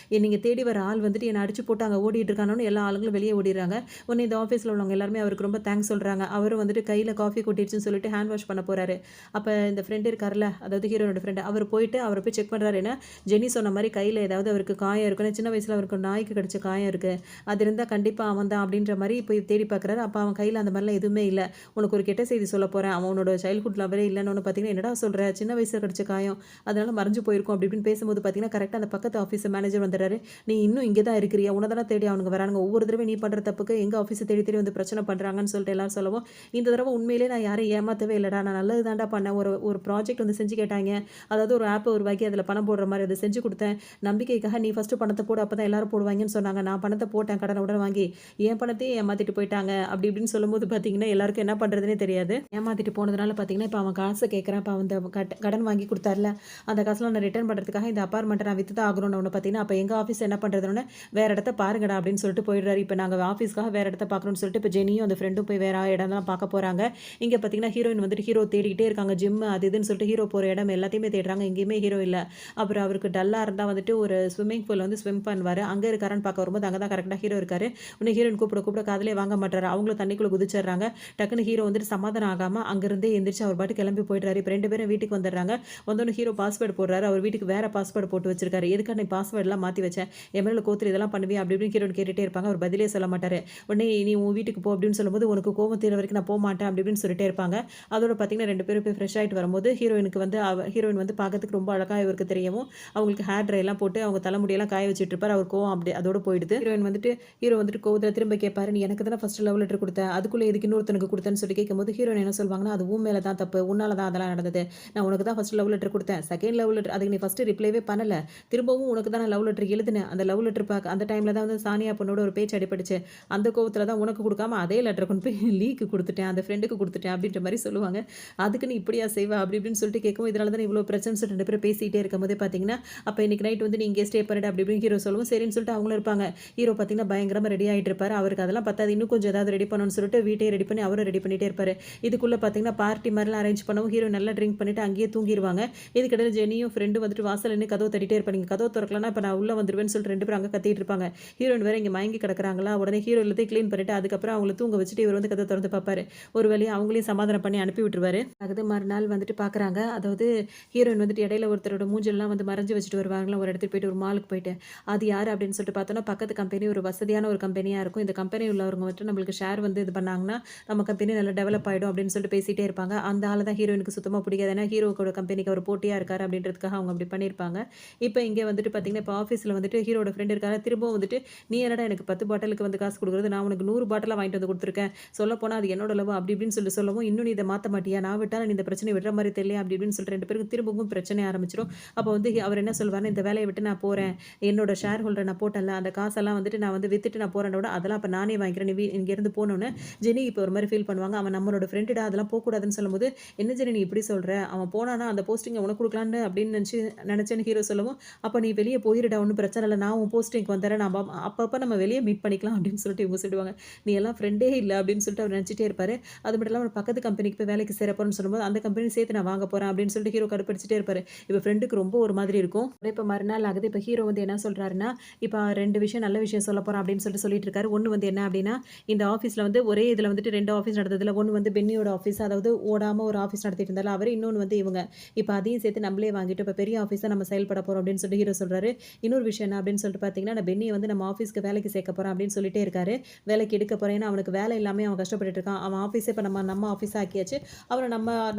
நீங்கள் தேடி வர ஆள் வந்துட்டு என்னை அடிச்சு போட்டு அங்கே ஓடிட்டு இருக்கானோன்னு எல்லா ஆளுங்களும் வெளியே ஓடிடுறாங்க. உடனே இந்த ஆஃபீஸில் உள்ளவங்க எல்லாருமே அவருக்கு ரொம்ப தேங்க்ஸ் சொல்கிறாங்க. அவரும் வந்துட்டு கையில் காஃபி கொட்டிடுச்சுன்னு சொல்லிட்டு ஹேண்ட் வாஷ் பண்ண போகிறாரு. அப்போ இந்த ஃப்ரெண்டு இருக்கார்ல, அதாவது ஹீரோனோட ஃப்ரெண்டு, அவர் போயிட்டு அவரை போய் செக் பண்ணுறாரு. ஏன்னா ஜெனி சொன்ன மாதிரி கையில் ஏதாவது அவருக்கு காயம் இருக்குன்னு, சின்ன வயசில் அவருக்கு நாய்க்கு கடிச்ச காயம் இருக்குது, அது இருந்தால் கண்டிப்பாக அவன் தான் அப்படின்ற மாதிரி போய் தேடி பார்க்குறாரு. அப்போ அவன் கையில் அந்த மாதிரிலாம் எதுவுமே இல்லை. உனக்கு ஒரு கெட்ட செய்தி சொல்ல போகிறேன், அவனோட சைல்ட்ஹுட் லவரே இல்லைன்னு ஒன்று பார்த்தீங்கன்னா, என்னடா சொல்கிற, சின்ன வயசில் கடிச்ச காயம் அதனால மறைஞ்சு போயிருக்கும் அப்படி இப்படின்னு பேசும்போது பார்த்தீங்கன்னா, கரெக்டாக அந்த பக்கத்து ஆஃபீஸ் மேனேஜர் வந்துடுறாரு. நீ இன்னும் இங்கே தான் இருக்கிறியா, உன்னை தானே தேடி அவனுங்க வரானுங்க, ஒவ்வொரு தடவை நீ பண்ணுற தப்புக்கு எங்கள் ஆஃபீஸை தேடி தேடி வந்து பிரச்சனை பண்ணுறாங்கன்னு சொல்லிட்டு எல்லாரும் சொல்லவும், இந்த தடவை உண்மையிலே நான் யாரையும் ஏமாற்றவே இல்லைடா, நான் நல்லது தாண்டா பண்ணேன். ஒரு ஒரு ப்ராஜெக்ட் வந்து செஞ்சு கேட்டாங்க, அதாவது ஒரு ஆப்பை உருவாக்கி அதில் பணம் போடுற மாதிரி அதை செஞ்சு கொடுத்தேன். நம்பிக்கைக்காக நீ ஃபஸ்ட்டு பணத்தை போடு, அப்போ தான் எல்லாரும் போடுவாங்கன்னு சொன்னாங்க. நான் பணத்தை போட்டேன் கடனை உடனே வாங்கி, என் பணத்தையும் ஏமாற்றிட்டு போயிட்டாங்க அப்படி இப்படின்னு சொல்லும்போது பார்த்தீங்கன்னா, எல்லாருக்கும் என்ன பண்ணுறதுனே தெரியாது. ஏமாற்றிட்டு போனதுனால பார்த்தீங்கன்னா, இப்போ அவன் காசை கேட்குறான். இப்போ அந்த கடன் வாங்கி கொடுத்தாருல, அந்த காசுலாம் நான் ரிட்டர்ன் பண்ணுறதுக்காக இந்த அப்பார்ட்மெண்ட்டை நான் விற்று தான் ஆகணும்னு ஒன்று பார்த்தீங்கன்னா, அப்போ எங்கள் ஆஃபீஸ் என்ன பண்ணுறதுன்னு வேறு இடத்த பாருங்கடா அப்படின்னு சொல்லிட்டு போயிடுறாரு. இப்போ நாங்கள் ஆஃபீஸ்க்காக வேறு இடத்த பார்க்கணும்னு சொல்லிட்டு இப்போ ஜெனியும் அந்த ஃப்ரெண்டும் போய் வேறு இடம் தான் பார்க்க போகிறாங்க. இங்கே பார்த்தீங்கன்னா ஹீரோயின் வந்துட்டு ஹீரோ தேடிக்கிட்டே இருக்காங்க. ஜிம் அது இதுன்னு சொல்லிட்டு ஹீரோ போகிற இடம் எல்லாத்தையுமே தேடுறாங்க, எங்கேயுமே ஹீரோ இல்லை. அப்புறம் அவருக்கு டல்லாக இருந்தால் வந்துட்டு ஒரு ஸ்விம்மிங் பூல் வந்து ஸ்விம் பண்ணுவார், அங்கே இருக்காருன்னு பார்க்க வரும்போது அங்கே தான் கரெக்டாக ஹீரோ இருக்காரு. உடனே ஹீரோயின் கூப்பிட காதலே வாங்க மாட்டாரு. அவங்களும் தண்ணிக்குள்ளே குதிச்சிடுறாங்க. டக்குன்னு ஹீரோ வந்துட்டு சமாதானம் ஆகாமல் அங்கேருந்தே எந்திரிச்சு அவர் பாட்டு கிளம்பி போயிடுறாரு. இப்போ 2 பேரும் வீட்டுக்கு வந்துடுறாங்க. வந்தோடனே ஹீரோ பாஸ்வேர்டு போடுறாரு. அவர் வீட்டுக்கு வேறு பாஸ்வேர்டு போட்டு வச்சிருக்காரு. எதுக்காக நீ பாஸ்வேர்டெலாம் மாற்றி வச்சேன், என் மேலே கோத்துரு இதெல்லாம் பண்ணுவியா அப்படி இப்படின்னு ஹீரோன்னு கேட்டுகிட்டே இருப்பாங்க. அவர் பதிலே சொல்ல மாட்டார். உடனே நீ உன் வீட்டுக்கு போ அப்படின்னு சொல்லும்போது, உனக்கு கோவம் தீர வரைக்கும் நான் போக மாட்டேன் அப்படி இப்படின்னு சொல்லிட்டே இருப்பாங்க. அதோட பார்த்தீங்கன்னா 2 பேரும் போய் ஃப்ரெஷ் ஆகிட்டு வரும்போது ஹீரோயினுக்கு வந்து ஹீரோயின் வந்து பார்க்கறதுக்கு ரொம்ப அழகாக இவருக்கு தெரியவும், அவங்களுக்கு ஹேர் ட்ரைலாம் போட்டு அவங்க தலைமுடியெல்லாம் காய வச்சுட்டு இருப்பார். அவர் கோவம் அப்படி அதோட போயிடுது. ஹீரோ வந்துட்டு கோவத்தில் திரும்ப கேட்பாரு, நீ எனக்கு தானே ஃபர்ஸ்ட் லவ் லெட்டர் கொடுத்த, அதுக்குள்ளே எதுக்கு இன்னொருத்தனுக்கு கொடுத்தேன்னு சொல்லி கேட்கும்போது ஹீரோயின் என்ன சொல்லுவாங்கன்னா, அது உன் மேலே தான் தப்பு, உன்னால தான் அதெல்லாம் நடந்தது, நான் உனக்கு தான் ஃபர்ஸ்ட் லவ் லெட்டர் கொடுத்தேன், செகண்ட் லவ் லெட்டர் அதுக்கு நீ ஃபர்ஸ்ட் ரிப்ளைவே பண்ணல, திரும்பவும் உனக்கு தான் நான் லவ் லெட்டர் எழுதினேன், அந்த லவ் லெட்டர் பார்க்க அந்த டைமில் தான் வந்து சானியா பொண்ணோட ஒரு பேச்சு அடிபட்டுச்சு, அந்த கோவத்தில் தான் உனக்கு கொடுக்காம அதே லெட்டர் கொண்டு போய் லீக்கு கொடுத்துட்டேன், அந்த ஃப்ரெண்டுக்கு கொடுத்துட்டேன் அப்படின்ற மாதிரி சொல்லுவாங்க. அதுக்கு நீ இப்படியா செய்வா அப்படி இப்படின்னு சொல்லிட்டு கேட்கும். இதனால தான் இவ்வளோ பிரச்சனை சொல்லிட்டு 2 பேரும் பேசிகிட்டே இருக்கும்போதே பார்த்தீங்கன்னா, அப்போ இன்னைக்கு நைட் வந்து நீ இங்கே ஸ்டே பண்ணிட்டு அப்படி இப்படின்னு ஹீரோ சொல்லுவோம். சரின்னு சொல்லிட்டு அவங்களும் இருப்பாங்க. ஹீரோ பார்த்தீங்கன்னா பயங்கரமாக ரெடி ஆகிட்டு இருப்பார். அவருக்கு அதெல்லாம் பத்தாது, இன்னும் கொஞ்சம் ஏதாவது ரெடி பண்ணணும்னு சொல்லிட்டு வீட்டையே ரெடி பண்ணி அவரும் ரெடி பண்ணிட்டே இருப்பார். இதுக்குள்ளே பார்த்தீங்கன்னா பார்ட்டி மாதிரிலாம் அரேஞ்ச் பண்ணவும் ஹீரோ நல்லா ட்ரிங்க் பண்ணிட்டு அங்கேயே தூங்கிடுவாங்க. இதுக்கிடையில் ஜெனியும் ஃப்ரெண்டு வந்துட்டு வாசல் நின்று கதவு தட்டிட்டே இருப்பாங்க. நீங்கள் கதவு திறக்கலன்னா இப்போ நான் உள்ளே வந்துடுவேன்னு சொல்லிட்டு 2 பேரும் அங்கே கத்திட்டு இருப்பாங்க. ஹீரோயின் வேறு இங்கே மயங்கி கிடக்குறாங்களா. உடனே ஹீரோ எல்லாத்தையும் க்ளீன் பண்ணிட்டு அதுக்கப்புறம் அவங்களை தூங்க வச்சுட்டு இவர் வந்து கதவை திறந்து பார்ப்பாரு. ஒரு வழியாக அவங்களையும் சமாதானம் பண்ணி அனுப்பி விட்டுருவாரு. அது மறுநாள் வந்துட்டு பார்க்குறாங்க. அதாவது ஹீரோயின் வந்துட்டு இடையில ஒருத்தரோட மூஞ்செல்லாம் வந்து மறைஞ்சு வச்சுட்டு வருவாங்களா, ஒரு இடத்துக்கு போயிட்டு ஒரு மாலுக்கு போயிட்டு, அது யார் அப்படின்னு சொல்லிட்டு பார்த்தோன்னா பக்கத்து கம்பெனி ஒரு வசதியான ஒரு கம்பெனியாக இருக்கும். இந்த கம்பெனி உள்ளவங்க வந்துட்டு நம்மளுக்கு ஷேர் வந்து இது பண்ணாங்கன்னா நம்ம கம்பெனி நல்லா டெவலப் ஆகிடும் அப்படின்னு சொல்லிட்டு பேசிகிட்டே இருப்பாங்க. அந்த ஆள் தான் ஹீரோயினுக்கு சுத்தமாக பிடிக்காது. ஏன்னா ஹீரோவோட கம்பெனிக்கு அவர் போட்டியாக இருக்கார் அப்படின்றதுக்காக அவங்க அப்படி பண்ணியிருப்பாங்க. இப்போ இங்கே வந்துட்டு பார்த்தீங்கன்னா இப்போ ஆஃபீஸில் வந்துட்டு ஹீரோட ஃப்ரெண்ட் இருக்காரு. திரும்பவும் வந்துட்டு நீ என்னடா எனக்கு 10 பாட்டிலுக்கு வந்து காசு கொடுக்குறது, நான் உனக்கு 100 பாட்டிலாக வாங்கிட்டு வந்து கொடுத்துருக்கேன், சொல்லப்போனால் அது என்னோட லவ் அப்படி இப்படின்னு சொல்லி சொல்லவும், இன்னும் நீ இதை மாற்ற மாட்டியா, நான் விட்டாலும் நீ இந்த பிரச்சனை விடுற மாதிரி தெரியல அப்படி இப்படின்னு சொல்லிட்டு 2 பேருக்கு திரும்பவும் பிரச்சனை ஆரம்பிச்சிடும். அப்போ வந்து அவர் என்ன சொல்வாருன்னா, இந்த வேலையை விட்டு நான் போகிறேன், என்னோட ஷேர் ஹோல்டர் நான் போட்டேன்ல அந்த காசெல்லாம் வந்துட்டு நான் வந்து வித்துட்டு நான் போகிறேன்னோட அதெல்லாம் அப்போ நானே வாங்கிக்கிறேன், நீ இங்கேருந்து போனோன்னு ஜெனி இப்போ ஒரு மாதிரி ஃபீல் பண்ணுவாங்க. அவன் நம்மளோட ஃப்ரெண்டுடா, அதெல்லாம் போகக்கூடாதுன்னு சொல்லும்போது, என்ன ஜெனி நீ இப்படி சொல்கிற, அவன் போனானா அந்த போஸ்டிங்கை உனக்கு கொடுக்கலான்னு அப்படின்னு நினச்சேன்னு ஹீரோ சொல்லவும், அப்போ நீ வெளியே போயிடுடா, ஒன்றும் பிரச்சனை இல்லை, நான் உன் போஸ்டிங்க்கு வந்துடுறேன், நான் அப்பப்போ நம்ம வெளியே மீட் பண்ணிக்கலாம் அப்படின்னு சொல்லிட்டு இவங்க சொல்லுவாங்க. நீ எல்லாம் ஃப்ரெண்டே இல்லை அப்படின்னு சொல்லிட்டு அவர் நினச்சிட்டே இருப்பார். அது மட்டும் இல்லாமல் பக்கத்து கம்பெனிக்கு போய் வேலைக்கு சேர போகிறேன்னு சொல்லும்போது, அந்த கம்பெனி சேர்த்து நான் வாங்க போகிறேன் அப்படின்னு சொல்லிட்டு ஹீரோ கடுப்பிடிச்சிட்டே இருப்பார். இப்போ ஃப்ரெண்டுக்கு ரொம்ப ஒரு மாதிரி இருக்கும். இப்போ மறுநாள் ஆகுது. இப்போ ஹீரோ வந்து என்ன சொல்கிறாருன்னா, இப்போ 2 விஷயம் நல்ல விஷயம் சொல்ல போகிறேன் அப்படின்னு சொல்லிட்டு இருக்காரு. ஒன்று வந்து என்ன அப்படின்னா, இந்த ஆஃபீஸில் வந்து ஒரே இதில் வந்துட்டு 2 ஆஃபீஸ் நடந்ததில்ல. ஒன்று வந்து பென்னியோட ஆஃபீஸ், அதாவது ஓடாமல் ஒரு ஆஃபீஸ் நடத்திட்டு இருந்தாலும் அவர், இன்னொன்று வந்து இவங்க. இப்போ அதையும் சேர்த்து நம்மளே வாங்கிட்டு இப்போ பெரிய ஆஃபீஸாக நம்ம செயல்பட போகிறோம் அப்படின்னு சொல்லிட்டு ஹீரோ சொல்கிறாரு. இன்னொரு விஷயம் என்ன அப்படின்னு சொல்லிட்டு பார்த்தீங்கன்னா, நான் பென்னியை வந்து நம்ம ஆஃபீஸ்க்கு வேலைக்கு சேர்க்க போகிறேன் அப்படின்னு சொல்லிட்டே இருக்காரு. வேலைக்கு எடுக்க போகிறேன், ஏன்னா அவனுக்கு வேலை இல்லாமல் அவன் கஷ்டப்பட்டு இருக்கான். அவன் ஆஃபீஸே இப்போ நம்ம ஆஃபீஸாக ஆக்கியாச்சு, அவனை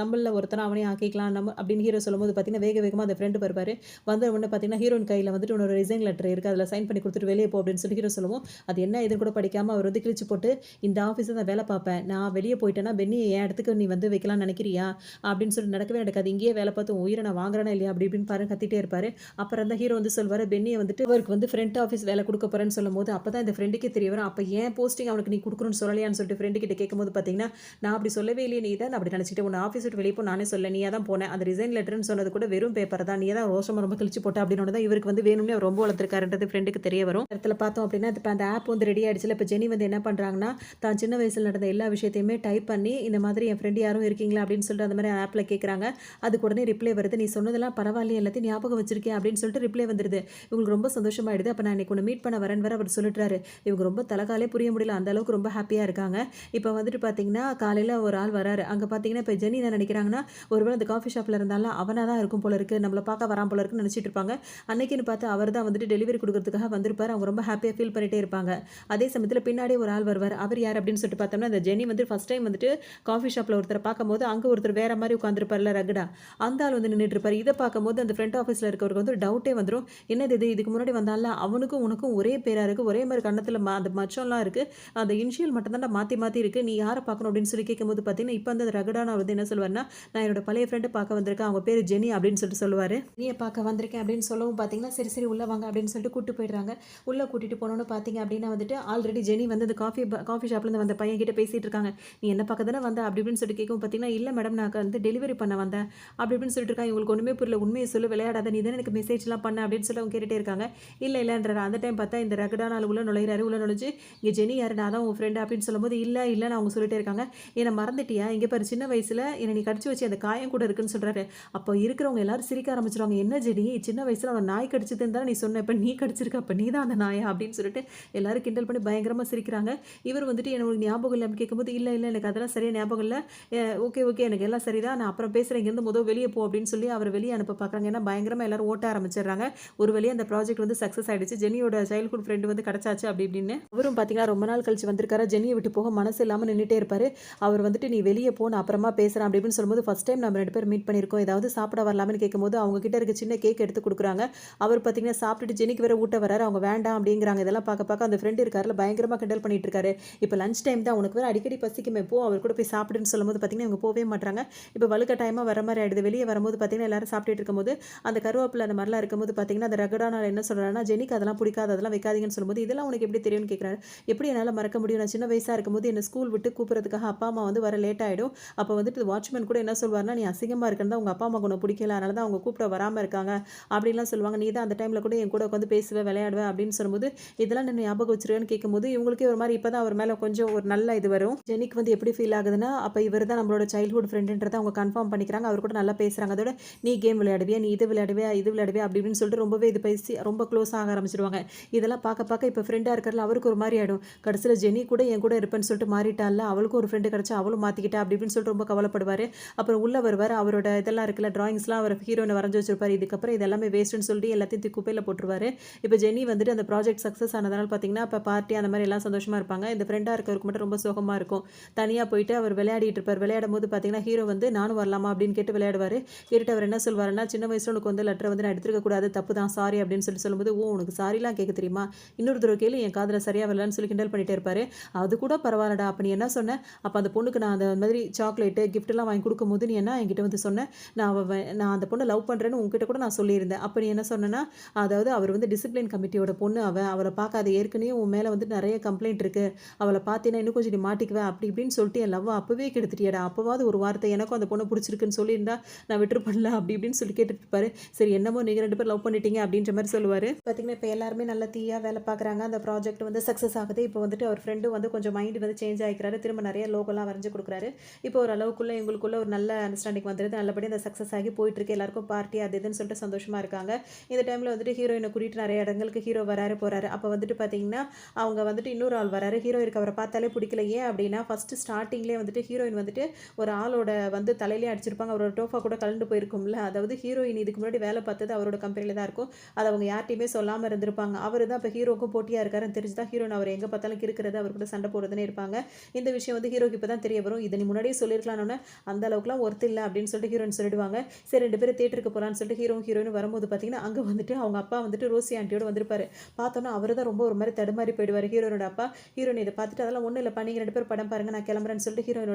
நம்மள ஒருத்தனை அவனே ஆக்கிக்கலாம் நம்ம அப்படின்னு ஹீரோ சொல்லும்போது பார்த்தீங்கன்னா, வேகமாக அந்த ஃப்ரெண்டு வருவார். வந்த உடனே பார்த்தீங்கன்னா ஹீரோயின் கையில் வந்துட்டு உன்னோட ரிசைன் லெட்டர் இருக்குது, அதில் சைன் பண்ணி கொடுத்துட்டு வெளியே போ அப்படின்னு சொல்லி ஹீரோ சொல்லுவோம். அது என்ன இதுன்னு கூட படிக்காமல் அவர் வந்து கிழிச்சு போட்டு, இந்த ஆஃபீஸை நான் வேலை பார்ப்பேன், நான் வெளியே போயிட்டேன்னா பென்னி என் இடத்துக்கு நீ வந்து வைக்கலாம்னு நினைக்கிறியா அப்படின்னு சொல்லி நடக்கவே நடக்காது, இங்கேயே வேலை பார்த்து உயிரை நான் வாங்குறேன்னா இல்லையா அப்படி இப்படின்னு பாருங்க கத்திட்டே இருப்பார். அப்புறம் தான் ஹீரோ வந்து சொல்வார், பென்னியை வந்துட்டு அவருக்கு வந்து ஃப்ரண்ட் ஆஃபீஸ் வேலை கொடுக்க போகிறேன்னு சொல்லும்போது, அப்போ தான் இந்த ஃப்ரெண்டுக்கே தெரிய வரும், அப்போ ஏன் போஸ்டிங் அவனுக்கு நீ கொடுக்கணும்னு சொல்லலையான்னு சொல்லிட்டு ஃப்ரெண்டு கிட்ட கேட்கும்போது பார்த்தீங்கன்னா, நான் அப்படி சொல்லவே இல்லையே, நீ தான் நான் அப்படி நினச்சிட்டு உன்னை ஆஃபீஸ் விட்டு வெளியே போ நானே சொல்ல, நீ தான் போனேன், அந்த ரிசைன் லெட்டர்னு சொன்னது கூட வெறும் பேப்பர் தான், நீ தான் ரோஷமாக ரொம்ப கிழிச்சு போட்ட அப்படின்னு தான் இவருக்கு வந்து வேணும்னே ரொம்ப வளர்த்துருக்காருன்றது ஃப்ரெண்டுக்கு தெரிய வரும். இடத்துல பார்த்தோம் அப்படின்னா இப்போ அந்த ஆப் வந்து ரெடி ஆகிடுச்சுல. இப்போ ஜெனி வந்து என்ன பண்ணுறாங்கன்னா, தான் சின்ன வயசில் நடந்த எல்லா விஷயத்தையுமே டைப் பண்ணி, இந்த மாதிரி என் ஃப்ரெண்ட் யாரும் இருக்கீங்களா அப்படின்னு சொல்லிட்டு அந்த மாதிரி ஆப்பில் கேட்குறாங்க. அதுக்கு உடனே ரிப்ளை வருது. நீ சொன்னதெல்லாம் பரவாயில்லையே, எல்லாத்தையும் ஞாபகம் வச்சிருக்கேன் அப்படின்னு சொல்லிட்டு ரிப்ளை வந்துடுது. இவங்களுக்கு ரொம்ப சந்தோஷமாயிடுது. அப்போ நான் இன்னைக்கு உன்னை மீட் பண்ண வரேன்னு வேற அவர் சொல்லிட்டாரு. இவங்க ரொம்ப தலகாலே புரிய முடியல. அந்த அளவுக்கு ரொம்ப ஹாப்பியாக இருக்காங்க. இப்போ வந்துட்டு பார்த்தீங்கன்னா, காலையில் ஒரு ஆள் வராரு. அங்கே பார்த்தீங்கன்னா, இப்போ ஜெனி என்ன நினைக்கிறாங்கன்னா, ஒருவேளை அந்த காஃபி ஷாப்பில் இருந்தாலும் அவனா தான் இருக்கும் போல இருக்கு. நம்மள பார்க்க வரான் போல இருக்குன்னு நினச்சிட்டு இருப்பாங்க. அன்னைக்குன்னு பார்த்து அவர் தான் வந்துட்டு டெலிவரி கொடுக்கறதுக்காக வந்திருப்பாரு. அவங்க ரொம்ப ஹாப்பியாக ஃபீல் பண்ணிட்டே இருப்பாங்க. அதே சமயத்தில் பின்னாடியே ஒரு ஆள் வருவார். அவர் யார் அப்படின்னு சொல்லிட்டு பார்த்தோம்னா, அந்த ஜெனி வந்து ஃபர்ஸ்ட் டைம் வந்துட்டு காஃபி ஷாப்பில் ஒருத்தரை பார்க்கும்போது, அங்கே ஒருத்தர் வேற மாதிரி உட்காந்துருப்பார்ல ரகடா. அந்த ஆள் வந்து நின்றுட்டு இருப்பாரு. இதை பார்க்கும்போது அந்த ஃப்ரண்ட் ஆஃபீஸில் இருக்கவருக்கு வந்து டவுட்டே வந்துடும். என்னது இது, இதுக்கு முன்னாடி வந்தால அவனுக்கும் உனக்கும் ஒரே பேராக இருக்குது, ஒரே மாதிரி கண்ணத்தில் அந்த மச்சம்லாம் இருக்குது, அந்த இனிஷியல் மட்டும் தான் மாற்றி மாற்றி இருக்குது, நீ யாரை பார்க்கணும் அப்படின்னு சொல்லி கேட்கும்போது பார்த்தீங்கன்னா, இப்போ அந்த ரகடான வந்து என்ன சொல்லுவார்னா, நான் என்னோட பழைய ஃப்ரெண்டை பார்க்க வந்திருக்கேன், அவங்க பேர் ஜெனி அப்படின்னு சொல்லிட்டு சொல்லுவார். நீயை பார்க்க வந்திருக்கேன் அப்படின்னு சொல்லவும் பார்த்தீங்கன்னா, சரி சரி உள்ளே வாங்க அப்படின்னு சொல்லிட்டு கூப்பிட்டு போயிடுறாங்க. உள்ளே கூட்டிகிட்டு போனோன்னு பார்த்தீங்க அப்படின்னா வந்துட்டு ஆல்ரெடி ஜெனி வந்து அந்த காஃபி ஷாப்லேருந்து வந்த பையன் கிட்ட பேசிகிட்டு இருக்காங்க. நீ என்ன பார்க்க தானே வந்த அப்படி இப்படின்னு சொல்லிட்டு கேட்கவும் பார்த்தீங்கன்னா, இல்லை மேடம் நான் வந்து டெலிவரி பண்ண வந்தேன் அப்படி இப்படின்னு சொல்லிட்டு இருக்காங்க. இவங்களுக்கு ஒன்றுமே புரியல. உண்மையை சொல்லி விளையாடாத, நீ தானே எனக்கு மெசேஜ்லாம் பண்ண அப்படின்னு சொல்லி அவங்க கேட்டுகிட்டே இருக்காங்க. இல்லை இல்லைன்றாரு. அந்த டைம் பார்த்தா இந்த ரகடான ஆள் உள்ள நுழையிறாரு. உள்ள நுழைஞ்சு இங்கே ஜெனி யார், நான் தான் உன் ஃப்ரெண்டு அப்படின்னு சொல்லும்போது, இல்லை இல்லைன்னு அவங்க சொல்லிட்டே இருக்காங்க. என்னை மறந்துட்டியா, இங்கே பாரு சின்ன வயசில் என்னை நீ கடிச்சு வச்சு அந்த காயம் கூட இருக்குன்னு சொல்கிறாரு. அப்போ இருக்கிறவங்க எல்லாரும் சிரிக்க ஆரம்பிச்சிருவாங்க. என்ன ஜெனி, சின்ன வயசில் அவன் நாய் கடிச்சதுன்னு தானே நீ சொன்ன, இப்போ நீ கடிச்சிருக்க, அப்போ நீ தான் அந்த நாயா அப்படின்னு சொல்லிட்டு எல்லாரும் கிண்டல் பண்ணி பயங்கரமாக சிரிக்கிறாங்க. இவர் வந்துட்டு எனக்கு ஞாபகம் இல்லை அப்படின்னு கேட்கும்போது, இல்லை இல்லை எனக்கு அதெல்லாம் சரியாக ஞாபகம் இல்லை, ஓகே ஓகே எனக்கு எல்லாம் சரிதான், நான் அப்புறம் பேசுகிறேன், இங்கேருந்து முதல் வெளியே போ அப்படின்னு சொல்லி அவர் வெளியே அனுப்ப பார்க்குறாங்க. ஏன்னா பயங்கரமாக எல்லாரும் ஓட்ட ஆரம்பிச்சிடுறாங்க. ஒரு வழியாக அந்த ப்ராஜெக்ட் வந்து சக்ஸஸ் ஆகிடுச்சு. ஜெனியோட சைல்ட்ஹுட் ஃப்ரெண்டு வந்து கிடச்சாச்சு அப்படி இப்படின்னு. அவரும் பார்த்தீங்கன்னா ரொம்ப நாள் கழிச்சு வந்திருக்காரு. ஜெனியை விட்டு போக மனசு இல்லாமல் நின்றுட்டே இருப்பார். அவர் வந்துட்டு நீ வெளியே போ, நான் அப்புறமா பேசுகிறேன் அப்படி இப்படின்னு சொல்லும்போது, ஃபஸ்ட் டைம் நம்ம 2 பேர் மீட் பண்ணியிருக்கோம், ஏதாவது சாப்பிட வரலாம்னு கேட்கும்போது அவங்க கிட்ட இருக்க சின்ன கேக் எடுத்து கொடுக்குறாங்க. அவர் பார்த்தீங்கன்னா சாப்பிட்டுட்டு ஜெனிக்கு வேற ஊட்ட வராரு. அவங்க வேண்டாம் அப்படிங்கிறாங்க. இதெல்லாம் பார்க்க பார்க்க அந்த ஃப்ரெண்டு இருக்காருல பயங்கரமாக கிண்டல் பண்ணிட்டு இருக்காரு. இப்போ லஞ்ச் டைம் தான், உனக்கு வேற அடிக்கடி பசிக்குமே, போ அவர் கூட போய் சாப்பிடுன்னு சொல்லும்போது பார்த்தீங்கன்னா இவங்க போகவே மாட்டாங்க. இப்போ வலுக்கட்டாயமாக வர மாதிரி ஆயிடுது. வெளியே வரும்போது பார்த்தீங்கன்னா எல்லாரும் சாப்பிட்டுட்டு இருக்கும்போது அந்த கருவேப்பிலை அந்த மாதிரிலாம் இருக்கும்போது பார்த்தீங்கன்னா அந்த ரகடான என்ன சொல்கிறாருன்னா, ஜெனிக்கு அதெல்லாம் பிடிக்காது, அதெல்லாம் வைக்காதீங்கன்னு சொல்லும்போது, இதெல்லாம் உனக்கு எப்படி தெரியும்னு கேட்குறாரு. எப்படி என்னால் மறக்க முடியும், நான் சின்ன வயசாக இருக்கும்போது என்னை ஸ்கூல் விட்டு கூப்பிட்றதுக்காக அப்பா அம்மா வந்து வர லேட் ஆகிடும். அப்போ வந்துட்டு வாட்ச்மேன் கூட என்ன சொல்வார்னா, நீ அசிங்கமாக இருக்குன்னு தான் உங்கள் அப்பா அம்மாவுக்கு உனக்கு பிடிக்கல, அதனால தான் அவங்க கூப்பிட வராமல் இருக்காங்க அப்படின்லாம் சொல்லுவாங்க. நீ தான் அந்த டைமில் கூட என் கூட உட்காந்து பேசுவேன் விளையாடுவேன் அப்படின்னு சொல்லும்போது, இதெல்லாம் நான் ஞாபகம் வச்சிருவேன்னு கேட்கும்போது இவங்களுக்கே ஒரு மாதிரி இப்போ தான் அவர் மேலே கொஞ்சம் ஒரு நல்ல இது வரும். ஜெனிக்கு வந்து எப்படி ஃபீல் ஆகுதுன்னா, அப்போ இவர் தான் நம்மளோட சைல்ட்ஹுட் ஃப்ரெண்டுன்றதை அவங்க கன்ஃபார்ம் பண்ணிக்கிறாங்க. அவர் கூட நல்லா பேசுகிறாங்க. அதோட நீ கேம் விளையாடுவியா, நீ இது விளையாடுவியா, இது விளையாடுவியா அப்படி இப்படின்னு சொல்லிட்டு ரொம்பவே இது பேசி ரொம்ப க்ளோஸ் ஆக ஆரம்பிச்சிடுவாங்க. இதெல்லாம் பார்க்க பார்க்க இப்போ ஃப்ரெண்டாக இருக்கிறதுல அவருக்கு ஒரு மாதிரி ஆகிடும். கடைசியில் ஜெனி கூட என் கூட இருப்பேன்னு சொல்லிட்டு மாறிட்டால, அவளுக்கும் ஒரு ஃப்ரெண்டு கிடச்சா அவளும் மாற்றிக்கிட்டா அப்படி இப்படின்னு சொல்லிட்டு ரொம்ப கவலைப்படுவார். அப்புறம் உள்ளே வருவார். அவரோட இதெல்லாம் இருக்குல்ல ட்ராயிங்ஸ்லாம் அவர் ஹீரோனை வரைஞ்சி வச்சிருப்பார். இதுக்கப்புறம் இது எல்லாமே வேஸ்ட்டுன்னு சொல்லிட்டு எல்லாத்தையும் தூக்கி குப்பையில் போட்டுருவார். இப்போ ஜெனி வந்துட்டு அந்த ப்ராஜெக்ட் சக்ஸஸ் ஆனதுனால பார்த்தீங்கன்னா இப்போ பார்ட்டி அந்த மாதிரி எல்லாம் சந்தோஷமாக இருப்பாங்க. இந்த ஃப்ரெண்டாக இருக்கிறவருக்கு மட்டும் ரொம்ப சோகமாக இருக்கும். தனியாக போயிட்டு அவர் விளையாடிட்டு இருப்பார். விளையாடும் போது பார்த்தீங்கன்னா ஹீரோ வந்து நானும் வரலாமா அப்படின்னு கேட்டு விளையாடுவார். கேட்டுட்டு அவர் என்ன சொல்வாருன்னா, சின்ன வயசில் உனக்கு வந்து லெட்டரை வந்து நான் எடுத்துருக்க கூடாது, தப்பு தான், சாரி அப்படின்னு சொல்லும்போது, ஓ உனக்கு சாரிலாம் கேட்க தெரியுமா, இன்னொரு தடவை கேளு, என் காதில் சரியாக வரலன்னு சொல்லி கிண்டல் பண்ணிட்டே இருப்பார். அது கூட பரவாயில்லடா, அப்போ நீ என்ன சொன்ன, அப்போ அந்த பொண்ணுக்கு நான் அந்த மாதிரி சாக்லேட்டு கிஃப்ட்லாம் வாங்கி கொடுக்கும்போது நீ என்ன என்கிட்ட வந்து சொன்னேன், நான் அந்த பொண்ணை லவ் பண்ணுறேன்னு உங்ககிட்ட கூட நான் சொல்லியிருந்தேன். அப்போ நீ என்ன சொன்னேன்னா, அதாவது அவர் வந்து டிசிப்ளின் கமிட்டியோட பொண்ணு, அவளை பார்க்காத, ஏற்கனவே உன் மேலே வந்து நிறைய கம்ப்ளைண்ட் இருக்குது, அவளை பார்த்தீங்கன்னா இன்னும் கொஞ்சம் நீ மாட்டிக்குவேன் அப்படி இப்படின்னு சொல்லிட்டு என் லவ் அப்போவே கெடுத்துட்டியடா, அப்போவாது ஒரு வார்த்தை எனக்கும் அந்த பொண்ணை பிடிச்சிருக்குன்னு சொல்லியிருந்தா நான் விட்டுருப்பேன்ல அப்படி இப்படின்னு சொல்லி கேட்டுட்டு இருப்பாரு. சரி என்னமோ நீங்கள் 2 பேர் லவ் பண்ணிட்டீங்க அப்படின்ற மாதிரி சொல்லுவார். பார்த்தீங்கன்னா இப்போ எல்லாருமே நல்ல தீயாக வேலை பார்க்குறாங்க. அந்த ப்ராஜெக்ட் வந்து சக்ஸஸ் ஆகுது. இப்போ வந்துட்டு அவர் ஃப்ரெண்டு வந்து கொஞ்சம் மைண்ட் வந்து சேஞ்ச் ஆகிக்கிறாரு. திரும்ப நிறைய லோகோலாம் வரைஞ்சு கொடுக்குறாரு. இப்போ ஒரு அளவுக்குள்ளே எங்களுக்குள்ள ஒரு நல்ல அண்டர்ஸ்டாண்டிங் வந்துடுது. நல்லபடி அந்த சக்ஸஸ் ஆகி போயிட்டுருக்கு. எல்லாருக்கும் பார்ட்டி அது இதுன்னு சொல்லிட்டு சந்தோஷமாக இருக்காங்க. இந்த டைமில் வந்துட்டு ஹீரோயினை கூட்டிகிட்டு நிறைய இடங்களுக்கு ஹீரோ வராரு போகிறாரு. அப்போ வந்துட்டு பார்த்தீங்கன்னா அவங்க வந்துட்டு இன்னொரு ஆள் வராரு. ஹீரோயினுக்கு அவரை பார்த்தாலே பிடிக்கல. ஏன் அப்படின்னா ஃபஸ்ட்டு ஸ்டார்டிங்லேயே வந்துட்டு ஹீரோயின் வந்துட்டு ஒரு ஆளோட வந்து தலையிலே அடிச்சிருப்பாங்க. அவரோட டோஃபா கூட கலந்து போயிருக்கும்ல. அதாவது ஹீரோயின் இதுக்கு முன்னாடி வேலை பார்த்தது அவரோட கம்பெனியில் தான் இருக்கும். அது அவங்க யார்ட்டையுமே சொல்லாமல் இருந்திருப்பாங்க. அவர் தான் இப்போ ஹீரோக்கும் போட்டியாக இருக்காருன்னு தெரிஞ்சு தான் ஹீரோயின் அவர் எங்கே பார்த்தாலும் இருக்கிறது, அவர் கூட சண்டை போடுறதுன்னு இருப்பாங்க. இந்த விஷயம் வந்து ஹீரோக்கு இப்போ தான் தெரிய வரும். இதை நீ முன்னாடியே சொல்லியிருக்கலான்னு, அந்த அளவுக்குலாம் ஒர்த்து இல்லை அப்படின்னு சொல்லிட்டு ஹீரோயின் சொல்லிடுவாங்க. சரி 2 பேரும் தேட்டருக்கு போகலான்னு சொல்லிட்டு ஹீரோயின் வரும்போது பார்த்தீங்கன்னா அங்கே வந்துட்டு அவங்க அப்பா வந்துட்டு ரோசி ஆண்டியோட வந்திருப்பாரு. பார்த்தோன்னா அவர் தான் ரொம்ப ஒரு மாதிரி தடுமாறி போயிடுவார். ஹீரோனோட அப்பா ஹீரோயின் இதை பார்த்துட்டு அதெல்லாம் ஒன்றும் இல்லைப்பா, நீங்கள் 2 பேர் படம் பாருங்கள், நான் கிளம்புறேன்னு சொல்லிட்டு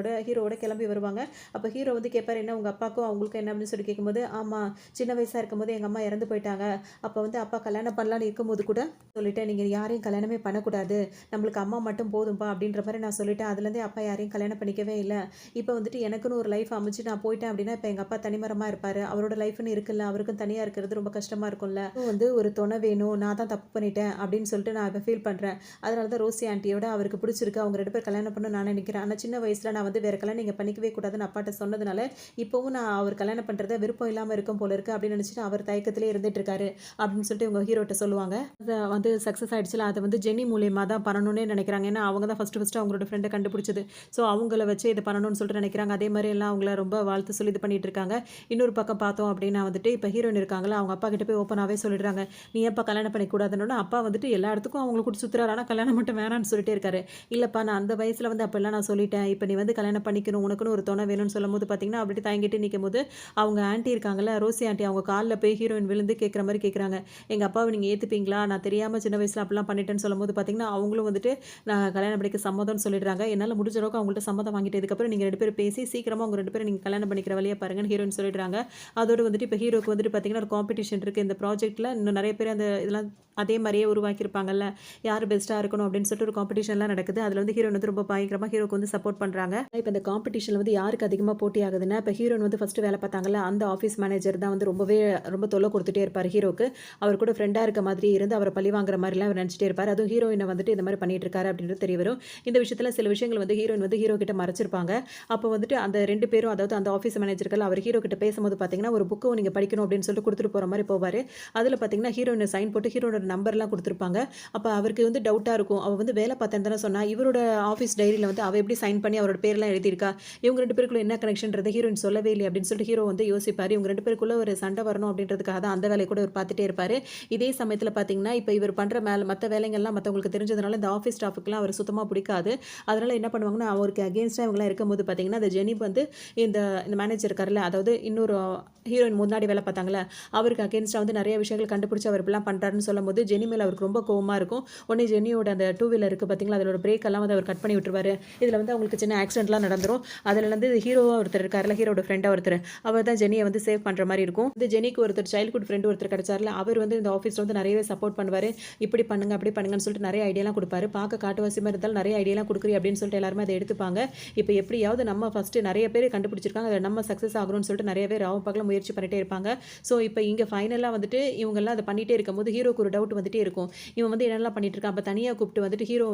ஹீரோவோட கிளம்பி வருவாங்க. அப்போ ஹீரோ வந்து கேட்பார், என்ன உங்கள் அப்பாவுக்கும் அவங்களுக்கும் என்ன அப்படின்னு சொல்லி கேட்கும்போது, ஆமாம் சின்ன வயசாக இருக்கும்போது எங்கள் அம்மா இறந்து போயிட்டாங்க, அப்போ வந்து அப்பா கல்யாணம் பண்ணலான்னு இருக்கும்போது கூட சொல்லிட்டேன், நீங்கள் யாரையும் கல்யாணமே பண்ணக்கூடாது, நம்மளுக்கு அம்மா மட்டும் போதும்பா அப்படின்ற மாதிரி நான் சொல்லிட்டேன். அதுலேருந்தே அப்பா யாரையும் கல்யாணம் பண்ணிக்கவே இல்லை. இப்போ வந்துட்டு எனக்குன்னு ஒரு லைஃப் அமைச்சு நான் போயிட்டேன் அப்படின்னா இப்போ எங்கள் அப்பா தனிமரமாக இருப்பார். அவரோட லைஃப்னு இருக்குல்ல, அவருக்கும் தனியாக இருக்கிறது ரொம்ப கஷ்டமாக இருக்கும்ல, வந்து ஒரு துணை வேணும், நான் தான் தப்பு பண்ணிட்டேன் அப்படின்னு சொல்லிட்டு நான் இப்போ ஃபீல் பண்ணுறேன். அதனால தான் ரோசி ஆண்டியோட அவருக்கு பிடிச்சிருக்கு. அவங்க 2 பேரும் கல்யாணம் பண்ணணும்னு நான் நினைக்கிறேன். ஆனா சின்ன வயசுல நான் வந்து வேற கல்யாணம் நீங்க பண்ணிக்கவே கூடாதுன்னு அப்பாட்ட சொன்னதுனால, இப்பவும் நான் அவர் கல்யாணம் பண்றத விருப்பம் இல்லாம இருக்கும் போல இருக்கு அப்படின்னு நினைச்சுட்டு அவர் தயக்கத்திலே இருந்துட்டு இருக்காரு அப்படின்னு சொல்லிட்டு இவங்க ஹீரோட்ட சொல்லுவாங்க. அத வந்து சக்சஸ் ஆயிடுச்சுல, அத வந்து ஜெனி மூலியமா தான் பண்ணணும்னே நினைக்கிறாங்க. ஏன்னா அவங்க தான் ஃபர்ஸ்ட் அவங்களோட ஃப்ரெண்ட கண்டுபிடிச்சது. ஸோ அவங்கள வச்சு இத பண்ணணும்னு சொல்லிட்டு நினைக்கிறாங்க. அதே மாரி எல்லாம் அவங்கள ரொம்ப வாழ்த்து சொல்லி இது பண்ணிட்டு இருக்காங்க. இன்னொரு பக்கம் பார்த்தோம் அப்படின்னா வந்துட்டு, இப்ப ஹீரோயின் இருக்காங்கல்ல, அவங்க அப்பா கிட்ட போய் ஓப்பனாவே சொல்லிடுறாங்க. நீ ஏன்ப்பா கல்யாணம் பண்ணிக்க கூடாதுன்னோன, அப்பா வந்துட்டு எல்லா இடத்துக்கும் அவங்கள கூட்டிட்டு சுத்துறாரு. ஆனா கல்யாணம் மட்டும் வேணான்னு சொல்லிட்டே இருக்காரு. இல்லப்பா நான் அந்த வயசுல வந்து அப்பல்லாம் நான் சொல்லிட்டேன். இப்ப நீ வந்து கல்யாணம் பண்ணிக்கணும். உனக்குன்னு ஒரு துணை வேணும்னு சொல்லும்போது பார்த்தீங்கன்னா, அப்படி தயங்கிட்டு நிக்கும்போது, அவங்க ஆன்டி இருக்காங்கல்ல, ரோசி ஆன்டி அவங்க கால்ல போய் ஹீரோயின் விழுந்து கேட்கிற மாரி கேட்குறாங்க. எங்க அப்பாவ நீங்க ஏத்துப்பீங்களா? நான் தெரியாம சின்ன வயசுல அப்படிலாம் பண்ணிட்டேன்னு சொல்லும்போது பார்த்தீங்கன்னா, அவங்களும் வந்துட்டு நான் கல்யாணம் பண்ணிக்க சம்மதம்னு சொல்லிடுறாங்க. என்னால முடிஞ்ச அளவுக்கு அவங்கள்ட்ட சம்மதம் வாங்கிட்டு, இதுக்கப்புறம் நீங்க 2 பேரும் பேசி சீக்கிரமா உங்க 2 பேரும் நீங்க கல்யாணம் பண்ணிக்கிற வழிய பாருங்கன்னு ஹீரோயின் சொல்லிடுறாங்க. அதோட வந்துட்டு இப்ப ஹீரோக்கு வந்துட்டு பார்த்தீங்கன்னா, ஒரு காம்படிஷன் இருக்கு. இந்த ப்ராஜெக்ட்ல இன்னும் நெறைய பேர் அந்த இதெல்லாம் அதே மாரியே உருவாக்கியிருப்பாங்கல்ல. யாரு பெஸ்ட்டா இருக்கணும் அப்படின்னு சொல்லிட்டு ஒரு காம்படிஷன்லாம் நடக்குது. அதுல வந்து ஹீரோயின் வந்து ரொம்ப பயங்கரமா ஹீரோக்கு வந்து சப்போர்ட் பண்றாங்க. இப்ப இந்த காம்படிஷன்ல வந்து யாருக்கு அதிகமா போட்டி ஆகுதுன்னா, இப்ப ஹீரோயின் வந்து ஃபர்ஸ்ட் வேலை பார்த்தாங்கல்ல, அந்த ஆஃபீஸ் மேனேஜர் தான் வந்து ரொம்ப தொல்ல குடுத்துட்டே இருப்பாரு ஹீரோக்கு. அவர் கூட ஃப்ரெண்டா இருக்க மாதிரி இருந்து அவர பழி வாங்குற மாரிலாம் அவர் நெனச்சுட்டே இருப்பாரு. அதுவும் ஹீரோயின வந்துட்டு இந்த மாரி பண்ணிட்டு இருக்காரு அப்படின்றது தெரிய வரும். இந்த விஷயத்துல சில விஷயங்கள் வந்து ஹீரோயின் வந்து ஹீரோ கிட்ட மறைச்சிருப்பாங்க. அப்போ வந்துட்டு அந்த 2 பேரும் அதாவது அந்த ஆஃபீஸ் மேனேஜர் இருக்கல்ல, அவர் ஹீரோ கிட்ட பேசும்போது பார்த்தீங்கன்னா, ஒரு புக்க நீங்க படிக்கணும் அப்படின்னு சொல்லிட்டு குடுத்துட்டு போற மாரி போவாரு. அதுல பார்த்தீங்கன்னா, ஹீரோயின் சைன் போட்டு ஹீரோனோட நம்பர்லாம் குடுத்துருப்பாங்க. அப்ப அவருக்கு வந்து டவுட்டா இருக்கும். அவ வந்து வேலை பார்த்தேன்னு தானே சொன்னா. இவரோட ஆஃபீஸ் டைரியில வந்து அவ எப்படி சைன் பண்ணி அவரோட பேர்லாம் எழுதியிருக்கா? இவங்க 2 பேருக்குள்ள என்ன கனெக்ஷன்றத ஹீரோயின் சொல்லவே இல்லையே அப்படின்னு சொல்லிட்டு ஹீரோ வந்து யோசிப்பாரு. இவங்க 2 பேருக்குள்ள ஒரு சண்டை வரணும் அப்படின்றதுக்காக தான் அந்த வேலைய கூட இவர் பார்த்துட்டே இருப்பாரு. இதே சமயத்துல பார்த்தீங்கன்னா, இப்ப இவர் பண்ற மத்த வேலைகள்லாம் மத்தவங்களுக்கு தெரிஞ்சதுனால இந்த ஆஃபீஸ் ஸ்டாஃப்க்குலாம் அவர சுத்தமா பிடிக்காது. அதனால என்ன பண்ணுவாங்கன்னா, அவருக்கு அகைன்ஸ்ட்டா இவங்கலாம் இருக்கும்போது பார்த்தீங்கன்னா, அந்த ஜெனி வந்து இந்த இந்த மேனேஜர் இருக்கார்ல, அதாவது இன்னொரு ஹீரோயின் முன்னாடி வேலை பார்த்தாங்கல்ல, அவருக்கு அகைன்ஸ்ட்டா வந்து நெறைய விஷயங்கள் கண்டுபிடிச்சு அவர் இப்படிலாம் பண்றாருன்னு சொல்லும்போது, ஜெனி மேல அவருக்கு ரொம்ப கோவமா இருக்கும். உடனே ஜெனியோட அந்த டூ வீலர் இருக்கு பார்த்தீங்களா, அதோட பிரேக் எல்லாம் வந்து அவர் கட் பண்ணி விட்டுருவாரு. இதுல வந்து அவங்களுக்கு சின்ன ஆக்சிடென்ட்லாம் நடந்துரும். அதுல வந்து ஹீரோவா ஒருத்தர் இருக்கார்ல, ஹீரோட ஃப்ரெண்டா ஒருத்தர், அவர் தான் ஜெனிய வந்து சேவ் பண்ற மாரி இருக்கும். இந்த ஜெனிக்கு ஒருத்தர் சைல்ட்ஹுட் ஃப்ரெண்ட் ஒருத்தர் கிடைச்சார்ல, அவர் வந்து இந்த ஆஃபீஸ்ல வந்து நெறையவே சப்போர்ட் பண்ணுவாரு. இப்படி பண்ணுங்க, அப்படி பண்ணுங்கன்னு சொல்லிட்டு நெறைய ஐடியாலாம் குடுப்பாரு. பார்க்க காட்டுவாசிமா இருந்தாலும் நெறைய ஐடியாலாம் குடுக்குறீ அப்படின்னு சொல்லிட்டு எல்லாருமே அத எடுத்துப்பாங்க. இப்ப எப்படியாவது நம்ம ஃபர்ஸ்ட் நெறைய பேர் கண்டுபிடிச்சிருக்காங்க. அதுல நம்ம சக்சஸ் ஆகணும்னு சொல்லிட்டு நெறைய பேர் ராவும் பகலும் முயற்சி பண்ணிட்டே இருப்பாங்க. ஸோ இப்ப இங்க ஃபைனலா வந்துட்டு இவங்கலாம் அத பண்ணிட்டே இருக்கும்போது ஹீரோக்கு ஒரு டவுட் வந்துட்டே இருக்கும். இவன் வந்து என்னெல்லாம் பண்ணிட்டு இருக்கான். அப்ப தனியா கூப்பிட்டு வந்துட்டு ஹீரோ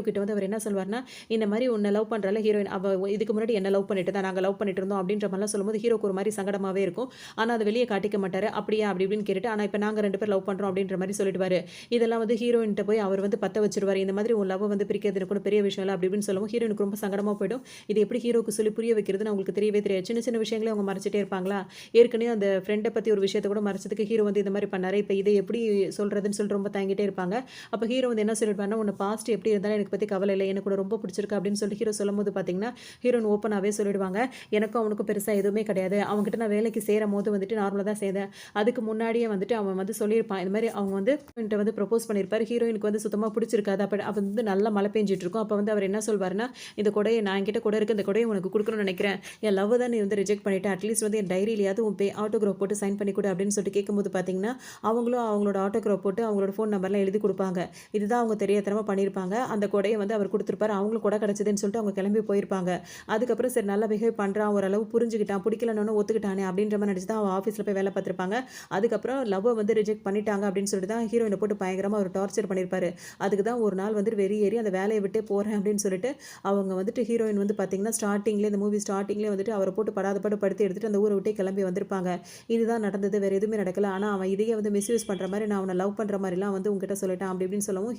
கிட்ட வந்து அவர் என்ன சொல்வார்னா, இந்த மாரி உன்ன லவ் பண்றால ஹீரோயின், அவ இதுக்கு முன்னாடி என்ன லவ் பண்ணிட்டு தான் நாங்க லவ் பண்ணிட்டு இருந்தோம் அப்படின்ற மாரிலாம் சொல்லும்போது ஹீரோக்கு ஒரு மாரி சங்கடமாவே இருக்கும். ஆனா அத வெளிய காட்டிக்க மாட்டாரு. அப்படியா அப்படி இப்படின்னு கேட்டுட்டு, ஆனா இப்ப நாங்க 2 பேரும் லவ் பண்றோம் அப்படின்ற மாரி சொல்லிடுவாரு. இதெல்லாம் வந்து ஹீரோயின்ட்ட போய் அவர் வந்து பத்த வச்சுருவாரு. இந்த மாதிரி உன் லவ் வந்து பிரிக்கிறது எனக்கு ஒண்ணும் பெரிய விஷயம் இல்ல அப்படி இப்படின்னு சொல்லவும் ஹீரோயினுக்கு ரொம்ப சங்கடமா போயிடும். இது எப்படி ஹீரோக்கு சொல்லி புரிய வைக்கிறதுன்னு அவங்களுக்கு தெரியவே தெரியாது. சின்ன சின்ன விஷயங்களே அவங்க மறைச்சிட்டே இருப்பாங்களா? ஏற்கனவே அந்த ஃப்ரெண்ட பத்தி ஒரு விஷயத்த கூட மறைச்சதுக்கு ஹீரோ வந்து இந்த மாரி பண்ணாரு. இப்ப இத எப்படி சொல்றதுன்னு சொல்லிட்டு ரொம்ப தயங்கிட்டே இருப்பாங்க. அப்ப ஹீரோ வந்து என்ன சொல்லிருப்பாருன்னா, உன்ன பாஸ்ட் எப்படி இருந்தாலும் எனக்கு பத்தி கவலை இல்ல. எனக்கு உன்ன ரொம்ப பிடிச்சிருக்கு அப்படின்னு சொல்லிட்டு ஹீரோ சொல்லும்போது பார்த்தீங்கன்னா, ஹீரோயின் ஓப்பனாவே சொல்லிடுவாங்க. எனக்கும் அவனுக்கும் பெருசா எதுவுமே கிடையாது. அவன்கிட்ட நான் வேலைக்கு சேரும்போது வந்துட்டு நார்மலா தான் சேர்ந்தேன். அதுக்கு முன்னாடியே வந்துட்டு அவன் வந்து சொல்லியிருப்பான். இந்த மாரி அவங்க வந்து ஹீரோயின்ட்ட வந்து ப்ரொபோஸ் பண்ணியிருப்பாரு. ஹீரோயினுக்கு வந்து சுத்தமா பிடிச்சிருக்காது. அப்ப வந்து நல்லா மழை பெஞ்சுட்டு இருக்கும். அப்ப வந்து அவர் என்ன சொல்வாருன்னா, இந்த கொடைய நான் என்கிட்ட கொடை இருக்கு. இந்த கொடைய உனக்கு குடுக்கணும்னு நினைக்கிறேன். என் லவ் தான் நீ வந்து ரிஜெக்ட் பண்ணிட்ட. அட்லீஸ்ட் வந்து என் டைரியிலயாவது உன் ஆட்டோகிராஃப் போட்டு சைன் பண்ணி குடு அப்படின்னு சொல்லிட்டு கேட்கும்போது பார்த்தீங்கன்னா, அவங்களும் அவங்களோட ஆட்டோகிராஃப் போட்டு அவங்களோட ஃபோன் நம்பர்லாம் எழுதி குடுப்பாங்க. இதுதான் அவங்க தெரியாத்தனமா பண்ணியிருப்பாங்க. அந்த கொடைய வந்து அவர் குடுத்திருப்பாரு. அவங்களும் கொடை கிடைச்சதுன்னு சொல்லிட்டு அவங்க கிளம்பி போயிருப்பாங்க. அதுக்கப்புறம் சரி நல்லா பிஹேவ் பண்றான், ஓரளவு புரிஞ்சுக்கிட்டான், பிடிக்கலன்னு ஒத்துக்கிட்டானே அப்படின்ற மாரி நெனச்சு தான் அவ ஆஃபீஸ்ல போய் வேலை பார்த்திருப்பாங்க. அதுக்கப்புறம் லவ்வ வந்து ரிஜெக்ட் பண்ணிட்டாங்க அப்படின்னு சொல்லிட்டு தான் ஹீரோயின போட்டு பயங்கரமா ஒரு டார்ச்சர் பண்ணியிருப்பாரு. அதுக்கு தான் ஒரு நாள் வந்துட்டு வெறியேறி அந்த வேலைய விட்டே போறேன் அப்படின்னு சொல்லிட்டு அவங்க வந்துட்டு ஹீரோயின் வந்து பார்த்தீங்கன்னா, இந்த மூவி ஸ்டார்ட்டிங்லேயே வந்துட்டு அவர போட்டு படாத பாடு படுத்தி எடுத்துட்டு அந்த ஊர விட்டே கிளம்பி வந்திருப்பாங்க. இதுதான் நடந்தது. வேற எதுவுமே நடக்கல. ஆனா அவன் இதையே வந்து மிஸ்யூஸ் பண்ற மாரி நான் அவன லவ் பண்ற மாரிலாம் வந்து உன்கிட்ட சொல்லிட்டான் அப்படி இப்படின்னு சொல்லவும்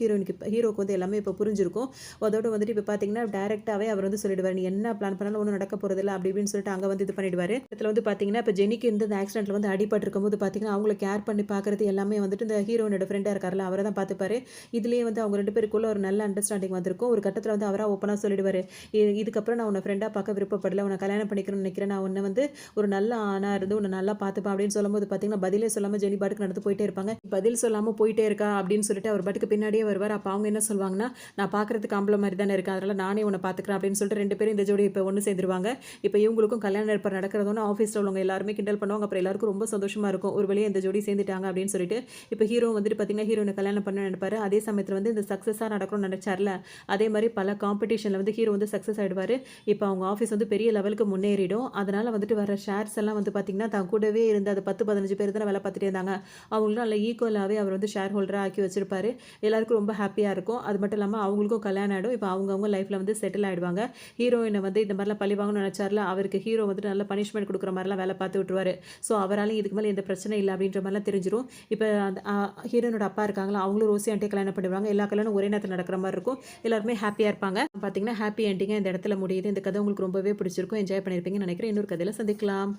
ஹீரோக்கு வந்து எல்லாமே இப்ப புரிஞ்சிருக்கும். அதோட வந்துட்டு இப்ப பார்த்தீங்கன்னா, டைரக்ட்டாவே அவர் வந்து சொல்லிடுவாரு. நீ என்ன பிளான் பண்ணாலும் ஒண்ணும் நடக்க போறதில்ல அப்படி இப்படின்னு சொல்லிட்டு அங்க வந்து இது பண்ணிடுவாரு. இதுல வந்து பார்த்தீங்கன்னா, இப்ப ஜெனிக்கு இந்த ஆக்சிடென்ட்ல வந்து அடிபட்டுருக்கும்போது பார்த்தீங்கன்னா, அவங்கள கேர் பண்ணி பார்க்கறது எல்லாமே வந்துட்டு இந்த ஹீரோயினோட ஃப்ரெண்டா இருக்கார்ல, அவர தான் பார்த்துப்பாரு. இதுலயே வந்து அவங்க 2 பேருக்குள்ள ஒரு நல்ல அண்டர்ஸ்டாண்டிங் வந்திருக்கும். ஒரு கட்டத்துல வந்து அவரா ஓப்பனா சொல்லிடுவாரு. இதுக்கப்புறம் நான் உன்ன ஃப்ரெண்டா பார்க்க விருப்பப்படல. உன்ன கல்யாணம் பண்ணிக்கணும்னு நினைக்கிறேன். நான் உன்ன வந்து ஒரு நல்ல ஆணா இருந்து உன்ன நல்லா பார்த்துப்பேன் அப்படின்னு சொல்லும்போது பார்த்தீங்கன்னா, பதிலே சொல்லாம ஜெனி பாட்டுக்கு நடந்து போயிட்டே இருப்பாங்க. பதில் சொல்லாம போயிட்டே இருக்கா அப்படின்னு சொல்லிட்டு அவர் பாட்டுக்கு பின்னாடியே வருவார். அப்ப அவங்க என்ன சொல்வாங்கன்னா, நான் பார்க்கறதுக்கு ஆம்பள மாரி தானே இருக்கேன். அதனால நானே உன்ன பார்த்துக்கிறேன் அப்படின்னு சொல்லிட்டு 2 பேரும் இந்த ஜோடி இப்ப ஒண்ணு சேர்ந்துருவாங்க. இப்ப இவங்களுக்கும் கல்யாண ஏற்பாடு நடக்கிறதுன்னு ஆஃபீஸ்ல உள்ளவங்க எல்லாருமே கிண்டல் பண்ணுவாங்க. அப்புறம் எல்லாருக்கும் ரொம்ப சந்தோஷமா இருக்கும். ஒரு வழியா இந்த ஜோடி சேர்ந்துட்டாங்க அப்படின்னு சொல்லிட்டு. இப்ப ஹீரோ வந்துட்டு பார்த்தீங்கன்னா, ஹீரோயின கல்யாணம் பண்ண நினைப்பாரு. அதே சமயத்துல வந்து இந்த சக்சஸா நடக்கணும்னு நினைச்சார்ல, அதே மாரி பல காம்படிஷன்ல வந்து ஹீரோ வந்து சக்சஸ் ஆயிடுவாரு. இப்ப அவங்க ஆஃபீஸ் வந்து பெரிய லெவலுக்கு முன்னேறிடும். அதனால வந்துட்டு வர ஷேர்ஸ் எல்லாம் வந்து பார்த்தீங்கன்னா, தான் கூடவே இருந்த அது 10, 15 பேர் தானே வேலை பார்த்துட்டே இருந்தாங்க. அவங்களும் நல்ல ஈக்குவலாவே அவர் வந்து ஷேர் ஹோல்டரா ஆக்கி வச்சிருப்பாரு. எல்லாருக்கும் ரொம்ப ஹாப்பியா இருக்கும். அது மட்டும் இல்லாமல் அவங்களுக்கும் கல்யாணம் ஆகிடும். இப்போ அவங்கவுங்க லைஃப்பில் வந்து செட்டில் ஆகிடுவாங்க. ஹீரோயினை வந்து இந்த மாதிரிலாம் பழி வாங்கணும்னு நினச்சார்ல, அவருக்கு ஹீரோ வந்துட்டு நல்ல பனிஷ்மெண்ட் கொடுக்குற மாதிரிலாம் வேலை பார்த்து விட்டுருவாரு. ஸோ அவராலையும் இதுக்கு மேலே எந்த பிரச்சனை இல்லை அப்படின்ற மாதிரிலாம் தெரிஞ்சிடும். இப்போ அந்த ஹீரோனோட அப்பா இருக்காங்களா, அவங்களும் ரோசி ஆண்டியை கல்யாணம் பண்ணிடுவாங்க. எல்லா கல்யாணம் ஒரே நேரத்தில் நடக்கிற மாதிரி இருக்கும். எல்லாருமே ஹாப்பியாக இருப்பாங்க. பார்த்தீங்கன்னா ஹாப்பி எண்டிங்காக இந்த இடத்துல முடியுது. இந்த கதை உங்களுக்கு ரொம்பவே பிடிச்சிருக்கும், என்ஜாய் பண்ணியிருப்பீங்கன்னு நினைக்கிறேன். இன்னொரு கதையில் சந்திக்கலாம்.